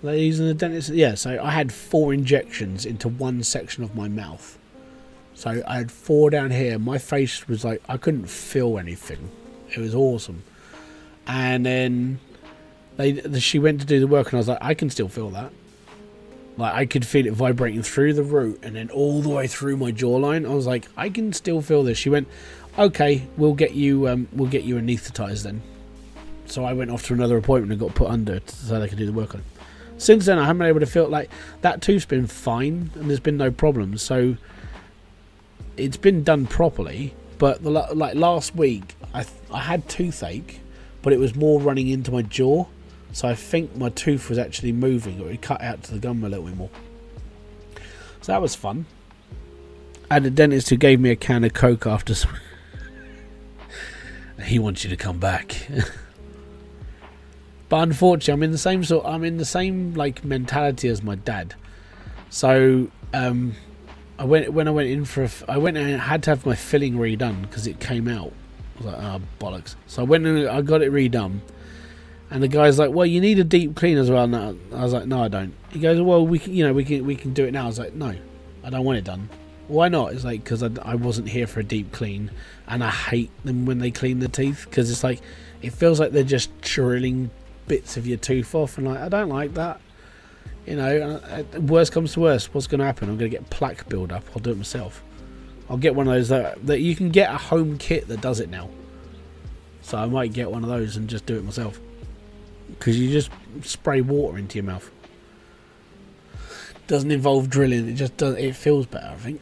They're using the dentist. Yeah, so I had 4 injections into one section of my mouth. So I had 4 down here. My face was like, I couldn't feel anything. It was awesome. And then she went to do the work, and I was like, I can still feel that. Like, I could feel it vibrating through the root and then all the way through my jawline. I was like, I can still feel this. She went, okay, we'll get you anaesthetized then. So I went off to another appointment and got put under so they could do the work on it. Since then, I haven't been able to feel like that tooth's been fine and there's been no problems. So it's been done properly. But like last week, I had toothache, but it was more running into my jaw. So I think my tooth was actually moving, or it cut out to the gum a little bit more. So that was fun. I had a dentist who gave me a can of Coke after. He wants you to come back. But unfortunately, I'm in the same like mentality as my dad. So I went and had to have my filling redone because it came out. I was like, oh, bollocks. So I went and I got it redone. And the guy's like, well, you need a deep clean as well. No, I was like, no, I don't. He goes, well, we can do it now. I was like, no, I don't want it done. Why not? It's like, because I wasn't here for a deep clean, and I hate them when they clean the teeth, because it's like, it feels like they're just drilling bits of your tooth off, and like, I don't like that. You know, worst comes to worst, what's going to happen? I'm going to get plaque build up. I'll do it myself. I'll get one of those that you can get a home kit that does it now. So I might get one of those and just do it myself. Because you just spray water into your mouth. Doesn't involve drilling, it just does. It feels better, I think.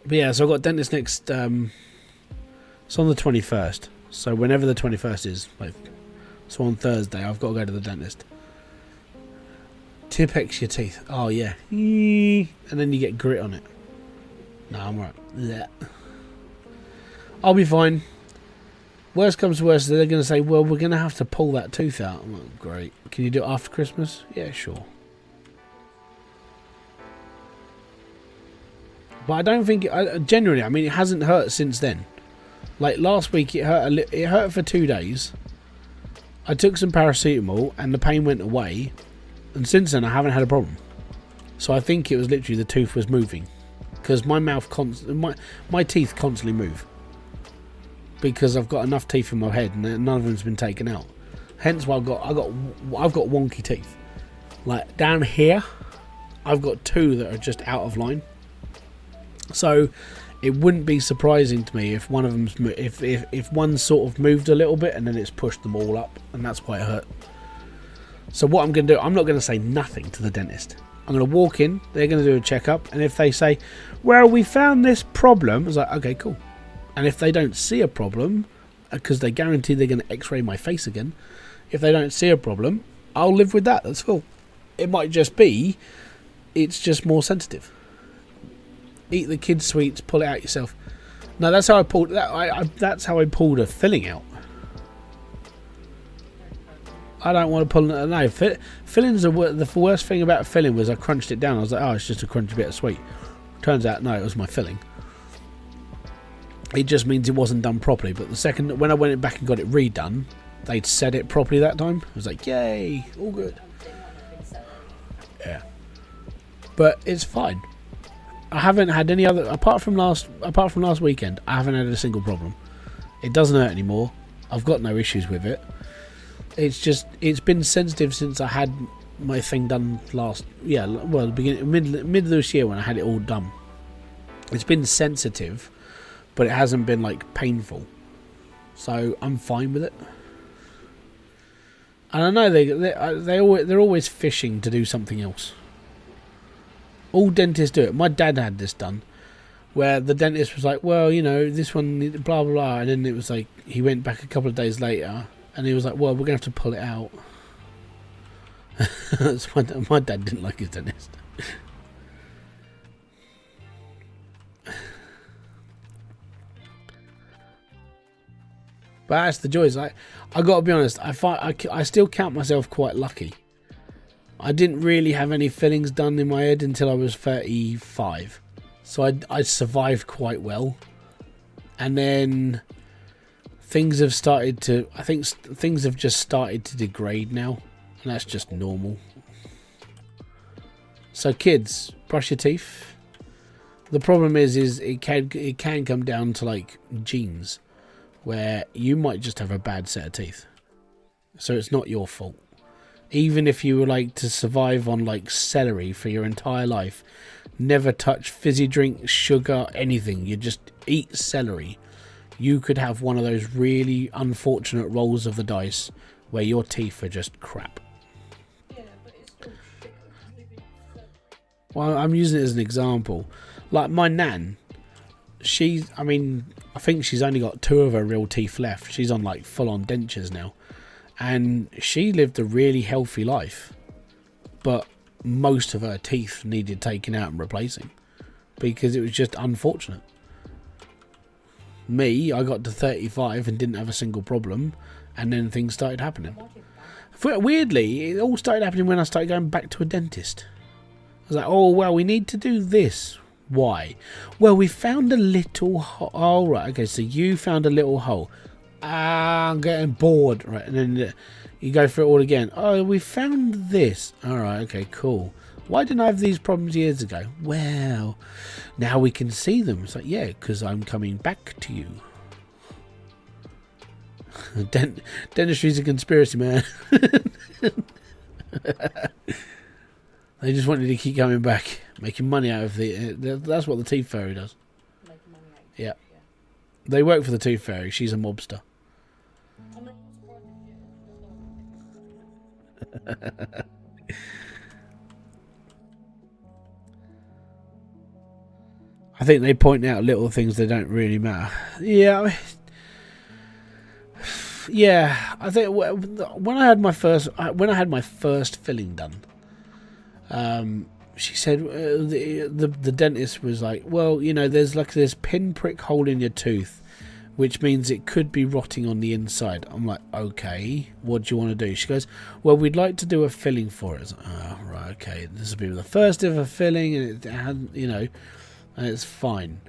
But yeah, so I've got dentist next. It's on the 21st. So whenever the 21st is, like, so on Thursday, I've got to go to the dentist. Tipex your teeth. Oh yeah, and then you get grit on it. No, I'm right. Yeah, I'll be fine. Worst comes to worst, they're going to say, well, we're going to have to pull that tooth out. I'm like, great. Can you do it after Christmas? Yeah, sure. But I don't think, generally, I mean, it hasn't hurt since then. Like, last week, it hurt for 2 days. I took some paracetamol, and the pain went away. And since then, I haven't had a problem. So I think it was literally the tooth was moving. Because my my teeth constantly move. Because I've got enough teeth in my head and none of them's been taken out. Hence why I've got wonky teeth. Like down here, I've got 2 that are just out of line. So it wouldn't be surprising to me if one of them's if one sort of moved a little bit and then it's pushed them all up, and that's why it hurt. So what I'm going to do, I'm not going to say nothing to the dentist. I'm going to walk in, they're going to do a checkup, and if they say, well, we found this problem, I was like, okay, cool. And if they don't see a problem, because they guarantee they're going to x-ray my face again, if they don't see a problem, I'll live with that. That's cool. It might just be, it's just more sensitive. Eat the kids' sweets, pull it out yourself. No, that's how I pulled that. That's how I pulled a filling out. I don't want to pull it. No, fillings are the worst thing about filling was I crunched it down. I was like, oh, it's just a crunchy bit of sweet. Turns out, no, it was my filling. It just means it wasn't done properly. But the second when I went back and got it redone, they'd said it properly that time. I was like, yay, all good. Yeah, but it's fine. I haven't had any other apart from last weekend. I haven't had a single problem. It doesn't hurt anymore. I've got no issues with it. It's been sensitive since I had my thing done last. Yeah, well, mid of this year when I had it all done. It's been sensitive, but it hasn't been like painful, so I'm fine with it. And I know they're always fishing to do something else. All dentists do it. My dad had this done, where the dentist was like, "Well, you know, this one, blah blah blah," and then it was like he went back a couple of days later, and he was like, "Well, we're gonna have to pull it out." My dad didn't like his dentist. But that's the joys. I got to be honest. I still count myself quite lucky. I didn't really have any fillings done in my head until I was 35, so I survived quite well. And then things have started to. I think things have just started to degrade now. And that's just normal. So kids, brush your teeth. The problem is it can come down to like genes, where you might just have a bad set of teeth. So it's not your fault. Even if you were like to survive on like celery for your entire life, never touch fizzy drink, sugar, anything, you just eat celery, you could have one of those really unfortunate rolls of the dice where your teeth are just crap. Well, I'm using it as an example. Like my nan, I think she's only got 2 of her real teeth left. She's on like full on dentures now. And she lived a really healthy life. But most of her teeth needed taking out and replacing. Because it was just unfortunate. Me, I got to 35 and didn't have a single problem. And then things started happening. Weirdly, it all started happening when I started going back to a dentist. I was like, oh, well, we need to do this. Why? Well, we found a little hole. Oh, right. Okay, so you found a little hole. I'm getting bored. Right, and then you go through it all again. Oh, we found this. All right, okay, cool. Why didn't I have these problems years ago? Well, now we can see them. It's like, yeah, because I'm coming back to you. Dentistry's a conspiracy, man. They just wanted to keep coming back, making money out of that's what the Tooth Fairy does. Making money out of yeah. They work for the Tooth Fairy. She's a mobster. I think they point out little things that don't really matter. Yeah. Yeah, I think when I had my first filling done, she said the dentist was like, well, you know, there's like this pinprick hole in your tooth, which means it could be rotting on the inside. I'm like, okay, what do you want to do? She goes, well, we'd like to do a filling for it. I was like, oh, right, okay, this will be the first ever filling, and it hadn't, you know, and it's fine.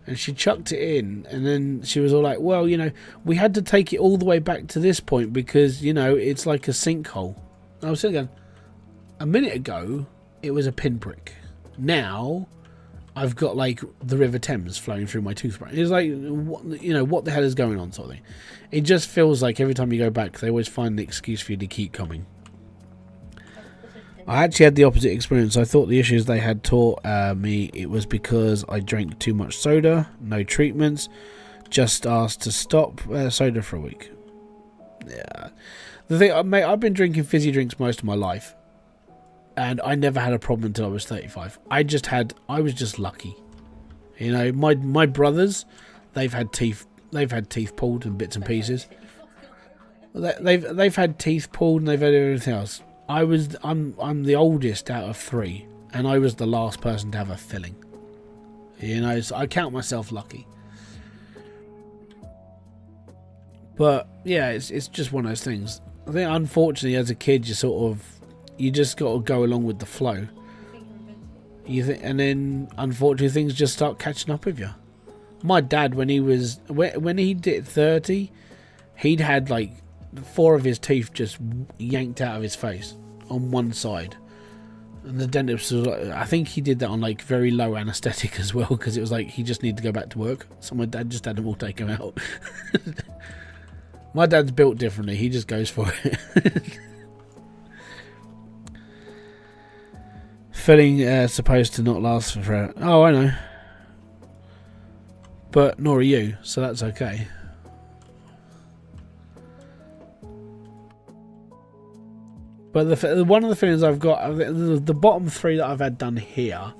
And she chucked it in, and then she was all like, well, you know, we had to take it all the way back to this point because, you know, it's like a sinkhole. And I was sitting going, a minute ago, it was a pinprick. Now, I've got, like, the River Thames flowing through my toothbrush. It's like, you know, what the hell is going on, sort of thing. It just feels like every time you go back, they always find an excuse for you to keep coming. I actually had the opposite experience. I thought the issues they had taught me, it was because I drank too much soda, no treatments, just asked to stop soda for a week. Yeah. The thing, mate, I've been drinking fizzy drinks most of my life, and I never had a problem until I was 35. I was just lucky. You know, my brothers, they've had teeth pulled and bits and pieces. They've had teeth pulled and they've had everything else. I'm the oldest out of 3, and I was the last person to have a filling. You know, so I count myself lucky. But yeah, it's just one of those things. I think unfortunately as a kid you just got to go along with the flow. And then unfortunately things just start catching up with you. My dad, when he did 30, he'd had like 4 of his teeth just yanked out of his face on one side, and the dentist was like, I think he did that on like very low anaesthetic as well, because it was like he just needed to go back to work, so my dad just had them all taken out. My dad's built differently, he just goes for it. Filling supposed to not last for oh, I know, but nor are you, so that's okay. But one of the fillings I've got, the bottom 3 that I've had done here,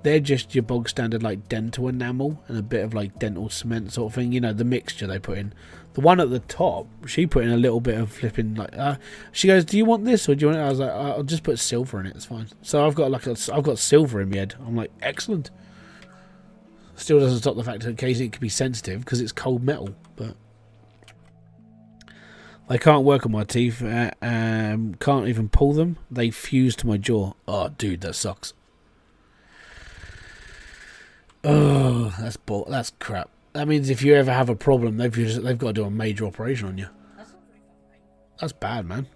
they're just your bog standard like dental enamel and a bit of like dental cement sort of thing. You know, the mixture they put in. The one at the top, she put in a little bit of flipping like. She goes, "Do you want this or do you want it?" I was like, "I'll just put silver in it. It's fine." So I've got silver in my head. I'm like, excellent. Still doesn't stop the fact that occasionally it could be sensitive because it's cold metal, but. They can't work on my teeth, can't even pull them. They fuse to my jaw. Oh, dude, that sucks. Oh, that's crap. That means if you ever have a problem, they've got to do a major operation on you. That's bad, man.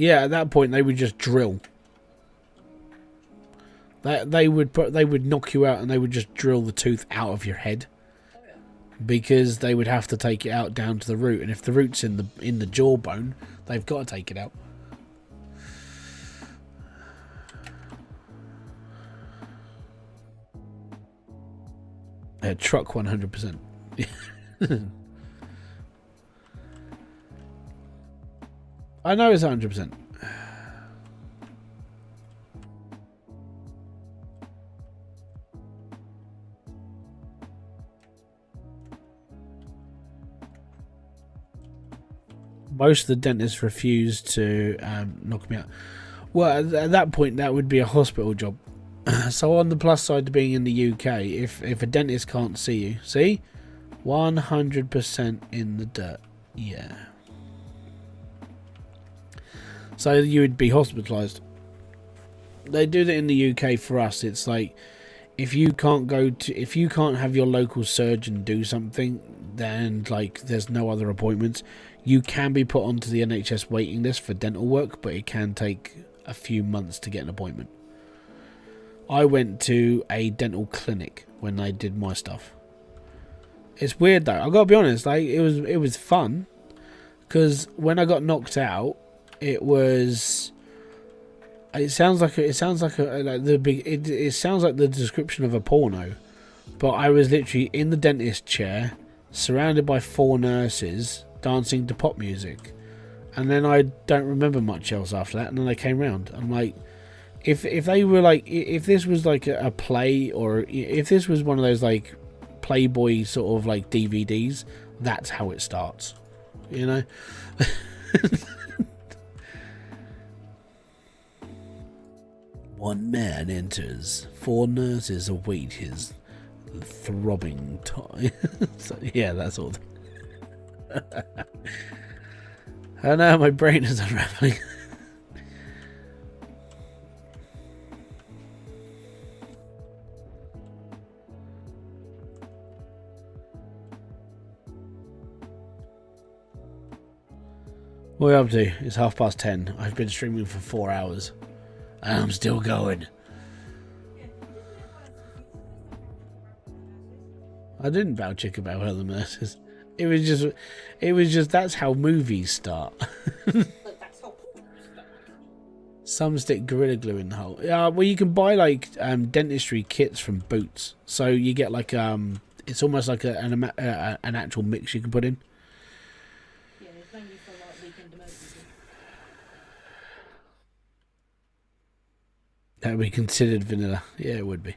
Yeah, at that point they would just drill. They would knock you out and they would just drill the tooth out of your head. Because they would have to take it out down to the root, and if the root's in the jawbone, they've got to take it out. Truck 100%. I know it's 100%. Most of the dentists refuse to knock me out. Well, at that point, that would be a hospital job. So on the plus side to being in the UK, if a dentist can't see you, see, 100% in the dirt. Yeah. So you would be hospitalised. They do that in the UK for us. It's like if you can't have your local surgeon do something, then like there's no other appointments. You can be put onto the NHS waiting list for dental work, but it can take a few months to get an appointment. I went to a dental clinic when I did my stuff. It's weird though. I gotta be honest. Like it was fun because when I got knocked out, it sounds like the description of a porno, but I was literally in the dentist chair, surrounded by 4 nurses dancing to pop music, and then I don't remember much else after that. And then they came round. I'm like, if they were like, if this was like a play, or if this was one of those like Playboy sort of like DVDs, that's how it starts, you know. One man enters, 4 nurses await his throbbing time. So, yeah, that's all. I know my brain is unraveling. What are we up to? It's 10:30. I've been streaming for 4 hours. And I'm still going. I didn't bow chicka about the nurses. It was just that's how movies start. Some stick Gorilla Glue in the hole. Yeah, well, you can buy like dentistry kits from Boots, so you get like it's almost like an actual mix you can put in. Yeah, it's mainly for like weekend emergency. That would be considered vanilla. Yeah, it would be.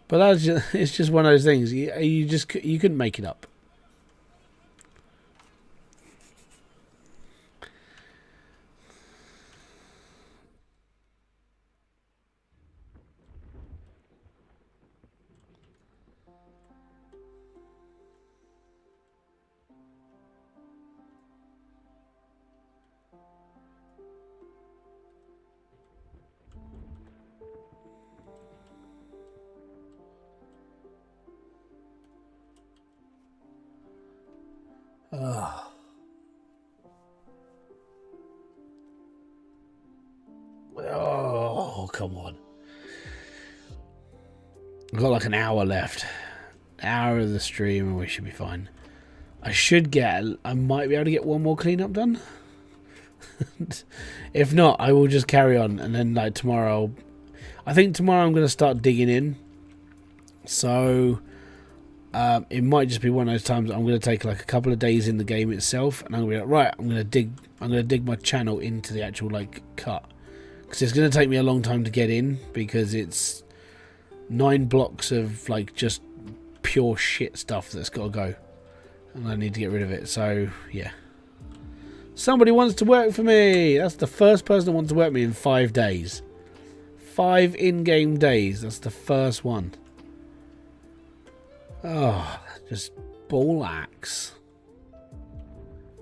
But it's just one of those things. You couldn't make it up. Oh. Oh, come on. I've got like an hour left. An hour of the stream and we should be fine. I might be able to get one more cleanup done. If not, I will just carry on, and then like tomorrow, I think tomorrow I'm going to start digging in. So it might just be one of those times I'm going to take like a couple of days in the game itself, and I'm going to be like, right, I'm going to dig my channel into the actual like cut, because it's going to take me a long time to get in, because it's 9 blocks of like just pure shit stuff that's got to go, and I need to get rid of it. So yeah, somebody wants to work for me. That's the first person that wants to work for me in 5 days. 5 in-game days. That's the first one. Oh, just bollocks.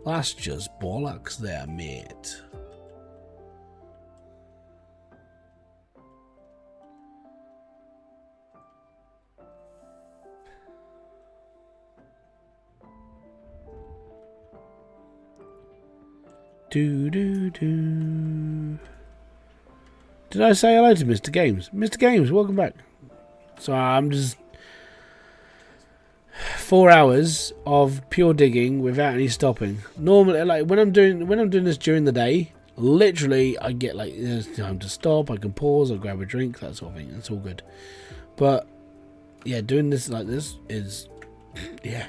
That's just bollocks there, mate. Do do do. Did I say hello to Mr. Games? Mr. Games, welcome back. So I'm just 4 hours of pure digging without any stopping. Normally, like when I'm doing this during the day, literally I get like there's time to stop. I can pause. I grab a drink, that sort of thing. It's all good. But yeah, doing this like this is yeah.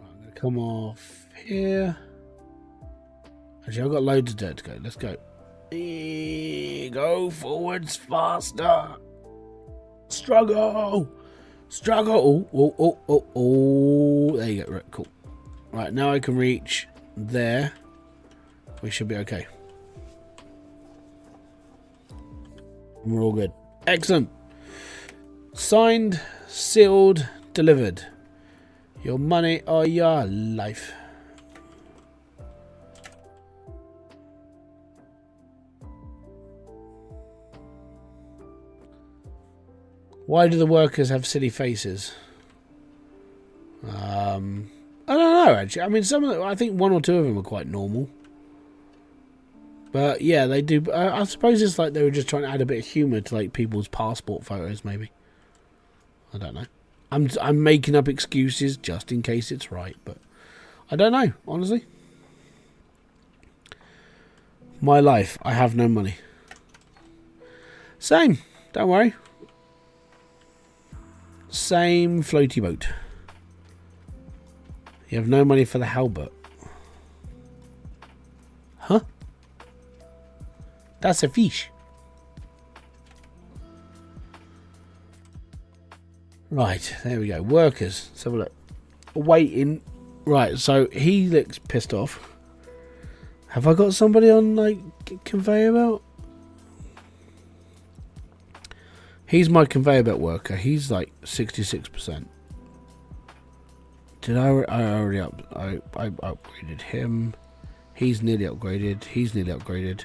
I'm gonna come off here. Actually, I've got loads of dirt to go. Let's go. Go forwards faster. Struggle. Oh. There you go. Right, cool. Right, now I can reach there. We should be okay. We're all good. Excellent. Signed, sealed, delivered. Your money or your life. Why do the workers have silly faces? I don't know, actually. I mean, some of them, I think one or two of them are quite normal. But yeah, they do. I suppose it's like they were just trying to add a bit of humour to like people's passport photos, maybe. I don't know. I'm making up excuses just in case it's right, but I don't know, honestly. My life, I have no money. Same, don't worry. Same floaty boat. You have no money for the halberd. Huh? That's a fish. Right, there we go. Workers. Let's have a look. Waiting. Right, so he looks pissed off. Have I got somebody on, like, conveyor belt? He's my conveyor belt worker. He's like 66%. Did I already up? I upgraded him. He's nearly upgraded. He's nearly upgraded.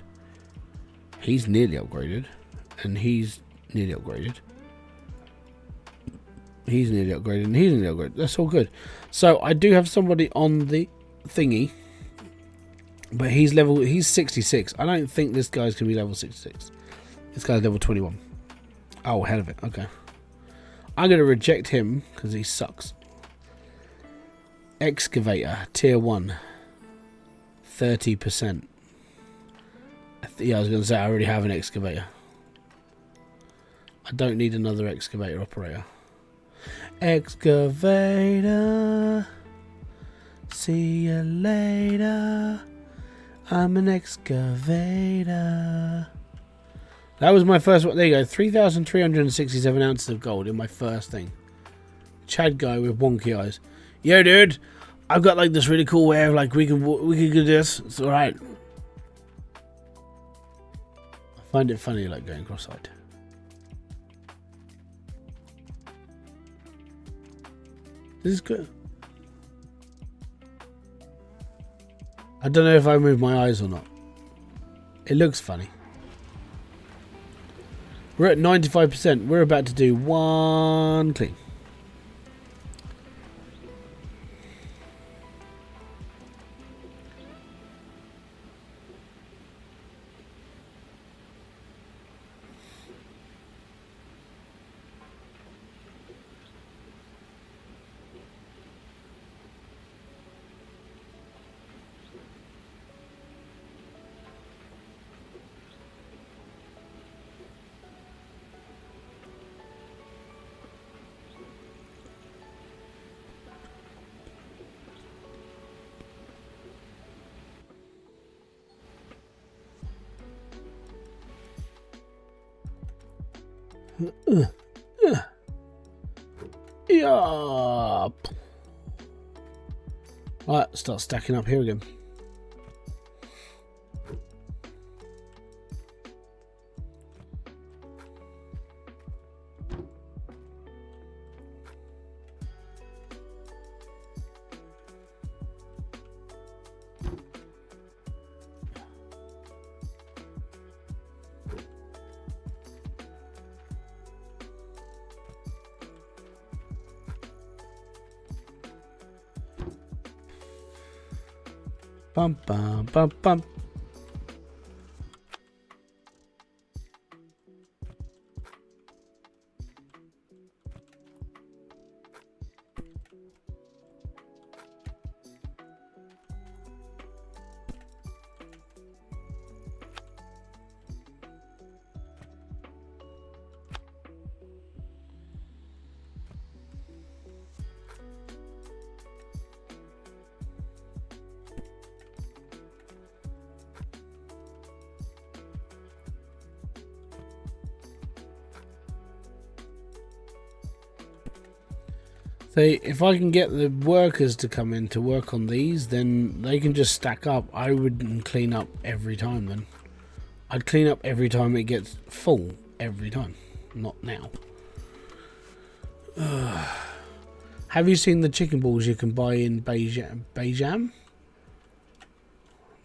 He's nearly upgraded. And he's nearly upgraded. He's nearly upgraded. And he's nearly upgraded. That's all good. So I do have somebody on the thingy. But he's 66. I don't think this guy's going to be level 66. This guy's level 21. Oh, hell of it. Okay. I'm going to reject him because he sucks. Excavator, tier 1. 30%. Yeah, I was going to say I already have an excavator. I don't need another excavator operator. Excavator. See you later. I'm an excavator. That was my first one. There you go. 3,367 ounces of gold in my first thing. Chad guy with wonky eyes. Yo, dude. I've got like this really cool way of like we can do this. It's all right. I find it funny like going cross-eyed. This is good. I don't know if I move my eyes or not. It looks funny. We're at 95%. We're about to do one clean. Yeah. Right, start stacking up here again. Bum, bum, bum, bum. So if I can get the workers to come in to work on these, then they can just stack up. I wouldn't clean up every time then. I'd clean up every time it gets full. Every time. Not now. Have you seen the chicken balls you can buy in Beijam?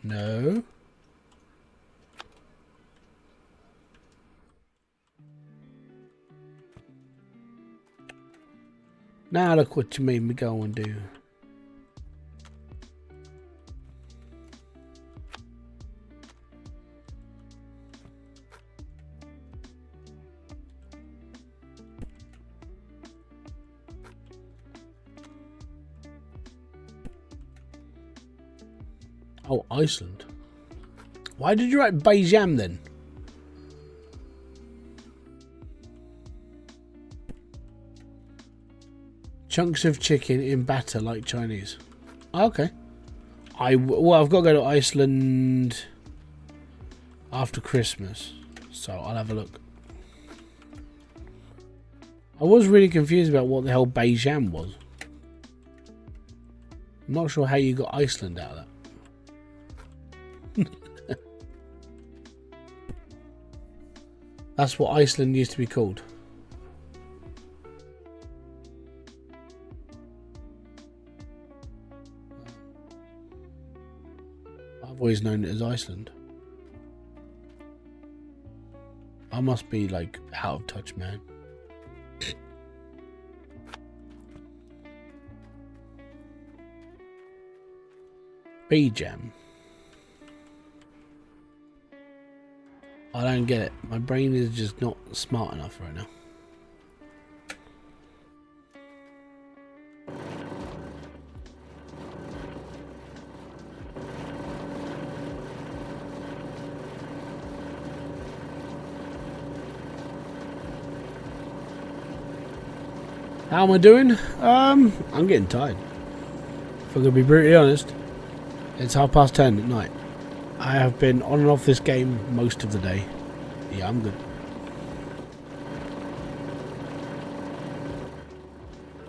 No. Now look what you made me go and do. Oh, Iceland. Why did you write Beijam then? Chunks of chicken in batter like Chinese. Okay. Well, I've got to go to Iceland after Christmas, so I'll have a look. I was really confused about what the hell Beijam was. I'm not sure how you got Iceland out of that. That's what Iceland used to be called. I've always known it as Iceland. I must be like out of touch, man. B-Jam. I don't get it. My brain is just not smart enough right now. How am I doing? I'm getting tired. If I'm gonna be brutally honest, it's 10:30 at night. I have been on and off this game most of the day. Yeah, I'm good.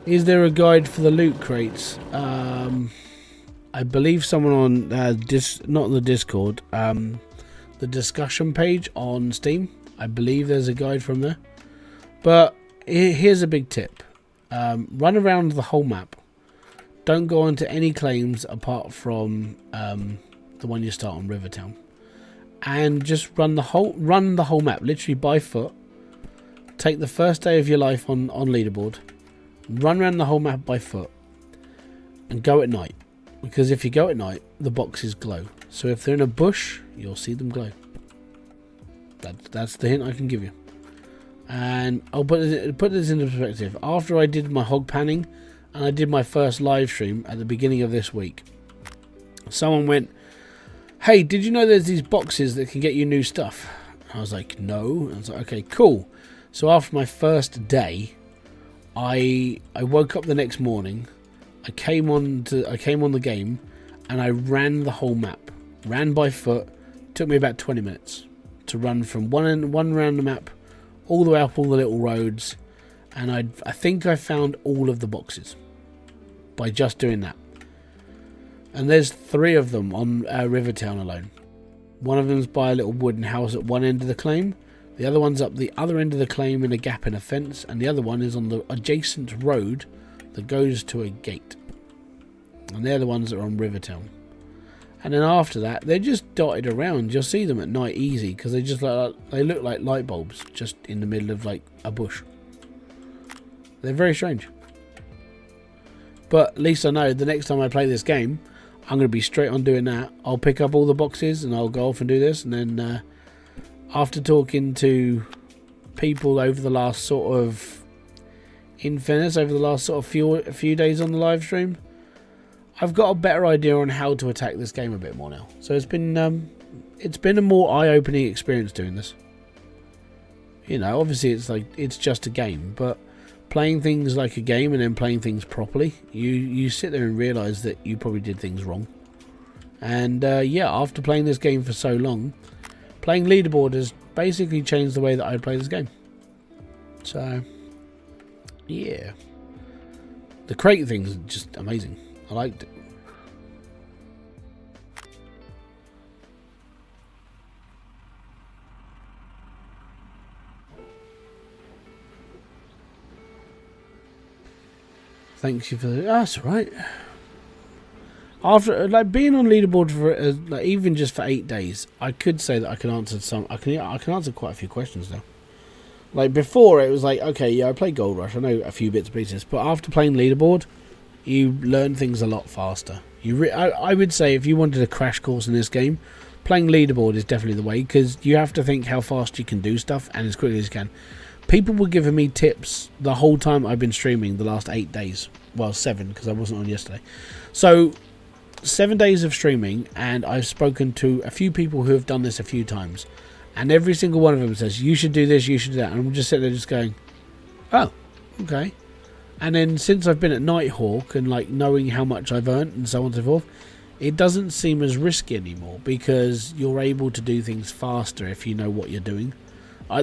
Is there a guide for the loot crates? I believe someone on not the Discord, the discussion page on Steam. I believe there's a guide from there. But here's a big tip. Run around the whole map. Don't go onto any claims apart from the one you start on Rivertown, and just run the whole map literally by foot. Take the first day of your life on Leaderboard, run around the whole map by foot, and go at night, because if you go at night the boxes glow. So if they're in a bush, you'll see them glow. That's the hint I can give you. And I'll put this into perspective. After I did my hog panning and I did my first live stream at the beginning of this week, someone went, "Hey, did you know there's these boxes that can get you new stuff?" I was like, "No." I was like, "Okay, cool." So after my first day, I woke up the next morning. I came on the game, and I ran the whole map. Ran by foot. Took me about 20 minutes to run from one round the map all the way up all the little roads, and I think I found all of the boxes by just doing that. And there's 3 of them on Rivertown alone. One of them's by a little wooden house at one end of the claim. The other one's up the other end of the claim in a gap in a fence. And the other one is on the adjacent road that goes to a gate. And they're the ones that are on Rivertown. And then after that, they're just dotted around. You'll see them at night easy, because they look like light bulbs just in the middle of like a bush. They're very strange. But at least I know the next time I play this game, I'm going to be straight on doing that. I'll pick up all the boxes and I'll go off and do this. And then after talking to people over the last sort of, in fairness, over the last sort of few days on the live stream, I've got a better idea on how to attack this game a bit more now. So it's been a more eye-opening experience doing this. You know, obviously it's just a game, but playing things like a game and then playing things properly, you sit there and realise that you probably did things wrong. And yeah, after playing this game for so long, playing Leaderboard has basically changed the way that I play this game. So yeah, the crate thing's just amazing. I liked it. Thank you for the. That's all right. After being on Leaderboard for even just for 8 days, I could say that I can answer some. I can answer quite a few questions now. Like before, it was like, okay, yeah, I played Gold Rush. I know a few bits and pieces, but after playing Leaderboard, you learn things a lot faster. I would say if you wanted a crash course in this game, playing Leaderboard is definitely the way, because you have to think how fast you can do stuff and as quickly as you can. People were giving me tips the whole time I've been streaming the last 8 days. Well, 7, because I wasn't on yesterday. So 7 days of streaming, and I've spoken to a few people who have done this a few times, and every single one of them says, you should do this, you should do that. And I'm just sitting there just going, oh, okay. And then since I've been at Nighthawk and like knowing how much I've earned and so on and so forth, it doesn't seem as risky anymore, because you're able to do things faster if you know what you're doing.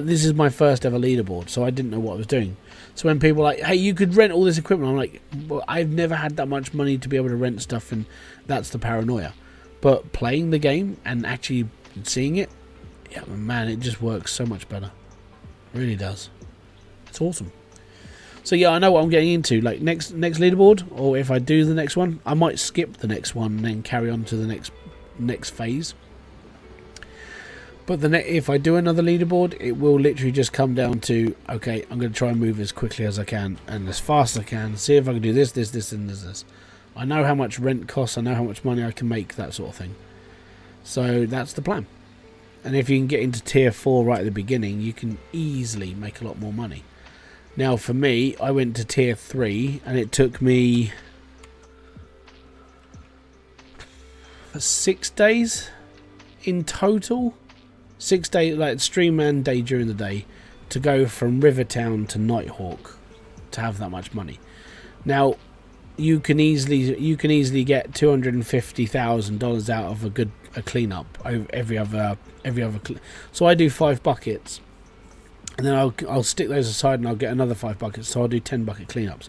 This is my first ever Leaderboard, so I didn't know what I was doing. So when people are like, hey, you could rent all this equipment, I'm like, well, I've never had that much money to be able to rent stuff, and that's the paranoia. But playing the game and actually seeing it, yeah, man, it just works so much better. It really does. It's awesome. So yeah, I know what I'm getting into. Like next Leaderboard, or if I do the next one, I might skip the next one and then carry on to the next phase. But if I do another Leaderboard, it will literally just come down to, okay, I'm going to try and move as quickly as I can and as fast as I can. See if I can do this, and this. I know how much rent costs. I know how much money I can make, that sort of thing. So that's the plan. And if you can get into tier 4 right at the beginning, you can easily make a lot more money. Now for me, I went to tier 3 and it took me 6 days in total. 6 days, like stream and day during the day, to go from Rivertown to Nighthawk to have that much money. Now you can easily get $250,000 out of a cleanup over every other so I do 5 buckets, and then I'll stick those aside and I'll get another 5 buckets, so I'll do 10 bucket cleanups.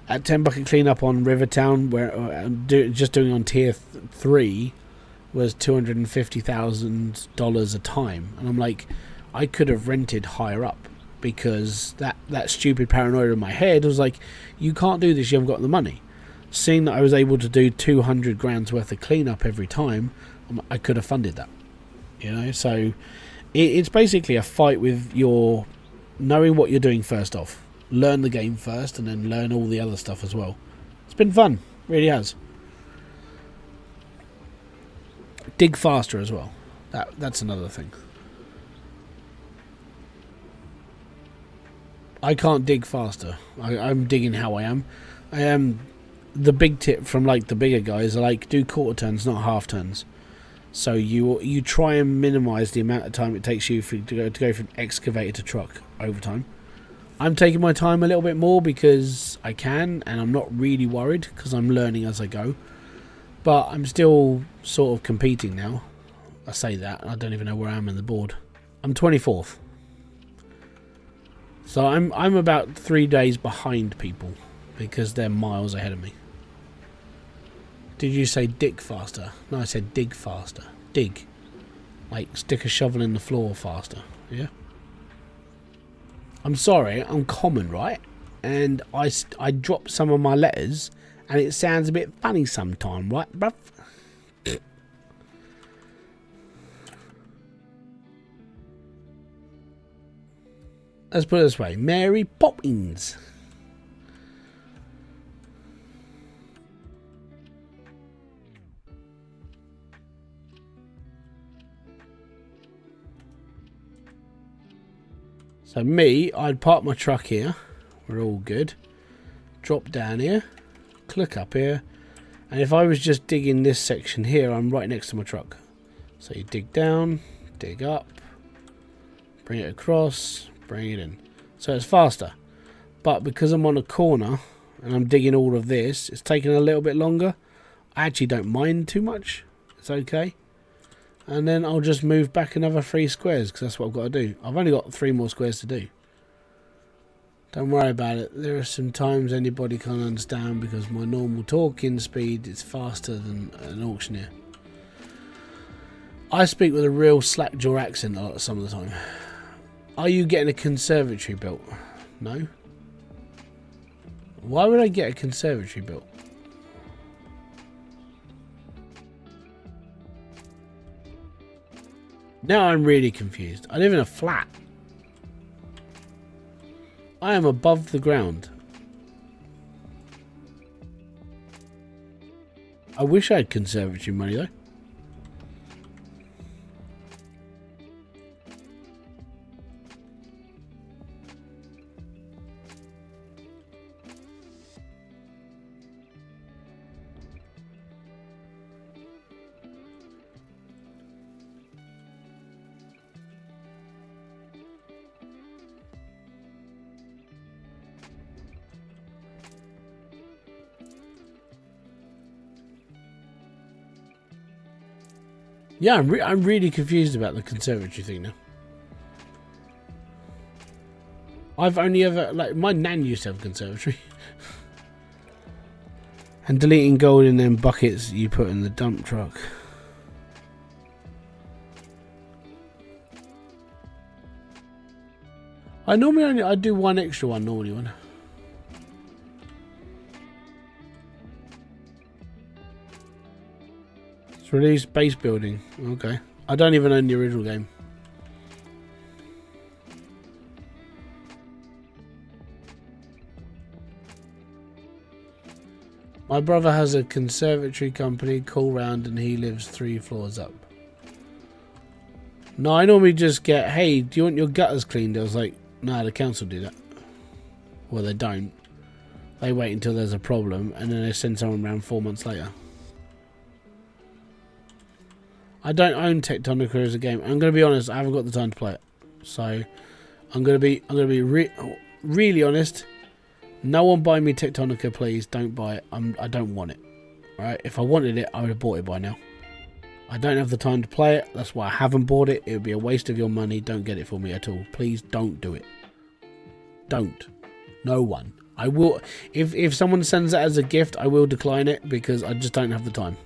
At 10 bucket cleanup on Rivertown, where just doing on tier 3 was $250,000 a time, and I'm like, I could have rented higher up, because that stupid paranoia in my head was like, you can't do this, you haven't got the money. Seeing that I was able to do 200 grand's worth of cleanup every time, I could have funded that, you know. So it's basically a fight with your knowing what you're doing first off. Learn the game first, and then learn all the other stuff as well. It's been fun, really has. Dig faster as well. That's another thing. I can't dig faster. I'm digging how I am. The big tip from like the bigger guys are like, do quarter turns, not half turns. So you try and minimise the amount of time it takes you to go from excavator to truck over time. I'm taking my time a little bit more because I can, and I'm not really worried because I'm learning as I go. But I'm still sort of competing now. I say that, I don't even know where I am in the board. I'm 24th. So I'm about 3 days behind people because they're miles ahead of me. Did you say dig faster? No, I said dig faster. Dig. Like stick a shovel in the floor faster. Yeah? I'm sorry, I'm common, right? And I dropped some of my letters, and it sounds a bit funny sometime, right, bruv? Let's put it this way. Mary Poppins. So me, I'd park my truck here. We're all good. Drop down here. Click up here. And if I was just digging this section here, I'm right next to my truck. So you dig down, dig up, bring it across, bring it in. So it's faster. But because I'm on a corner and I'm digging all of this, it's taking a little bit longer. I actually don't mind too much. It's okay. And then I'll just move back another 3 squares because that's what I've got to do. I've only got 3 more squares to do. Don't worry about it. There are some times anybody can't understand because my normal talking speed is faster than an auctioneer. I speak with a real slack-jaw accent a lot, some of the time. Are you getting a conservatory built? No. Why would I get a conservatory built? Now I'm really confused. I live in a flat. I am above the ground. I wish I had conservatory money though. Yeah, I'm really confused about the conservatory thing now. I've only ever, like, my nan used to have a conservatory. And deleting gold in them buckets you put in the dump truck. I do one extra one normally one. Release base building. Okay. I don't even own the original game. My brother has a conservatory company, call round, and he lives 3 floors up. No, I normally just get, hey, do you want your gutters cleaned? I was like, no, the council do that. Well, they don't. They wait until there's a problem, and then they send someone around 4 months later. I don't own Tectonica as a game. I'm going to be honest. I haven't got the time to play it, so I'm going to be really honest. No one buy me Tectonica, please. Don't buy it. I don't want it. Right? If I wanted it, I would have bought it by now. I don't have the time to play it. That's why I haven't bought it. It would be a waste of your money. Don't get it for me at all. Please don't do it. Don't. No one. I will. If someone sends it as a gift, I will decline it because I just don't have the time.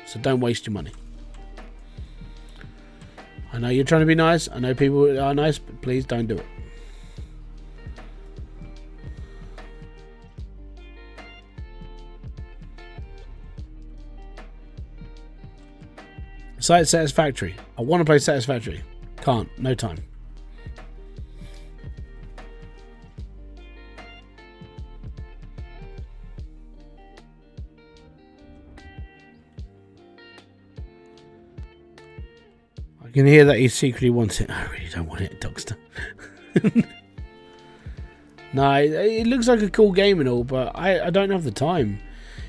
So don't waste your money. I know you're trying to be nice. I know people are nice, but please don't do it. Site Satisfactory. I want to play Satisfactory. Can't. No time. I can hear that he secretly wants it. I really don't want it, Dogster. No, it looks like a cool game and all, but I don't have the time.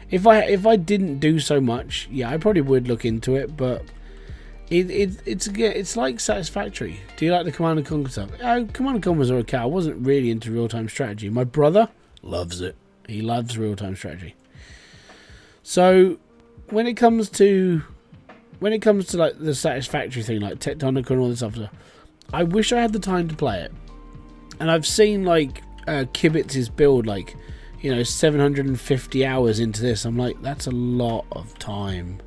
If I didn't do so much, yeah, I probably would look into it, but it's like Satisfactory. Do you like the Command and Conquer stuff? Command and Conquers are okay. I wasn't really into real-time strategy. My brother loves it. He loves real-time strategy. So when it comes to like the Satisfactory thing, like Tectonica and all this stuff, I wish I had the time to play it. And I've seen like Kibitz's build, like, you know, 750 hours into this. I'm like, that's a lot of time.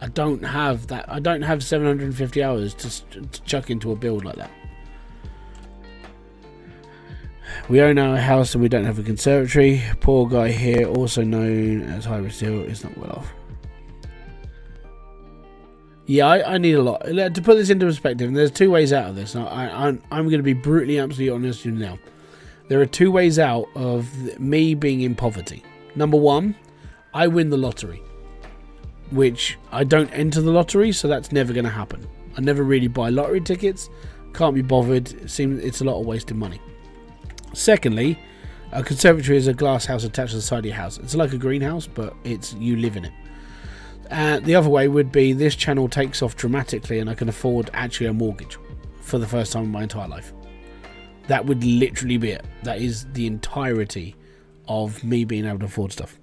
I don't have that. I don't have 750 hours to chuck into a build like that. We own our house and we don't have a conservatory. Poor guy here, also known as Hybridsteel, is not well off. Yeah, I need a lot. To put this into perspective, and there's 2 ways out of this. I'm going to be brutally, absolutely honest with you now. There are 2 ways out of me being in poverty. Number 1, I win the lottery, which I don't enter the lottery, so that's never going to happen. I never really buy lottery tickets. Can't be bothered. It seems it's a lot of wasted money. Secondly, a conservatory is a glass house attached to the side of your house. It's like a greenhouse, but it's you live in it. The other way would be this channel takes off dramatically and I can afford actually a mortgage for the first time in my entire life. That would literally be it. That is the entirety of me being able to afford stuff.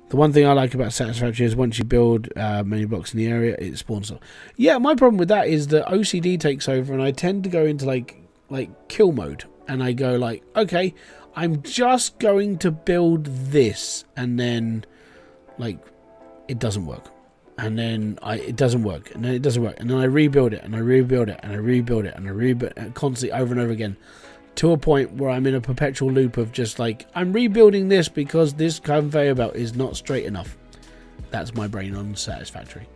The one thing I like about Satisfactory is once you build many blocks in the area, it spawns stuff. Yeah, my problem with that is that OCD takes over and I tend to go into like kill mode. And I go like, okay, I'm just going to build this. And then like it doesn't work. And then it doesn't work. And then it doesn't work. And then I rebuild it and I rebuild it and I rebuild it and I rebuild it constantly over and over again. To a point where I'm in a perpetual loop of just like, I'm rebuilding this because this conveyor belt is not straight enough. That's my brain on Satisfactory.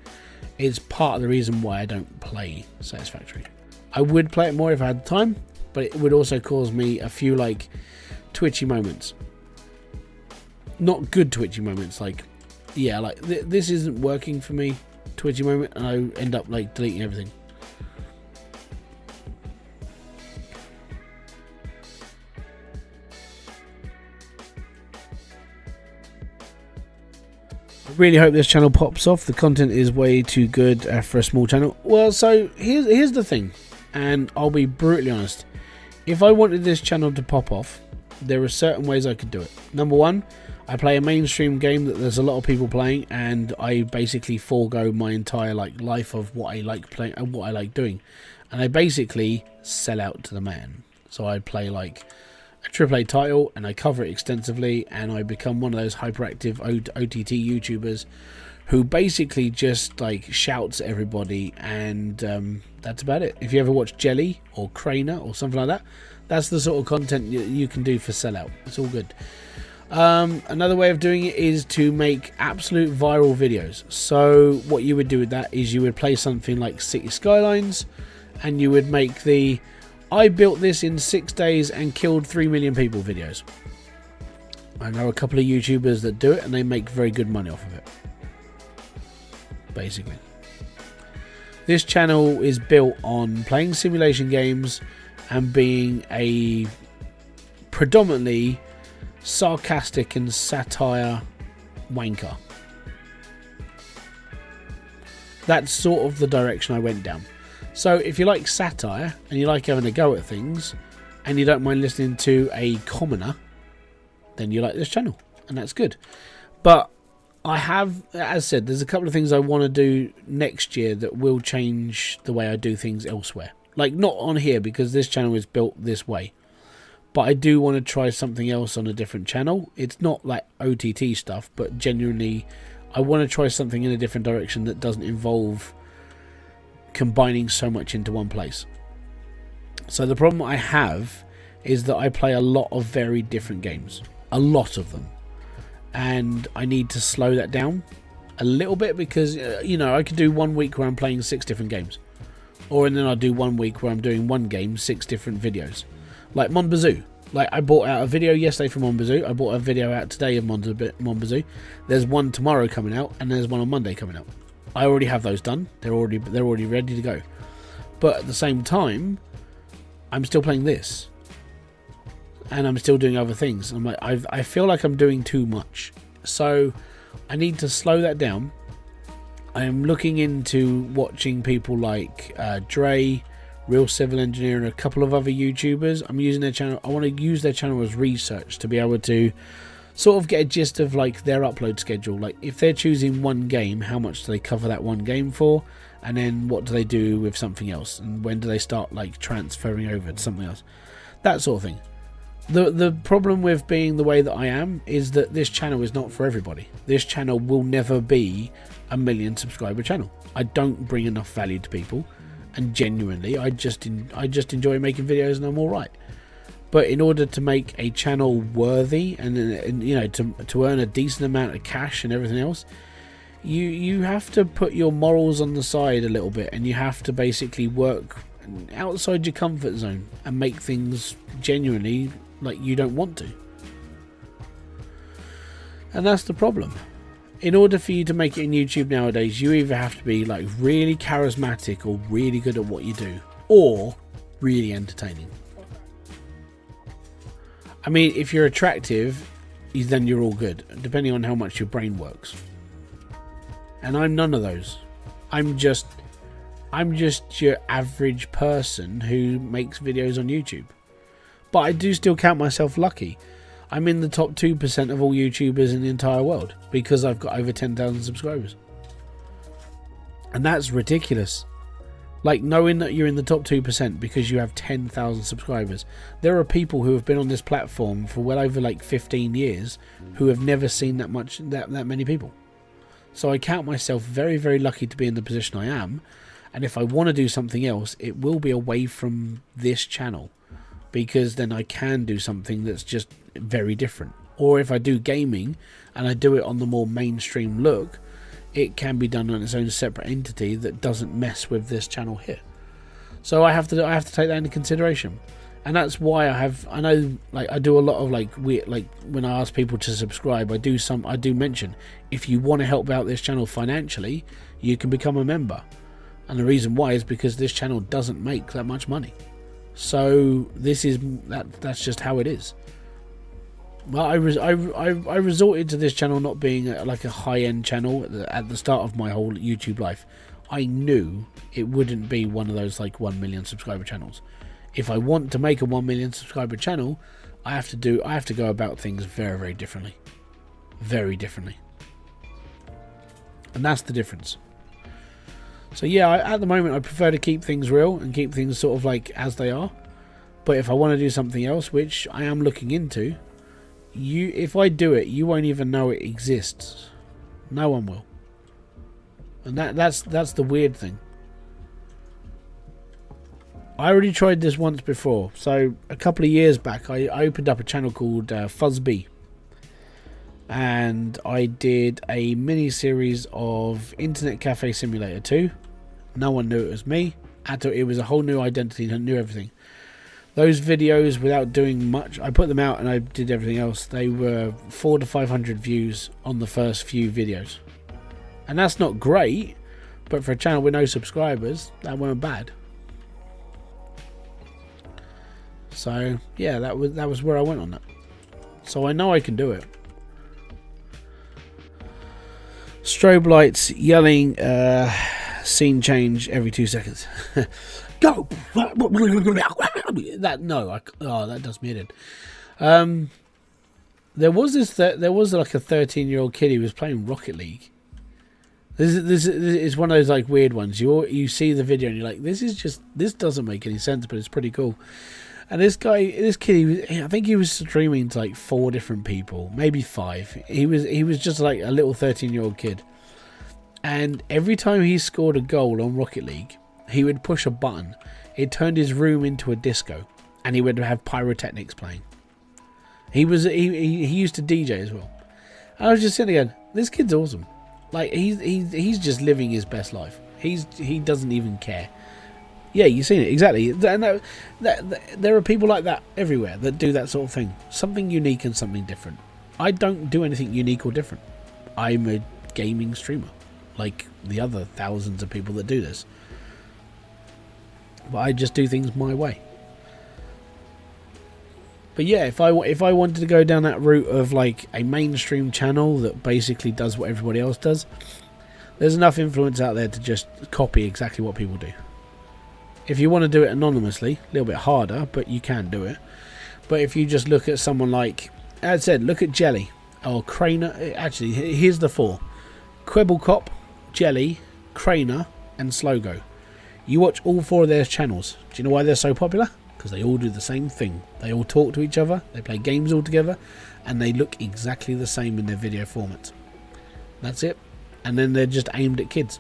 It's part of the reason why I don't play Satisfactory. I would play it more if I had the time, but it would also cause me a few like twitchy moments. Not good twitchy moments, like, yeah, like this isn't working for me, twitchy moment, and I end up like deleting everything. Really hope this channel pops off. The content is way too good for a small channel. Well, so here's the thing, and I'll be brutally honest. If I wanted this channel to pop off, there are certain ways I could do it. Number one, I play a mainstream game that there's a lot of people playing, and I basically forego my entire like life of what I like playing and what I like doing, and I basically sell out to the man. So I play like a AAA title and I cover it extensively, and I become one of those hyperactive OTT YouTubers who basically just like shouts at everybody, and that's about it. If you ever watch Jelly or Craner or something like that, that's the sort of content you can do for sellout. It's all good. Another way of doing it is to make absolute viral videos. So what you would do with that is you would play something like City Skylines, and you would make the I built this in 6 days and killed 3 million people videos. I know a couple of YouTubers that do it, and they make very good money off of it. Basically, this channel is built on playing simulation games and being a predominantly sarcastic and satire wanker. That's sort of the direction I went down. So if you like satire and you like having a go at things and you don't mind listening to a commoner, then you like this channel, and that's good. But I have, as said, there's a couple of things I want to do next year that will change the way I do things elsewhere. Like, not on here, because this channel is built this way. But I do want to try something else on a different channel. It's not like OTT stuff, but genuinely, I want to try something in a different direction that doesn't involve combining so much into one place. So the problem I have is that I play a lot of very different games. A lot of them. And I need to slow that down a little bit, because you know, I could do 1 week where I'm playing 6 different games, or and then I'll do 1 week where I'm doing one game, 6 different videos, like Monbazoo. Like, I bought out a video yesterday from Monbazoo. I bought a video out today of Monbazoo. There's one tomorrow coming out, and there's one on Monday coming out. I already have those done. They're already ready to go. But at the same time, I'm still playing this. And I'm still doing other things. I'm like, I feel like I'm doing too much. So I need to slow that down. I am looking into watching people like Dre, Real Civil Engineer, and a couple of other YouTubers. I'm using their channel. I want to use their channel as research to be able to sort of get a gist of like their upload schedule. Like, if they're choosing one game, how much do they cover that one game for? And then what do they do with something else? And when do they start like transferring over to something else? That sort of thing. The problem with being the way that I am is that this channel is not for everybody. This channel will never be a 1 million subscriber channel. I don't bring enough value to people, and genuinely I just enjoy making videos, and I'm all right. But in order to make a channel worthy and you know, to earn a decent amount of cash and everything else, you have to put your morals on the side a little bit, and you have to basically work outside your comfort zone and make things genuinely like you don't want to. And that's the problem. In order for you to make it in YouTube nowadays, you either have to be like really charismatic or really good at what you do. or really entertaining. I mean, if you're attractive, then you're all good, depending on how much your brain works. And I'm none of those. I'm just your average person who makes videos on YouTube. But I do still count myself lucky. I'm in the top 2% of all YouTubers in the entire world because I've got over 10,000 subscribers. And that's ridiculous. Like, knowing that you're in the top 2% because you have 10,000 subscribers. There are people who have been on this platform for well over like 15 years who have never seen that many people. So I count myself very, very lucky to be in the position I am. And if I want to do something else, it will be away from this channel, because then I can do something that's just very different. Or if I do gaming and I do it on the more mainstream look, it can be done on its own separate entity that doesn't mess with this channel here. So I have to take that into consideration. And that's why I know, like, I do a lot of weird, when I ask people to subscribe, I do mention, if you want to help out this channel financially, you can become a member. And the reason why is because this channel doesn't make that much money. So that's just how it is. Well, I resorted to this channel not being like a high-end channel at the start of my whole YouTube life. I knew it wouldn't be one of those like 1 million subscriber channels. If I want to make a 1 million subscriber channel, I have to go about things very, very differently. Very differently. And that's the difference. So yeah, at the moment I prefer to keep things real and keep things sort of like as they are. But if I want to do something else, which I am looking into, if I do it, you won't even know it exists. No one will. And that's the weird thing. I already tried this once before. So a couple of years back, I opened up a channel called Fuzzbee. And I did a mini-series of Internet Cafe Simulator 2. No one knew it was me. It was a whole new identity and knew everything. Those videos, without doing much, I put them out and I did everything else. They were 400 to 500 views on the first few videos. And that's not great, but for a channel with no subscribers, that weren't bad. So, yeah, that was where I went on that. So I know I can do it. Strobe lights yelling scene change every 2 seconds. Go. That does me in. There was like a 13-year-old kid who was playing Rocket League. This is one of those like weird ones. You see the video and you're like, this doesn't make any sense, but it's pretty cool. And this kid, I think he was streaming to like 4 different people, maybe 5. He was just like a little 13-year-old kid. And every time he scored a goal on Rocket League, he would push a button. It turned his room into a disco, and he would have pyrotechnics playing. He used to DJ as well. And I was just sitting there going, this kid's awesome. Like he's just living his best life. He doesn't even care. Yeah, you've seen it, exactly. And there are people like that everywhere that do that sort of thing. Something unique and something different. I don't do anything unique or different. I'm a gaming streamer, like the other thousands of people that do this. But I just do things my way. But yeah, if I wanted to go down that route of like a mainstream channel that basically does what everybody else does, there's enough influence out there to just copy exactly what people do. If you want to do it anonymously, a little bit harder, but you can do it. But if you just look at someone like, as I said, look at Jelly or Craner. Actually, here's the 4: Kwebblecop, Jelly, Craner, and Slogo. You watch all 4 of their channels. Do you know why they're so popular? Because they all do the same thing. They all talk to each other, they play games all together, and they look exactly the same in their video format. That's it. And then they're just aimed at kids.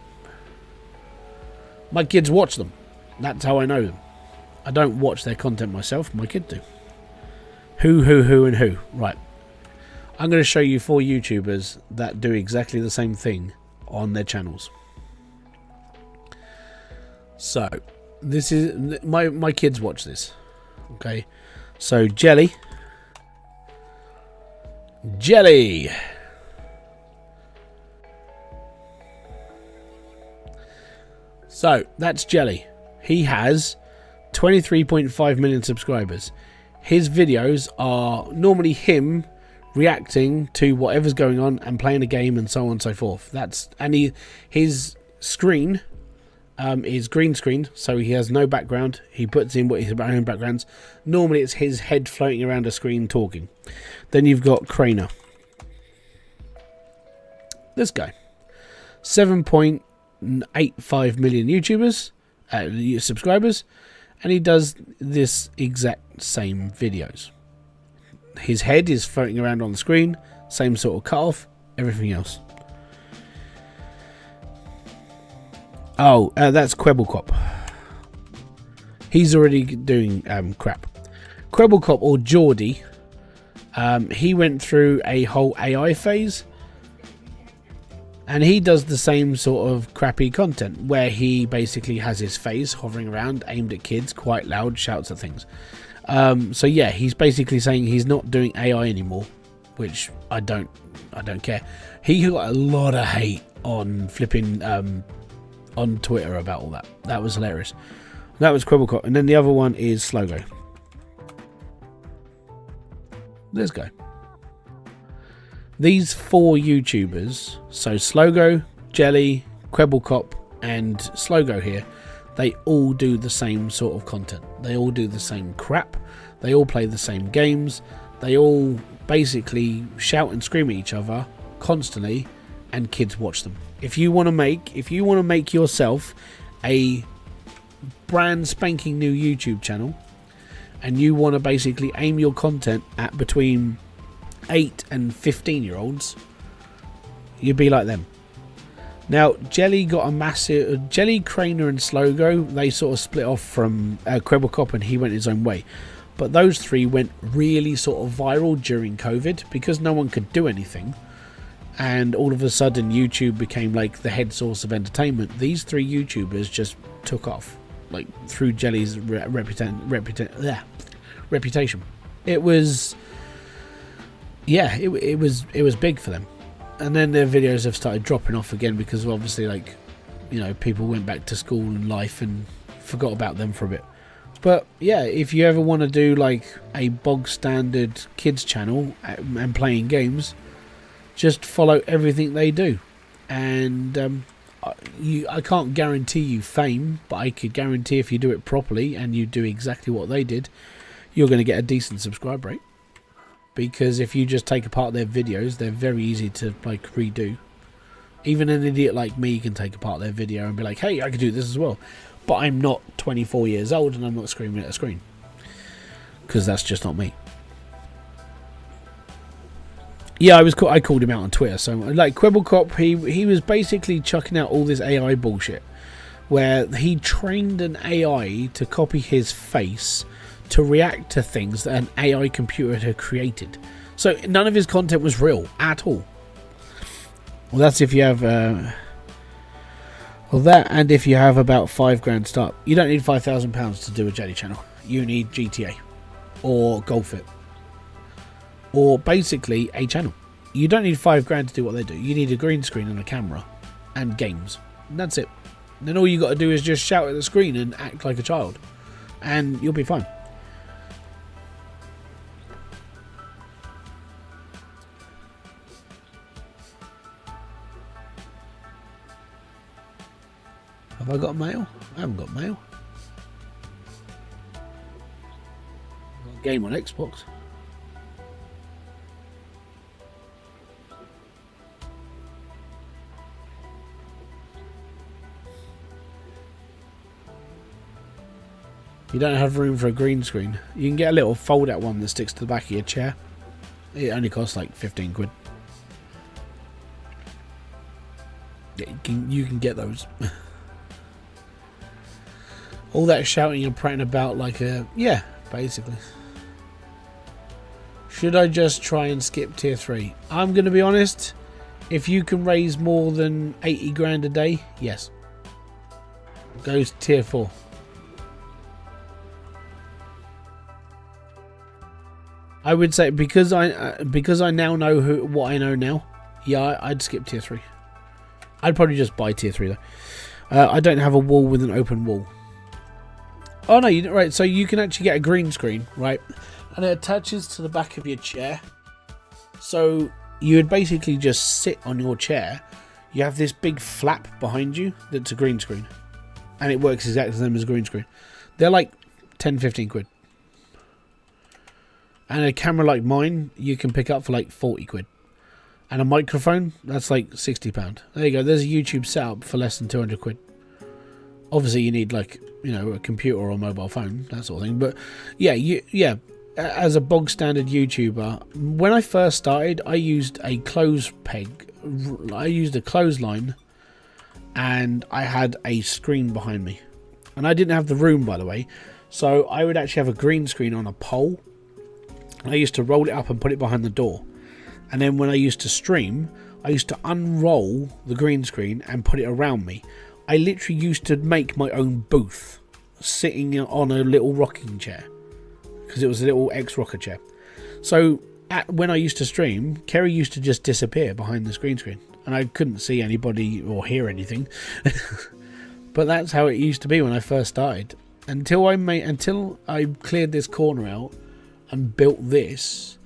My kids watch them. That's how I know them. I don't watch their content myself, my kids do. Who, and who. Right. I'm going to show you 4 YouTubers that do exactly the same thing on their channels. So, this is my kids watch this. Okay. So, Jelly. So, that's Jelly. He has 23.5 million subscribers. His videos are normally him reacting to whatever's going on and playing a game and so on and so forth. His screen is green screen, so he has no background. He puts in what his own backgrounds. Normally it's his head floating around a screen talking. Then you've got Craner. This guy. 7.85 million YouTubers, subscribers, and he does this exact same videos. His head is floating around on the screen, same sort of cutoff, everything else. Oh, that's Kwebblecop. He's already doing crap. Kwebblecop, or Geordie, he went through a whole AI phase. And he does the same sort of crappy content where he basically has his face hovering around, aimed at kids, quite loud, shouts at things. So yeah, he's basically saying he's not doing AI anymore, which I don't care. He got a lot of hate on flipping on Twitter about all that. That was hilarious. That was Kwebblecop, and then the other one is Slogo. This guy. These 4 YouTubers, so Slogo, Jelly, Kwebblecop, and Slogo here, they all do the same sort of content. They all do the same crap. They all play the same games. They all basically shout and scream at each other constantly, and kids watch them. If you want to make yourself a brand spanking new YouTube channel, and you want to basically aim your content at between 8 and 15-year-olds, you'd be like them. Now, Jelly got a massive... Jelly, Craner and Slogo, they sort of split off from Kwebblecop, and he went his own way. But those 3 went really sort of viral during COVID because no one could do anything. And all of a sudden, YouTube became like the head source of entertainment. These 3 YouTubers just took off, like through Jelly's reputation. It was... yeah, it was big for them. And then their videos have started dropping off again because obviously, like, you know, people went back to school and life and forgot about them for a bit. But yeah, if you ever want to do like a bog standard kids channel and playing games, just follow everything they do. And I can't guarantee you fame, but I could guarantee if you do it properly and you do exactly what they did, you're going to get a decent subscribe rate. Because if you just take apart their videos, they're very easy to like redo. Even an idiot like me can take apart their video and be like, hey, I could do this as well. But I'm not 24 years old and I'm not screaming at a screen. Because that's just not me. Yeah, I called him out on Twitter. So like Kwebblecop, he was basically chucking out all this AI bullshit. Where he trained an AI to copy his face to react to things that an AI computer had created. So none of his content was real at all. Well, that's if you have and if you have about $5,000 start. You don't need £5,000 to do a Jelly channel. You need GTA or Golf It or basically a channel. You don't need $5,000 to do what they do. You need a green screen and a camera and games. And that's it. Then all you got to do is just shout at the screen and act like a child, and you'll be fine. Have I got mail? I haven't got mail. I've got a game on Xbox. You don't have room for a green screen. You can get a little fold-out one that sticks to the back of your chair. It only costs like 15 quid. Yeah, you can get those. All that shouting and prating about like a... yeah, basically. Should I just try and skip tier 3? I'm going to be honest. If you can raise more than 80 grand a day, yes. Goes tier 4. I would say because I now know what I know now. Yeah, I'd skip tier 3. I'd probably just buy tier 3 though. I don't have a wall with an open wall. Oh no, right. So you can actually get a green screen, right, and it attaches to the back of your chair. So you would basically just sit on your chair. You have this big flap behind you that's a green screen, and it works exactly the same as a green screen. They're like 10-15 quid. And a camera like mine, you can pick up for like 40 quid. And a microphone, that's like £60. There you go. There's a YouTube setup for less than 200 quid. Obviously, you need like, you know, a computer or a mobile phone, that sort of thing. But yeah, as a bog standard YouTuber, when I first started, I used a clothesline, and I had a screen behind me. And I didn't have the room, by the way. So I would actually have a green screen on a pole. I used to roll it up and put it behind the door. And then when I used to stream, I used to unroll the green screen and put it around me. I literally used to make my own booth sitting on a little rocking chair, because it was a little ex-rocker chair. So when I used to stream, Kerry used to just disappear behind the green screen, and I couldn't see anybody or hear anything. But that's how it used to be when I first started. Until I cleared this corner out and built this,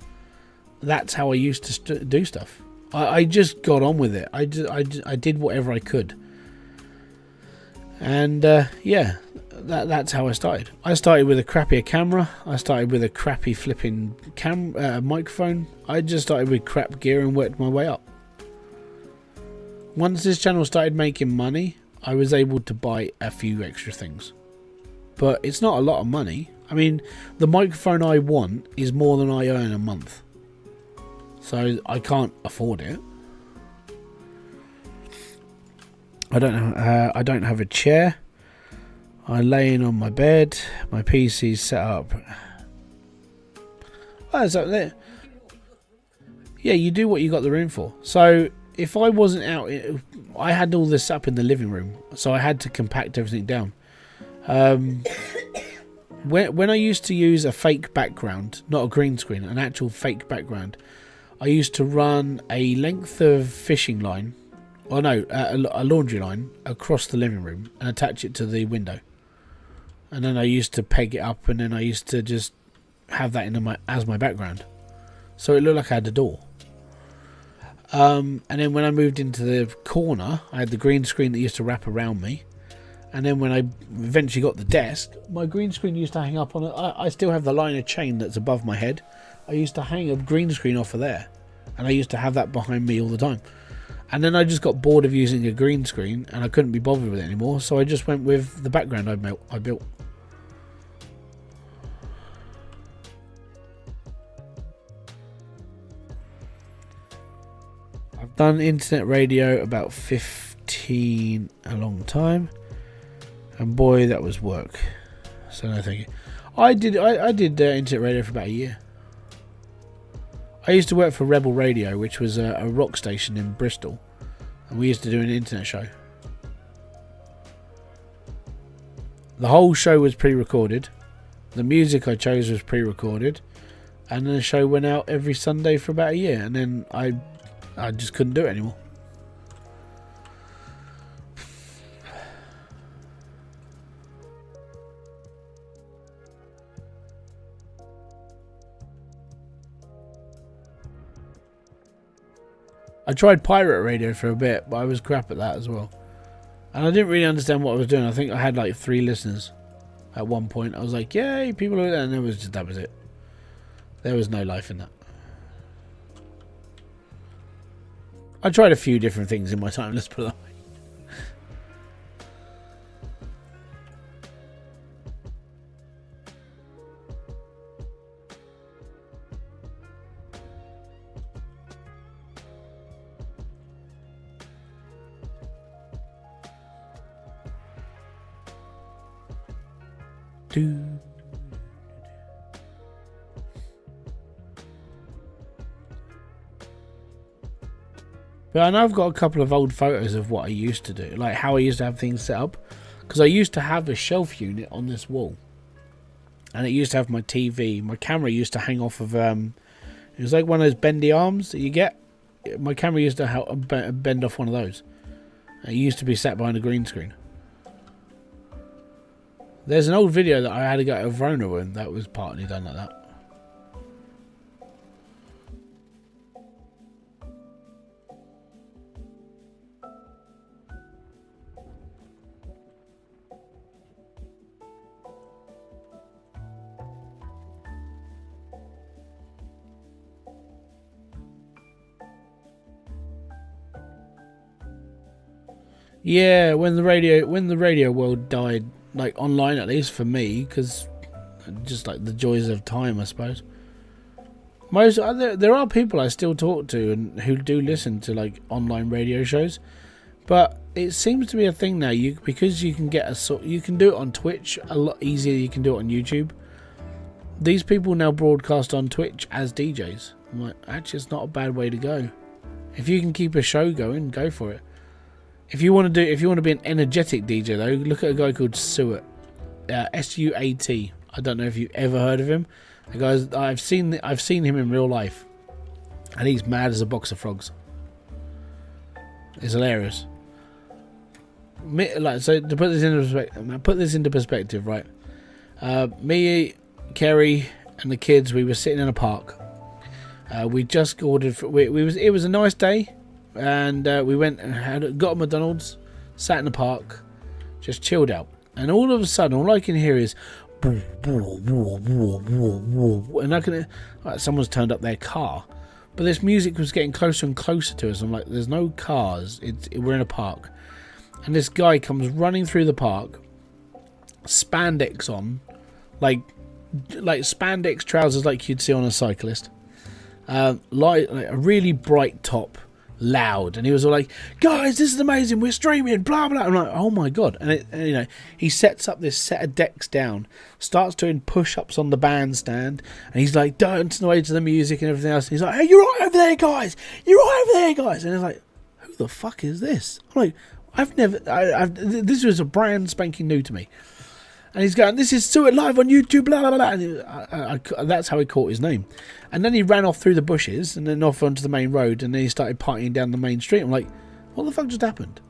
that's how I used to do stuff. I just got on with it. I did whatever I could. And yeah, that's how I started. I started with a crappier camera. I started with a crappy flipping microphone. I just started with crap gear and worked my way up. Once this channel started making money, I was able to buy a few extra things. But it's not a lot of money. I mean, the microphone I want is more than I earn a month. So I can't afford it. I don't have a chair. I lay in on my bed. My PC's set up. Oh, is that there? Yeah, you do what you got the room for. So if I wasn't out, I had all this up in the living room, so I had to compact everything down. When I used to use a fake background, not a green screen, an actual fake background, I used to run a length of fishing line, or no, a laundry line across the living room and attach it to the window. And then I used to peg it up, and then I used to just have that as my background, so it looked like I had a door. And then when I moved into the corner, I had the green screen that used to wrap around me. And then when I eventually got the desk, my green screen used to hang up on it. I still have the line of chain that's above my head. I used to hang a green screen off of there, and I used to have that behind me all the time. And then I just got bored of using a green screen, and I couldn't be bothered with it anymore, so I just went with the background I built. I've done internet radio about a long time, and boy, that was work. So no thank you. I did internet radio for about a year. I used to work for Rebel Radio, which was a rock station in Bristol, and we used to do an internet show. The whole show was pre-recorded. The music I chose was pre-recorded, and then the show went out every Sunday for about a year, and then I just couldn't do it anymore. I tried pirate radio for a bit, but I was crap at that as well. And I didn't really understand what I was doing. I think I had like 3 listeners at one point. I was like, yay, people are there, and that was it. There was no life in that. I tried a few different things in my time, let's put it that way. But I know I've got a couple of old photos of what I used to do, like how I used to have things set up, because I used to have a shelf unit on this wall, and it used to have my TV. My camera used to hang off of it was like one of those bendy arms that you get. My camera used to bend off one of those. It used to be sat behind a green screen. There's an old video that I had to go to Verona with that was partly done like that. Yeah, when the radio world died, like online at least for me, because just like the joys of time, I suppose. There are people I still talk to and who do listen to like online radio shows, but it seems to be a thing now. Because you can you can do it on Twitch a lot easier. You can do it on YouTube. These people now broadcast on Twitch as DJs. I'm like, actually, it's not a bad way to go. If you can keep a show going, go for it. If you want to be an energetic DJ though, look at a guy called Suat, S-U-A-T. I don't know if you've ever heard of him. The guys, I've seen him in real life, and he's mad as a box of frogs. It's hilarious. So to put this into perspective, right? Me, Kerry, and the kids, we were sitting in a park. We just ordered. It was a nice day. And we went and got a McDonald's, sat in the park, just chilled out. And all of a sudden, all I can hear is, and I can, like, someone's turned up their car. But this music was getting closer and closer to us. I'm like, there's no cars. We're in a park, and this guy comes running through the park, spandex on, like spandex trousers like you'd see on a cyclist, like a really bright top. Loud, and he was all like, guys, this is amazing, we're streaming, blah blah. I'm like, oh my god. And he sets up this set of decks down, starts doing push-ups on the bandstand, and he's like dancing away to the music and everything else. And he's like, hey, you're right over there, guys, and it's like, who the fuck is this? I'm like, this was a brand spanking new to me. And he's going, this is Stuart live on YouTube, blah, blah, blah. And that's how he caught his name. And then he ran off through the bushes and then off onto the main road, and then he started partying down the main street. I'm like, what the fuck just happened?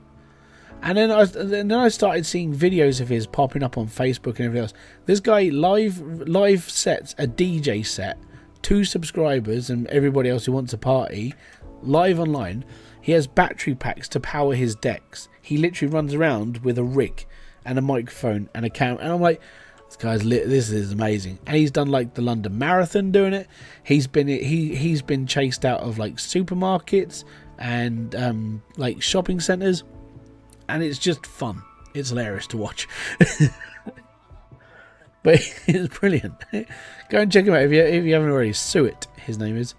And then I started seeing videos of his popping up on Facebook and everything else. This guy live sets a DJ set, 2 subscribers and everybody else who wants a party, live online. He has battery packs to power his decks. He literally runs around with a rig and a microphone and a camera, and I'm like, this guy's lit. This is amazing. And he's done like the London Marathon doing it. He's been chased out of like supermarkets and like shopping centres, and it's just fun. It's hilarious to watch. But it's brilliant. Go and check him out if you haven't already. Suet, his name is.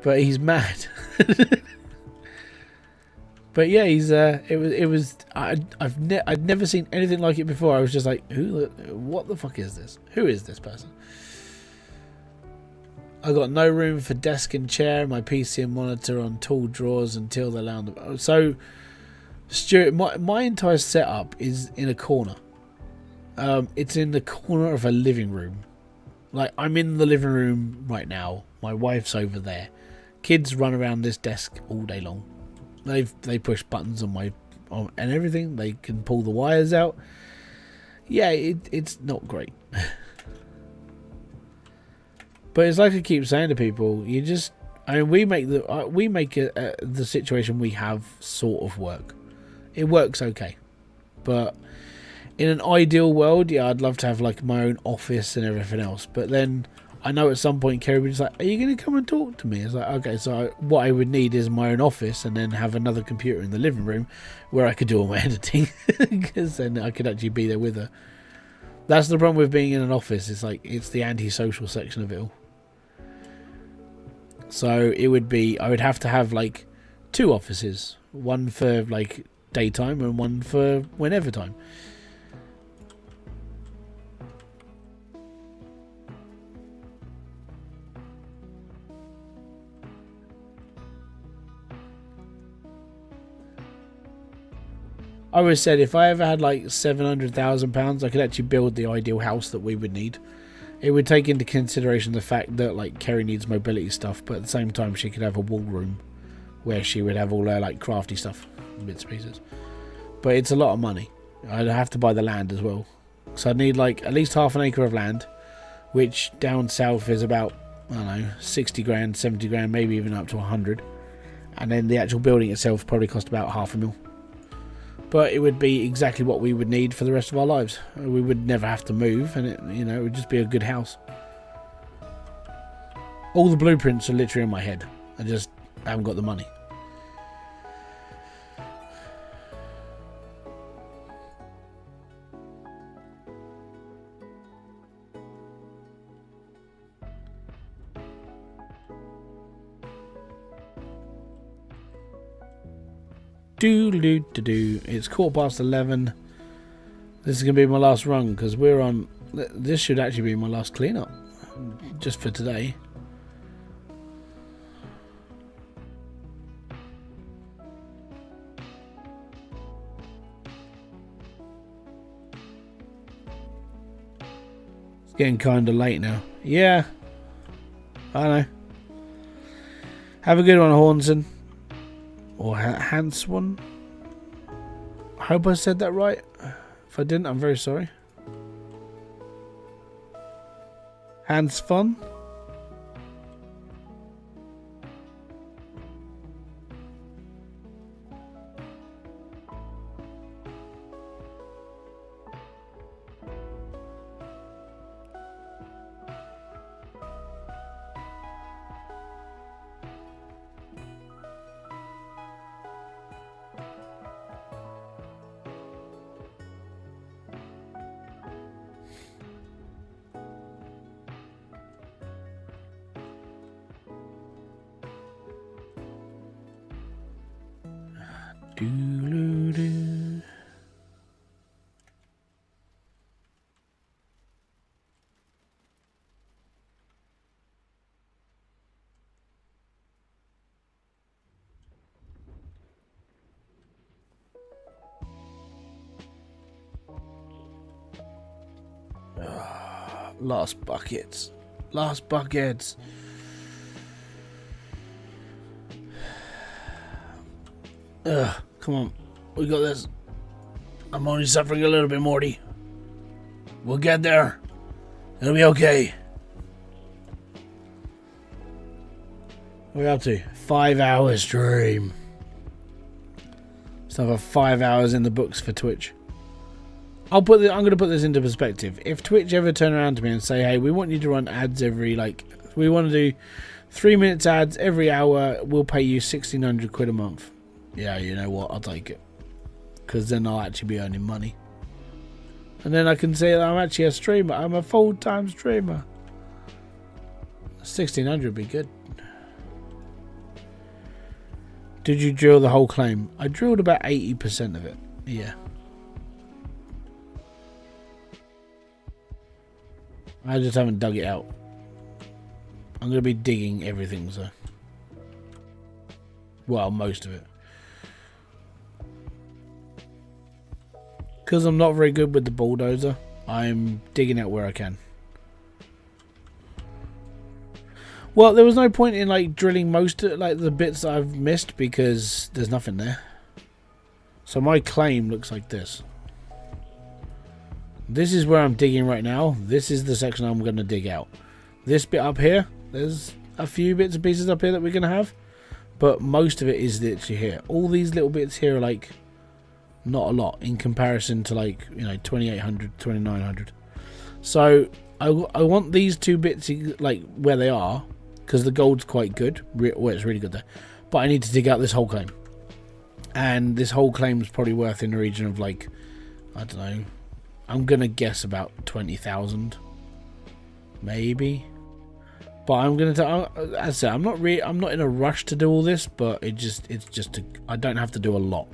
But he's mad. But yeah, I'd never seen anything like it before. I was just like, what the fuck is this? Who is this person? I got no room for desk and chair, my PC and monitor on tall drawers until the lounge. So, Stuart, my entire setup is in a corner. It's in the corner of a living room. Like, I'm in the living room right now. My wife's over there. Kids run around this desk all day long. They push buttons on and everything. They can pull the wires out. Yeah, it's not great. But it's like I keep saying to people, we make the situation we have sort of work. It works okay, but in an ideal world, yeah, I'd love to have like my own office and everything else. But then I know at some point Kerry was like, are you going to come and talk to me? It's like, okay, so what I would need is my own office and then have another computer in the living room where I could do all my editing, because then I could actually be there with her. That's the problem with being in an office. It's like, it's the antisocial section of it all. So I would have to have like 2 offices, one for like daytime and one for whenever time. I always said if I ever had like £700,000, I could actually build the ideal house that we would need. It would take into consideration the fact that like Kerry needs mobility stuff, but at the same time she could have a wall room where she would have all her like crafty stuff, bits and pieces. But it's a lot of money. I'd have to buy the land as well, So I need like at least half an acre of land, which down south is about, I don't know, 60 grand, 70 grand, maybe even up to 100. And then the actual building itself probably cost about $500,000. But it would be exactly what we would need for the rest of our lives. We would never have to move, and it would just be a good house. All the blueprints are literally in my head. I just haven't got the money. Do. It's 11:15. This is going to be my last run because we're on... This should actually be my last cleanup. Just for today. It's getting kind of late now. Yeah. I know. Have a good one, Hornson. Or Hanswan. I hope I said that right. If I didn't, I'm very sorry. Hans Fun. Doo-doo-doo. Last buckets. Last buckets. Come on. We got this. I'm only suffering a little bit, Morty. We'll get there. It'll be okay. What are we up to? 5 hours stream. So I have 5 hours in the books for Twitch. I'm going to put this into perspective. If Twitch ever turn around to me and say, hey, we want you to run ads every, we want to do 3 minutes ads every hour, we'll pay you 1,600 quid a month. Yeah, you know what? I'll take it. Because then I'll actually be earning money. And then I can say that I'm actually a streamer. I'm a full-time streamer. 1,600 would be good. Did you drill the whole claim? I drilled about 80% of it. Yeah. I just haven't dug it out. I'm going to be digging everything, so. Well, most of it. Because I'm not very good with the bulldozer, I'm digging out where I can. Well, there was no point in drilling most of the bits that I've missed because there's nothing there. So my claim looks like this. This is where I'm digging right now. This is the section I'm going to dig out. This bit up here, there's a few bits and pieces up here that we're going to have. But most of it is literally here. All these little bits here are not a lot in comparison to 2,800, 2,900. So I want these two bits where they are because the gold's quite good. Well, it's really good there. But I need to dig out this whole claim. And this whole claim is probably worth in the region of I don't know. I'm gonna guess about 20,000, maybe. But I'm gonna. As I said, I'm not in a rush to do all this. But I don't have to do a lot.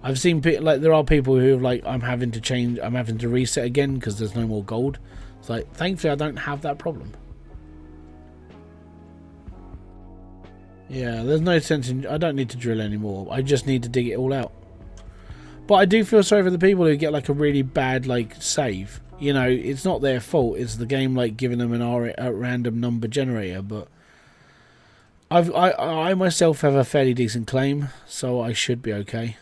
I've seen there are people who have I'm having to reset again because there's no more gold. It's thankfully I don't have that problem. Yeah, there's no sense in. I don't need to drill anymore. I just need to dig it all out. But I do feel sorry for the people who get a really bad save. It's not their fault. It's the game giving them a random number generator. But I myself have a fairly decent claim, so I should be okay.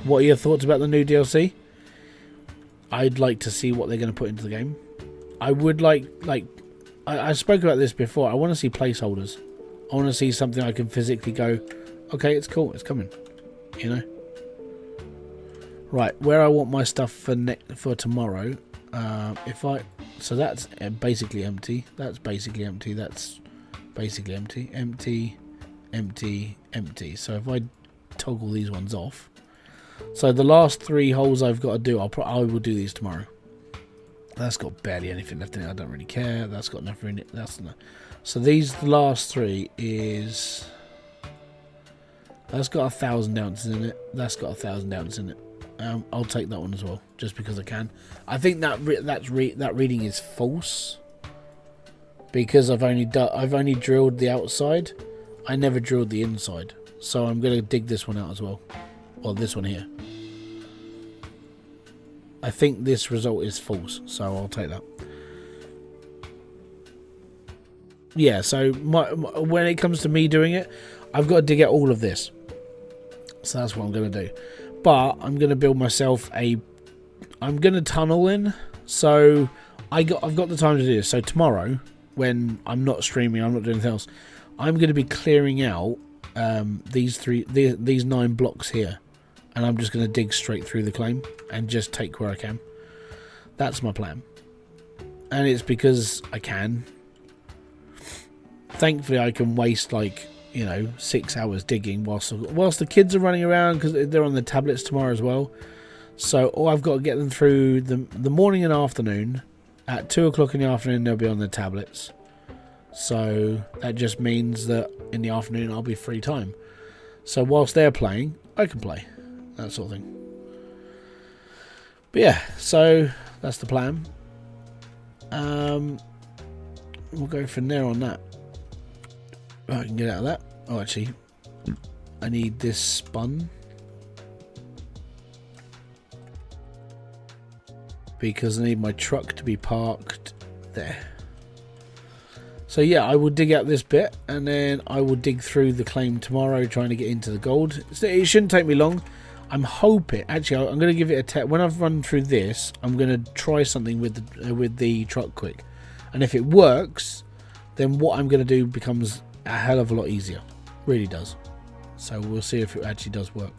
What are your thoughts about the new DLC? I'd like to see what they're going to put into the game. I would I spoke about this before. I want to see placeholders. I want to see something I can physically go, okay, it's cool, it's coming, you know. Right, where I want my stuff for tomorrow. So that's basically empty. That's basically empty. That's basically empty. Empty, empty, empty. So if I toggle these ones off, so the last 3 holes I've got to do, I will do these tomorrow. That's got barely anything left in it. I don't really care. That's got nothing in it. That's not. So these last 3 is. That's got 1,000 ounces in it. That's got 1,000 ounces in it. I'll take that one as well, just because I can. I think that reading is false because I've only drilled the outside. I never drilled the inside, so I'm gonna dig this one out as well. Well, this one here. I think this result is false, so I'll take that. Yeah, so when it comes to me doing it, I've got to dig out all of this. So that's what I'm going to do. But I'm going to build myself I'm going to tunnel in. So I've got the time to do this. So tomorrow, when I'm not streaming, I'm not doing anything else, I'm going to be clearing out these 9 blocks here. And I'm just going to dig straight through the claim and just take where I can. That's my plan. And it's because I can. Thankfully, I can waste 6 hours digging whilst the kids are running around because they're on the tablets tomorrow as well. So I've got to get them through the morning and afternoon. At 2 o'clock in the afternoon, they'll be on the tablets. So that just means that in the afternoon, I'll be free time. So whilst they're playing, I can play. That sort of thing. But yeah, so that's the plan. We'll go from there on that. I can get out of that. Oh, actually, I need this spun because I need my truck to be parked there. So yeah, I will dig out this bit and then I will dig through the claim tomorrow trying to get into the gold. It shouldn't take me long. I'm hoping, actually, I'm going to give it a test. When I've run through this, I'm going to try something with the truck quick. And if it works, then what I'm going to do becomes a hell of a lot easier. Really does. So we'll see if it actually does work.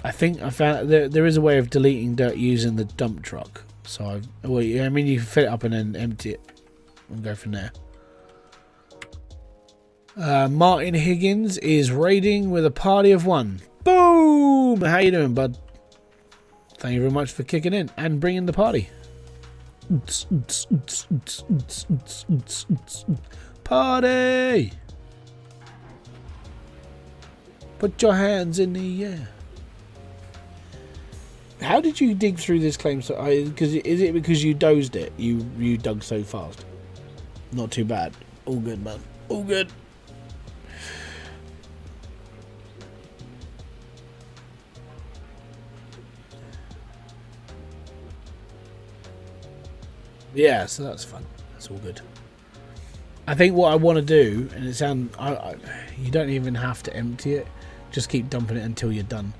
I think I found there is a way of deleting dirt using the dump truck. So you can fill it up and then empty it and go from there. Martin Higgins is raiding with a party of 1. Boom! How you doing, bud? Thank you very much for kicking in and bringing the party. Party! Put your hands in the air. How did you dig through this claim? So, is it because you dozed it? You dug so fast. Not too bad. All good, man. All good. Yeah, so that's fun. That's all good. I think what I want to do, and it sounds, you don't even have to empty it. Just keep dumping it until you're done.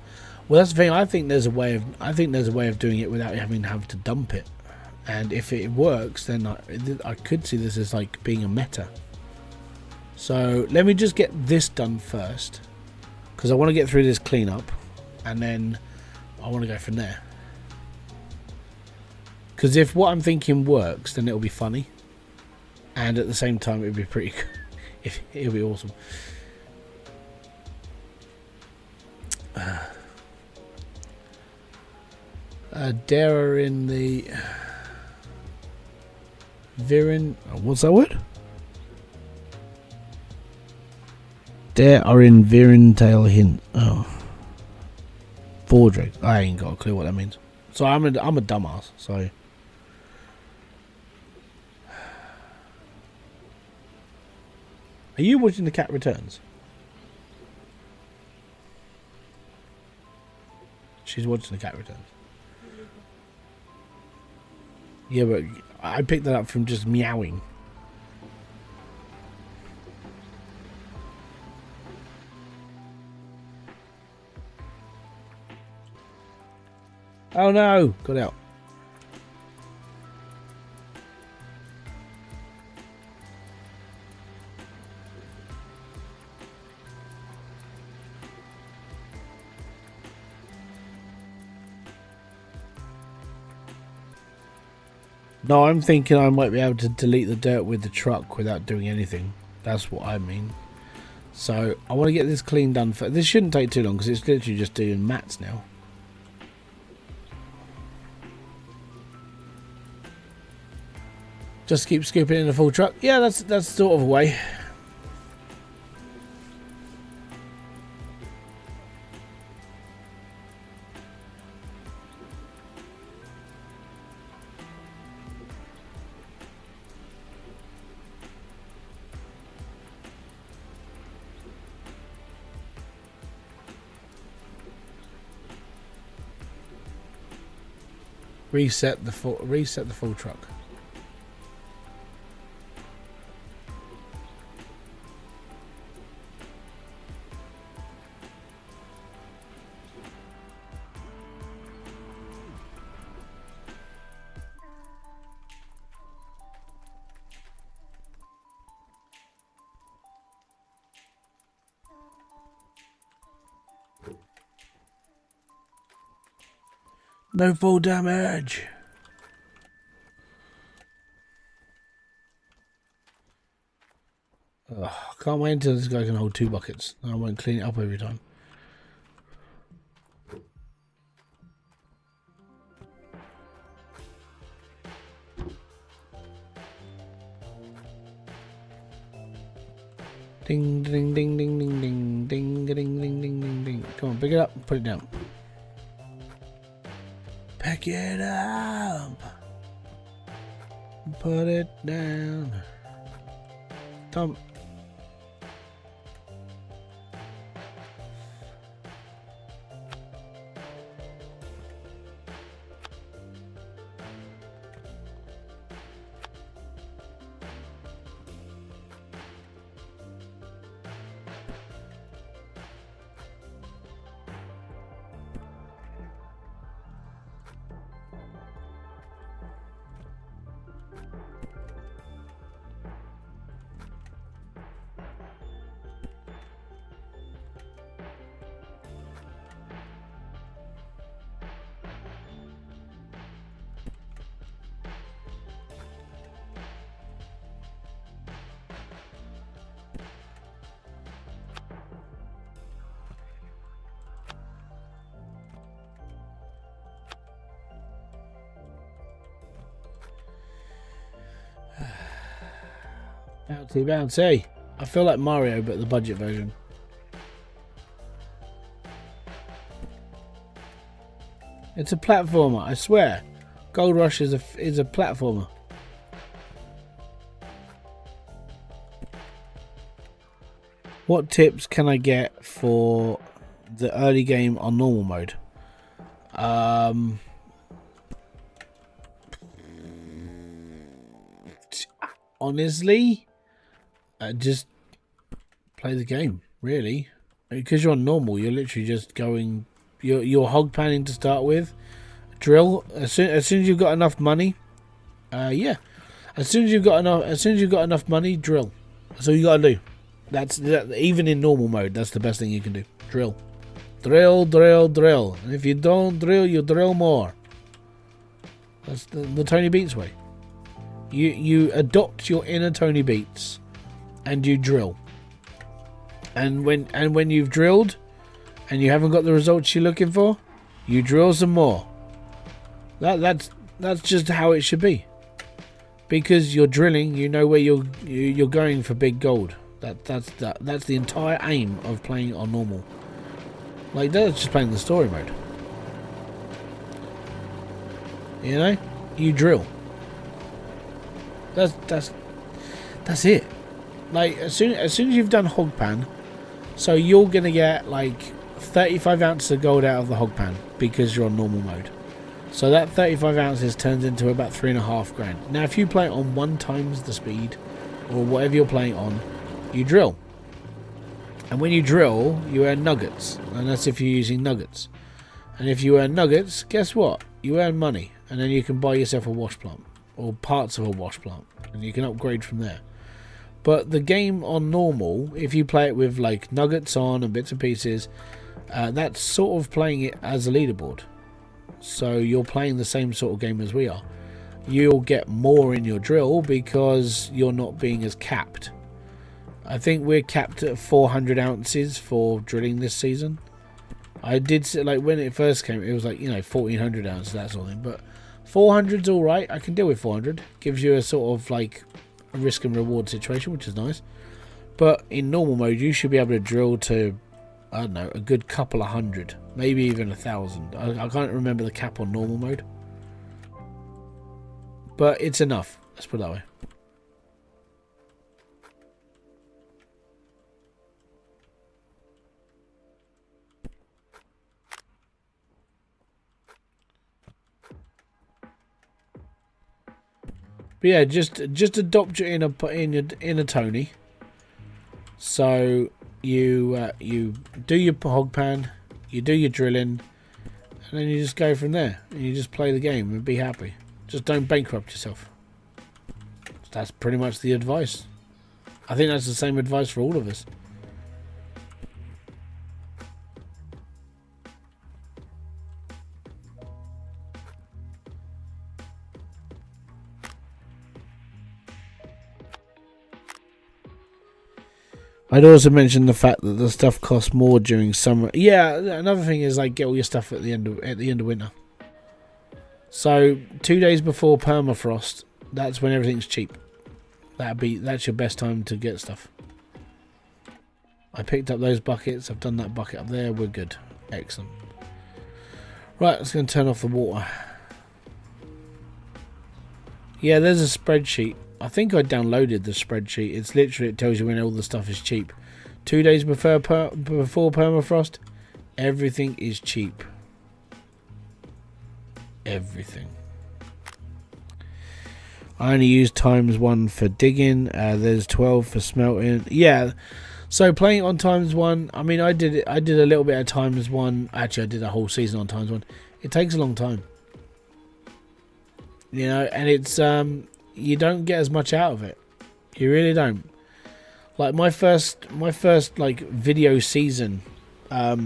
Well, that's the thing. I think there's a way of doing it without having to dump it. And if it works, then I could see this as like being a meta. So let me just get this done first, because I want to get through this cleanup, and then I want to go from there. Because if what I'm thinking works, then it'll be funny, and at the same time it'll be pretty good. It'll be awesome. Dare in the Viren. What's that word? Dare are in Viren tail hint. Oh, Vordreg. I ain't got a clue what that means. So I'm a dumbass. So. Are you watching The Cat Returns? She's watching The Cat Returns. Yeah, but I picked that up from just meowing. Oh no! Got out. No, I'm thinking I might be able to delete the dirt with the truck without doing anything. That's what I mean. So I want to get this clean done. This shouldn't take too long because it's literally just doing mats now. Just keep scooping in a full truck. Yeah, that's sort of a way. Reset the full truck. No full damage. Ugh, can't wait until this guy can hold 2 buckets. I won't clean it up every time. Ding ding ding ding ding ding ding ding ding ding ding ding. Come on, pick it up and put it down. Pick it up. Put it down. Dump. Bouncy, bouncy. I feel like Mario, but the budget version. It's a platformer, I swear. Gold Rush is a platformer. What tips can I get for the early game on normal mode? Honestly, just play the game, really. Because you're on normal, you're literally just going. You're hog panning to start with. Drill as soon as you've got enough money. Yeah, as soon as you've got enough money, drill. That's all you gotta do. That's even in normal mode. That's the best thing you can do. Drill, drill, drill, drill. And if you don't drill, you drill more. That's the Tony Beats way. You adopt your inner Tony Beats, and you drill. And when you've drilled, and you haven't got the results you're looking for, you drill some more. That's just how it should be. Because you're drilling, you know where you're going for big gold. That's the entire aim of playing on normal. Like that's just playing the story mode. You know, you drill. That's it. Like as soon as you've done hog pan, so you're gonna get like 35 ounces of gold out of the hog pan because you're on normal mode. So that 35 ounces turns into about 3.5 grand. Now if you play it on 1 times the speed or whatever you're playing on, you drill. And when you drill, you earn nuggets, and that's if you're using nuggets. And if you earn nuggets, guess what? You earn money, and then you can buy yourself a wash plant or parts of a wash plant, and you can upgrade from there. But the game on normal, if you play it with like nuggets on and bits and pieces, that's sort of playing it as a leaderboard. So you're playing the same sort of game as we are. You'll get more in your drill because you're not being as capped. I think we're capped at 400 ounces for drilling this season. I did say, like, when it first came, it was like, you know, 1400 ounces, that sort of thing. But 400's all right. I can deal with 400. Gives you a sort of like a risk and reward situation, which is nice. But in normal mode, you should be able to drill to, I don't know, a good couple of hundred, maybe even 1,000. I can't remember the cap on normal mode, but it's enough. Let's put it that way. But yeah, just adopt your inner Tony. So you do your hog pan, you do your drilling, and then you just go from there. And you just play the game and be happy. Just don't bankrupt yourself. That's pretty much the advice. I think that's the same advice for all of us. I'd also mention the fact that the stuff costs more during summer. Yeah, another thing is like get all your stuff at the end of winter. So 2 days before permafrost, that's when everything's cheap. That's your best time to get stuff. I picked up those buckets. I've done that bucket up there. We're good. Excellent. Right, let's go and turn off the water. Yeah, there's a spreadsheet. I think I downloaded the spreadsheet. It's literally, it tells you when all the stuff is cheap. 2 days before permafrost, everything is cheap. Everything. I only use ×1 for digging. There's 12 for smelting. Yeah. So playing on ×1. I mean, I did a little bit of ×1. Actually, I did a whole season on ×1. It takes a long time. You know, and it's you don't get as much out of it. You really don't. Like my first like video season, I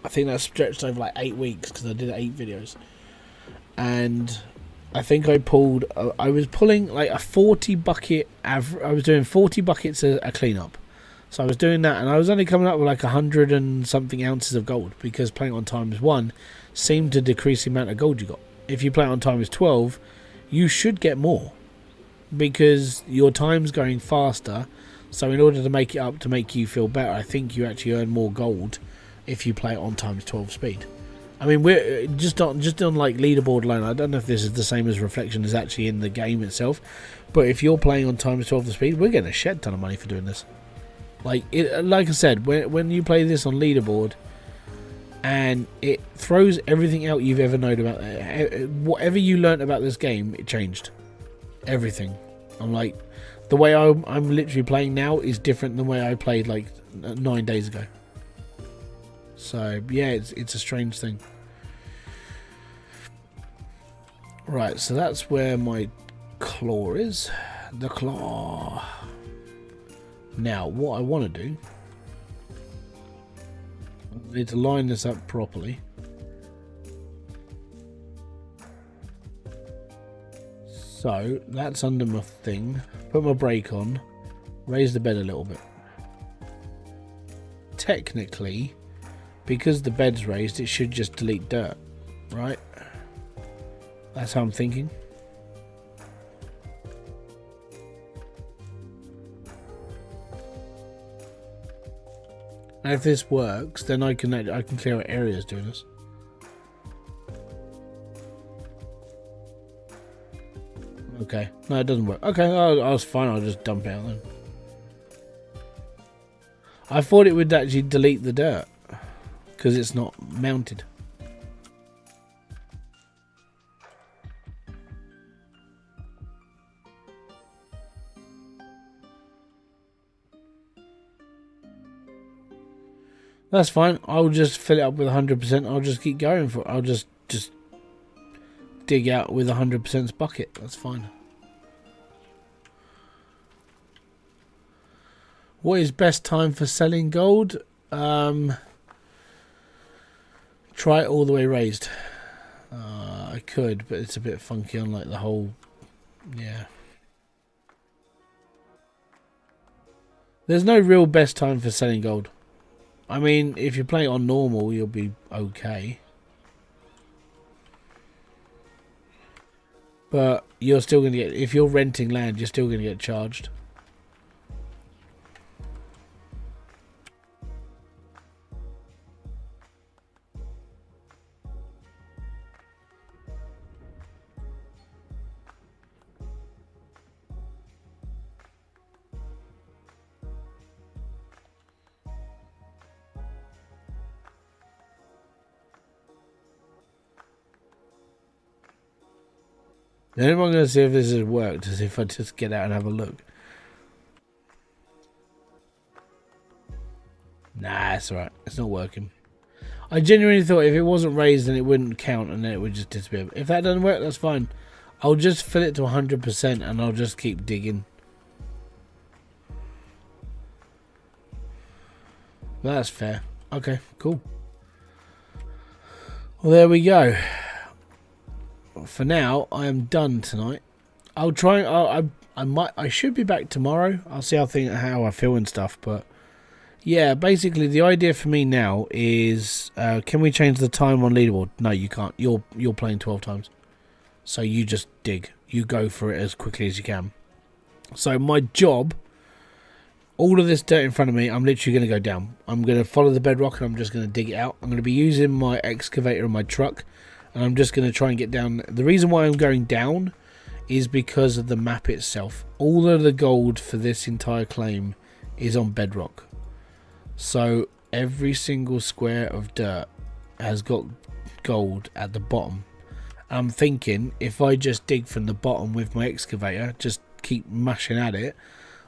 think that stretched over like 8 weeks because I did 8 videos, and I think I pulled. I was pulling like a 40 bucket. I was doing 40 buckets a cleanup, so I was doing that, and I was only coming up with like 100 and something ounces of gold because playing on ×1 seemed to decrease the amount of gold you got. If you play it on ×12, you should get more because your time's going faster. So in order to make it up, to make you feel better, I think you actually earn more gold if you play it on ×12 speed. I mean, we're just on like leaderboard alone. I don't know if this is the same as reflection as actually in the game itself, but if you're playing on ×12 the speed, we're getting a shed ton of money for doing this. Like I said, when you play this on leaderboard, and it throws everything out you've ever known about it. Whatever you learnt about this game, it changed everything. I'm like, the way I'm literally playing now is different than the way I played like 9 days ago. So yeah, it's a strange thing. Right, so that's where my claw is. The claw. Now, what I want to do, I need to line this up properly. So that's under my thing. Put my brake on. Raise the bed a little bit. Technically, because the bed's raised, it should just delete dirt, right? That's how I'm thinking. Now if this works, then I can clear out areas doing this. Okay, no, it doesn't work. Okay, I was fine. I'll just dump it out then. I thought it would actually delete the dirt because it's not mounted. That's fine. I'll just fill it up with 100%. I'll just keep going for it. I'll just dig out with 100% bucket. That's fine. What is best time for selling gold? Try it all the way raised. I could, but it's a bit funky on like the whole. Yeah. There's no real best time for selling gold. I mean, if you're playing on normal, you'll be okay. But you're still going to get... If you're renting land, you're still going to get charged. Then I'm going to see if this has worked, as if I just get out and have a look. Nah, it's alright. It's not working. I genuinely thought if it wasn't raised, then it wouldn't count and then it would just disappear. If that doesn't work, that's fine. I'll just fill it to 100% and I'll just keep digging. That's fair. Okay, cool. Well, there we go. For now, I am done tonight. I'll try. I should be back tomorrow. I'll see how I feel and stuff. But yeah, basically the idea for me now is, can we change the time on leaderboard? No, you can't. You're playing 12 times, so you just dig. You go for it as quickly as you can. So my job, all of this dirt in front of me, I'm literally going to go down. I'm going to follow the bedrock and I'm just going to dig it out. I'm going to be using my excavator and my truck. And I'm just going to try and get down. The reason why I'm going down is because of the map itself. All of the gold for this entire claim is on bedrock. So every single square of dirt has got gold at the bottom. I'm thinking if I just dig from the bottom with my excavator, just keep mashing at it,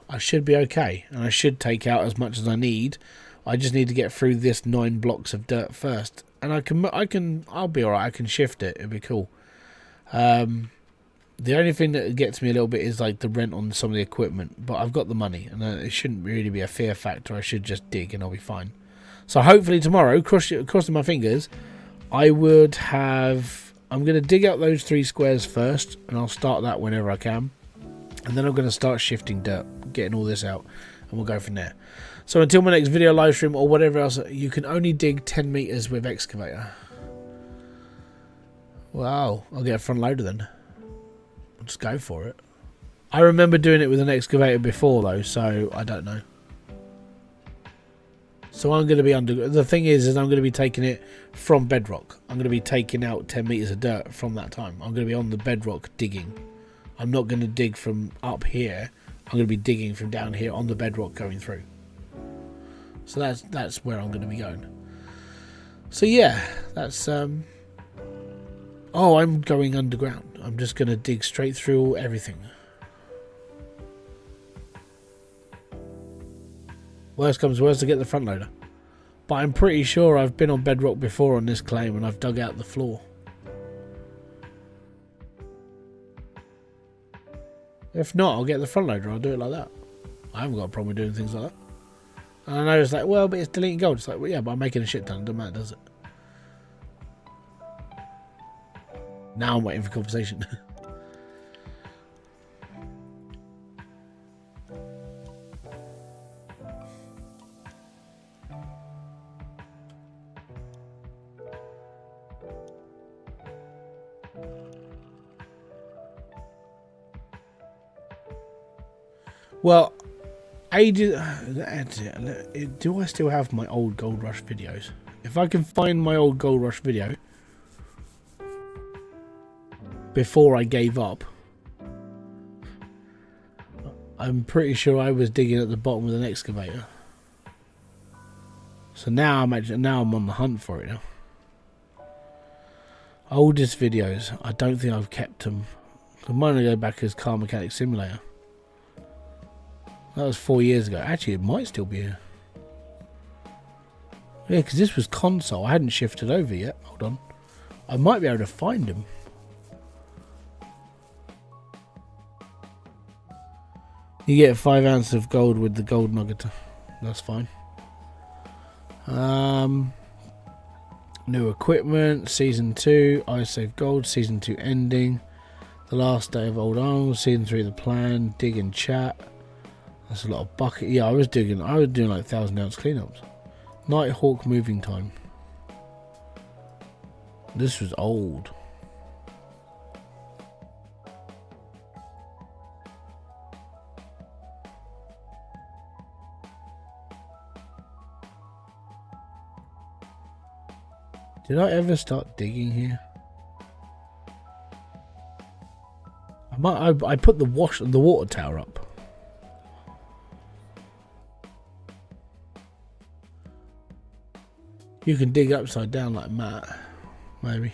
I should be okay. And I should take out as much as I need. I just need to get through this 9 blocks of dirt first. And I'll be alright. I can shift it. It'll be cool. The only thing that gets me a little bit is like the rent on some of the equipment. But I've got the money, and it shouldn't really be a fear factor. I should just dig, and I'll be fine. So hopefully tomorrow, crossing my fingers, I'm going to dig out those 3 squares first, and I'll start that whenever I can. And then I'm going to start shifting dirt, getting all this out, and we'll go from there. So until my next video live stream or whatever else, you can only dig 10 meters with excavator. Wow, I'll get a front loader then. I'll just go for it. I remember doing it with an excavator before though, so I don't know. So I'm going to be under... The thing is I'm going to be taking it from bedrock. I'm going to be taking out 10 meters of dirt from that time. I'm going to be on the bedrock digging. I'm not going to dig from up here. I'm going to be digging from down here on the bedrock going through. So that's where I'm going to be going. So yeah, that's oh, I'm going underground. I'm just going to dig straight through everything. Worst comes worst, to get the front loader. But I'm pretty sure I've been on bedrock before on this claim and I've dug out the floor. If not, I'll get the front loader. I'll do it like that. I haven't got a problem with doing things like that. And I know it's like, well, but it's deleting gold. It's like, well, yeah, but I'm making a shit ton. It doesn't matter, does it? Now I'm waiting for conversation. Well, do I still have my old Gold Rush videos? If I can find my old Gold Rush video before I gave up, I'm pretty sure I was digging at the bottom with an excavator. So now I'm on the hunt for it now. Oldest videos, I don't think I've kept them. I might go back as Car Mechanic Simulator. That was 4 years ago. Actually, it might still be here. Yeah, because this was console. I hadn't shifted over yet. Hold on. I might be able to find them. You get 5 ounces of gold with the gold nugget. That's fine. New equipment, season 2, I save gold, season 2 ending, the last day of old arms, season 3 the plan, dig and chat. That's a lot of bucket. Yeah, I was doing like 1,000 ounce cleanups. Nighthawk moving time. This was old. Did I ever start digging here? I put the water tower up. You can dig upside down like Matt, maybe.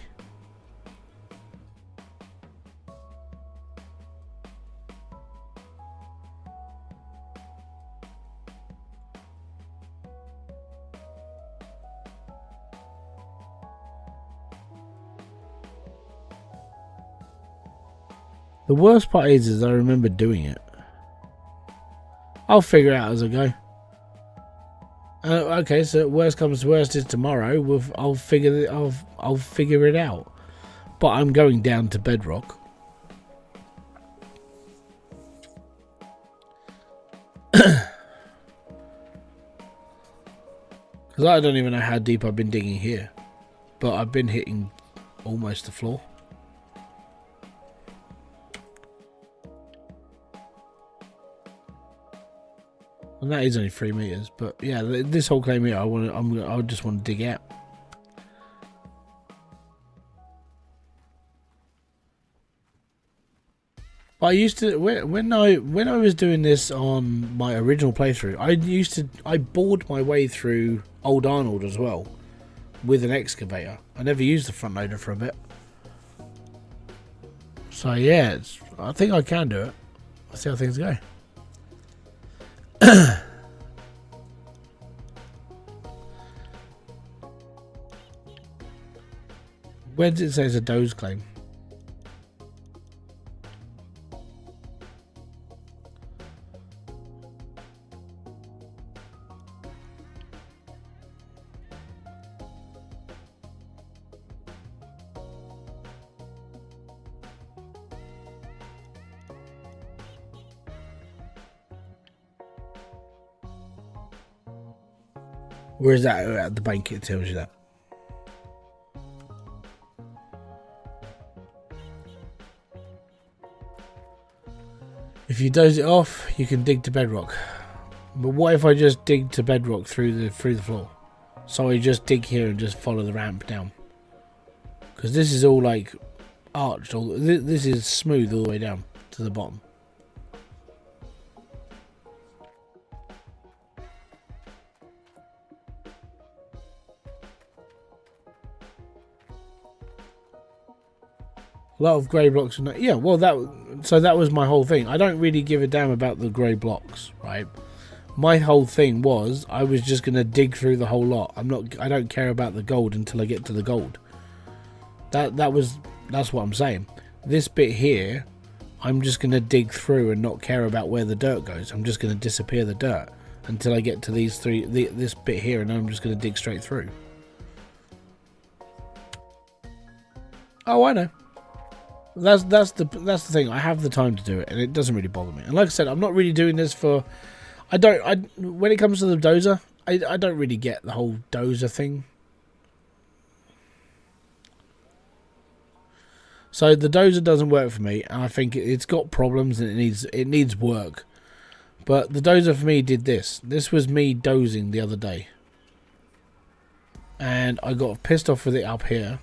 The worst part is I remember doing it. I'll figure it out as I go. Okay, so worst comes to worst is tomorrow. I'll figure it out. But I'm going down to bedrock. Because I don't even know how deep I've been digging here, but I've been hitting almost the floor. And that is only 3 meters, but yeah, this whole claim here, I just want to dig out. But I used to when I was doing this on my original playthrough, I bored my way through Old Arnold as well with an excavator. I never used the front loader for a bit. So yeah, I think I can do it. I'll see how things go. Where does it say it's a doze claim? Where is that? At the bank it tells you that. If you doze it off, you can dig to bedrock. But what if I just dig to bedrock through the floor? So I just dig here and just follow the ramp down. Because this is all like arched. This is smooth all the way down to the bottom. A lot of grey blocks. Yeah, well, that was my whole thing. I don't really give a damn about the grey blocks, right? My whole thing was I was just gonna dig through the whole lot. I don't care about the gold until I get to the gold. That's what I'm saying. This bit here, I'm just gonna dig through and not care about where the dirt goes. I'm just gonna disappear the dirt until I get to these three. This bit here, and then I'm just gonna dig straight through. Oh, I know. That's the thing. I have the time to do it, and it doesn't really bother me. And like I said, I'm not really doing this for. When it comes to the dozer, I don't really get the whole dozer thing. So the dozer doesn't work for me, and I think it's got problems and it needs work. But the dozer for me did this. This was me dozing the other day, and I got pissed off with it up here.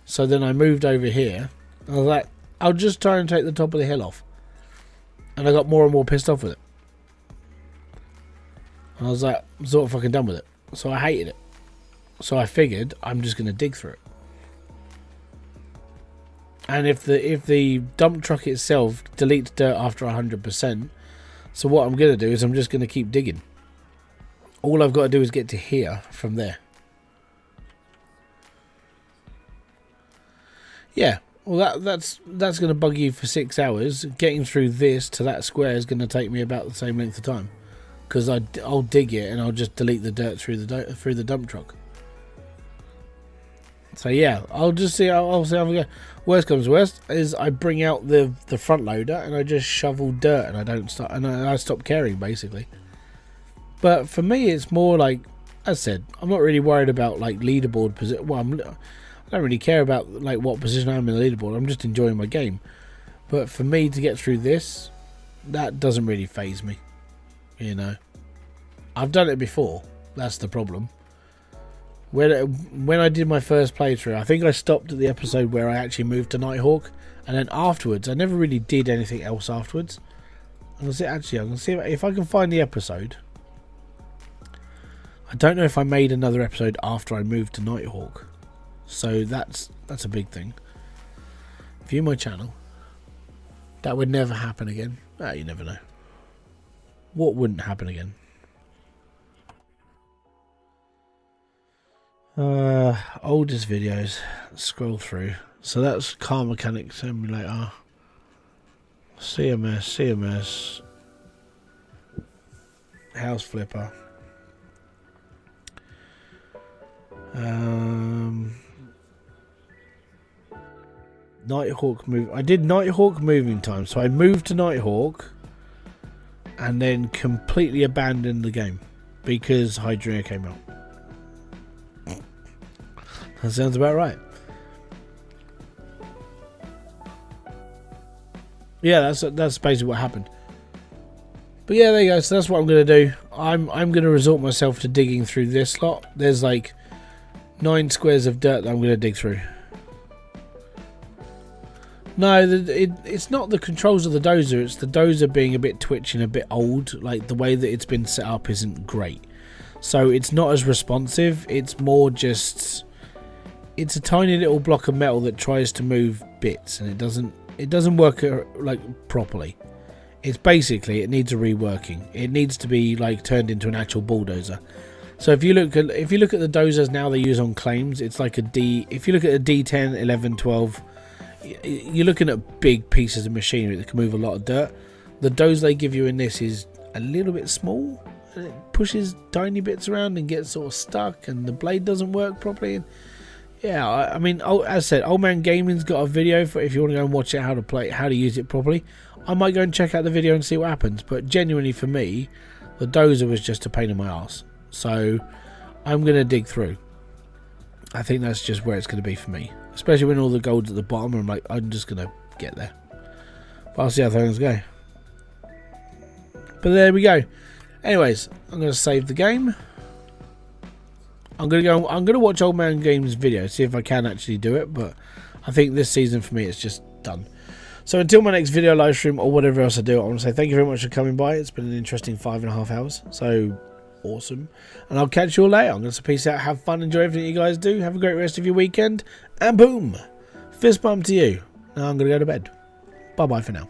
So then I moved over here. I was like, I'll just try and take the top of the hill off. And I got more and more pissed off with it. And I was like, I'm sort of fucking done with it. So I hated it. So I figured I'm just going to dig through it. And if the dump truck itself deletes dirt after 100%, so what I'm going to do is I'm just going to keep digging. All I've got to do is get to here from there. Yeah, well that's going to bug you for 6 hours. Getting through this to that square is going to take me about the same length of time, because I'll dig it and I'll just delete the dirt through the dump truck. So yeah, I'll just see. I'll see how we go. Worst comes to worst is I bring out the front loader and I just shovel dirt and I don't start and I stop caring basically. But for me, it's more like, as I said, I'm not really worried about like leaderboard position. Well, I don't really care about like what position I'm in the leaderboard. I'm just enjoying my game. But for me to get through this, that doesn't really faze me. You know, I've done it before. That's the problem. When I did my first playthrough, I think I stopped at the episode where I actually moved to Nighthawk, and then afterwards, I never really did anything else afterwards. I'm gonna see if I can find the episode. I don't know if I made another episode after I moved to Nighthawk, so that's a big thing. View my channel. That would never happen again. You never know. What wouldn't happen again? Oldest videos. Scroll through. So that's Car Mechanic Simulator. CMS. House Flipper. Nighthawk move. I did Nighthawk moving time, so I moved to Nighthawk and then completely abandoned the game because Hydria came out. That sounds about right. Yeah, that's basically what happened. But yeah, there you go. So that's what I'm going to do. I'm going to resort myself to digging through this lot. There's like 9 squares of dirt that I'm going to dig through. No, it's not the controls of the dozer. It's the dozer being a bit twitchy and a bit old. Like the way that it's been set up isn't great. So it's not as responsive. It's more just... It's a tiny little block of metal that tries to move bits, and it doesn't work like properly. It's basically, it needs a reworking. It needs to be like turned into an actual bulldozer. So if you look at the dozers now they use on claims, it's like a D. If you look at a D10, 11, 12, you're looking at big pieces of machinery that can move a lot of dirt. The dozer they give you in this is a little bit small, and it pushes tiny bits around and gets sort of stuck, and the blade doesn't work properly. And yeah, I mean, as I said, Old Man Gaming's got a video for if you want to go and watch it, how to use it properly. I might go and check out the video and see what happens. But genuinely for me, the dozer was just a pain in my ass. So I'm going to dig through. I think that's just where it's going to be for me. Especially when all the gold's at the bottom and I'm like, I'm just going to get there. But I'll see how things go. But there we go. Anyways, I'm going to save the game. I'm gonna watch Old Man Game's video, see if I can actually do it, but I think this season for me it's just done. So until my next video live stream or whatever else I do, I want to say thank you very much for coming by. It's been an interesting 5.5 hours, so awesome. And I'll catch you all later. I'm going to peace out, have fun, enjoy everything you guys do, have a great rest of your weekend, and boom, fist bump to you. Now I'm going to go to bed. Bye bye for now.